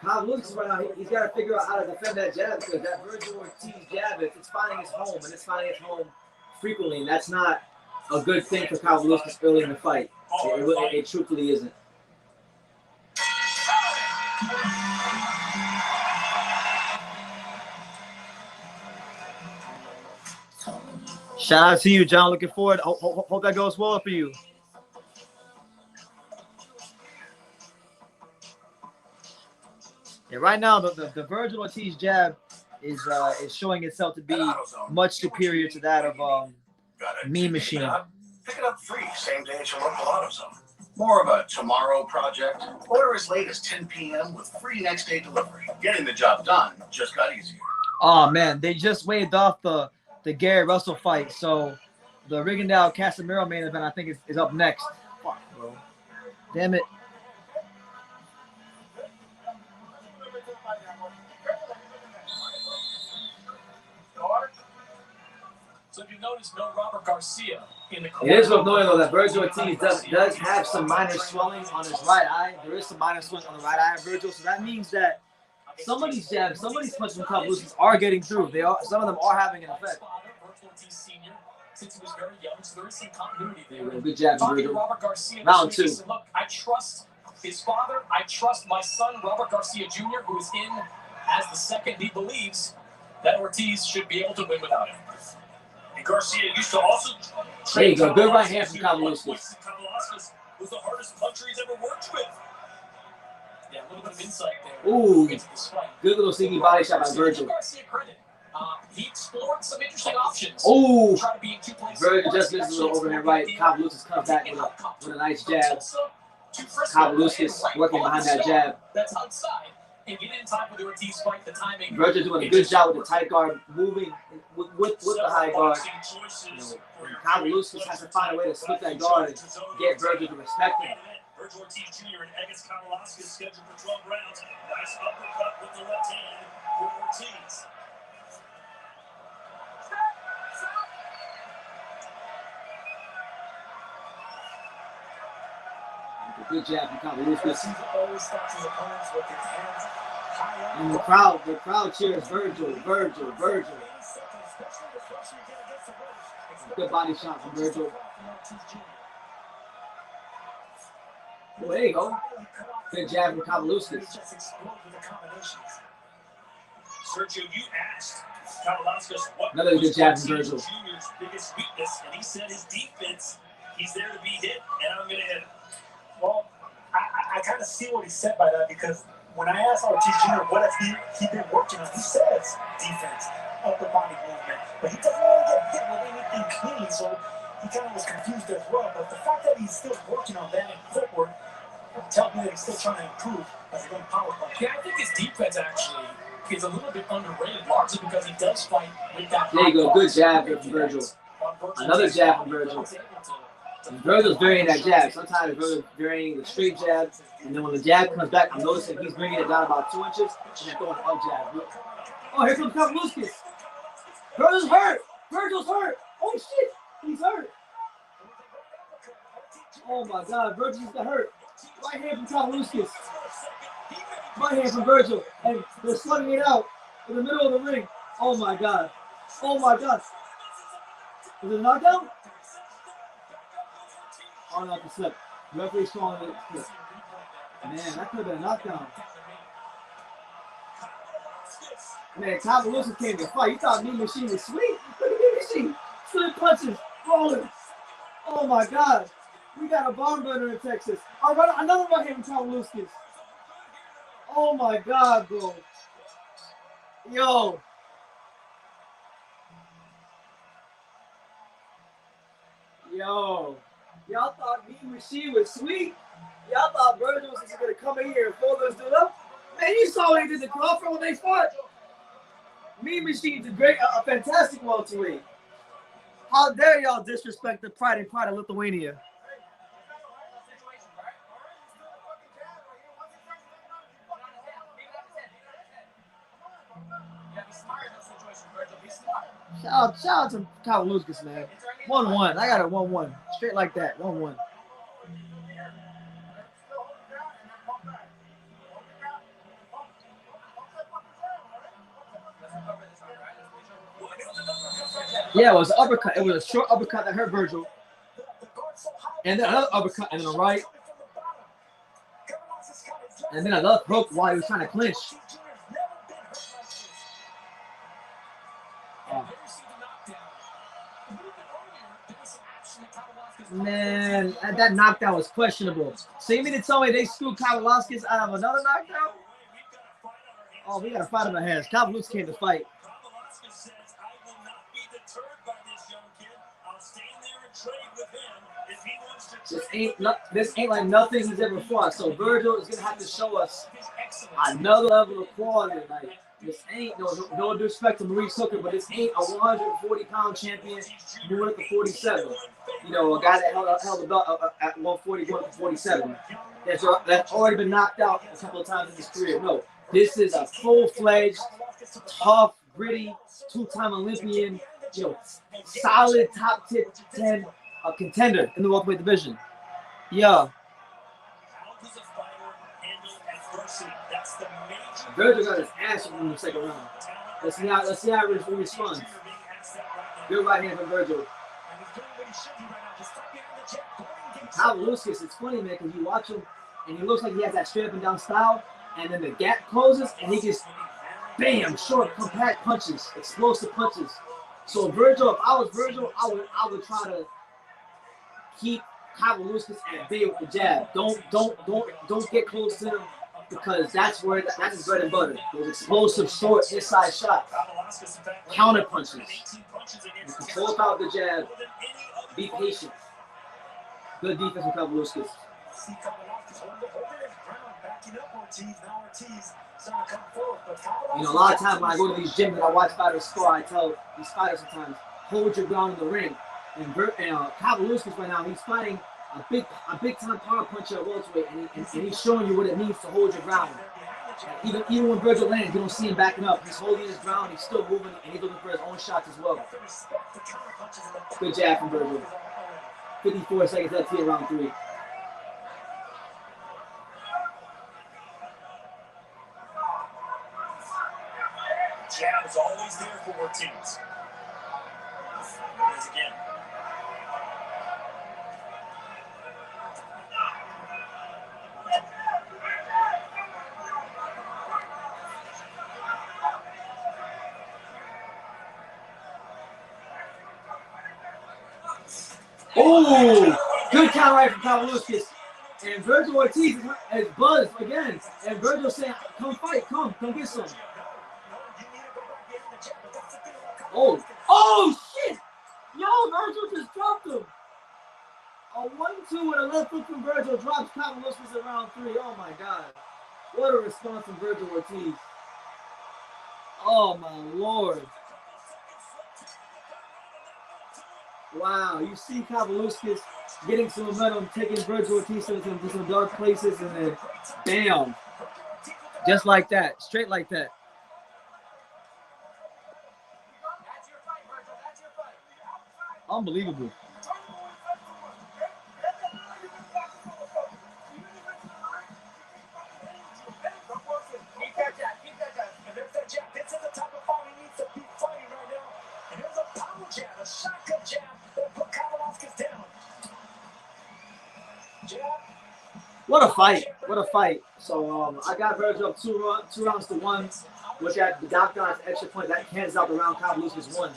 [SPEAKER 1] Kavaliauskas right now, he's got to figure out how to defend that jab because that Vergil Ortiz jab, it's finding its home, and it's finding its home frequently, and that's not a good thing for Kavaliauskas early in the fight. It truthfully isn't. Shout out to you, John. Looking forward. Hope that goes well for you. Yeah, right now the Vergil Ortiz jab is showing itself to be much superior to that of Mean Machine.
[SPEAKER 10] Pick it up free, same day at your local AutoZone. More of a tomorrow project. Order as late as 10 p.m. with free next day delivery. Getting the job done just got easier.
[SPEAKER 1] Oh man, they just waived off the Gary Russell fight, so the Rigondeaux Casimero main event I think is up next. Fuck, bro. Damn it.
[SPEAKER 3] So if you notice, no Robert Garcia in the
[SPEAKER 1] corner. It is worth noting though that Vergil Ortiz does have some minor swelling on his right eye. There is some minor swelling on the right eye of Vergil, so that means that some of these jabs, some of these punches from Kavaliauskas are getting through. Some of them are having an effect.
[SPEAKER 3] Since he was very young, so there is some continuity there.
[SPEAKER 1] Good jab,
[SPEAKER 3] Vergil. Robert Garcia.
[SPEAKER 1] Round 2.
[SPEAKER 3] Said, look, I trust his father. I trust my son, Robert Garcia Jr., who is in as the second. He believes that Ortiz should be able to win without him.
[SPEAKER 2] And Garcia used to also
[SPEAKER 1] there you go. Good right hand from Kavaliauskas.
[SPEAKER 2] Kavaliauskas was the hardest puncher he's ever worked with.
[SPEAKER 3] Yeah, a little bit of insight there.
[SPEAKER 1] Ooh, good little sneaky body shot by Vergil.
[SPEAKER 3] Garcia credit. He explored some interesting options.
[SPEAKER 1] Oh,
[SPEAKER 3] Vergil
[SPEAKER 1] just misses a little overhand right. Kavaliauskas comes back with a nice jab. Kavaliauskas working behind that jab.
[SPEAKER 3] That's outside. And get in time with the Ortiz fight. The timing.
[SPEAKER 1] Vergil doing a good job with the tight guard, moving with the high guard. Kavaliauskas has to find a way to split that guard and get Vergil to respect him.
[SPEAKER 2] Vergil Ortiz Jr. and Egidijus Kavaliauskas scheduled for 12 rounds. Nice uppercut with the left hand for Ortiz.
[SPEAKER 1] Good jab from Kavaliauskas. And the crowd cheers Vergil, Vergil, Vergil. Good body shot from Vergil. Oh, there you go. Good jab from Kavaliauskas.
[SPEAKER 2] Sergio, you asked Kavaliauskas what
[SPEAKER 1] another good jab from Vergil.
[SPEAKER 2] Jr.'s biggest weakness, and he said his defense. He's there to be hit, and I'm going to hit him.
[SPEAKER 9] Well, I kind of see what he said by that, because when I asked Ortiz Jr. what has he been working on, he says defense, upper body movement, but he doesn't really get hit with anything clean, so he kind of was confused as well. But the fact that he's still working on that footwork tells me that he's still trying to improve as a young power puncher.
[SPEAKER 3] Yeah, I think his defense actually is a little bit underrated, largely because he does fight with that.
[SPEAKER 1] There you go, good jab from Vergil. Another jab from Vergil. Vergil's varying that jab. Sometimes Vergil's varying the straight jab, and then when the jab comes back, I'm noticing he's bringing it down about 2 inches and then throwing an up jab. Oh, here comes Kavaliauskas. Vergil's hurt. Vergil's hurt. Oh shit, he's hurt. Oh my God, Vergil's got hurt. Right hand from Kavaliauskas. Right hand from Vergil, and they're slugging it out in the middle of the ring. Oh my God. Oh my God. Is it a knockdown? Oh, not the slip. Referee's calling it slip. Man, that could have been a knockdown. Man, Kavaliauskas came to fight. You thought Mean Machine was sweet? Look at Mean Machine. Slip punches, rolling. Oh my God. We got a bomb burner in Texas. All right, another right hand from Kavaliauskas. Oh my God, bro. Yo. Yo. Y'all thought Mean Machine was sweet? Y'all thought Vergil was just going to come in here and fold those dudes up? Man, you saw what he did to Crawford when they fought. Mean Machine's a fantastic welterweight. How dare y'all disrespect the pride of Lithuania? Shout out to Kavaliauskas, man. 1-1. I got a 1-1. Straight like that. 1-1. Yeah, it was an uppercut. It was a short uppercut that hurt Vergil. And then another uppercut and then a right. And then another hook while he was trying to clinch. Man, that knockdown was questionable. So you mean to tell me they screwed Kavaliauskas out of another knockdown? Oh, we got to fight on our hands. Kavaliauskas came to fight. This ain't like nothing he's ever fought. So Vergil is gonna have to show us another level of quality tonight. This ain't no disrespect to Maurice Hooker, but this ain't a 140-pound champion moving up to 47. You know, a guy that held the belt at 140 going to 47. That's already been knocked out a couple of times in his career. No, this is a full-fledged, tough, gritty, two-time Olympian. You know, solid top 10 contender in the welterweight division. Yeah. Vergil got his ass in the second round. Let's see how he responds. Good right hand from Vergil. Kavaliauskas, it's funny, man, because you watch him and he looks like he has that straight up and down style, and then the gap closes and he just bam, short, compact punches, explosive punches. So Vergil, if I was Vergil, I would try to keep Kavaliauskas at bay with the jab. Don't get close to him, because that's his bread and butter. Those explosive, short, inside shots, counter punches. You control out the jab. Be patient. Good defense from Kavaliauskas. You know, a lot of times when I go to these gyms and I watch fighters score, I tell these fighters sometimes, hold your ground in the ring. And Kavaliauskas right now, he's fighting a big time power puncher at welterweight, and he's showing you what it means to hold your ground. And even when Vergil lands, you don't see him backing up. He's holding his ground, he's still moving, and he's looking for his own shots as well. Good jab from Vergil. 54 seconds left here, round 3.
[SPEAKER 2] Jab is always there for Ortiz. It is again.
[SPEAKER 1] Oh, good counter right from Kavaliauskas. And Vergil Ortiz is buzzed again. And Vergil saying, come fight, come get some. Oh shit! Yo, Vergil just dropped him. A 1-2 with a left hook from Vergil drops Kavaliauskas in round 3. Oh my god. What a response from Vergil Ortiz. Oh my lord. Wow, you see Kavaliauskas getting some momentum, taking Vergil Ortiz to some dark places, and then bam. Just like that, straight like that. Unbelievable. What a fight. What a fight. So I got Vergil up 2 rounds to 1, which at the Knockdown extra point, that hands out the round Kavaliauskas won.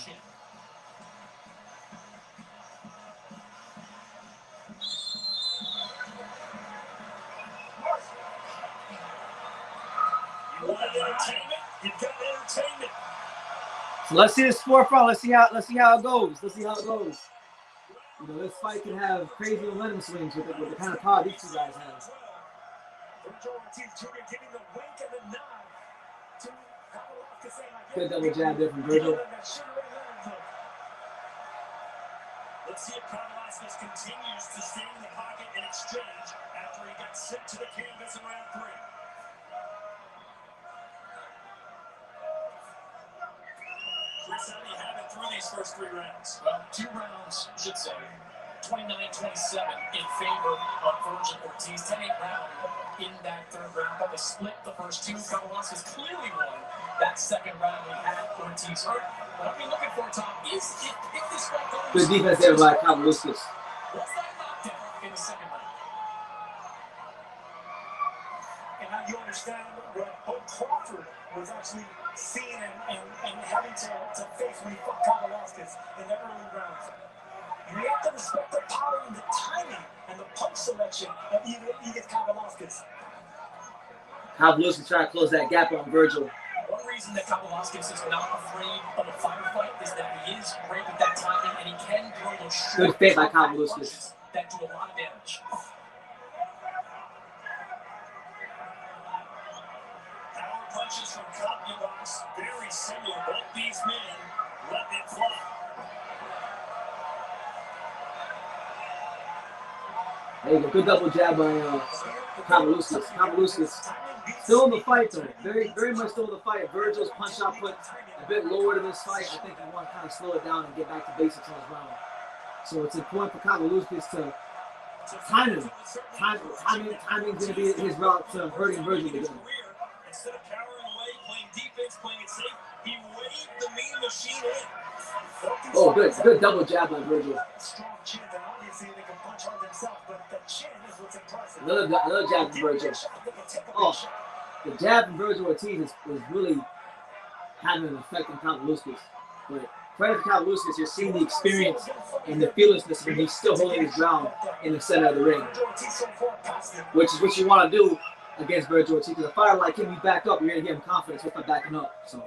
[SPEAKER 1] So let's see this fourth round. Let's see how it goes. You know, this fight can have crazy momentum swings with the kind of power these two guys have. Good double jab there from Vergil.
[SPEAKER 2] Let's see if Kavaliauskas continues to stay in the pocket and exchange after he got sent to the canvas in round 3. Chris, how do you have it through these first 3 rounds?
[SPEAKER 3] Well, 2 rounds, I should say. 29-27 in favor of Vergil Ortiz. 10-8 round in that 3rd round. But they split the first 2. Kavaliauskas clearly won that 2nd round. We had Ortiz hurt. What are we looking for, Tom? Is it
[SPEAKER 1] Good defense there by Kavaliauskas.
[SPEAKER 3] Was that knockdown in the second round?
[SPEAKER 9] And now you understand what Crawford was actually seeing and having to face when he fought Kavaliauskas in the early rounds. You have to respect the power and the timing and the punch selection of Egidijus Kavaliauskas.
[SPEAKER 1] Kavaliauskas trying to close that gap on Vergil.
[SPEAKER 3] One reason that Kavaliauskas is not afraid of a firefight is that he is great with that timing and he can throw those short
[SPEAKER 1] Good feint by Kavaliauskas.
[SPEAKER 3] punches that do a lot of damage.
[SPEAKER 2] Power punches from Kavaliauskas, very similar. Both these men let it fly.
[SPEAKER 1] There you go. Good double jab by Kavaliauskas. Kavaliauskas still in the fight, though. Very much still in the fight. Vergil's punch output a bit lower in this fight. I think he want to kind of slow it down and get back to basics on his round. So it's important for Kavaliauskas to time him. Timing's going to be his route to hurting Vergil again.
[SPEAKER 2] Instead of cowering away, playing defense, playing it safe, he waved the mean machine in.
[SPEAKER 1] Oh, good double jab by Vergil.
[SPEAKER 9] Strong chin, and obviously they can punch hard themselves, but the chin is what's impressive.
[SPEAKER 1] Another jab from Vergil. Oh, the jab from Vergil Ortiz is really having an effect on Kavaliauskas. But credit to Kavaliauskas, you're seeing the experience and the fearlessness when he's still holding his ground in the center of the ring, which is what you want to do against Vergil Ortiz. Because a fighter like him, you back up, you're going to give him confidence just by backing up. So,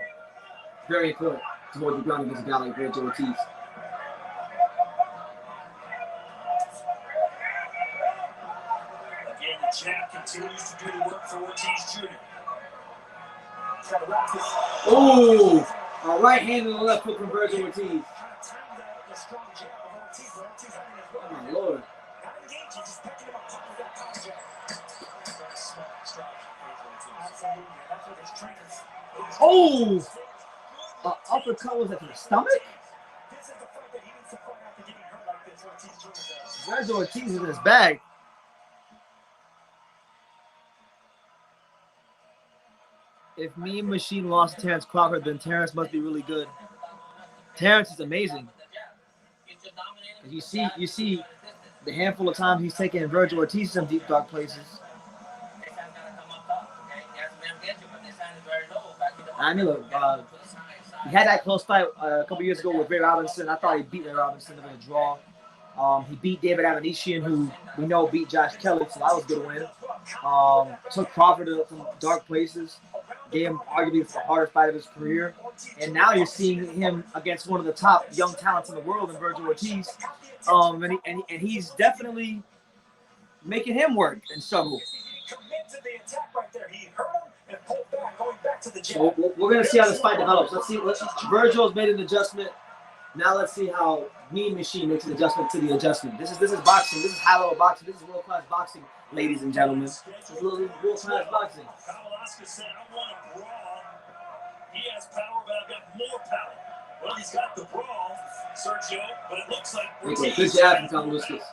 [SPEAKER 1] very important to hold your ground against a guy like Vergil Ortiz.
[SPEAKER 2] Again, the jab continues to do the work for Ortiz Jr.
[SPEAKER 1] Oh, a right hand and a left hook from Vergil Ortiz. Oh my Lord. Oh, uppercut was at the stomach? Vergil Ortiz is in his bag. If Mean Machine lost to Terrence Crawford, then Terrence must be really good. Terrence is amazing. You see the handful of times he's taken Vergil Ortiz some deep dark places. I mean, look, he had that close fight a couple years ago with Ray Robinson. I thought he beat Ray Robinson in a draw. He beat David Avanesyan, who we know beat Josh Kelly, so that was a good win. Took Crawford to some dark places, gave him arguably the hardest fight of his career. And now you're seeing him against one of the top young talents in the world in Vergil Ortiz. And he's definitely making him work and struggle. So we're going to see how this fight develops. Let's see. Vergil's made an adjustment. Now let's see how Mean Machine makes an adjustment to the adjustment. This is boxing. This is high-level boxing. This is world-class boxing, ladies and gentlemen. This is world-class boxing.
[SPEAKER 2] Kavaliauskas said, I want to brawl. He has power, but I've got more power. Well, he's got the brawl, Sergio, but it looks like Ortiz.
[SPEAKER 1] Good jab from Kavaliauskas.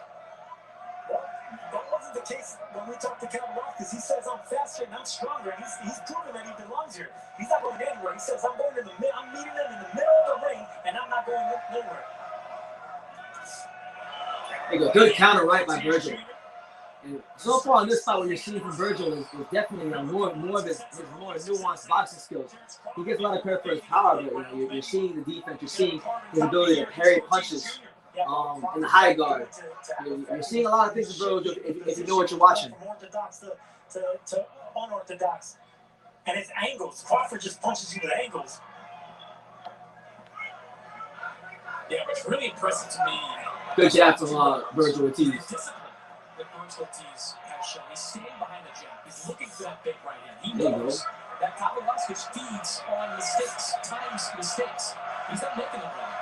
[SPEAKER 9] That wasn't the case when we talked to Kavaliauskas. He says, I'm faster and I'm stronger. He's proven that he belongs here. He's not going anywhere. He says, I'm going in the middle. I'm meeting him in the middle of the ring, and I'm not going nowhere.
[SPEAKER 1] There you go. Good counter right by Vergil. And so far in this fight, what you're seeing from Vergil is definitely more of his more nuanced boxing skills. He gets a lot of credit for his power, but you're seeing the defense. You're seeing his ability to parry punches in the high guard. You're seeing a lot of things from Vergil if you know what you're watching.
[SPEAKER 9] From orthodox to unorthodox. And his angles. Crawford just punches you with angles.
[SPEAKER 3] Yeah, what's really impressive to me.
[SPEAKER 1] Good jab from Vergil Ortiz.
[SPEAKER 3] That Vergil Ortiz has shown. He's staying behind the jab. He's looking for that big right hand. He knows that Kavaliauskas feeds on mistakes, times mistakes. He's not making them wrong.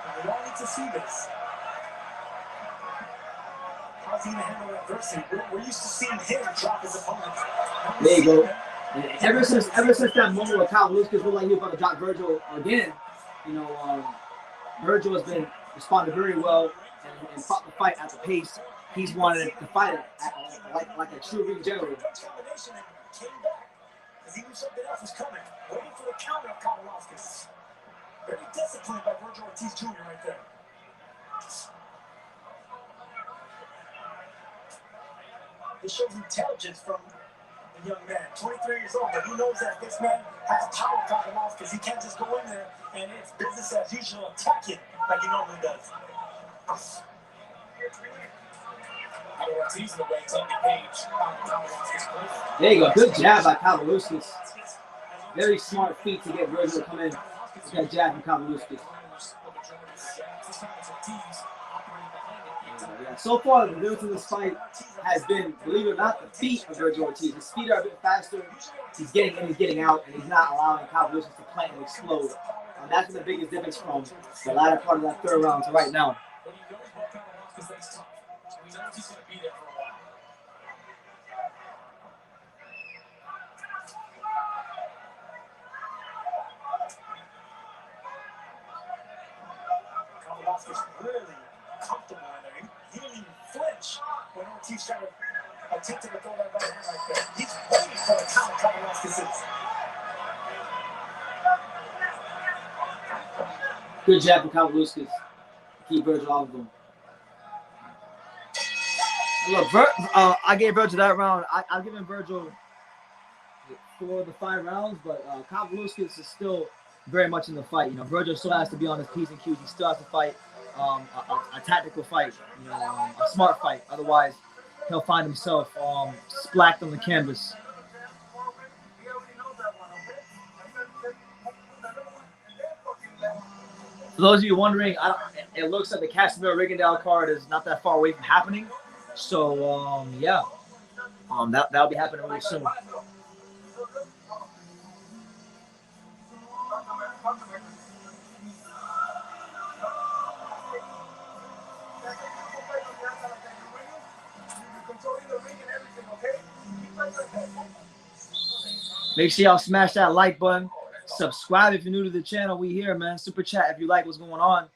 [SPEAKER 9] And we all need to see this. How's he going to handle adversity? We're used to seeing him drop his opponents.
[SPEAKER 1] There you go. And ever since that moment where Kavaliauskas looked like he was about to drop Vergil again, Vergil has been responded very well and fought the fight at the pace he's wanted to fight at, like a true ring general.
[SPEAKER 9] Came back because he knew something else was coming, waiting for the counter of Kavaliauskas. Very disciplined by Vergil Ortiz Jr. right there. This shows intelligence from the young man, 23 years old, but he knows that this man has power Kavaliauskas because he can't just go in there and it's business as usual, attacking like he normally does.
[SPEAKER 3] Ortiz in the way, taking the page.
[SPEAKER 1] There you go. Good jab by Kavaliauskas. Very smart feat to get Vergil to come in. That jab from Kavaliauskas. Yeah, so far, the difference in this fight has been, believe it or not, the feet of Vergil Ortiz. His feet are a bit faster. He's getting in, he's getting out, and he's not allowing Kavaliauskas to plant and explode. That's been the biggest difference from the latter part of that third round to right now.
[SPEAKER 9] Kavaliauskas really comfortable in there. He didn't even flinch when Ortiz tried to attempt to throw that right hand like that. He's waiting for the count. Kavaliauskas is.
[SPEAKER 1] Good jab from Kavaliauskas. Keep Vergil off of him. Look, I gave Vergil that round. I've given Vergil 4 of the 5 rounds, but Kavaliauskas is still very much in the fight. You know, Vergil still has to be on his P's and Q's. He still has to fight a tactical fight, you know, a smart fight. Otherwise, he'll find himself splacked on the canvas. For those of you wondering, it looks like the Casimero-Rigondeaux card is not that far away from happening. So, yeah, that'll be happening really soon. Make sure y'all smash that like button. Subscribe if you're new to the channel. We here, man. Super chat if you like what's going on.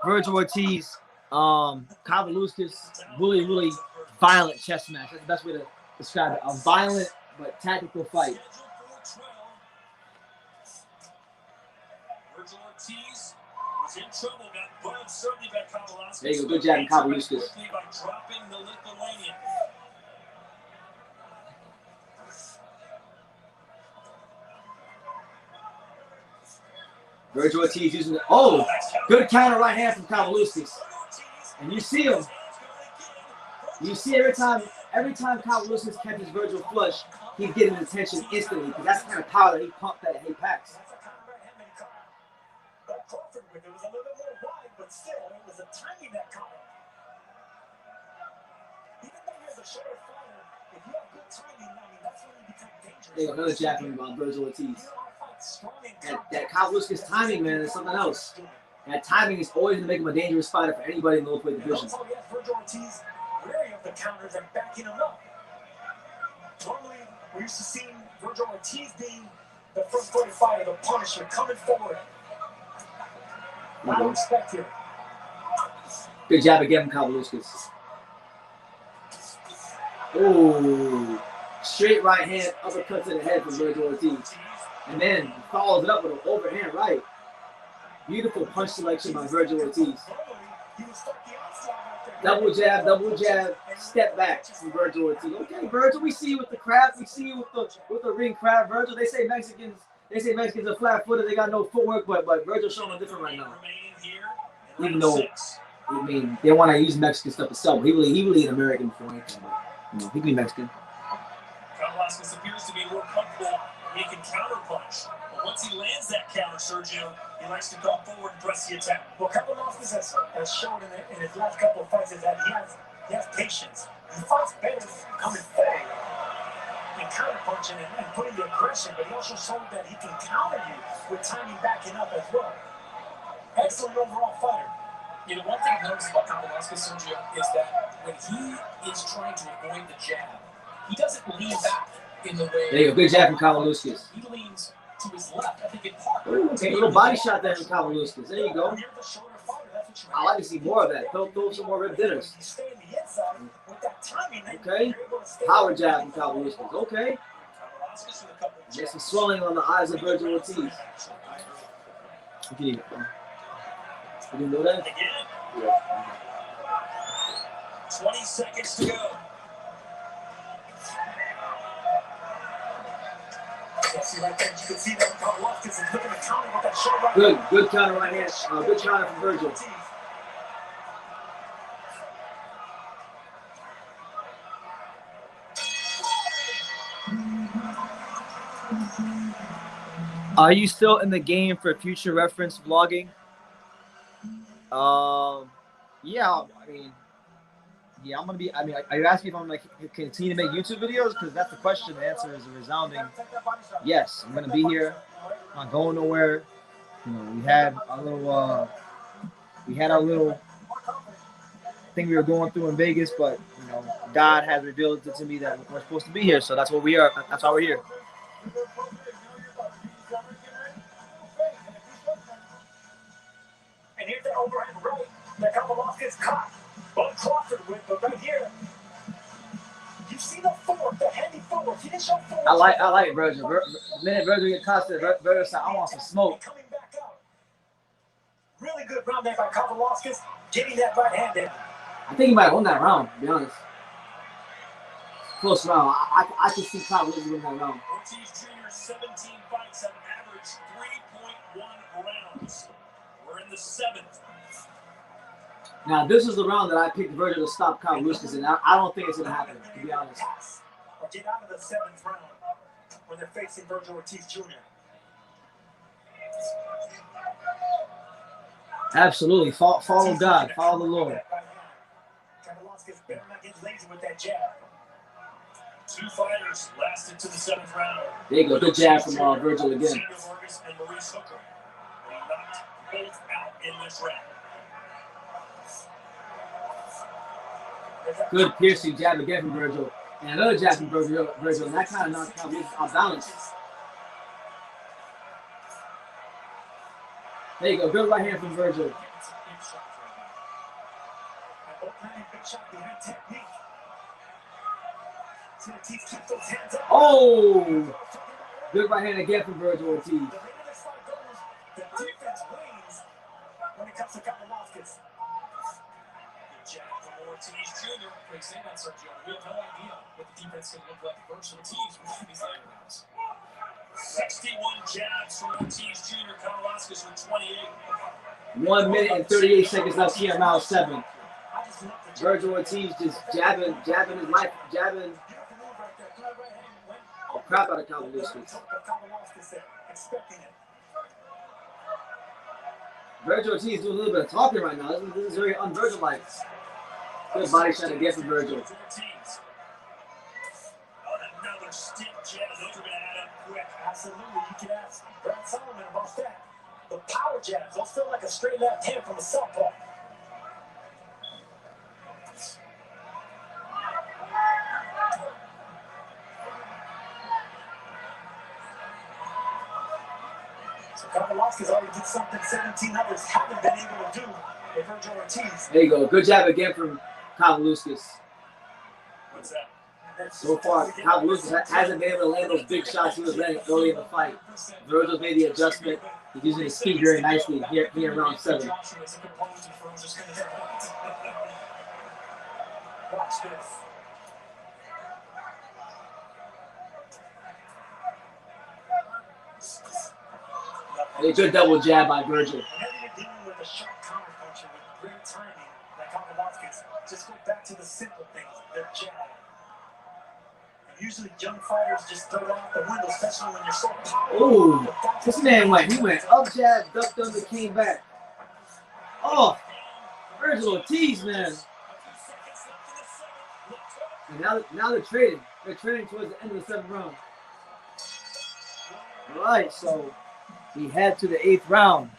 [SPEAKER 1] Vergil Ortiz, Kavaliauskas, really, really violent chess match. That's the best way to describe it. A violent but tactical fight.
[SPEAKER 2] Vergil Ortiz was in trouble, got bumped certainly by Kavaliauskas.
[SPEAKER 1] There you go. Good jab, Kavaliauskas.
[SPEAKER 2] By dropping the Lithuanian.
[SPEAKER 1] Vergil Ortiz using the good counter right hand from Kavaliauskas. And you see him. You see every time Kavaliauskas catches Vergil flush, he's getting attention instantly because that's the kind of power that he pumped that he packs. There you go, another jab from Vergil Ortiz. That Kavaliauskas timing, man, is something else. That timing is always going to make him a dangerous fighter for anybody in the low-weight division.
[SPEAKER 9] Vergil Ortiz wary of the counters and backing him up. Normally, we're used to seeing Vergil Ortiz being the first-footed fighter, the punisher, coming forward. A lot of respect here.
[SPEAKER 1] Good jab again from Kavaliauskas. Oh, straight right hand, uppercut to the head from Vergil Ortiz. And then follows it up with an overhand right. Beautiful punch selection by Vergil Ortiz. Double jab, step back from Vergil Ortiz. Okay, Vergil, we see you with the crab. We see you with the ring crab, Vergil. They say Mexicans are flat-footed. They got no footwork, but Vergil's showing them different right now. Even though, I mean, they want to use Mexican stuff itself. He really an American for anything. But, he can be Mexican.
[SPEAKER 2] Kavaliauskas appears to be more comfortable. He can counterpunch. But once he lands that counter, Sergio, he likes to come forward and press the attack.
[SPEAKER 9] Well, Kavaliauskas has shown in his last couple of fights is that he has patience. He fights better coming forward and counterpunching and putting the aggression, but he also showed that he can counter you with timing backing up as well. Excellent overall fighter.
[SPEAKER 3] You know, one thing I've noticed about Kavaliauskas, Sergio, is that when he is trying to avoid the jab, he doesn't lean back in the way.
[SPEAKER 1] There you go, good jab from Kavaliauskas.
[SPEAKER 3] He leans to his left. I think in part.
[SPEAKER 1] Okay, a little body shot there from Kavaliauskas. There you go. I like to see more of that. Throw some more rib dinners. Okay, power jab from Kavaliauskas. Okay. There's some swelling on the eyes of Vergil Ortiz. You didn't know that?
[SPEAKER 2] Again.
[SPEAKER 8] Yeah.
[SPEAKER 2] 20 seconds to go. See right there, you can see that Kavaliauskas is looking to counter with that short right.
[SPEAKER 1] Good counter right hand. Good counter from Vergil. Are you still in the game for future reference vlogging? Yeah, I mean, yeah, I'm gonna be. I mean, are you asking if I'm gonna continue to make YouTube videos? Because that's the question. The answer is a resounding yes. I'm gonna be here. I'm not going nowhere. You know, we had our little thing we were going through in Vegas, but you know, God has revealed it to me that we're supposed to be here. So that's what we are. That's why we're here.
[SPEAKER 2] And here's that overhand right that Kavaliauskas caught. Both Crawford with, but right here, you see the forward, the handy forward. He didn't show forward.
[SPEAKER 1] I like Vergil. The minute Vergil get caught, Vergil said, "I want some smoke."
[SPEAKER 2] Coming back out. Really good round there by Kavaliauskas, getting that right hand in.
[SPEAKER 1] I think he might win that round, to be honest. Close round. I can see Kavaliauskas winning that round.
[SPEAKER 2] Ortiz Jr. 17 fights have averaged 3.1 rounds. We're in the 7th.
[SPEAKER 1] Now, this is the round that I picked Vergil to stop Kavaliauskas, and I don't think it's going to happen, to be honest.
[SPEAKER 2] Or get out of the 7th round when they're facing Vergil Ortiz Jr.
[SPEAKER 1] Absolutely. Follow God. Follow the Lord.
[SPEAKER 2] Kavaliauskas better not get lazy with that jab. 2 fighters lasted to the 7th round.
[SPEAKER 1] There you go. Good jab from Vergil again.
[SPEAKER 2] Vargas and Maurice Hooker. They knocked both out in this round.
[SPEAKER 1] Good piercing jab again from Vergil. And another jab from Vergil. And that kind of knocked Kavaliauskas off balance. There you go. Good right hand from Vergil. Oh! Good right hand again from Vergil Ortiz.
[SPEAKER 2] The defense wins when it comes to Kavaliauskas. Jab from Ortiz Jr. Great saying that, Sergio. We have no idea what the defense can look like versus Ortiz with these later rounds. 61 jabs from Ortiz Jr. Kavaliauskas with 28.
[SPEAKER 1] 1 minute and 38 seconds left here in round 7. Vergil Ortiz just jabbing his life, jabbing the crap out of Kavaliauskas. Vergil Ortiz doing a little bit of talking right now. This is very un-Vergil-like. Good body shot again from Vergil.
[SPEAKER 2] Another stiff jab. Those are going to add up quick. Absolutely. You can ask Brad Solomon about that. The power jabs, those feel like a straight left hand from a southpaw. So Kavaliauskas already did something 17 others haven't been able to do with Vergil Ortiz.
[SPEAKER 1] There you go. Good jab again from Kavaliauskas.
[SPEAKER 2] What's that?
[SPEAKER 1] So far, Kavaliauskas hasn't been able to land those big shots he was landing early in the fight. Vergil made the adjustment. He's using his speed very nicely here in round 7.
[SPEAKER 2] Watch this.
[SPEAKER 1] A good double jab by Vergil.
[SPEAKER 2] Whenever you're dealing with a sharp counterpuncher with great timing, like Kavaliauskas, just go back to the simple things, the jab. And usually young fighters just throw it out the window, especially when you're so powerful.
[SPEAKER 1] Ooh, this man he went up jab, ducked under, came back. Oh, Vergil Ortiz, man. And now they're trading. They're trading towards the end of the 7th round. All right, so we head to the 8th round.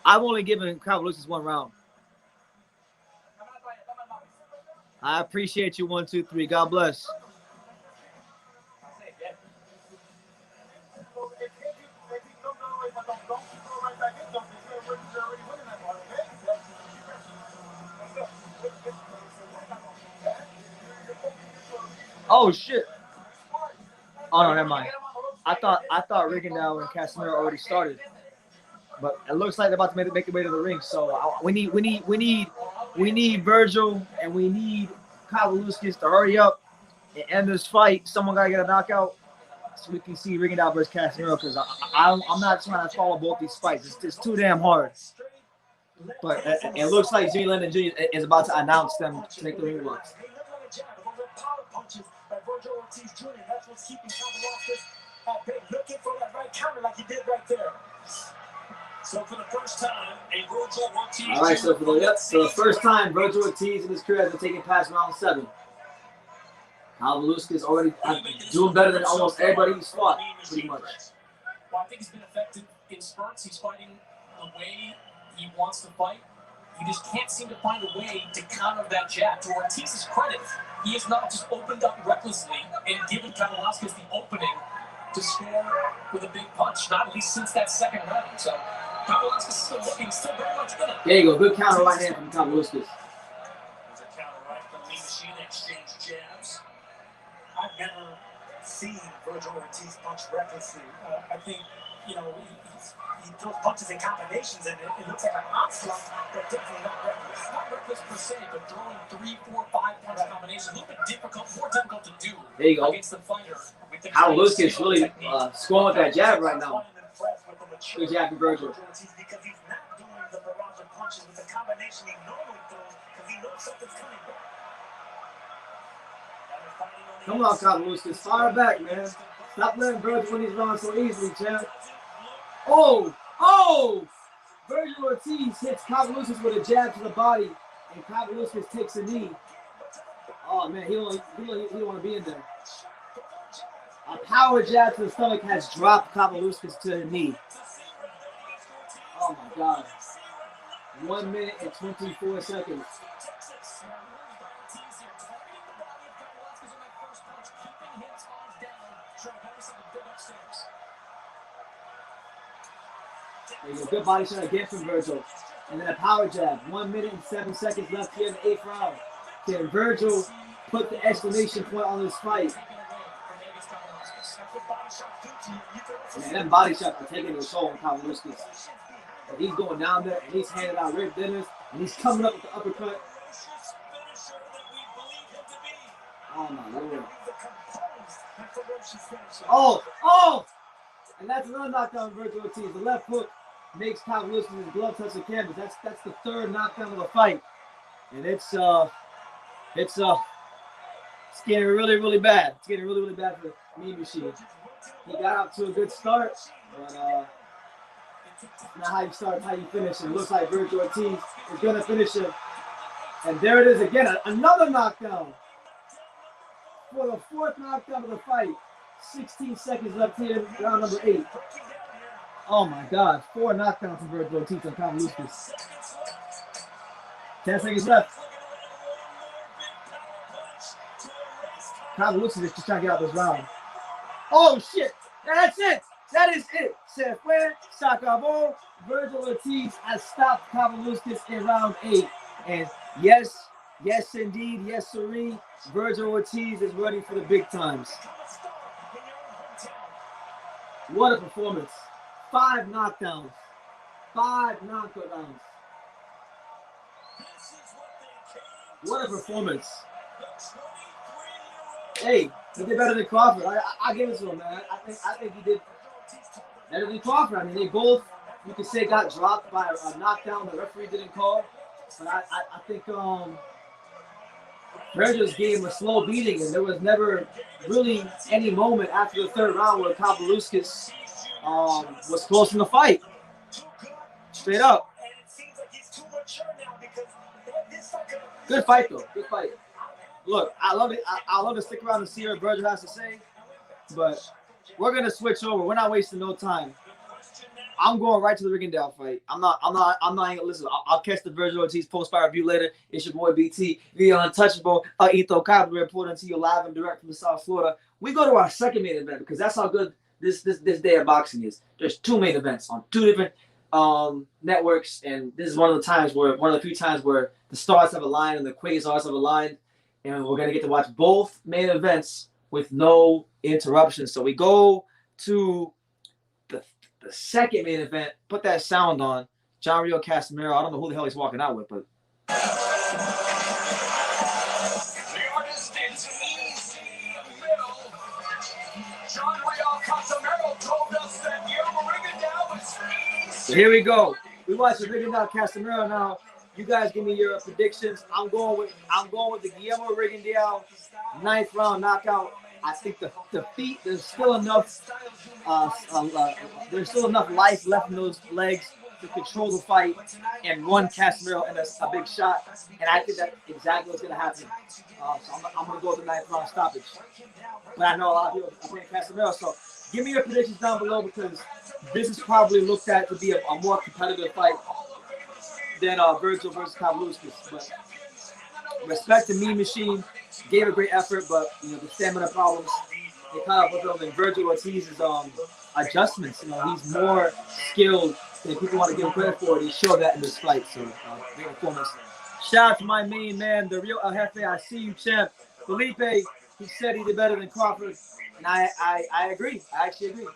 [SPEAKER 1] I've only given Kavaliauskas 1 round. I appreciate you. 1, 2, 3. God bless. Oh shit. Oh no, never mind. I thought Rigondeaux and Casimero already started, but it looks like they're about to make their way to the ring. So we need Vergil and we need Kavaliauskas to hurry up and end this fight. Someone gotta get a knockout so we can see Rigondeaux versus Casimero, because I'm not trying to follow both these fights. It's too damn hard. But it looks like Jimmy Lennon Jr. is about to announce them to make the ring walk.
[SPEAKER 9] Vergil Ortiz Jr. That's what's keeping Kavaliauskas at bay, looking for that right counter like he did right there.
[SPEAKER 2] So for the first time, a Vergil Ortiz.
[SPEAKER 1] All right, so for the first time, Vergil Ortiz in his career has been taken past round 7. Kavaliauskas already doing better than almost everybody he's fought, pretty much.
[SPEAKER 3] Well, I think he's been effective in spurts. He's fighting the way he wants to fight. He just can't seem to find a way to counter that jab. To Ortiz's credit, he has not just opened up recklessly and given Kavaliauskas the opening to score with a big punch, not at least since that second round. So Kavaliauskas is still looking, still very much in it.
[SPEAKER 1] There you go, good counter right hand from Kavaliauskas.
[SPEAKER 2] There's a counter right from the machine, exchange jabs.
[SPEAKER 9] I've never seen Vergil Ortiz punch recklessly. I think, you know, he throws punches and combinations, and it looks like an onslaught, but definitely not reckless.
[SPEAKER 3] Not reckless per se, but throwing 3, 4, 5 punch combinations, a little bit difficult, more difficult to do.
[SPEAKER 1] There you go.
[SPEAKER 3] Against the fighter.
[SPEAKER 1] Kavaliauskas really scoring with that jab right now. Good jab from Vergil.
[SPEAKER 9] Because he's not doing the barrage of punches with the combination he normally throws, because he knows something's coming back.
[SPEAKER 1] Come on, Kavaliauskas, fire back, man. Stop letting Vergil win these rounds so easily, champ. Oh! Vergil Ortiz hits Kavaliauskas with a jab to the body, and Kavaliauskas takes a knee. Oh man, he don't want to be in there. A power jab to the stomach has dropped Kavaliauskas to the knee. Oh my God. 1 minute and 24 seconds. There's a good body shot again from Vergil. And then a power jab. 1 minute and 7 seconds left here in the 8th round. Can Vergil put the exclamation point on this fight? Man, that body shots are taking a toll on Kavaliauskas. And he's going down there and he's handing out rib dinners and he's coming up with the uppercut. Oh my Lord. Oh! And that's another knockdown from Vergil Ortiz. The left hook makes Kavaliauskas' glove touch the canvas. That's the 3rd knockdown of the fight. And it's getting really, really bad. It's getting really, really bad for the Mean Machine. He got out to a good start, but not how you start, how you finish. It looks like Vergil Ortiz is going to finish him. And there it is again, another knockdown. For the 4th knockdown of the fight. 16 seconds left here in round number 8. Oh my God, 4 knockdowns from Vergil Ortiz on Kavaliauskas. 10 seconds left. Kavaliauskas is just trying to get out this round. Oh shit, that's it. That is it. Se fue, se acabó. Vergil Ortiz has stopped Kavaliauskas in round 8. And yes indeed, yes sirree, Vergil Ortiz is ready for the big times. What a performance. 5 knockdowns. 5 knockdowns. What a performance. Hey, he did better than Crawford. I give it to him, man. I think he did better than Crawford. I mean, they both, you could say, got dropped by a knockdown the referee didn't call. But I think Vergil's gave him a slow beating, and there was never really any moment after the 3rd round where Kavaliauskas was close in the fight. Straight up. Good fight, though. Good fight. Look, I love it. I love to stick around and see what Vergil has to say, but we're gonna switch over. We're not wasting no time. I'm going right to the Rigondeaux fight. I'm not even listen. I'll catch the Vergil Ortiz post-fight review later. It's your boy BT, the untouchable Ito Cabra reporting to you live and direct from South Florida. We go to our second main event because that's how good this day of boxing is. There's 2 main events on 2 different networks, and this is one of the few times where the stars have aligned and the quasars have aligned, and we're gonna get to watch both main events with no interruptions. So we go to the second main event. Put that sound on. John Rio Casimero. I don't know who the hell he's walking out with, but
[SPEAKER 3] The artist is easy middle. John Rio Casimero told us that Rigondeaux is easy.
[SPEAKER 1] so here we go. We watch the Rigondeaux Casimero now. You guys give me your predictions. I'm going with the Guillermo Rigondeaux 9th round knockout. I think the feet, there's still enough life left in those legs to control the fight and run Casimero in a big shot. And I think that's exactly what's going to happen. So I'm going to go with the 9th round stoppage. But I know a lot of people are playing Casimero. So give me your predictions down below, because this is probably looked at to be a more competitive fight than Vergil versus Kavaliauskas. But respect to Mean Machine, gave a great effort, but the stamina problems they kind of put over in Vergil Ortiz's adjustments. He's more skilled than people want to give him credit for. He showed that in this fight. So great performance. Shout out to my main man, the real El Jefe. I see you, champ. Felipe, he said he did better than Crawford, and I agree. I actually agree.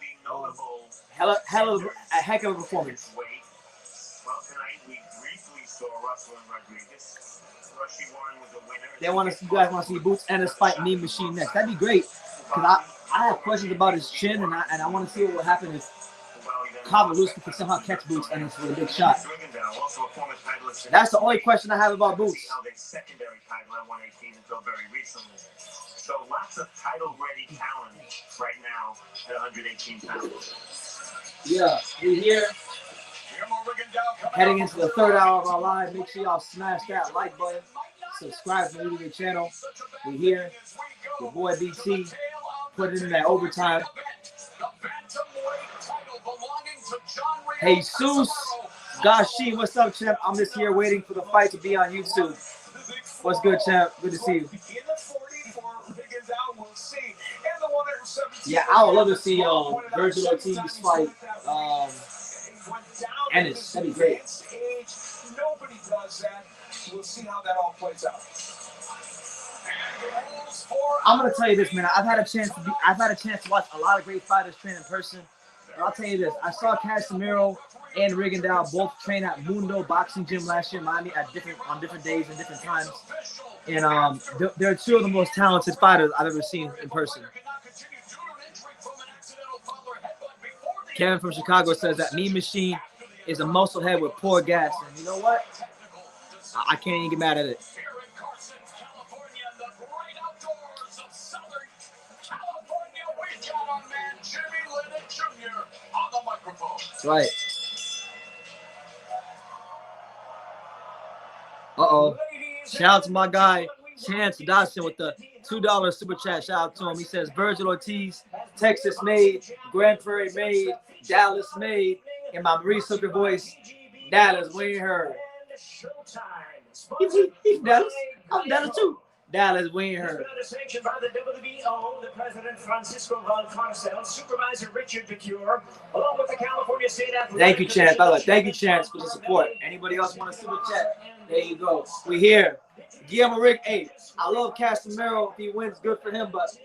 [SPEAKER 1] A heck of a performance. You guys want to see Boots and his fight Mean Machine next. That'd be great, because I have questions about his chin, and I want to see what will happen if Kavaliauskas can somehow catch Boots and it's with a big shot. That's the only question I have about Boots.
[SPEAKER 6] So lots of title-ready talent right now at 118 pounds.
[SPEAKER 1] Yeah, we're here. Heading into the 3rd hour of our live. Make sure y'all smash that like button. Subscribe to the YouTube channel. We're here. Your boy BT putting in that overtime. Jesus Gashi, what's up, champ? I'm just here waiting for the fight to be on YouTube. What's good, champ? Good to see you. Yeah, I would love to see Vergil Ortiz fight Ennis. That'd be great.
[SPEAKER 3] Nobody does that. We'll see how that all plays out.
[SPEAKER 1] I'm gonna tell you this, man. I've had a chance to watch a lot of great fighters train in person. And I'll tell you this: I saw Casimero and Rigondeaux both train at Mundo Boxing Gym last year in Miami on different days and different times. And they're two of the most talented fighters I've ever seen in person. Kevin from Chicago says that Mean Machine is a muscle head with poor gas. And you know what? I can't even get mad at it. That's right. Uh-oh. Shout out to my guy, Chance Dawson, with the $2 super chat. Shout out to him. He says, Vergil Ortiz, Texas made, Grand Prairie made, Dallas made, in my Maurice Hooker voice, Dallas, we ain't heard. He's Dallas. I'm Dallas too. Dallas, we ain't heard.
[SPEAKER 2] Sanctioned by the WBO, the president Francisco Valcarcel, supervisor Richard DeCure, along with the California State Athletic.
[SPEAKER 1] Thank you, Chance. Thank you, Chance, for the support. Anybody else want a super chat? There you go. We here. Guillermo Rigondeaux. Hey, I love Casimero. If he wins, good for him. But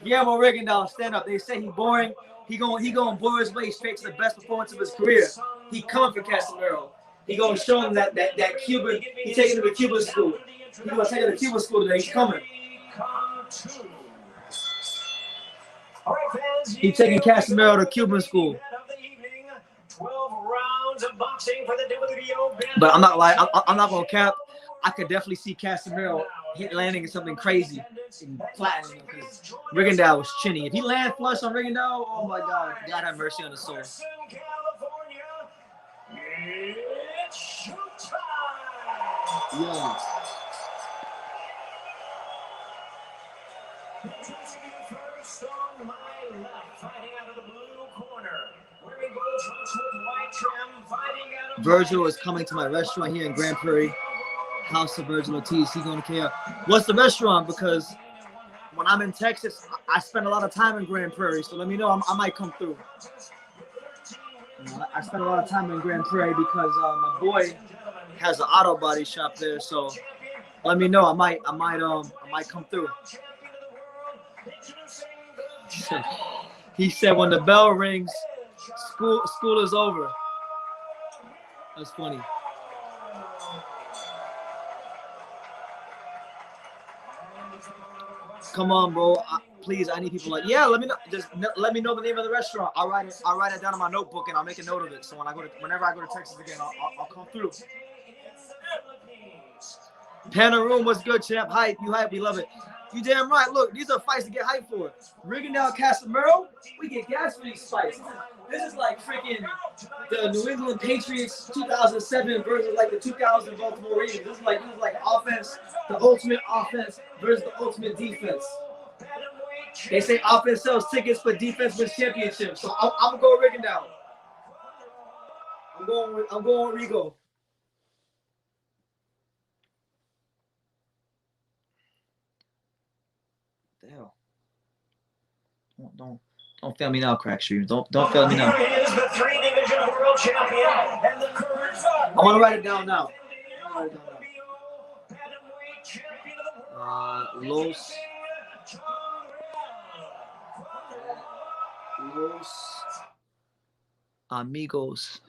[SPEAKER 1] Guillermo Rigondeaux, stand up. They say he's boring. He going blow his way straight to the best performance of his career. He coming for Casimero. He gonna show him that Cuban. He's taking him to Cuban school. He's gonna take him to Cuban school today. He's coming. He's taking Casimero to Cuban school. But I'm not gonna cap. I could definitely see Casimero landing in something crazy and flattening him, because Rigondeaux was chinny. If he land flush on Rigondeaux, oh my God, God have mercy on his soul. Yeah. Vergil is coming to my restaurant here in Grand Prairie, House of Vergil Ortiz. He's going to care. What's the restaurant? Because when I'm in Texas, I spend a lot of time in Grand Prairie, so let me know. I might come through. I spend a lot of time in Grand Prairie because my boy has an auto body shop there, so let me know. I might come through. He said when the bell rings, school is over. That's funny. Come on, bro. Please, I need people like, yeah, let me know. Just let me know the name of the restaurant. I'll write it down in my notebook and I'll make a note of it. So whenever I go to Texas again, I'll come through. Panda Room, what's good, champ? Hype, you hype, we love it. You damn right. Look, these are fights to get hype for. Rigondeaux, Casimero, we get gas for these fights. This is like freaking the New England Patriots 2007 versus like the 2000 Baltimore Ravens. This is like offense, the ultimate offense versus the ultimate defense. They say offense sells tickets, but defense wins championships. So I'm gonna go Rigondeaux. I'm going with Rigo. The hell? Don't fail me now, crack streams. Don't fail me now.
[SPEAKER 2] Here is the 3-division world champion and the current.
[SPEAKER 1] I'm gonna write it down now. Los amigos.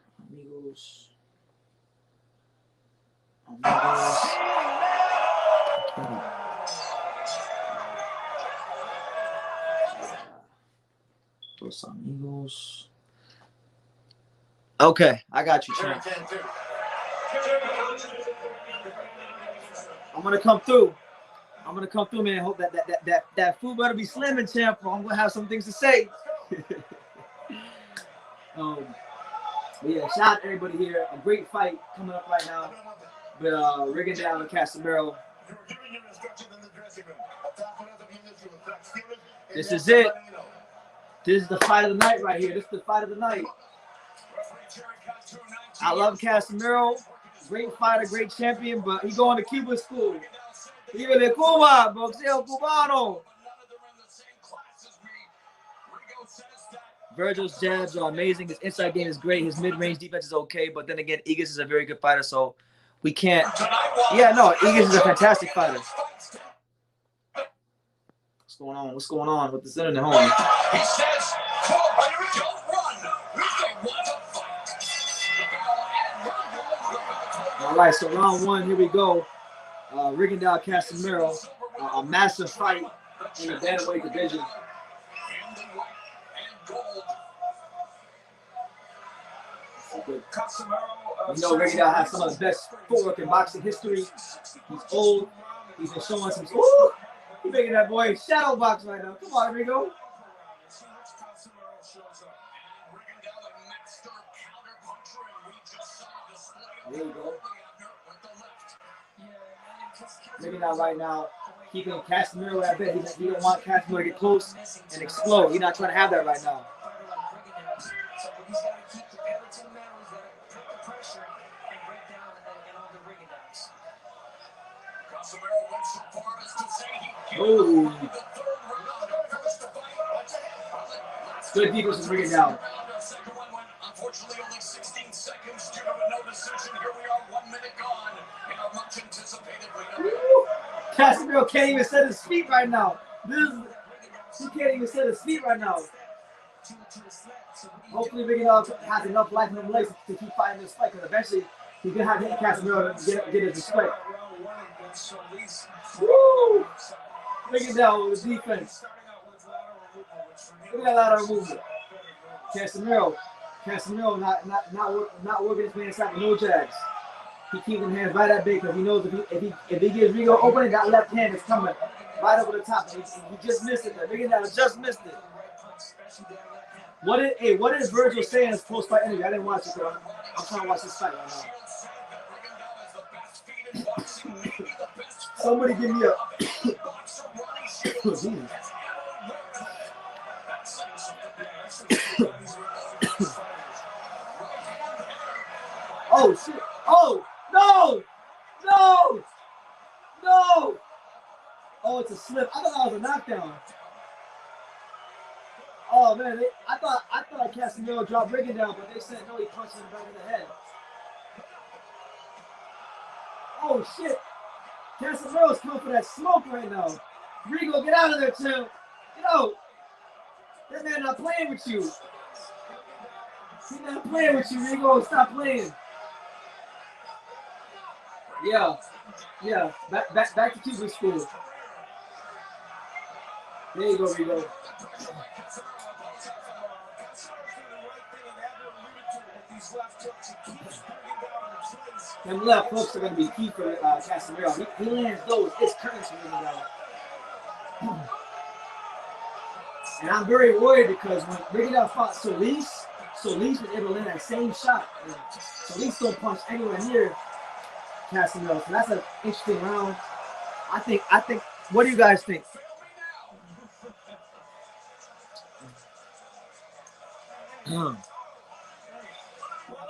[SPEAKER 1] Los amigos. Okay, I got you, champ. I'm gonna come through. Man. I hope that food better be slamming, champ. I'm gonna have some things to say. Yeah, shout out to everybody here. A great fight coming up right now. But Rigondeaux and Casimero. This is it. This is the fight of the night right here. This is the fight of the night. I love Casimero. Great fighter, great champion, but he going to Cuba school. Vive de Cuba, boxeo cubano. Vergil's jabs are amazing. His inside game is great. His mid-range defense is okay, but then again, Egidijus is a very good fighter, so we can't. Yeah, no, Egidijus is a fantastic fighter. What's going on with this internet, homie?
[SPEAKER 3] He says, don't run. They want to fight.
[SPEAKER 1] All right, so round one, here we go. Rigondeaux, Casimero, a massive fight in the bantamweight division. You know, Rigondeaux has some of the best footwork in boxing history. He's old. He's been showing some. Ooh, he's making that boy shadow box right now. Come on, Rigo. There you go. Rigondeaux right now, keeping Casimero at bay. He don't want Casimero to get close and explode. He's not trying to have that right now. Oh, good defense is Rigondeaux.
[SPEAKER 3] Unfortunately, only 16 seconds due to a no decision. Here we are, 1 minute gone in our much anticipated
[SPEAKER 1] Casimero can't even set his feet right now. He can't even set his feet right now. Hopefully, Rigondeaux has enough life in him legs to keep fighting this fight, because eventually he's gonna have to hit Casimero to get his respect. Woo! Rigondeaux with the defense. Look at that lateral movement. Casimero not working his man inside with no jabs. He keeps his hands right at big because he knows if he gives Rigo opening, that left hand is coming right over the top. He just missed it. Rigondeaux just missed it. What is Vergil saying in his post-fight interview? I didn't watch it, bro. I'm trying to watch this fight right now. Somebody give me a. Oh shit! Oh no! Oh, it's a slip. I thought that was a knockdown. Oh man, I thought Casimero dropped Rigondeaux, but they said no, he punched him back in the head. Oh shit! Casimero's coming for that smoke right now. Rigo, get out of there, champ. Get out. This man not playing with you. He's not playing with you, Rigo. Stop playing. Yeah. Back to Cuban school. There you go, Rigo. Them left hooks are going to be key for Casimero. He lands those. It's curtains for him now. And I'm very worried because when Rigondeaux fought Solis was able to land that same shot. And Solis don't punch anywhere near Casimero. So that's an interesting round. I think. What do you guys think?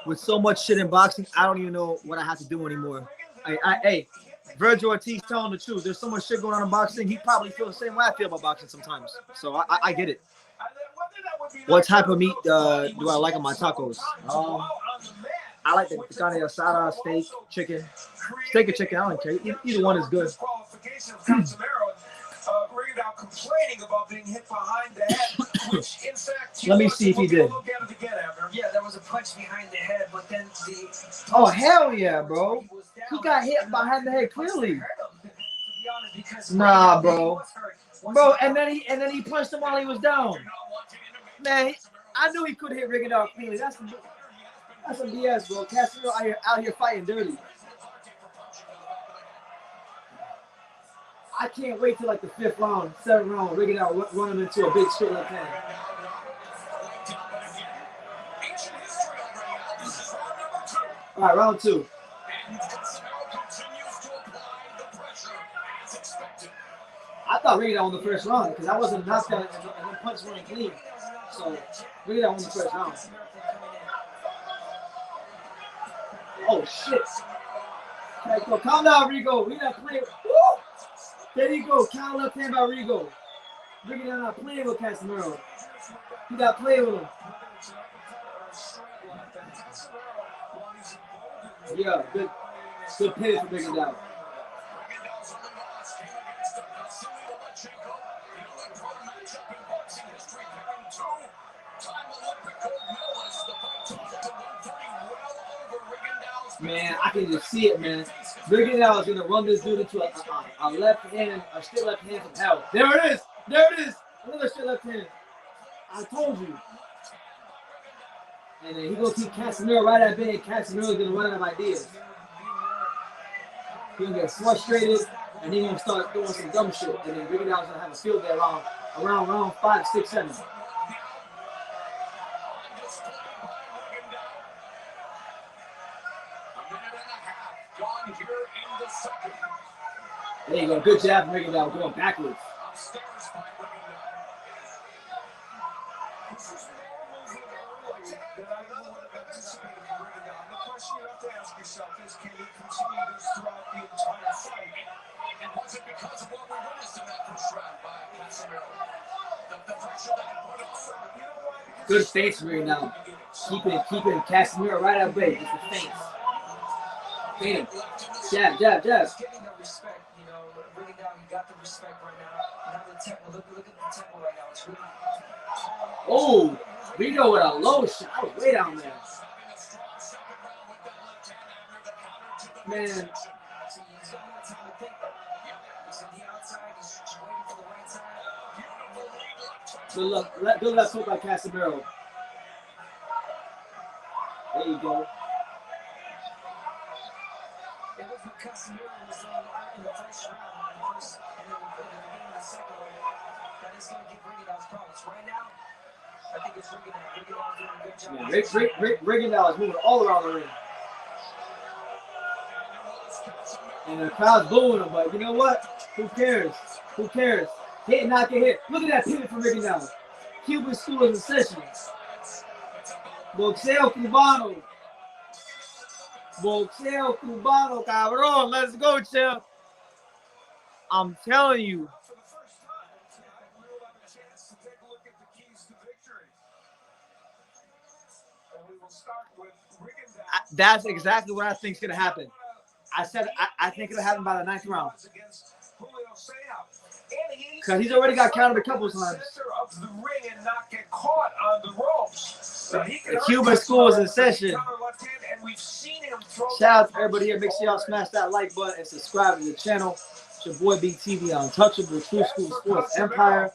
[SPEAKER 1] With so much shit in boxing, I don't even know what I have to do anymore. Hey, Vergil Ortiz telling the truth. There's so much shit going on in boxing. He probably feels the same way I feel about boxing sometimes. So I get it. What type of meat do I like on my tacos? I like the carne asada, steak, chicken. Steak or chicken, I don't care. Either one is good.
[SPEAKER 2] Rigondeaux complaining about being hit behind the head, which in fact,
[SPEAKER 1] let me see if he did.
[SPEAKER 5] Yeah, there was a punch behind the head, but then the.
[SPEAKER 1] Oh hell yeah, bro! He got hit behind the head clearly. Nah, bro. And then he punched him while he was down. Man, I knew he could hit Rigondeaux cleanly. That's some BS, bro. Casimero out here fighting dirty. I can't wait till like the 5th round, 7th round, Rigondeaux running into a big straight left hand. All right, round 2. I thought Rigondeaux won the first round because I wasn't knocked out and the punch running clean. So Rigondeaux won the first round. Oh shit! Okay, so calm down, Rigo. We not playing. Woo! There you go. Count left hand by Rigo. Rigondeaux not playing with Casimero. He got playing with him. Yeah, good pivot for Rigondeaux. Man, I can just see it, man. Rigondeaux is gonna run this dude into a left hand, a straight left hand from hell. There it is. Another straight left hand. I told you. And then he's gonna keep Casimero right at bay. Casimero's gonna run out of ideas. He's gonna get frustrated, and he's gonna start doing some dumb shit. And then Rigondeaux's gonna have a field day around round 5, 6, 7. There you go. Good jab from Rigondeaux going backwards. Good face from Rigondeaux. Keeping Casimero right at bay. Just a face. Fade him. Jab.
[SPEAKER 5] Getting the respect, you know, Rigondeaux, you got the respect right now. Now the tempo, look at the tempo right now. It's really.
[SPEAKER 1] Oh, Rigo with a low shot. I was way down there. Man. Good left hook by Casimero. There you go.
[SPEAKER 5] It was with Casimero was in the first round, and then in the second round, that is going to give Rigondeaux's problems. Right now, I think it's Rigondeaux. Rigondeaux's doing a good job.
[SPEAKER 1] Rigondeaux is moving all around the ring. And the crowd's booing him, but you know what? Who cares? Hit, not get hit. Look at that pivot from Rigondeaux. Cuban school is in session. Boxeo cubano. Boxeo cubano, cabrón. Let's go, champ. I'm telling you. That's exactly what I think is going to happen. I said I think it'll happen by the 9th round.
[SPEAKER 2] And
[SPEAKER 1] Because he's already got counted a couple times.
[SPEAKER 6] Of the ring and not get caught on the ropes.
[SPEAKER 1] The Cuban school is in session. Shout out to everybody here. Make sure y'all smash that like button and subscribe to the channel. It's your boy BTV Untouchable, True School Sports Empire.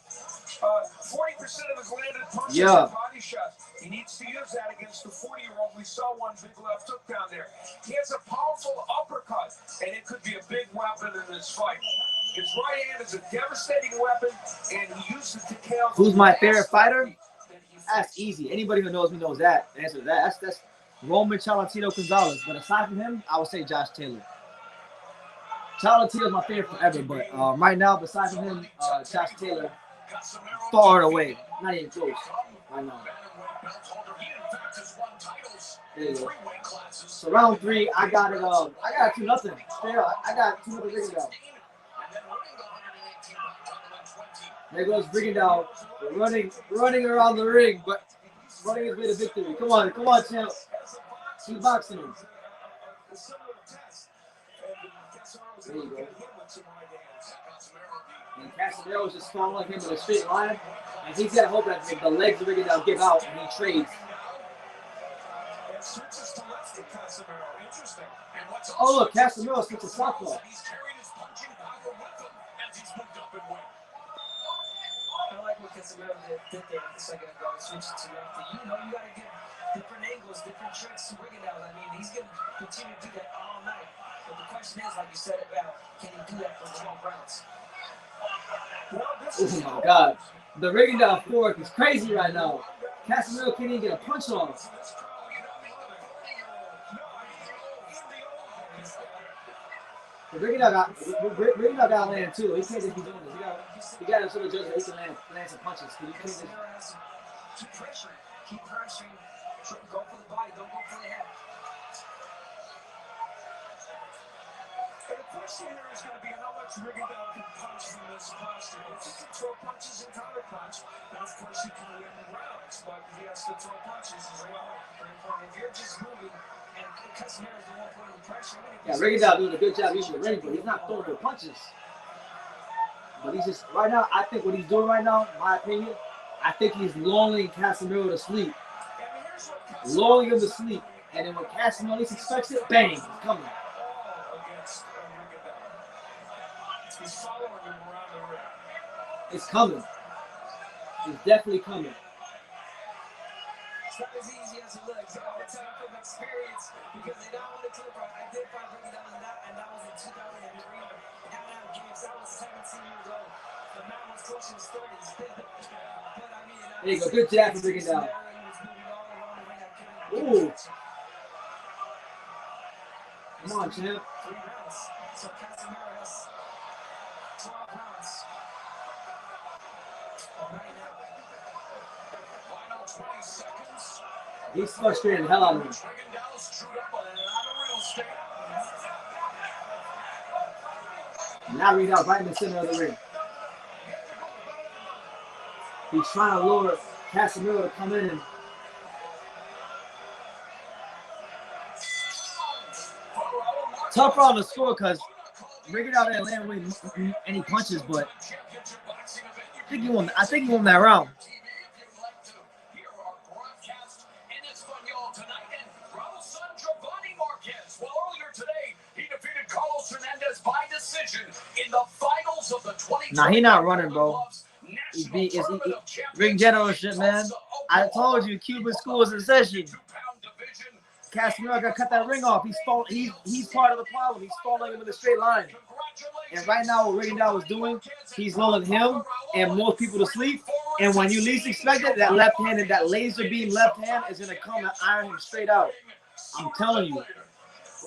[SPEAKER 6] 40% of his landed punches
[SPEAKER 1] Yeah.
[SPEAKER 6] are body shots. He needs to use that against the 40-year-old. We saw one big left hook down there. He has a powerful uppercut, and it could be a big weapon in this fight. His right hand is a devastating weapon, and he used it to KO.
[SPEAKER 1] Who's my favorite fighter? That's easy. Anybody who knows me knows that. The answer to that. That's Roman Chalantino Gonzalez. But aside from him, I would say Josh Taylor. Chalantino's my favorite forever, but right now, besides from him, Josh Taylor, far away. Not even close. Right now. There you go. So round 3, I got it. I got 2-0. Straight up, I got 2-0 Rigondeaux. There goes Rigondeaux, running around the ring, but running his way to victory. Come on, champ. Keep boxing him. There you go. And Casimero is just following him in a straight line, and he's got to hope that the legs of Rigondeaux give out and he trades. Oh look, Casimero switches to southpaw.
[SPEAKER 5] I like what Casimero did there a second ago. Switching to lefty. You know, you got to get different angles, different tricks to Rigondeaux. I mean, he's going to continue to do that all night. But the question is, like you said, about can he do that for 12 rounds?
[SPEAKER 1] Oh my God. The Rigondeaux fork is crazy right now. Casimero can't even get a punch on. The Rigondeaux got to land too. He can't just be doing this. He got to sort of judge that he can land some punches. He can't just...
[SPEAKER 5] Keep pressuring. Keep pressuring. Go for the body. Don't go for the head.
[SPEAKER 6] And the question here is going to be how much Rigondeaux can punch from this posture. If he can throw punches and counter punch, then of course he can win rounds. But he has to throw punches as well. If you're just moving and Casimero's the one putting the pressure,
[SPEAKER 1] yeah, Rigondeaux doing a good job using the ring, but he's not throwing the punches. But he's just right now. I think what he's doing right now, in my opinion, I think he's lulling Casimero to sleep, lulling him to sleep, and then when Casimero least expects it, bang, he's coming.
[SPEAKER 6] He's following him around the ring.
[SPEAKER 1] It's coming. It's definitely coming.
[SPEAKER 5] It's not as easy as it looks. I would tell you from experience because they don't want to clip right. I did find Rigondeaux and that was in 2003. Games. I was 17 years old. The man was close to his 30s. But I mean,
[SPEAKER 1] there you go. Good jab from Rigondeaux. Ooh. Come on, champ.
[SPEAKER 5] 3 rounds. So Casimero has 12 rounds. Right now.
[SPEAKER 10] Final 20 seconds.
[SPEAKER 1] He's frustrating the hell out of him.
[SPEAKER 10] Rigondeaux's chewed up a lot of real estate.
[SPEAKER 1] Now Rigondeaux right in the center of the ring. He's trying to lure Casimero to come in and tough round to score because Rigondeaux didn't land really any punches, but I think he won that round. Nah, he not running, bro. Ring generalship, man. I told you, Cuban school is in session. Casimero got to cut that ring off. He's part of the problem. He's falling him in a straight line. And right now, what Rigondeaux is doing, he's lulling him and most people to sleep. And when you least expect it, that left hand and that laser beam left hand is going to come and iron him straight out. I'm telling you.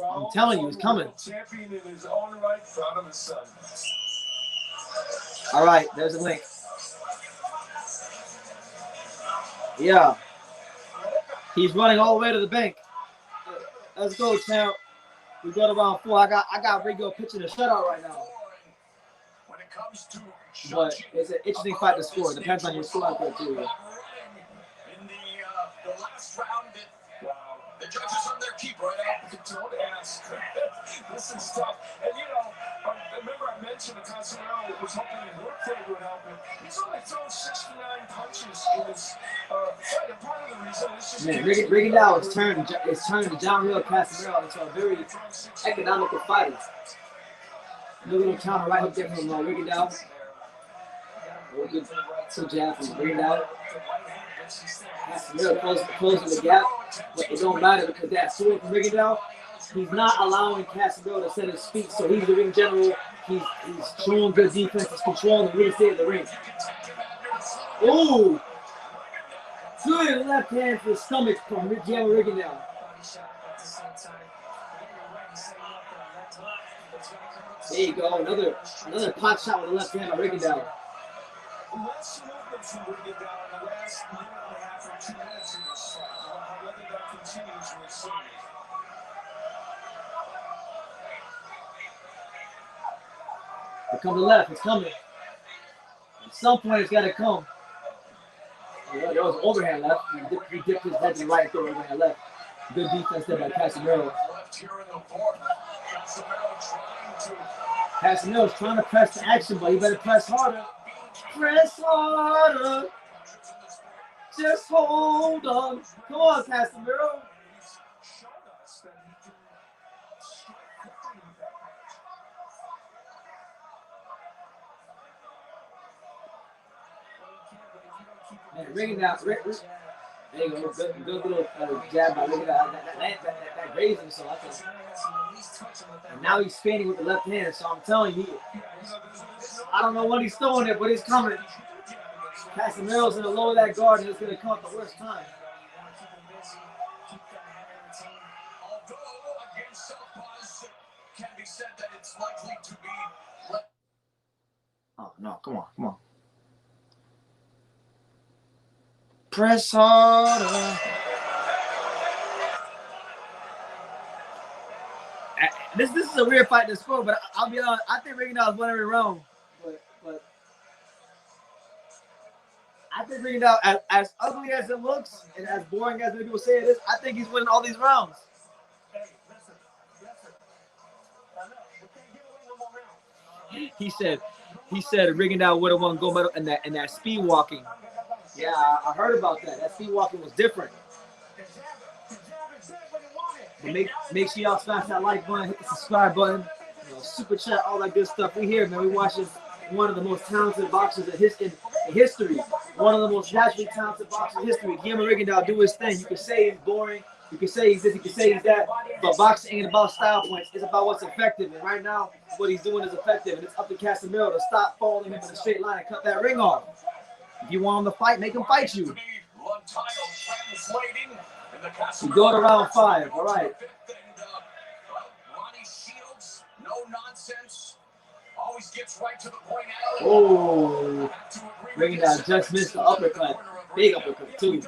[SPEAKER 1] I'm telling you, it's coming.
[SPEAKER 6] Champion in his own right, proud of his son.
[SPEAKER 1] All right, there's a link. Yeah. He's running all the way to the bank. Let's go, champ. We go to round 4. I got Rigondeaux pitching a shutout right now. But it's an interesting fight to score. It depends on your score out there, too.
[SPEAKER 10] In the last round, the judges on their keep right out.
[SPEAKER 6] Don't ask. This is tough. And, you know, remember I mentioned that Casimero was hoping to work for
[SPEAKER 1] Man, Rigondeaux is turning the John Real Casimero into a very economical fighter. No little counter right hook there from Rigondeaux. Good jab from Rigondeaux. Casimero closing the gap, but it don't matter because that sword from Rigondeaux, he's not allowing Casimero to set his feet, so he's the ring general. He's showing good defense, he's controlling the real estate of the ring. Ooh! Good left hand to the stomach from Rigondeaux. There you go, another pot shot with the left hand by Rigondeaux.
[SPEAKER 2] Less movement from Rigondeaux in the last minute and a half or 2 minutes in this fight. Whether that continues, we'll see.
[SPEAKER 1] Here comes the left, it's coming. At some point, it's got to come. There was an overhand left. He dipped his head to the right and threw overhand left. Good defense there by Casimero. Casimero's trying to press the action, but he better press harder. Press harder. Just hold on. Come on, Casimero. Man, Rigondeaux, there you go. Good little jab by Rigondeaux. That grazed him, so I think. And now he's spinning with the left hand, so I'm telling you, I don't know what he's throwing it, but it's coming. Casimero's going to lower that guard, and it's going to come at the worst time. Oh, no, come on. Press harder. This is a weird fight to score, but I'll be honest, I think Rigondeaux won every round. But I think Rigondeaux, as ugly as it looks and as boring as many people say it is, I think he's winning all these rounds. He said Rigondeaux would have won gold medal in that speed walking. Yeah, I heard about that. That speed walking was different. But make sure y'all smash that like button, hit the subscribe button, super chat, all that good stuff. We here, man. We watching one of the most talented boxers in history. One of the most naturally talented boxers in history. Guillermo Rigondeaux do his thing. You can say he's boring. You can say he's this. You can say he's that. But boxing ain't about style points. It's about what's effective. And right now, what he's doing is effective. And it's up to Casimero to stop following him in a straight line and cut that ring off. If you want him to fight, make him fight you. You go to round 5. All right. Oh, Rigondeaux just missed the uppercut. Big uppercut, too.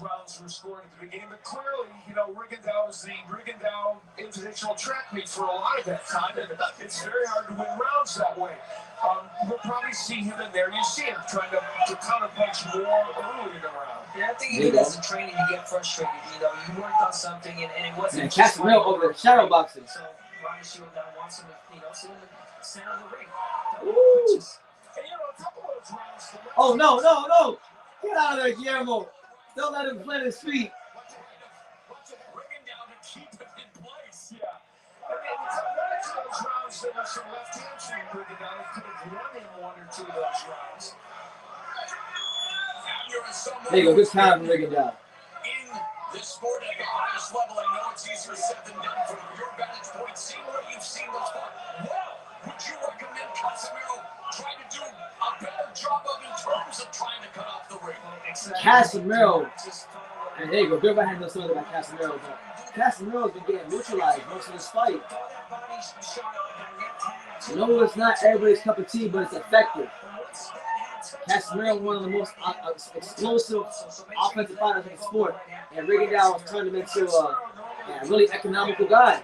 [SPEAKER 2] Rounds were scored at the beginning, but clearly, Rigondeaux was the Rigondeaux Invitational track meet for a lot of that time, and it's very hard to win rounds that way. We'll probably see him in there. You see him trying to counterpunch more early in the round.
[SPEAKER 5] Yeah, I think you do that in training. You get frustrated. You worked on something, and it wasn't.
[SPEAKER 1] And Casimero over the shadow boxing.
[SPEAKER 5] So Ronnie Shield now wants him to, sit in the center of the ring.
[SPEAKER 1] Ooh.
[SPEAKER 2] And, a couple of those rounds.
[SPEAKER 1] Oh no! Get out of there, Guillermo. Don't let him plant his feet.
[SPEAKER 2] Rigondeaux to keep it in place. Yeah. I mean, back to those rounds, there were some left hands from Rigondeaux. Could have won in 1 or 2 of those rounds.
[SPEAKER 1] There you go. Good time from Rigondeaux.
[SPEAKER 10] In this sport at the highest level, I know it's easier said than done from your vantage point. Seeing what you've seen thus far, would you recommend Casimero try to do a better job of in terms of trying to cut off the ring?
[SPEAKER 1] Casimero, and there you go. Good right hand, no story about Casimero, but Casimero's been getting neutralized most of this fight. No, it's not everybody's cup of tea, but it's effective. Casimero, one of the most explosive offensive fighters in the sport, and Rigondeaux has turned him into a really economical guy.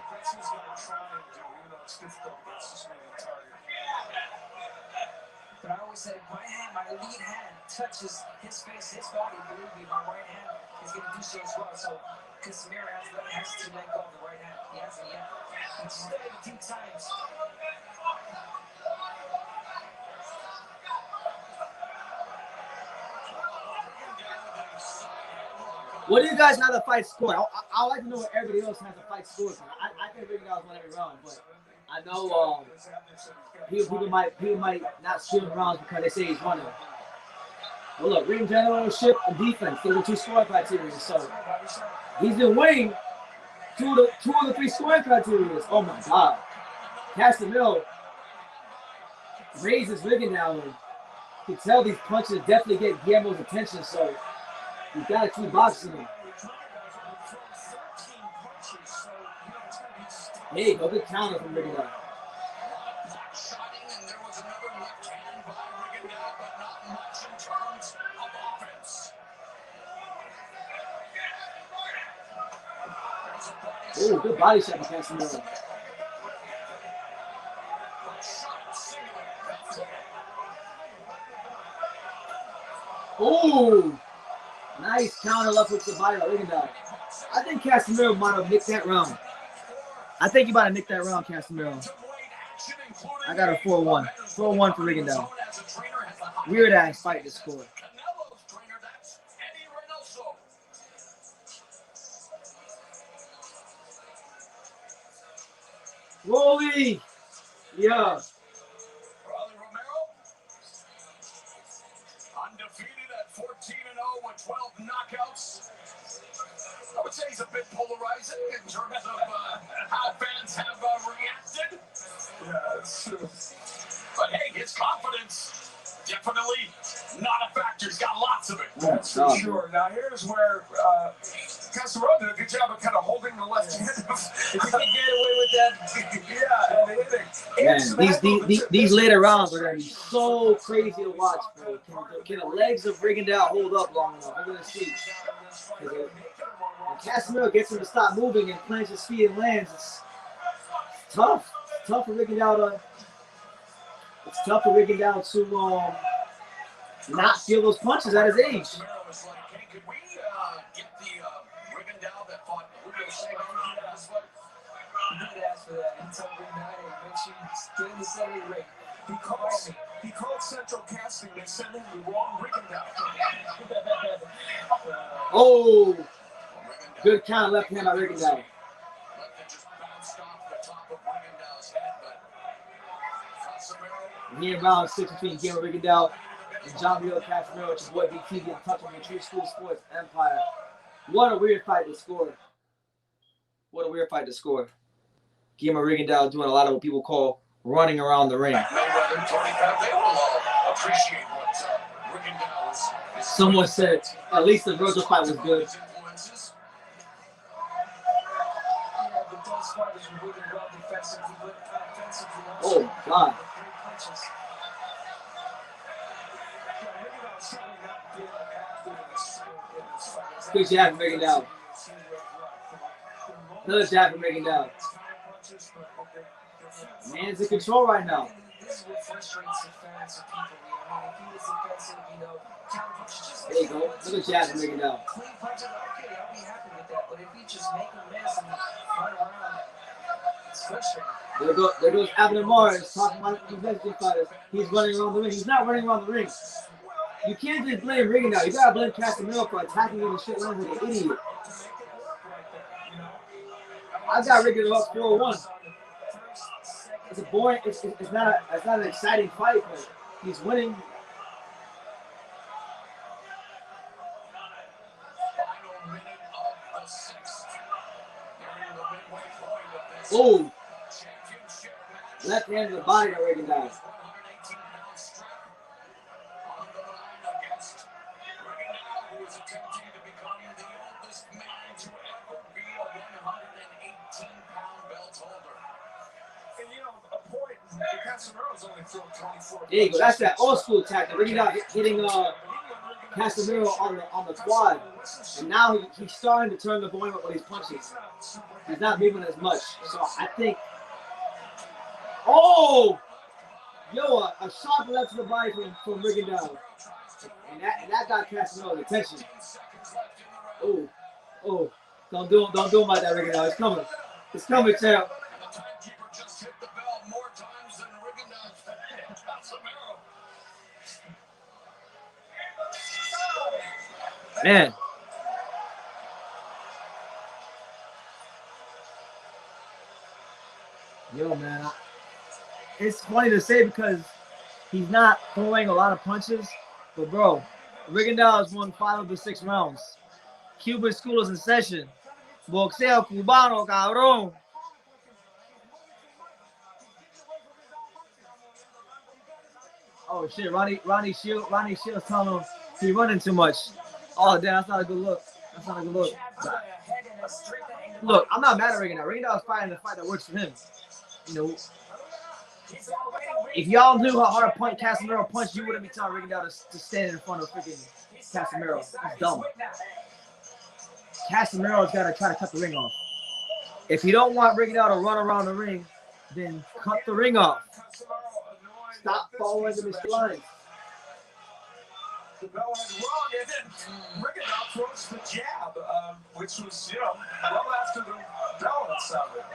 [SPEAKER 5] But I always say, my lead hand touches his face, his body. Believe me, my right hand is going to do so as well. So Casimero has to let go of the right hand. He hasn't yet. He's done it a few times.
[SPEAKER 1] What do you guys have the fight score? I like to know what everybody else has the fight score. I think Rigondeaux won every round, but I know people might not steal rounds because they say he's winning. Well, look, ring generalship and defense. Those are two scoring criteria. So he's been winning two of the three scoring criteria. Oh my God, Casimero raises Rigondeaux, and you can tell these punches definitely get Guillermo's attention. So you got to keep boxing him. There you go, good counter from Rigondeaux. Oh, good body shot by Casimero. Oh, nice counter left hook to the body by Rigondeaux. I think Casimero might have nicked that round. I think you might have nicked that round, Casimero. I got a 4-1. 4-1 for Rigondeaux. Weird ass fight to score. Rolly! Yeah.
[SPEAKER 10] Undefeated at 14-0 with 12 knockouts. I would say he's a bit polarizing in terms of how fans have reacted.
[SPEAKER 2] Yeah, that's true.
[SPEAKER 10] But hey, his confidence, definitely not a factor. He's got lots of it.
[SPEAKER 2] That's for sure. Now, here's where Casimero did a good job of kind of holding the left hand. If you can get away with that, yeah.
[SPEAKER 1] These later rounds are going to be so crazy to watch, bro. Can the legs of Rigondeaux hold up long enough? We're going to see. When Casimero gets him to stop moving and plants his feet and lands, it's tough. It's tough for Rigondeaux to not feel those punches at his age.
[SPEAKER 2] He called Central Casting. They sent him the wrong Rigondeaux.
[SPEAKER 1] Oh, good count left hand by Rigondeaux. Here in round 6 between Casimero-Rigondeaux and John Real Casimero. It's your boy BT getting touched on the True School Sports Empire. What a weird fight to score. What a weird fight to score. Casimero-Rigondeaux doing a lot of what people call running around the ring. Someone said at least the Vergil fight was good. Oh God. Good jab from Rigondeaux. Another jab from Rigondeaux. Man's in control right now. There you go. Look at jab from Rigondeaux. There goes Abner Morris talking about the Mexican fighters. He's running around the ring. He's not running around the ring. You can't just blame Rigondeaux. You gotta blame Casimero for attacking him and shit like an idiot. I got Rigondeaux up 4-1. It's a boring. It's not an exciting fight, but he's winning. Oh, left hand to the body of Rigondeaux. There you go. That's that old school tactic. Rigondeaux hitting Casimero on the quad, and now he's starting to turn the point with his punches. He's not moving as much, so I think. Oh, yo, a sharp left to the body from Rigondeaux, and that got Casimero's attention. Oh, don't do him like that, Rigondeaux. It's coming, champ. Man, Yo, man, it's funny to say because he's not throwing a lot of punches, but bro, Rigondeaux has won 5 of the 6 rounds. Cuban school is in session. Boxeo cubano, cabrón. Oh shit, Ronnie Shields telling him he's running too much. Oh damn, that's not a good look. That's not a good look. Look, I'm not mad at Rigondeaux. Rigondeaux is fighting the fight that works for him. You know, if y'all knew how hard a punch Casimero punched, you wouldn't be telling Rigondeaux to stand in front of freaking Casimero. That's dumb. Casimiro's got to try to cut the ring off. If you don't want Rigondeaux to run around the ring, then cut the ring off. Stop following the missed lines.
[SPEAKER 2] The bell went wrong, and then Rigondeaux throws the jab, which was, you know, well after the bell had sounded.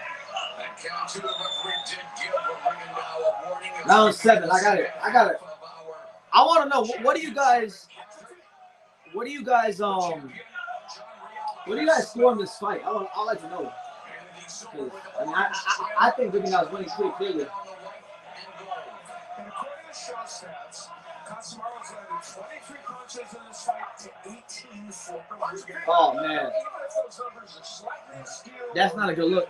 [SPEAKER 10] And count to the referee did give Rigondeaux a warning.
[SPEAKER 1] Round 7. I got it. I want to know what do you guys score in this fight? I'd like to know. I mean, I think Rigondeaux is winning pretty clearly.
[SPEAKER 2] And according to shot stats, Casimero landed 23 punches in this fight to 18 for Rigondeaux.
[SPEAKER 1] Oh man, that's not a good look.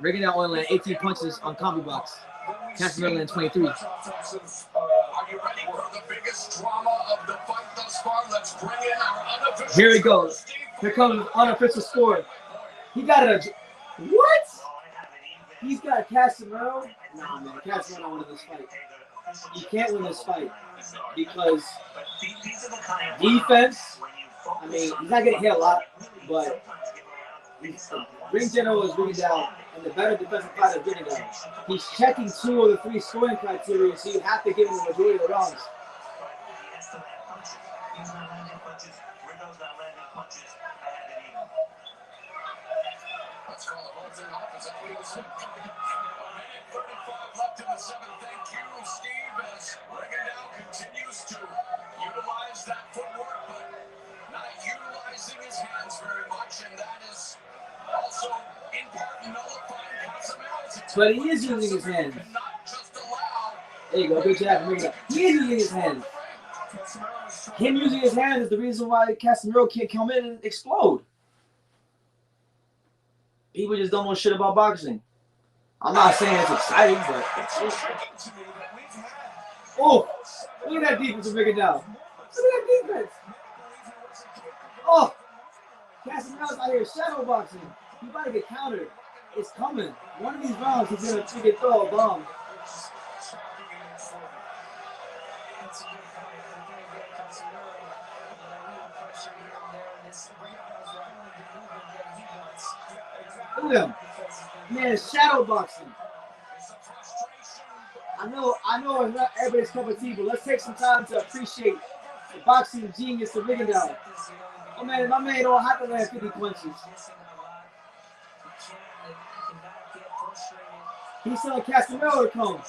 [SPEAKER 1] Rigondeaux only landed 18 punches on combo box. Casimero landed 23.
[SPEAKER 10] Are you ready for the biggest drama of the fight thus far? Let's bring in our unofficial.
[SPEAKER 1] Here he goes. Here comes the unofficial score. He got it. What? He's got Casimero. Nah, man. Casimero don't win this fight. He can't win this fight because defense. I mean, he's not getting hit a lot, but ring general is Rigondeaux, and the better defensive fighter is Rigondeaux. He's checking 2 of the 3 scoring criteria, so you have to give him the majority of the rounds.
[SPEAKER 10] Let's call the whole thing off. Is that what he was saying? 1:35 left in the 7th. Thank you, Steve, as Rigondeaux continues to utilize that footwork, but not utilizing his hands very much, and that is also in part nullifying Casimero.
[SPEAKER 1] But he is using his hands. There you go, good job, Rigondeaux. He is using his hands. Him using his hands is the reason why Casimero can't come in and explode. People just don't know shit about boxing. I'm not saying it's exciting, but oh, look at that defense of Rigondeaux. Look at that defense. Oh, Casimero's out here shadow boxing. He's about to get countered. It's coming. One of these rounds, he's gonna freaking throw a bomb. Look at him. Man, shadow boxing. I know it's not everybody's cup of tea, but let's take some time to appreciate the boxing genius of Rigondeaux. Oh man, my man don't have to land 50 punches. He's telling Casimero to come.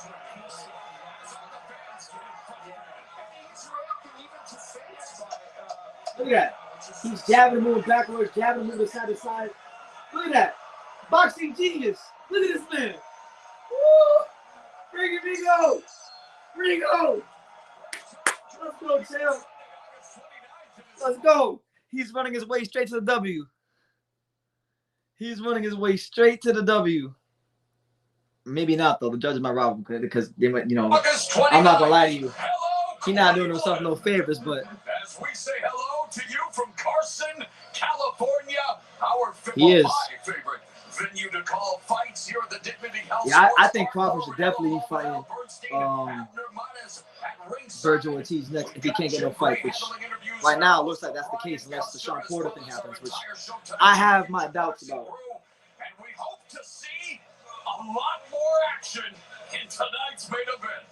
[SPEAKER 1] Look at that. He's jabbing, moving backwards, jabbing, moving side to side. Look at that. Boxing genius. Look at this man. Woo! Bring it, Rigo. Rigo. Let's go, champ. Let's go. He's running his way straight to the W. He's running his way straight to the W. Maybe not, though. The judges might rob him because they might, you know, I'm not going to lie to you. He's not doing himself no favors, but.
[SPEAKER 10] As we say hello to you from Carson, California, our
[SPEAKER 1] he is.
[SPEAKER 10] Favorite venue to call fights here at the Dignity Health.
[SPEAKER 1] Yeah, I think Crawford should definitely be fighting Vergil Ortiz next if he can't get no fight, which right now it looks like that's the case unless the Sean Porter thing happens, which I have my doubts about.
[SPEAKER 10] And we hope to see a lot more action in tonight's main event.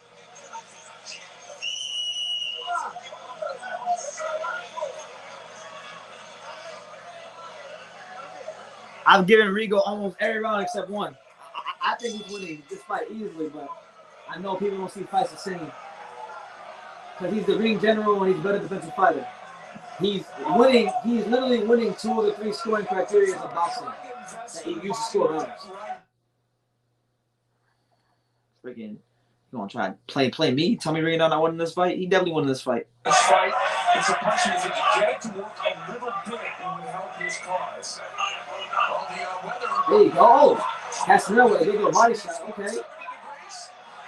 [SPEAKER 1] I've given Rigo almost every round except one. I think he's winning this fight easily, but I know people don't see fights the same. Because he's the ring general and he's a better defensive fighter. He's winning. He's literally winning 2 of the 3 scoring criteria of boxing that he used to score rounds. Freaking, you gonna try and play me? Tell me Rigondeaux not winning this fight? He definitely won this fight.
[SPEAKER 2] This fight, it's a question if he can get it to work a little bit, it would help his cause.
[SPEAKER 1] There you go. Oh, Casimero with a big little body shot. Okay.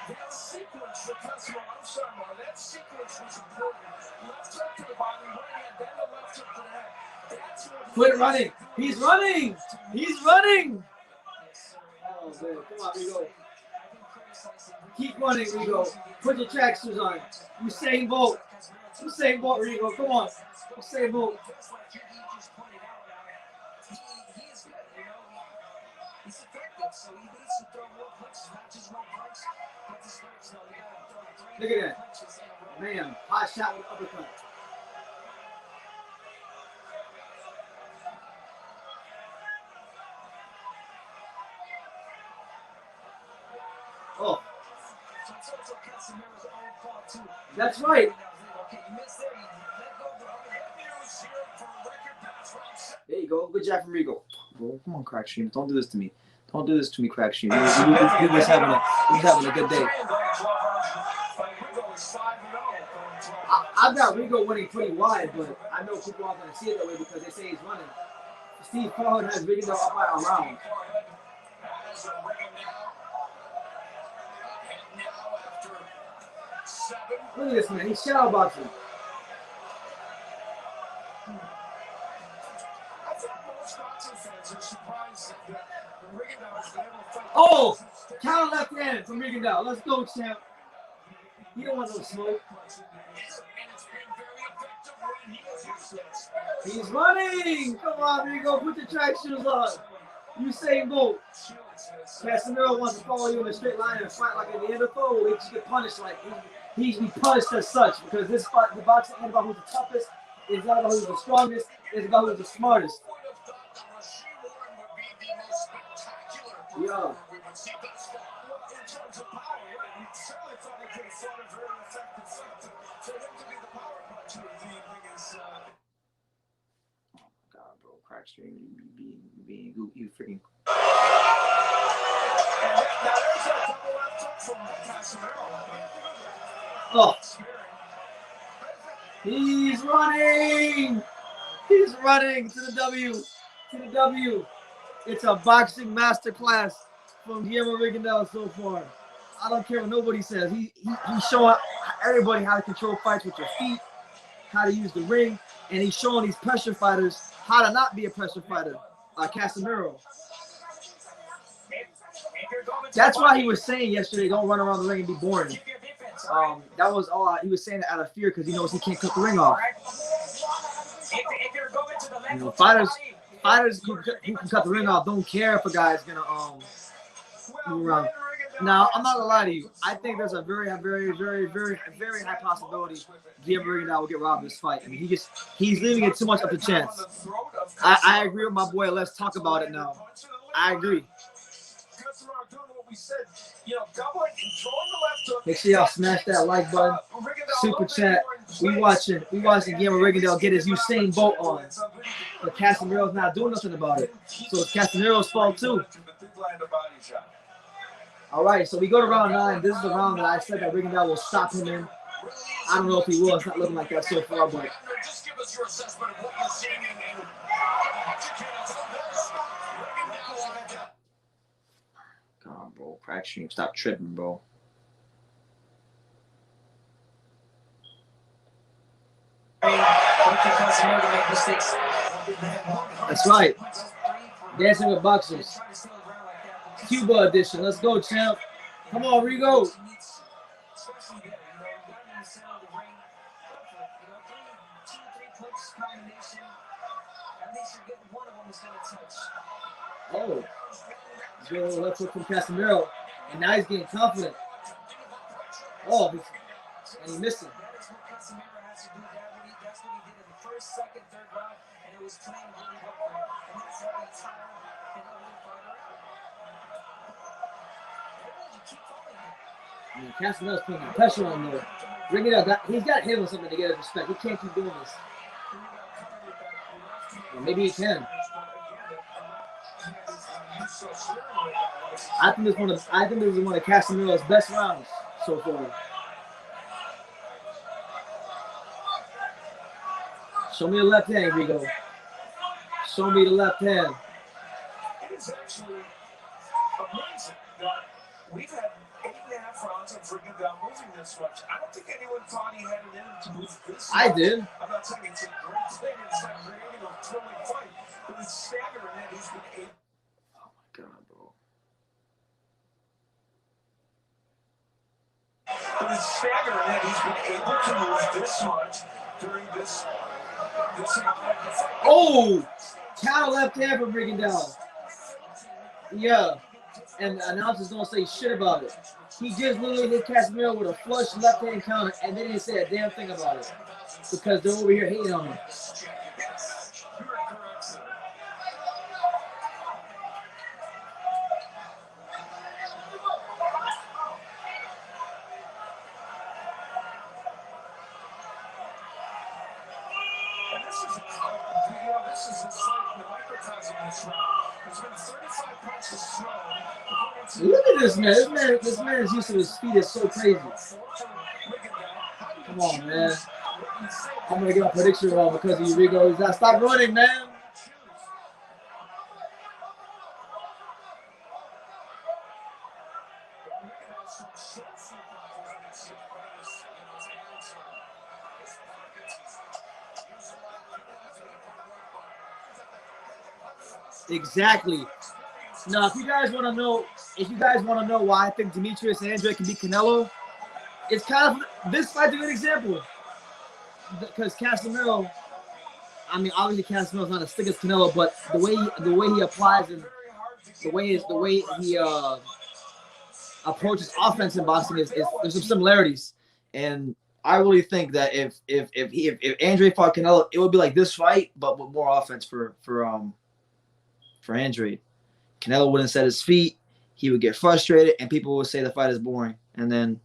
[SPEAKER 2] That sequence for Casimero, I'm sorry, Mark, that sequence was important. Left hook to the body, right hand, then the left hook to the head. That's what
[SPEAKER 1] Quit running. He's running. He's running. Oh, man. Come on, Rigo. Keep running, Rigo. Put your tracksuits on. Usain Bolt. Usain Bolt, Rigo. Come on. Usain Bolt.
[SPEAKER 5] He's effective, so he needs to throw more punches, not just one punch, but the strikes. No, you gotta throw 3
[SPEAKER 1] Look at that.
[SPEAKER 5] punches in a row.
[SPEAKER 1] Man, hot shot with uppercut. Oh.
[SPEAKER 5] So it's also Casimero's own fault, too.
[SPEAKER 1] That's right.
[SPEAKER 5] Okay, you missed there. You let go of the other.
[SPEAKER 1] There you go. Good job from Rigo. Bro, come on, Crack Stream. Don't do this to me. Don't do this to me, Crack Stream. He was having a good day. I've got Rigo winning pretty wide, but I know people aren't going to see it that way because they say he's running. Steve Ford has Rigondeaux up by a round. Look at this man. He's shadow boxing. Oh, counter left hand from Rigondeaux. Let's go, champ. You don't want no smoke. He's running. Come on, Rigo. Put the track shoes on. Usain Bolt. Casimero wants to follow you in a straight line and fight like a Neanderthal. He just get punished like he should be punished as such because this fight, the boxing ain't about who's the toughest. It's not about who's the strongest. It's about who's the smartest. Yeah. God, bro, Crack Stream, being you freaking. Oh, he's running. He's running to the W. To the W. It's a boxing masterclass from Casimero-Rigondeaux so far. I don't care what nobody says. He's showing everybody how to control fights with your feet, how to use the ring, and he's showing these pressure fighters how to not be a pressure fighter. Casimero. That's why he was saying yesterday, don't run around the ring and be boring. That was all he was saying out of fear because he knows he can't cut the ring off. You know, fighters who can cut the ring off don't care if a guy's gonna move around. Now, I'm not gonna lie to you. I think there's a very high possibility Casimero-Rigondeaux will get robbed this fight. I mean, he's leaving it too much up to chance. I agree with my boy. Let's talk about it now. I agree. Make sure y'all smash that like button. Super chat. We watching Casimero-Rigondeaux get his Usain Bolt on. But Casimero's not doing nothing about it. So it's Casimero's fault too. All right, so we go to round 9. This is the round that I said that Rigondeaux will stop him in. I don't know if he will. It's not looking like that so far, but
[SPEAKER 10] just give us your assessment of what you're seeing and
[SPEAKER 1] come on, bro. Crack Stream. Stop tripping, bro. That's right. Dancing with boxers. Cuba edition. Let's go, champ. Come on, Rigo. Oh. He's getting a little left hook from Casimero. And now he's getting confident. Oh, and he missed him. I mean, Casimero's putting pressure on there. He's got to hit with something to get his respect. He can't keep doing this. Well, maybe he can. I think this is one of Casemiro's best rounds so far. Show me the left hand, Rigo. Show me the left hand.
[SPEAKER 10] It is actually amazing that we've had 8.5 rounds of Rincon moving this much. I don't think anyone thought he had it in him to move this much.
[SPEAKER 1] I did.
[SPEAKER 10] I'm not saying it's a great thing. It's not creating a thrilling fight. But it's staggering that he's been able.
[SPEAKER 1] Oh my God, bro.
[SPEAKER 10] But it's staggering that he's been able to move this much during this
[SPEAKER 1] Oh! Counter left hand from Rigondeaux. Yeah. And the announcers don't say shit about it. He just literally hit Casimero with a flush left hand counter and they didn't say a damn thing about it. Because they're over here hating on him. Look at this man. This man's use of his feet is so crazy. Come on, man. I'm gonna get my prediction wrong because of you, Rigo. He's not stop running, man. Exactly. Now, if you guys want to know why I think Demetrius and Andre can beat Canelo, it's kind of this fight's a good example. Because Casimero, I mean, obviously Casimero's not as thick as Canelo, but the way he applies and the way he approaches offense in boxing is there's some similarities. And I really think that if Andre fought Canelo, it would be like this fight, but with more offense for Andre. Canelo wouldn't set his feet. He would get frustrated, and people would say the fight is boring. And then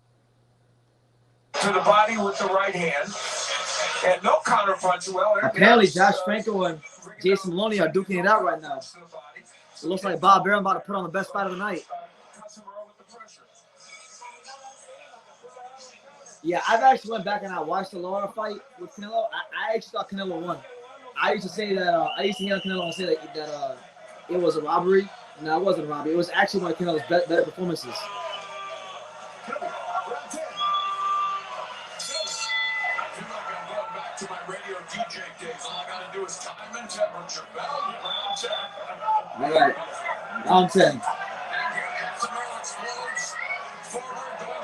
[SPEAKER 10] to the body with the right hand, and no counter punch. Well,
[SPEAKER 1] apparently Josh Franco and Jason Maloney are duking it out right now. It looks like Bob Arum about to put on the best fight of the night. Yeah, I've actually went back and I watched the Lara fight with Canelo. I actually thought Canelo won. I used to say that I used to hear Canelo and say that it was a robbery. No, it wasn't a robbery. It was actually one of Canelo's better performances.
[SPEAKER 10] I feel like I'm going back to my radio DJ days. All I got to do is time and temperature.
[SPEAKER 1] All right, round 10.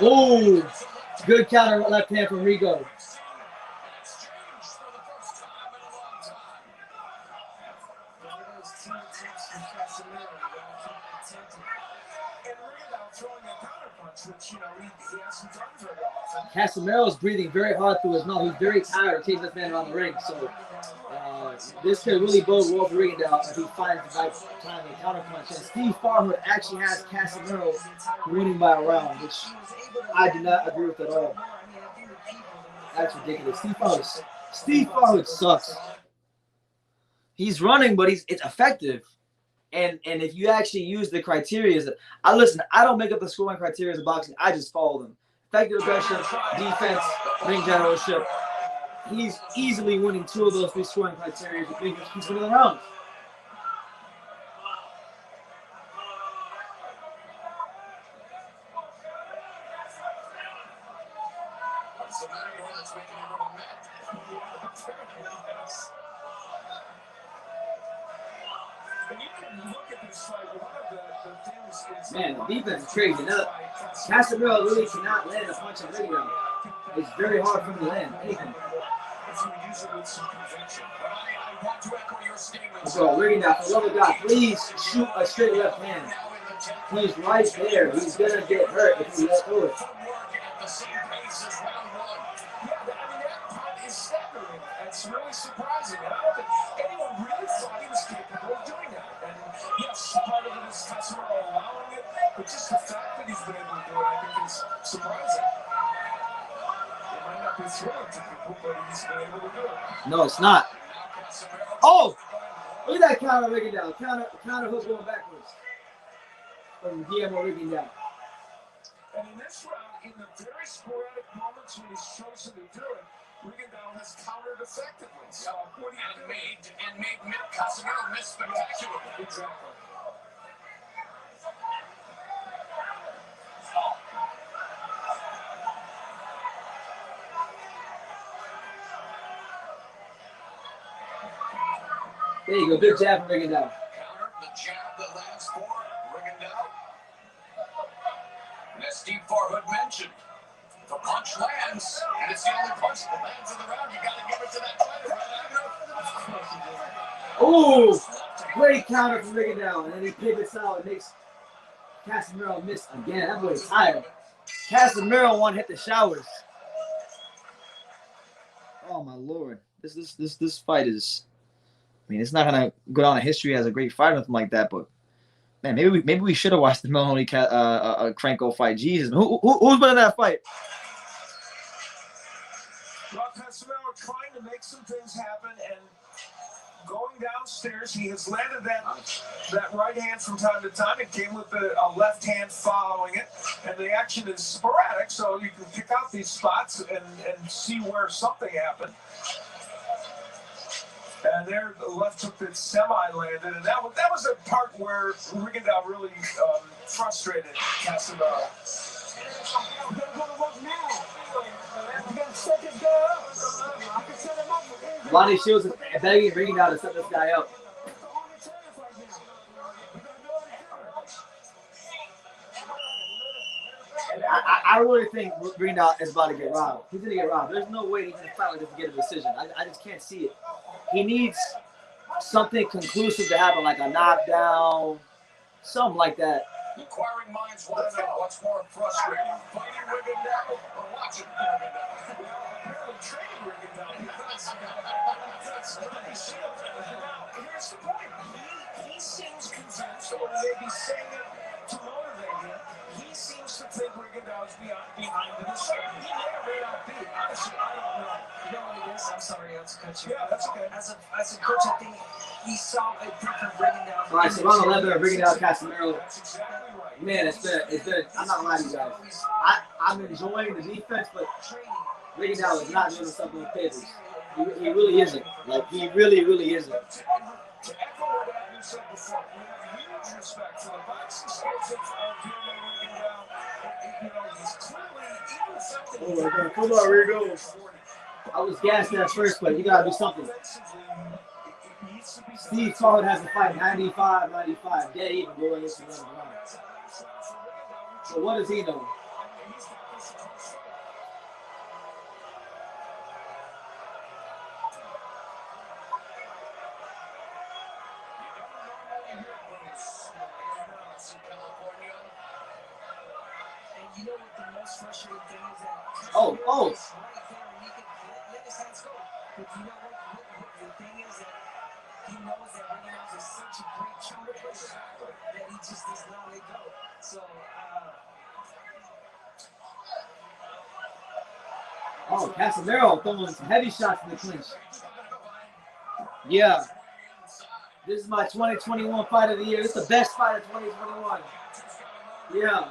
[SPEAKER 1] Oh, good counter left hand from Rigo. Casimero is breathing very hard through his mouth. He's very tired of chasing this man around the ring. So this could really bode well for Rigondeaux if he finds the right time to counterpunch. And Steve Farhood actually has Casimero winning by a round, which I do not agree with at all. That's ridiculous. Steve Farhood sucks. He's running, but it's effective. And if you actually use the criteria, I don't make up the scoring criteria in boxing. I just follow them. Effective aggression, defense, ring generalship. He's easily winning 2 of those 3 scoring criteria to think he's winning the round. Man, the defense is crazy. Now, Casimero really cannot land a punch on Rigondeaux. It's very hard for him to land anything. So Rigondeaux, for the love of God, please shoot a straight left hand. He's right there. He's gonna get hurt if he lets go it.
[SPEAKER 10] It's really surprising. I don't think anyone really thought he was capable of doing that. And yes, part of it is Casimero allowing it, but just the fact that he's been able to do it, I think is surprising. It might not be thrilling to people, but he's been able to do it.
[SPEAKER 1] No, it's not. Oh! Look at that counter Rigondeaux. Counter hook going backwards. from Guillermo Rigondeaux.
[SPEAKER 10] And in this round, in the very sporadic moments when he's chosen to do it, Rigondeaux has countered effectively. So what do you do? Made Casimero miss spectacularly. Exactly.
[SPEAKER 1] There you go, good jab from Rigondeaux.
[SPEAKER 10] Counter, the jab that lands for Rigondeaux. And as Steve Farhood mentioned, the punch lands, and it's the only punch that lands in the round. You got to give it to that fighter, right?
[SPEAKER 1] Ooh, great counter from Rigondeaux, and then he pivots out and makes Casimero miss again. That boy's tired. Casimero one hit the showers. Oh my lord, this fight is. I mean, it's not gonna go down in history as a great fight or anything like that, but man, maybe we should have watched the Mahoney Franco fight. Jesus, who's winning that fight?
[SPEAKER 10] Well, Casimero trying to make some things happen and going downstairs. He has landed that right hand from time to time. It came with a left hand following it, and the action is sporadic, so you can pick out these spots and see where something happened. And there, the left hook that semi-landed, and that was a part where Rigondeaux really frustrated Casimero.
[SPEAKER 1] Lonnie Shields is begging Rigondeaux to set this guy up. I really think Rigondeaux is about to get robbed. He's going to get robbed. There's no way he's going to fight like this to get a decision. I just can't see it. He needs something conclusive to happen, like a knockdown, something like that.
[SPEAKER 10] Inquiring minds want to know what's more frustrating, fighting Rigondeaux or watching Rigondeaux. Apparently training Rigondeaux. Here's the point. He seems convinced, or maybe saying it to motivate him. He seems to think Rigondeaux is behind the decision. He may or may not be. Honestly, I don't know.
[SPEAKER 5] You know what it is? I'm sorry, I have to cut you.
[SPEAKER 10] Yeah, that's okay.
[SPEAKER 5] As a coach, I think he saw a different Rigondeaux.
[SPEAKER 1] All right, so round 11 of Rigondeaux Casimero.
[SPEAKER 10] That's exactly right.
[SPEAKER 1] Man, it's been. I'm not lying to you guys. I'm enjoying the defense, but Rigondeaux is not doing himself in favors. He really isn't. Like, he really isn't.
[SPEAKER 10] To echo what you said before, we have huge respect for the boxing skills of Rigondeaux. You know, he's clearly even effective.
[SPEAKER 1] Oh my God, come on, Rigo. I was gassed at first, but you gotta do something. Steve Farhood has to fight 95, dead even going into the round. So what does he know?
[SPEAKER 5] You know what the most frustrating thing is that
[SPEAKER 1] Oh.
[SPEAKER 5] right there, and he can let his hands go. But you know what the thing is that he knows that Rigondeaux is such a great counter player that he just does not let go. So
[SPEAKER 1] Casimero throwing some heavy shots in the clinch. Yeah. This is my 2021 fight of the year. This is the best fight of 2021. Yeah.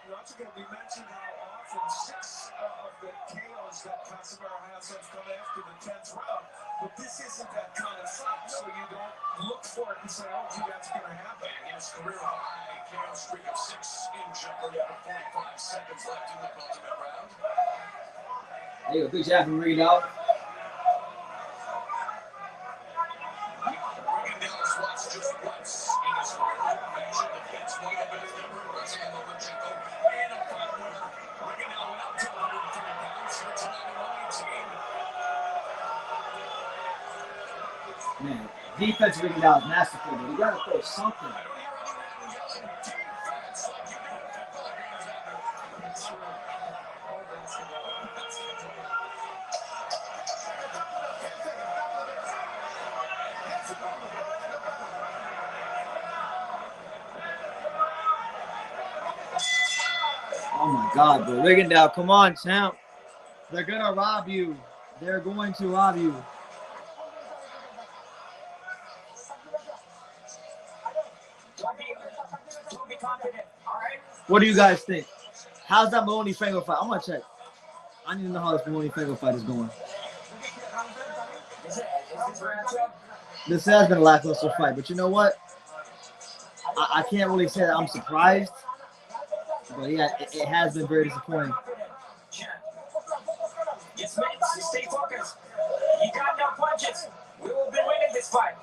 [SPEAKER 10] Once again, we mentioned how often 6 of the KOs that Casimero has have come after the 10th round, but this isn't that kind of fight, so you don't look for it and say, oh, gee, that's going to happen.
[SPEAKER 3] His career high KO streak of 6 in jeopardy with 45 seconds left in the penultimate round.
[SPEAKER 1] There you go, good job from Rigondeaux.
[SPEAKER 3] Rigondeaux's lost just once in his career. Mentioned against one of his never wrestling Lomachenko in a fight winner. Rigondeaux went up to 130 pounds for tonight in 118.
[SPEAKER 1] Man, defense Rigondeaux is masterful, but you gotta throw something.
[SPEAKER 3] I don't hear anyone yelling defense like you do at football games out there.
[SPEAKER 5] it's true.
[SPEAKER 1] Oh my God, bro. Rigondeaux, come on, champ. They're gonna rob you. They're going to rob you.
[SPEAKER 5] Don't be confident, all right?
[SPEAKER 1] What do you guys think? How's that Maloney Franco fight? I'm gonna check. I need to know how this Maloney Franco fight is going. This has been a lackluster fight, but you know what? I can't really say that I'm surprised. But yeah, it has been very disappointing.
[SPEAKER 5] Yes, man. Stay focused. You got no punches. We will be winning this fight.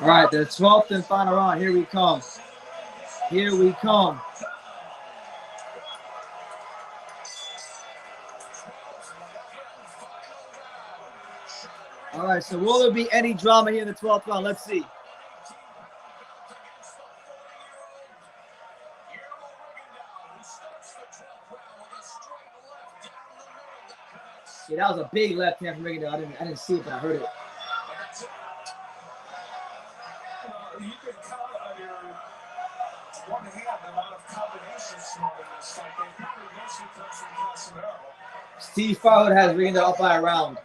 [SPEAKER 1] All right, the 12th and final round. Here we come. Here we come. All right, so will there be any drama here in the 12th round? Let's see. Yeah, that was a big left hand from Rigondeaux. I didn't see it, but I heard it.
[SPEAKER 2] You can count on your one hand the amount of combinations from this fight. They probably mostly comes from Casimero.
[SPEAKER 1] Steve Farhood has Rigondeaux up by a round.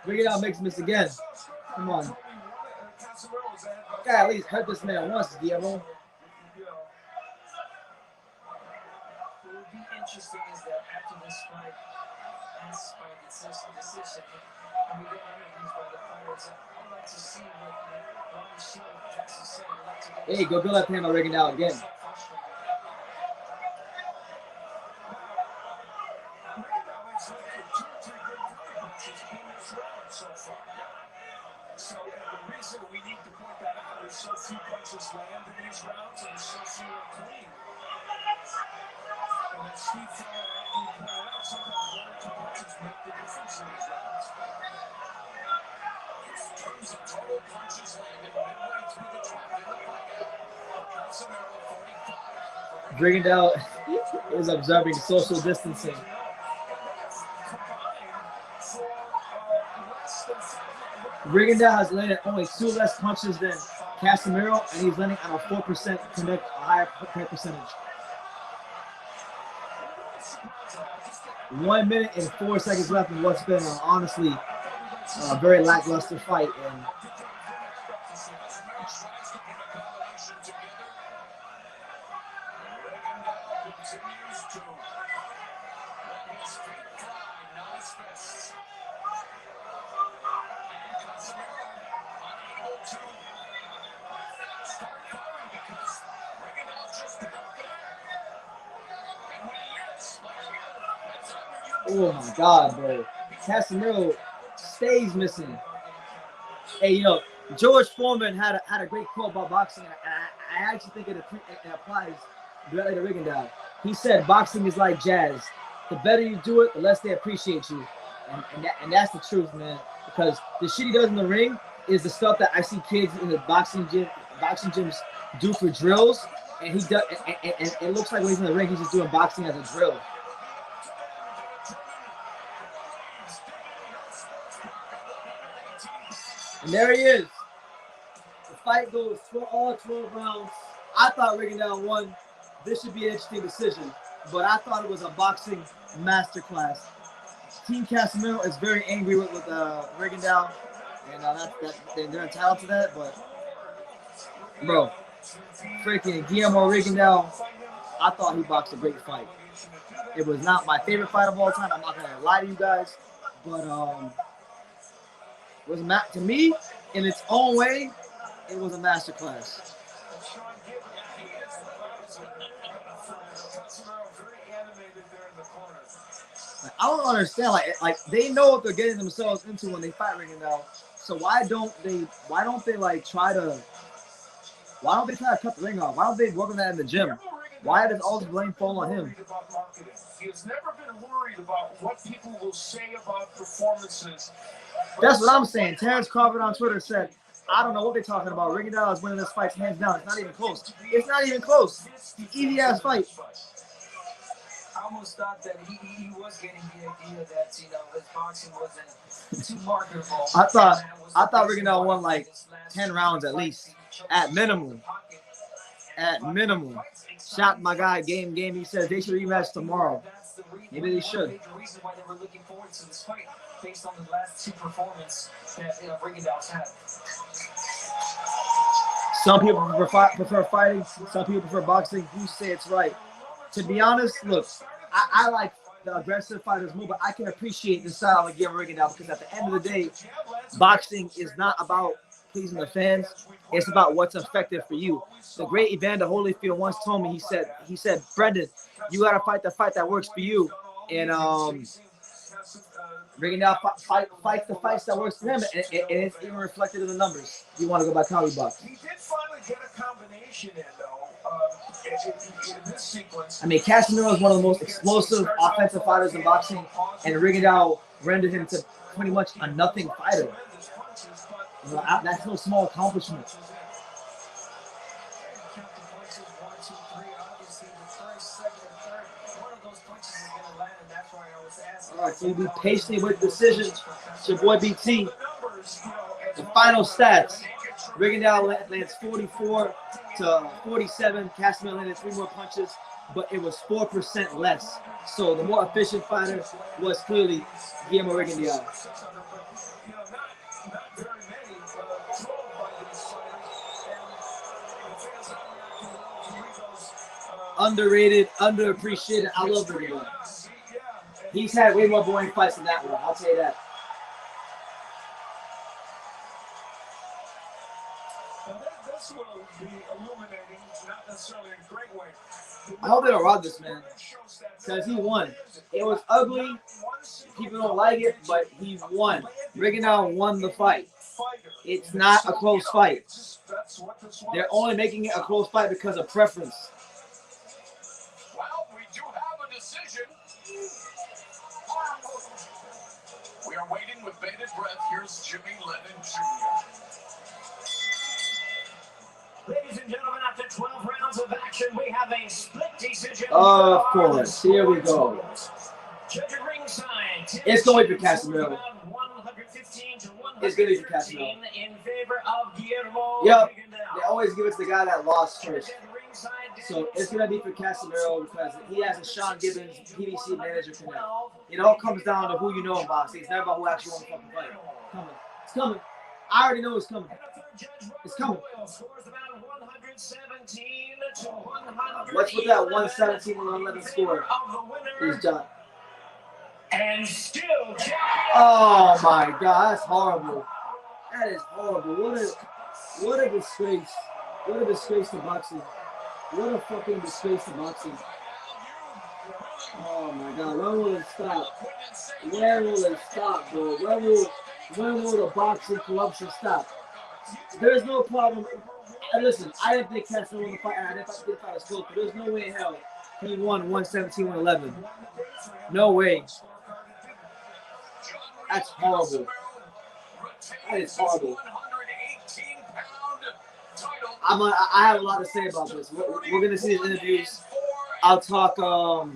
[SPEAKER 1] Rigondeaux makes miss again. Come on. Gotta at least hurt this man once, Guillermo.
[SPEAKER 5] What would be interesting is that after this fight, that's by decision, and we get interviews by the fighters. I'd like to see what the show has to say.
[SPEAKER 1] Hey, go left hand by Rigondeaux again.
[SPEAKER 2] So the reason we need to point that out is so few punches land in these rounds and so few are clean. And as Steve pointed out, sometimes one or two punches make the difference in these rounds.
[SPEAKER 10] In terms of total punches landed midway through the top in the Pacquiao, Casimero 45.
[SPEAKER 1] Rigondeaux is observing social distancing. Rigondeaux has landed only 2 less punches than Casimero, and he's landing on a 4% connect, a higher connect percentage. 1 minute and 4 seconds left in what's been honestly a very lackluster fight. And oh my God, bro. Casimero stays missing. Hey, you know, George Foreman had a great quote about boxing, and I actually think it applies directly to Rigondeaux. He said boxing is like jazz. The better you do it, the less they appreciate you. And that's the truth, man. Because the shit he does in the ring is the stuff that I see kids in the boxing gyms do for drills. And he does, and it looks like when he's in the ring, he's just doing boxing as a drill. And there he is. The fight goes for all 12 rounds. I thought Rigondeaux won. This should be an interesting decision, but I thought it was a boxing masterclass. Team Casimero is very angry with Rigondeaux, and they're entitled to that. But bro, freaking Guillermo Rigondeaux, I thought he boxed a great fight. It was not my favorite fight of all time. I'm not gonna lie to you guys, but it was to me, in its own way, it was a masterclass. I don't understand. Like they know what they're getting themselves into when they fight Rigondeaux. So why don't they try to cut the ring off? Why don't they work on that in the gym? Why does all the blame fall on him?
[SPEAKER 2] He has never been worried about what people will say about performances.
[SPEAKER 1] That's what I'm saying. Terrence Crawford on Twitter said I don't know what they're talking about. Rigondeaux is winning this fight hands down. It's not even close. It's not even close. Easy ass fight.
[SPEAKER 5] I almost thought that he was getting the idea that his boxing wasn't too marketable.
[SPEAKER 1] I thought Rigondeaux won like 10 rounds at least, at minimum. At minimum. Shot my guy game. He says they should rematch tomorrow. Maybe they should.
[SPEAKER 5] The reason why they were looking forward to this fight, based on the last 2 performances that Rigondeaux had.
[SPEAKER 1] Some people prefer fighting. Some people prefer boxing. You say it's right. To be honest, look, I like the aggressive fighters move, but I can appreciate the style of Guillermo Rigondeaux because at the end of the day, boxing is not about pleasing the fans. It's about what's effective for you. The great Evander Holyfield once told me, he said, Brendan, you got to fight the fight that works for you. And Rigondeaux fights the fights that works for him, and it's even reflected in the numbers. You want to go by County Bucks.
[SPEAKER 10] He did finally get a combination in, though, in this sequence.
[SPEAKER 1] I mean, Casimero is one of the most explosive offensive fighters in boxing, and Rigondeaux rendered him to pretty much a nothing fighter. You know, that's no small accomplishment. All right, so you be patient with decisions. It's your boy BT. The final stats. Rigondeaux lands 44 to 47. Casimero landed 3 more punches, but it was 4% less. So the more efficient fighter was clearly Guillermo Rigondeaux. Underrated, underappreciated. I love Rigondeaux. He's had way more boring fights than that one. I'll tell you that.
[SPEAKER 10] This will be illuminating, not necessarily a great way.
[SPEAKER 1] I hope they don't rob this man, because he won. It was ugly. People don't like it, but he won. Rigondeaux won the fight. It's not a close fight. They're only making it a close fight because of preference.
[SPEAKER 10] Well, we do have a decision. We are waiting with bated breath. Here's Jimmy Lennon Jr.
[SPEAKER 2] Ladies and gentlemen, after 12 rounds of action, we have a split decision.
[SPEAKER 1] Of course. Here we go.
[SPEAKER 2] Judge at ringside.
[SPEAKER 1] It's going to be Casimero.
[SPEAKER 2] 115 to 115
[SPEAKER 1] It's going to be Casimero.
[SPEAKER 2] in favor of Guillermo.
[SPEAKER 1] Yep.
[SPEAKER 2] Rigondeaux.
[SPEAKER 1] They always give it to the guy that lost first. So it's going to be for Casimero because he has a Sean Gibbons PBC manager connect. It all comes down to who you know in boxing. It's never about who actually won the fucking fight. It's coming. It's coming. I already know it's coming. It's coming. What's with that 117 and 111 score? He's done.
[SPEAKER 2] And still,
[SPEAKER 1] oh my God, that's horrible. That is horrible. What a disgrace. What a disgrace to boxing. What a fucking disgrace to boxing. Oh my God, when will it stop? When will it stop, bro? When will the boxing corruption stop? There's no problem. And listen, I didn't think Casimero won the fight, and I didn't think the fight was close, but there's no way in hell he won 117, 111. No way. That's horrible. That is horrible. I have a lot to say about this. We're gonna see his interviews. I'll talk a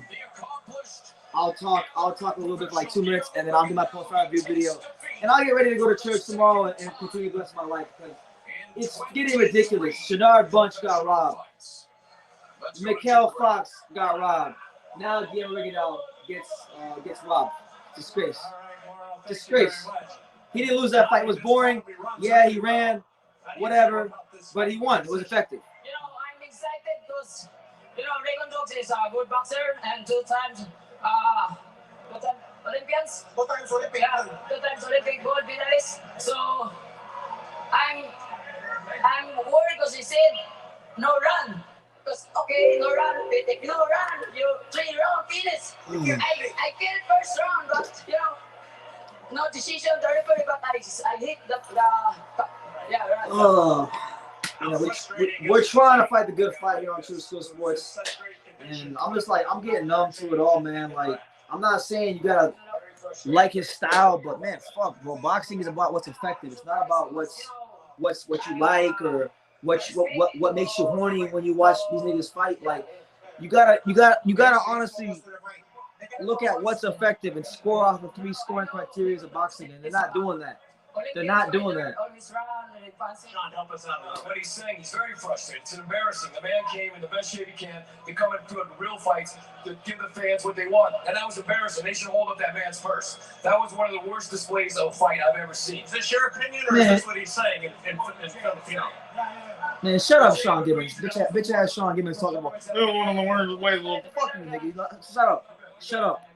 [SPEAKER 1] little bit for like 2 minutes, and then I'll do my post-fight review video, and I'll get ready to go to church tomorrow and continue the rest of my life because it's getting ridiculous. Shadard Bunch got robbed. Mikhail Fox got robbed. Now Guillermo Rigondeaux gets robbed. Disgrace. Disgrace. He didn't lose that fight. It was boring. Yeah, he ran. Whatever. But he won. It was effective.
[SPEAKER 11] You know, I'm excited because, you know, Rigondeaux is a good boxer and 2 times Olympians.
[SPEAKER 10] 2 times Olympic.
[SPEAKER 11] Yeah, 2 times Olympic gold medalist. So I'm worried because he said no run. Because okay, no run, no run. You 3-round finish. I killed first round, but you know, no decision. The referee, but I hit the yeah. Right.
[SPEAKER 1] Oh. You know, we're trying to fight the good fight here on True School Sports, and I'm just like, I'm getting numb to it all, man. Like, I'm not saying you gotta like his style, but man, fuck, bro. Boxing is about what's effective. It's not about what's what you like or what makes you horny when you watch these niggas fight. Like you gotta honestly look at what's effective and score off the 3 scoring criteria of boxing, and they're not doing that. They're not doing that.
[SPEAKER 3] Sean, help us out. What he's saying, he's very frustrated. It's embarrassing. The man came in the best shape he can to come into real fights to give the fans what they want. And that was embarrassing. They should hold up that man's purse. That was one of the worst displays of a fight I've ever seen. Is this your opinion, or is this what he's saying in Filipino?
[SPEAKER 1] Man, shut up, Sean Gibbons. Bitch ass Sean Gibbons talking about one of the worst ways. Fuck you, nigga. Shut up.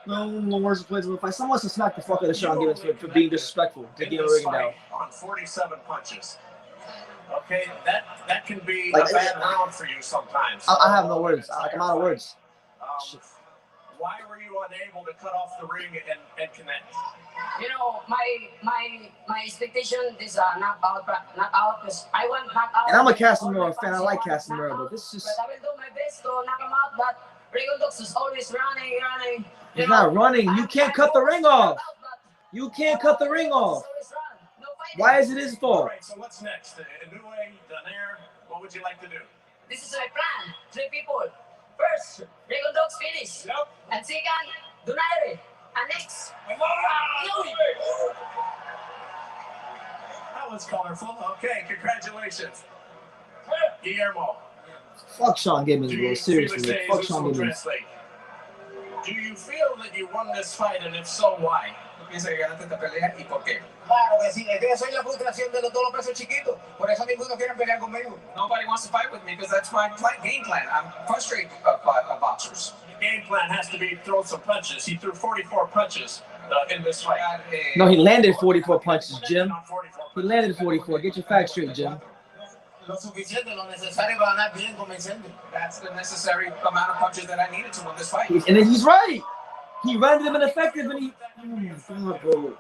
[SPEAKER 1] No, the worst plays of the fight. Someone wants to smack the fuck out of Sean Gibbons for being disrespectful to Rigondeaux.
[SPEAKER 3] On 47 punches. Okay, that can be like, a bad round for you sometimes.
[SPEAKER 1] I have no words. I'm out of words.
[SPEAKER 3] Why were you unable to cut off the ring and connect?
[SPEAKER 11] You know, my expectation is a knockout because I want knockout.
[SPEAKER 1] And I'm a Casimero fan. I like Casimero, but this is.
[SPEAKER 11] But I will do my best to knock him out. But Rigondeaux is always running.
[SPEAKER 1] He's not running. You can't cut the ring off. You can't cut the ring off. Why is it his fault?
[SPEAKER 3] All right, so what's next? Inoue, Donaire, what would you like to do?
[SPEAKER 11] This is my plan. 3 people. First, Rigondeaux finish.
[SPEAKER 3] Yep.
[SPEAKER 11] And second, Donaire. And next, Inoue.
[SPEAKER 3] That was colorful. Okay, congratulations. Guillermo.
[SPEAKER 1] Fuck Sean Gibbons, bro. Seriously, fuck Sean Gibbons.
[SPEAKER 3] Do you feel that you won this fight, and if so, why?
[SPEAKER 5] Claro que sí, es que soy la frustración de todos los pesos chiquitos. Por eso ninguno quiere pelear conmigo.
[SPEAKER 10] Nobody wants to fight with me because that's my game plan. I'm frustrated by boxers.
[SPEAKER 3] The game plan has to be throw some punches. He threw 44 punches in this fight.
[SPEAKER 1] No, he landed 44 punches, Jim. He landed 44. Get your facts straight, Jim.
[SPEAKER 5] Lo suficiente, lo necesario para ganar bien convincente.
[SPEAKER 10] That's the necessary amount of punches that I needed to win this fight.
[SPEAKER 1] And then he's right. He rendered him ineffective, and he. Bro.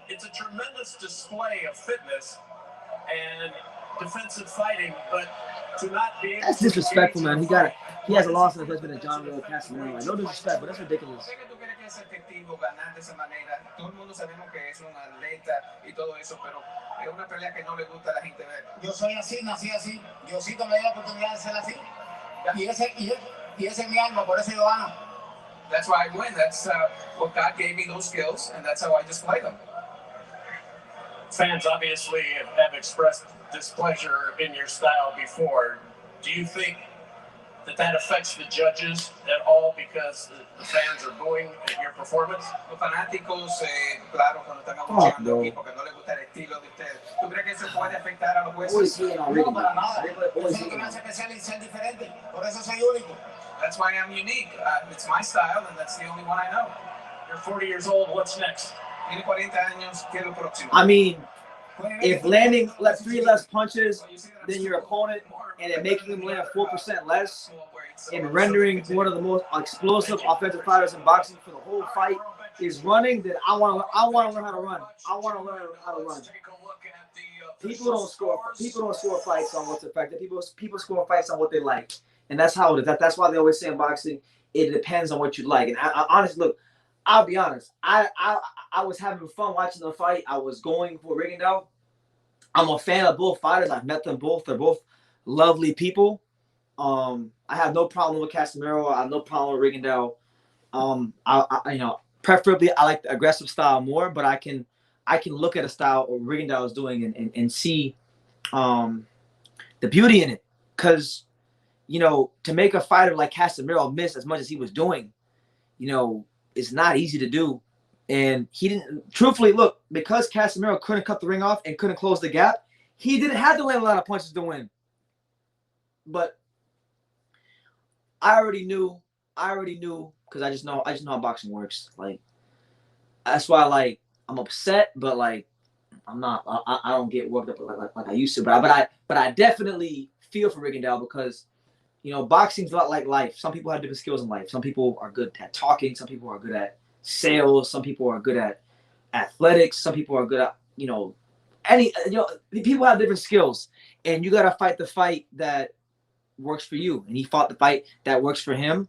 [SPEAKER 3] It's a tremendous display of fitness and defensive fighting, but to not be able
[SPEAKER 1] That's disrespectful, man. He has a loss in the husband of John Will Casimero. Like, no disrespect, but that's ridiculous.
[SPEAKER 5] Yo soy así, nací así. Diosito me dio la oportunidad de ser así. Y ese es mi alma, por eso yo gano.
[SPEAKER 10] That's why I win. That's what God gave me those skills, and that's how I display them.
[SPEAKER 3] Fans obviously have expressed displeasure in your style before. Do you think that affects the judges at all because the fans are booing your performance?
[SPEAKER 10] Los fanáticos, claro, cuando están abucheando aquí porque no les gusta el estilo de ustedes. ¿Tú crees que eso puede afectar a los jueces?
[SPEAKER 5] No, para nada. Eso es lo que me hace especial y ser diferente. Por eso soy único.
[SPEAKER 10] That's why I'm unique. It's my style, and that's the only one I know.
[SPEAKER 3] You're 40 years old. What's next?
[SPEAKER 10] Tiene 40 años. ¿Qué es lo próximo?
[SPEAKER 1] I mean, if landing 3 less punches than your opponent and then making him land 4% less and rendering one of the most explosive offensive fighters in boxing for the whole fight is running, then I want to learn how to run. I want to learn how to run. People don't score fights on what's effective. People score fights on what they like. And that's how it is. That's why they always say in boxing, it depends on what you like. And I honestly, look, I'll be honest. I was having fun watching the fight. I was going for Rigondeaux. I'm a fan of both fighters. I've met them both. They're both lovely people. I have no problem with Casimero. I have no problem with Rigondeaux. Preferably I like the aggressive style more, but I can look at a style what Rigondeaux is doing and see the beauty in it. Because to make a fighter like Casimero miss as much as he was doing, it's not easy to do. And he didn't, truthfully, look, because Casimero couldn't cut the ring off and couldn't close the gap, he didn't have to land a lot of punches to win. But I already knew, because I just know how boxing works. Like, that's why, I'm upset, but I'm not. I don't get worked up like I used to. But I definitely feel for Rigondeaux because, boxing's a lot like life. Some people have different skills in life. Some people are good at talking. Some people are good at sales. Some people are good at athletics. Some people are good at, people have different skills, and you got to fight the fight that works for you. And he fought the fight that works for him.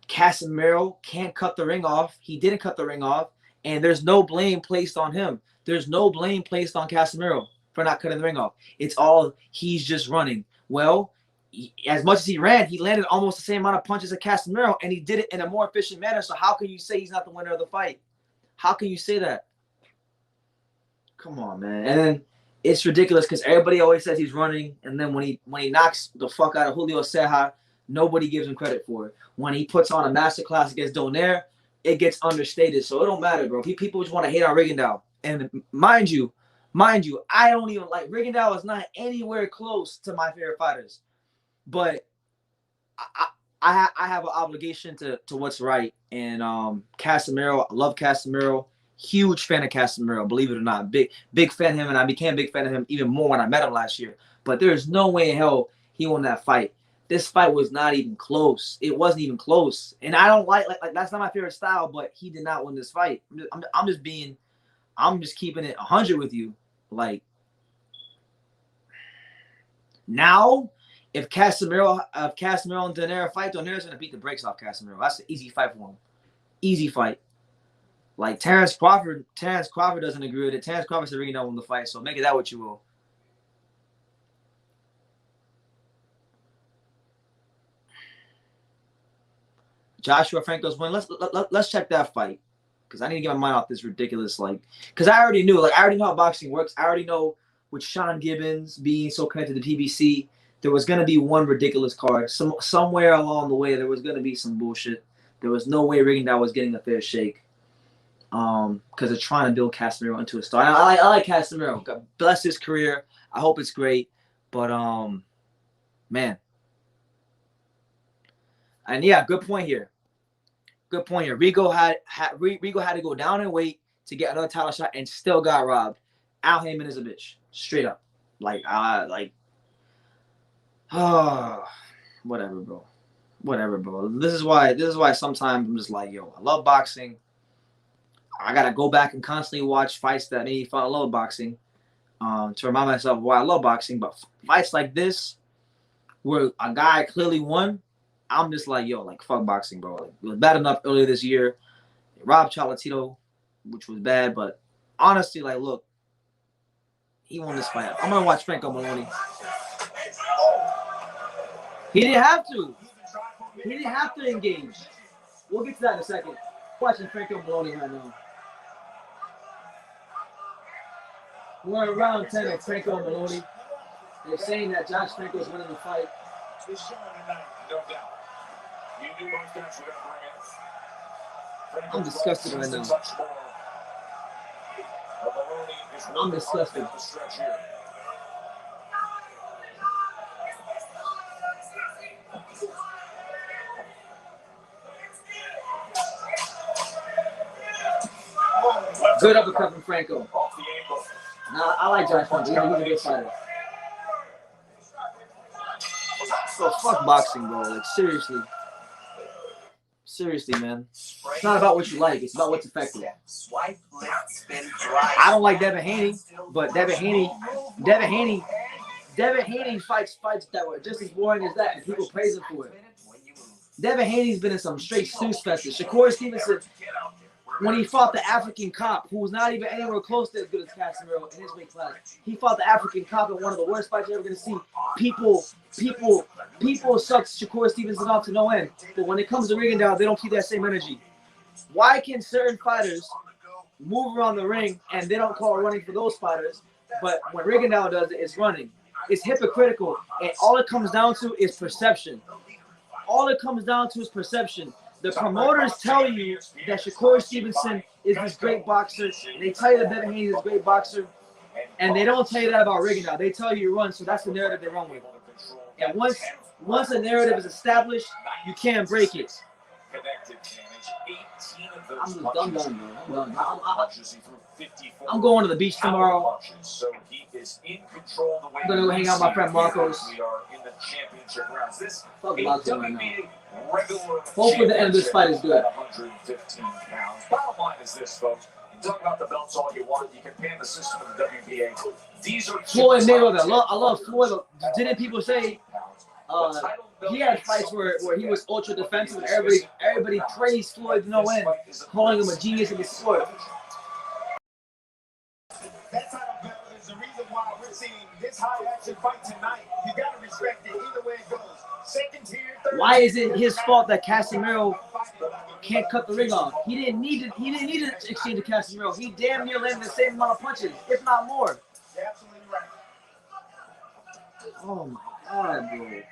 [SPEAKER 1] Casimero can't cut the ring off. He didn't cut the ring off, and there's no blame placed on him. There's no blame placed on Casimero for not cutting the ring off. It's all he's just running. Well, as much as he ran, he landed almost the same amount of punches as Casimero, and he did it in a more efficient manner. So how can you say he's not the winner of the fight? How can you say that? Come on, man. And then it's ridiculous because everybody always says he's running, and then when he knocks the fuck out of Julio Ceja, nobody gives him credit for it. When he puts on a masterclass against Donaire, it gets understated. So it don't matter, bro. People just want to hate on Rigondeaux. And mind you, I don't even like Rigondeaux is not anywhere close to my favorite fighters. But I have an obligation to what's right. And Casimero, I love Casimero. Huge fan of Casimero, believe it or not. Big fan of him, and I became a big fan of him even more when I met him last year. But there's no way in hell he won that fight. This fight was not even close. It wasn't even close. And I don't like that's not my favorite style, but he did not win this fight. I'm just keeping it 100 with you. Like, now, if Casimero and Donaire fight, Donaire's gonna beat the brakes off Casimero. That's an easy fight for him. Easy fight. Like Terrence Crawford doesn't agree with it. Terrence Crawford said Rigondeaux won the fight, so make it that what you will. Joshua Franco's win. Let's check that fight, because I need to get my mind off this ridiculous, because I already know how boxing works. I already know with Sean Gibbons being so connected to PBC, there was gonna be one ridiculous card. Somewhere along the way, there was gonna be some bullshit. There was no way Rigondeaux was getting a fair shake. Because they're trying to build Casimero into a star. I like Casimero. God bless his career. I hope it's great. But man. And yeah, good point here. Good point here. Rigo had to go down in weight to get another title shot and still got robbed. Al Heyman is a bitch. Straight up. Whatever, bro. Whatever, bro. This is why sometimes I'm just like, yo, I love boxing. I gotta go back and constantly watch fights that made me fall in love with boxing, to remind myself why I love boxing. But fights like this, where a guy clearly won, I'm just like, yo, fuck boxing, bro. It was bad enough earlier this year. They robbed Cholatito, which was bad, but honestly, look, he won this fight. I'm gonna watch Franco Maloney. He didn't have to. He didn't have to engage. We'll get to that in a second. Watching Franco Maloney right now. We're in round 10 of Franco Maloney. They're saying that Josh Franco's winning the fight.
[SPEAKER 10] This showing tonight, no doubt. You knew both guys were going to bring it.
[SPEAKER 1] I'm disgusted right now. I'm disgusted. Good uppercut from Franco. Nah, I like Josh Franco. He's a good fighter. So fuck boxing, bro. Seriously. Seriously, man. It's not about what you like. It's about what's effective. I don't like Devin Haney, but Devin Haney fights that were just as boring as that, and people praise him for it. Devin Haney's been in some straight snooze fesses. Shakur Stevenson, when he fought the African cop, who was not even anywhere close to as good as Casimero in his weight class, he fought the African cop in one of the worst fights you're ever going to see. People suck Shakur Stevenson off to no end. But when it comes to Rigondeaux, they don't keep that same energy. Why can certain fighters move around the ring and they don't call running for those fighters, but when Rigondeaux does it, it's running? It's hypocritical, and all it comes down to is perception. All it comes down to is perception. The promoters tell you that Shakur Stevenson is this great boxer, and they tell you that Devin Haney is a great boxer, and they don't tell you that about Rigondeaux. They tell you run, so that's the narrative they run with. And once a narrative is established, you can't break it. I'm done, bro. I'm going to the beach tomorrow. I'm going to go hang out with my friend Marcos. Fuck boxing right now. Hopefully the end of this fight is good.
[SPEAKER 10] Bottom line is this, folks. You talk about the belts all you want. You can pan the system of the WBA. These are
[SPEAKER 1] Floyd Mayweather. I love Floyd. Didn't people say he had fights where he was ultra defensive, and everybody praised Floyd to no end, calling him a genius in the sport.
[SPEAKER 10] seeing this high action fight tonight. You got to respect it either way it goes. Second tier, third.
[SPEAKER 1] Why is it his fault that Casimero can't cut the ring off? He didn't need it. He didn't need to exchange to Casimero. He damn near landed the same amount of punches, if not more.
[SPEAKER 10] You're absolutely right.
[SPEAKER 1] Oh my God, bro.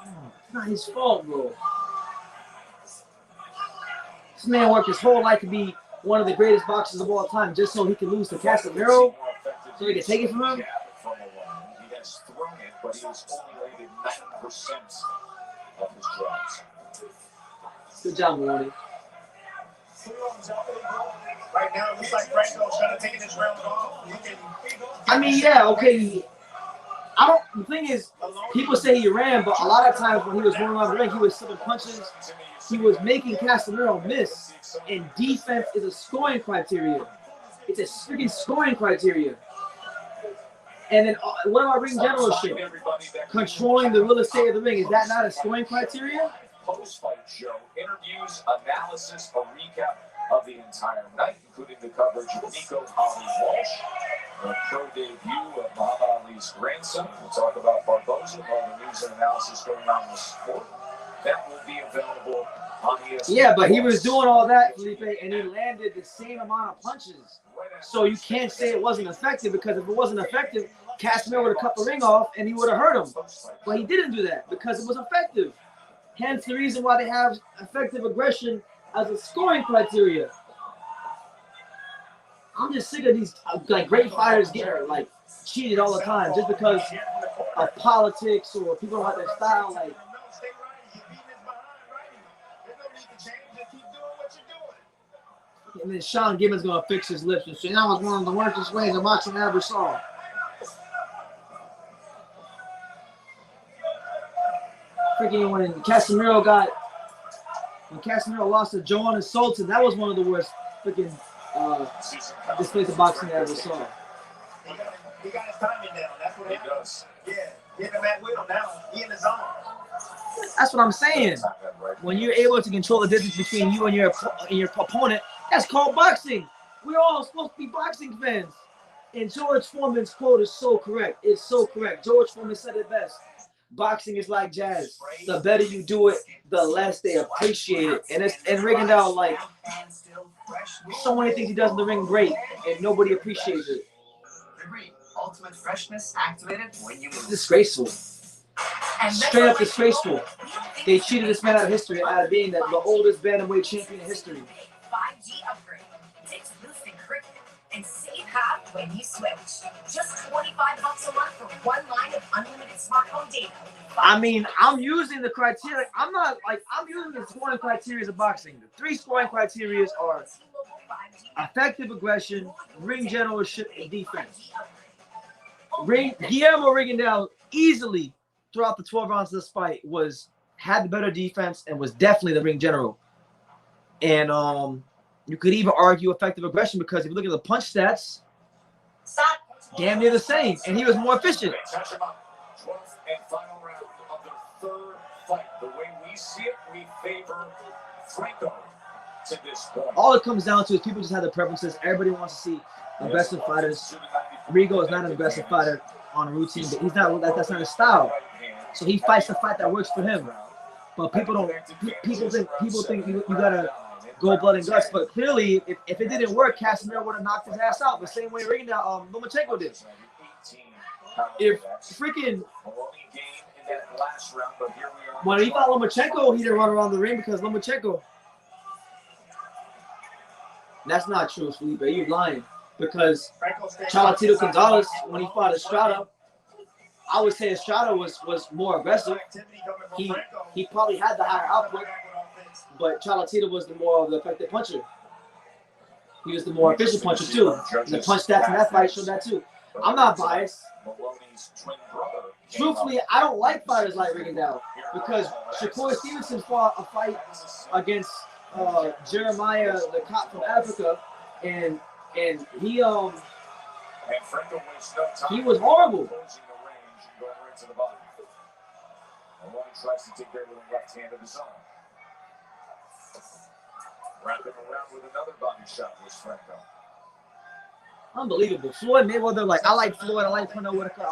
[SPEAKER 1] Oh, it's not his fault, bro. This man worked his whole life to be one of the greatest boxers of all time just so he could lose to Casimero, so he could take it from him.
[SPEAKER 10] He has thrown it, but he has only landed 90% of his jabs.
[SPEAKER 1] Good job, Maloney.
[SPEAKER 10] Right now, it looks like Franco's trying to take this round off.
[SPEAKER 1] I mean, yeah, okay. The thing is, people say he ran, but a lot of times when he was running around the ring, he was slipping punches. He was making Casimero miss, and defense is a scoring criteria. It's a freaking scoring criteria. And then what about ring generalship? Controlling the real estate of the ring, is that not a scoring criteria?
[SPEAKER 10] Post-fight show, interviews, analysis, a recap of the entire night, including the coverage of Nico Ali Walsh, the pro debut of Muhammad Ali's grandson. We'll talk about Barboza, all the news and analysis going on in the sport. That will be available on ESPN.
[SPEAKER 1] Yeah, but he was doing all that, Felipe, and he landed the same amount of punches. So you can't say it wasn't effective, because if it wasn't effective, Casimero would have cut the ring off and he would have hurt him. But he didn't do that because it was effective. Hence the reason why they have effective aggression as a scoring criteria. I'm just sick of these like great fighters getting like cheated all the time just because of politics or people don't like their style. Like, and then Sean Gibbons gonna fix his lips and say that was one of the worst ways a boxing I ever saw. Freaking when Casimero lost to Joanna Sultan, that was one of the worst freaking displays of boxing I ever saw.
[SPEAKER 10] He got his timing down. That's what he does. Yeah, hit him at will now. He in the zone.
[SPEAKER 1] That's what I'm saying. When you're able to control the distance between you and your opponent, that's called boxing. We're all supposed to be boxing fans. And George Foreman's quote is so correct. It's so correct. George Foreman said it best. Boxing is like jazz. The better you do it, the less they appreciate it. And Rigondeaux, like, so many things he does in the ring great, and nobody appreciates it.
[SPEAKER 12] Ultimate freshness activated when you move.
[SPEAKER 1] Disgraceful. Straight up disgraceful. They cheated this man out of history, out of being the oldest bantamweight champion in history.
[SPEAKER 12] 5G upgrade takes boosting cricket and save half when you switch. Just $25 a month for one line of unlimited smartphone data.
[SPEAKER 1] I mean, I'm using the criteria. I'm using the scoring criteria of boxing. The 3 scoring criteria are effective aggression, ring generalship, and defense. Guillermo Rigondeaux easily throughout the 12 rounds of this fight had the better defense and was definitely the ring general. And you could even argue effective aggression because if you look at the punch stats, damn near the same, and he was more efficient.
[SPEAKER 10] 12th and final round of the third fight. The way we see it, we favor Franco to this point.
[SPEAKER 1] All it comes down to is people just have their preferences. Everybody wants to see aggressive fighters. Rigo is not an aggressive fighter on a routine, but he's not. That's not his style. So he fights the fight that works for him. But people think you gotta go blood and guts. But clearly, if it didn't work, Casimero would have knocked his ass out the same way Lomachenko did. If freaking when he fought Lomachenko, he didn't run around the ring because Lomachenko. That's not true, Felipe. You're lying. Because Chocolatito Gonzalez, when he fought Estrada, I would say Estrada was more aggressive. He probably had the higher output, but Chocolatito was the more of the effective puncher. He was the more efficient puncher too. The punch stats in that fight showed that too. I'm not biased. Truthfully, I don't like fighters like Rigondeaux because Shakur Stevenson fought a fight against Jeremiah, the cop from Africa, and he was horrible.
[SPEAKER 10] Tries to take care with the left hand of his own. Wrapping around with another body shot was Franco.
[SPEAKER 1] Unbelievable. Floyd Mayweather, like, I like Floyd. I like Pernell Whitaker.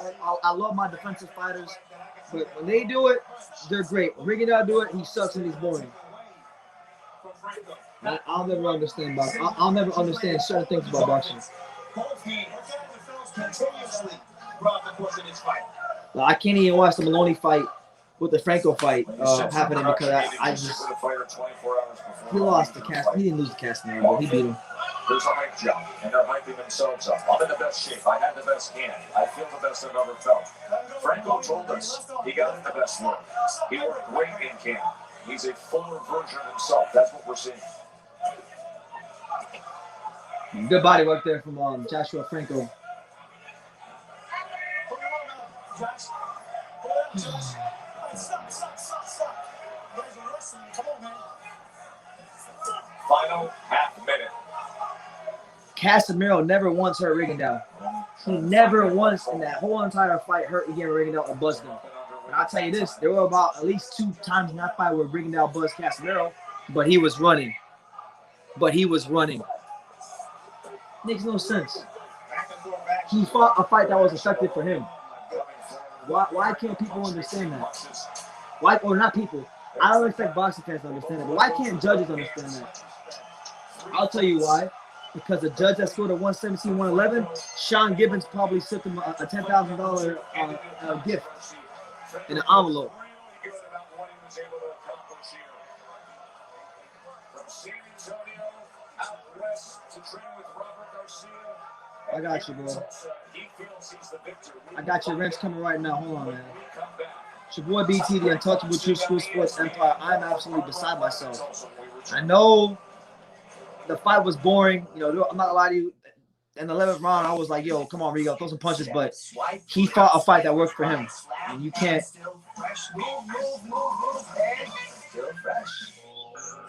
[SPEAKER 1] I love my defensive fighters. But when they do it, they're great. When Rigondeaux do it, he sucks and he's boring. I'll never understand boxing. I'll never understand certain things about boxing. I can't even watch the Maloney fight with the Franco fight happening because I just he lost the cast. He didn't lose the Casimero. He beat him.
[SPEAKER 10] There's a hype job, and they're hyping themselves up. I'm in the best shape. I had the best hand. I feel the best I've ever felt. Franco told us he got in the best work. He worked great in camp. He's a fuller version of himself. That's what we're seeing.
[SPEAKER 1] Good body work there from Joshua Franco.
[SPEAKER 10] Final half minute.
[SPEAKER 1] Casimero never once hurt Rigondeaux. He never once in that whole entire fight hurt again Rigondeaux or buzzed him. But I'll tell you this, there were about at least 2 times in that fight where Rigondeaux buzzed Casimero, but he was running. Makes no sense. He fought a fight that was effective for him. Why can't people understand that? Why, or not people? I don't expect boxing fans to understand that, but why can't judges understand that? I'll tell you why. Because the judge that scored a 117, 111, Sean Gibbons probably sent him a $10,000 gift in an envelope. I got you, bro. I got your wrench coming right now. Hold on, man. It's your boy BT, the untouchable True School Sports Empire. I'm absolutely beside myself. I know the fight was boring. You know, I'm not gonna lie to you. In the 11th round, I was like, yo, come on, Rigo, throw some punches. But he fought a fight that worked for him. And you can't.
[SPEAKER 12] Still fresh.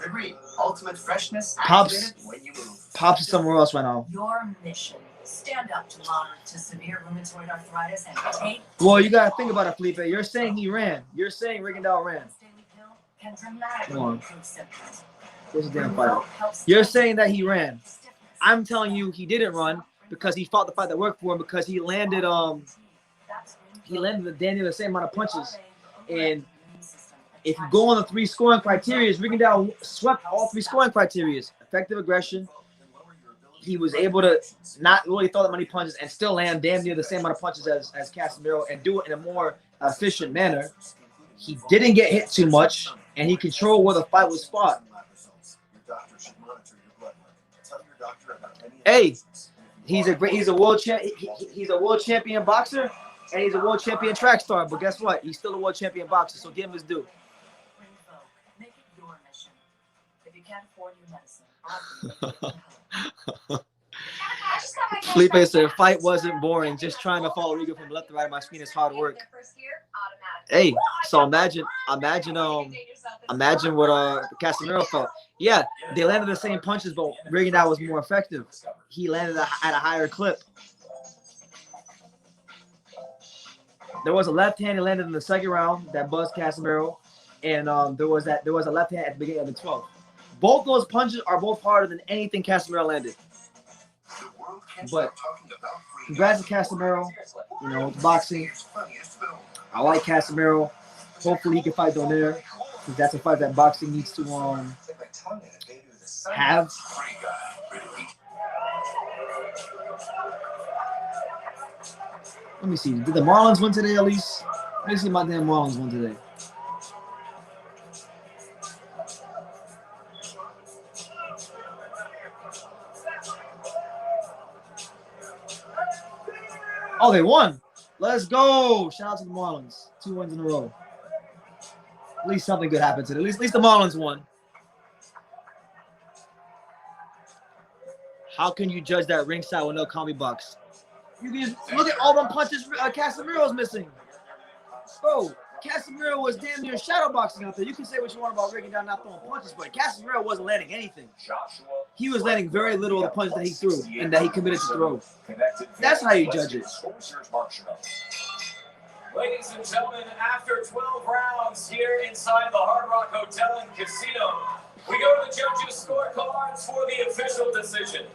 [SPEAKER 12] Agreed. Ultimate freshness activated when you move.
[SPEAKER 1] Pops is somewhere else right now.
[SPEAKER 12] Your mission. Stand up to severe rheumatoid arthritis and take.
[SPEAKER 1] Well, you gotta think about it, Felipe. You're saying he ran. You're saying Rigondeaux ran.
[SPEAKER 12] Can dramatically improve symptoms.
[SPEAKER 1] Where's the damn fighter? You're saying that he ran. I'm telling you he didn't run because he fought the fight that worked for him because he landed the same amount of punches. And if you go on the 3 scoring criteria, Rigondeaux swept all 3 scoring criteria. Effective aggression. He was able to not really throw that many punches and still land damn near the same amount of punches as Casimero and do it in a more efficient manner. He didn't get hit too much, and he controlled where the fight was fought. Hey, he's a world champion boxer, and he's a world champion track star. But guess what? He's still a world champion boxer. So give him his due.
[SPEAKER 12] Make it your mission. If you can't afford your medicine,
[SPEAKER 1] Felipe said, "Fight wasn't boring. Just trying to follow Rigo from left to right of my screen is hard work." Hey, so imagine what Casimero felt. Yeah, they landed the same punches, but Rigondeaux was more effective. He landed at a higher clip. There was a left hand he landed in the second round that buzzed Casimero, and there was a left hand at the beginning of the 12th. Both those punches are both harder than anything Casimero landed. But congrats to Casimero. You know, it's boxing. I like Casimero. Hopefully he can fight Donaire, because that's a fight that boxing needs to have. Let me see. Did the Marlins win today at least? Let me see my damn Marlins win today. Oh, they won. Let's go. Shout out to the Marlins. 2 wins in a row. At least something good happened today. At least the Marlins won. How can you judge that ringside with no comedy box? You can look at all the punches Casimiro's missing. Bro, Casimero was damn near shadow boxing out there. You can say what you want about Rigondeaux not throwing punches, but Casimero wasn't landing anything. He was landing very little of the punches that he threw and that he committed to throw. That's how you judge it.
[SPEAKER 3] Ladies and gentlemen, after 12 rounds here inside the Hard Rock Hotel and Casino, we go to the judges' scorecards for the official decision.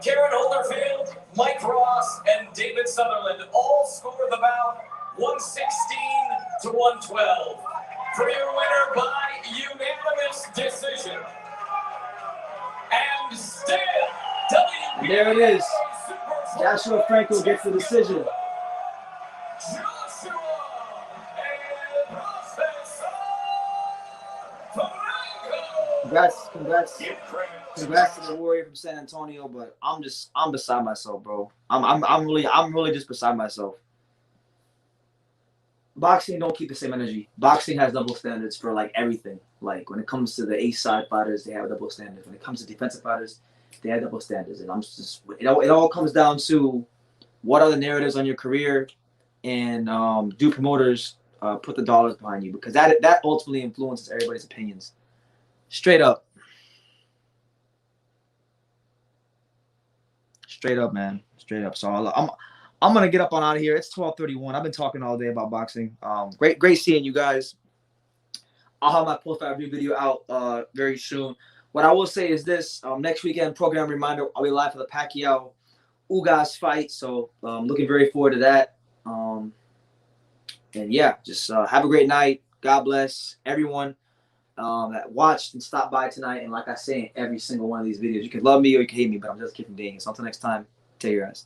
[SPEAKER 3] Karen Holderfield, Mike Ross, and David Sutherland all score the bout 116 to 112. For your winner by unanimous decision. And still,
[SPEAKER 1] And there it is. Joshua Franco gets the decision. Congrats to the Warrior from San Antonio, but I'm beside myself, bro. I'm really just beside myself. Boxing don't keep the same energy. Boxing has double standards for like everything. Like when it comes to the ace side fighters, they have double standards. When it comes to defensive fighters, they have double standards. And it all comes down to what are the narratives on your career, and do promoters put the dollars behind you, because that ultimately influences everybody's opinions. Straight up. Straight up, man. Straight up. So I'm gonna get up on out of here. It's 12:31. I've been talking all day about boxing. Great seeing you guys. I'll have my post-fight review video out very soon. What I will say is this: next weekend, program reminder, I'll be live for the Pacquiao Ugas fight. So looking very forward to that. And yeah, just have a great night. God bless everyone that watched and stopped by tonight. And like I say in every single one of these videos, you can love me or you can hate me, but I'm just kidding. So until next time, take care, guys.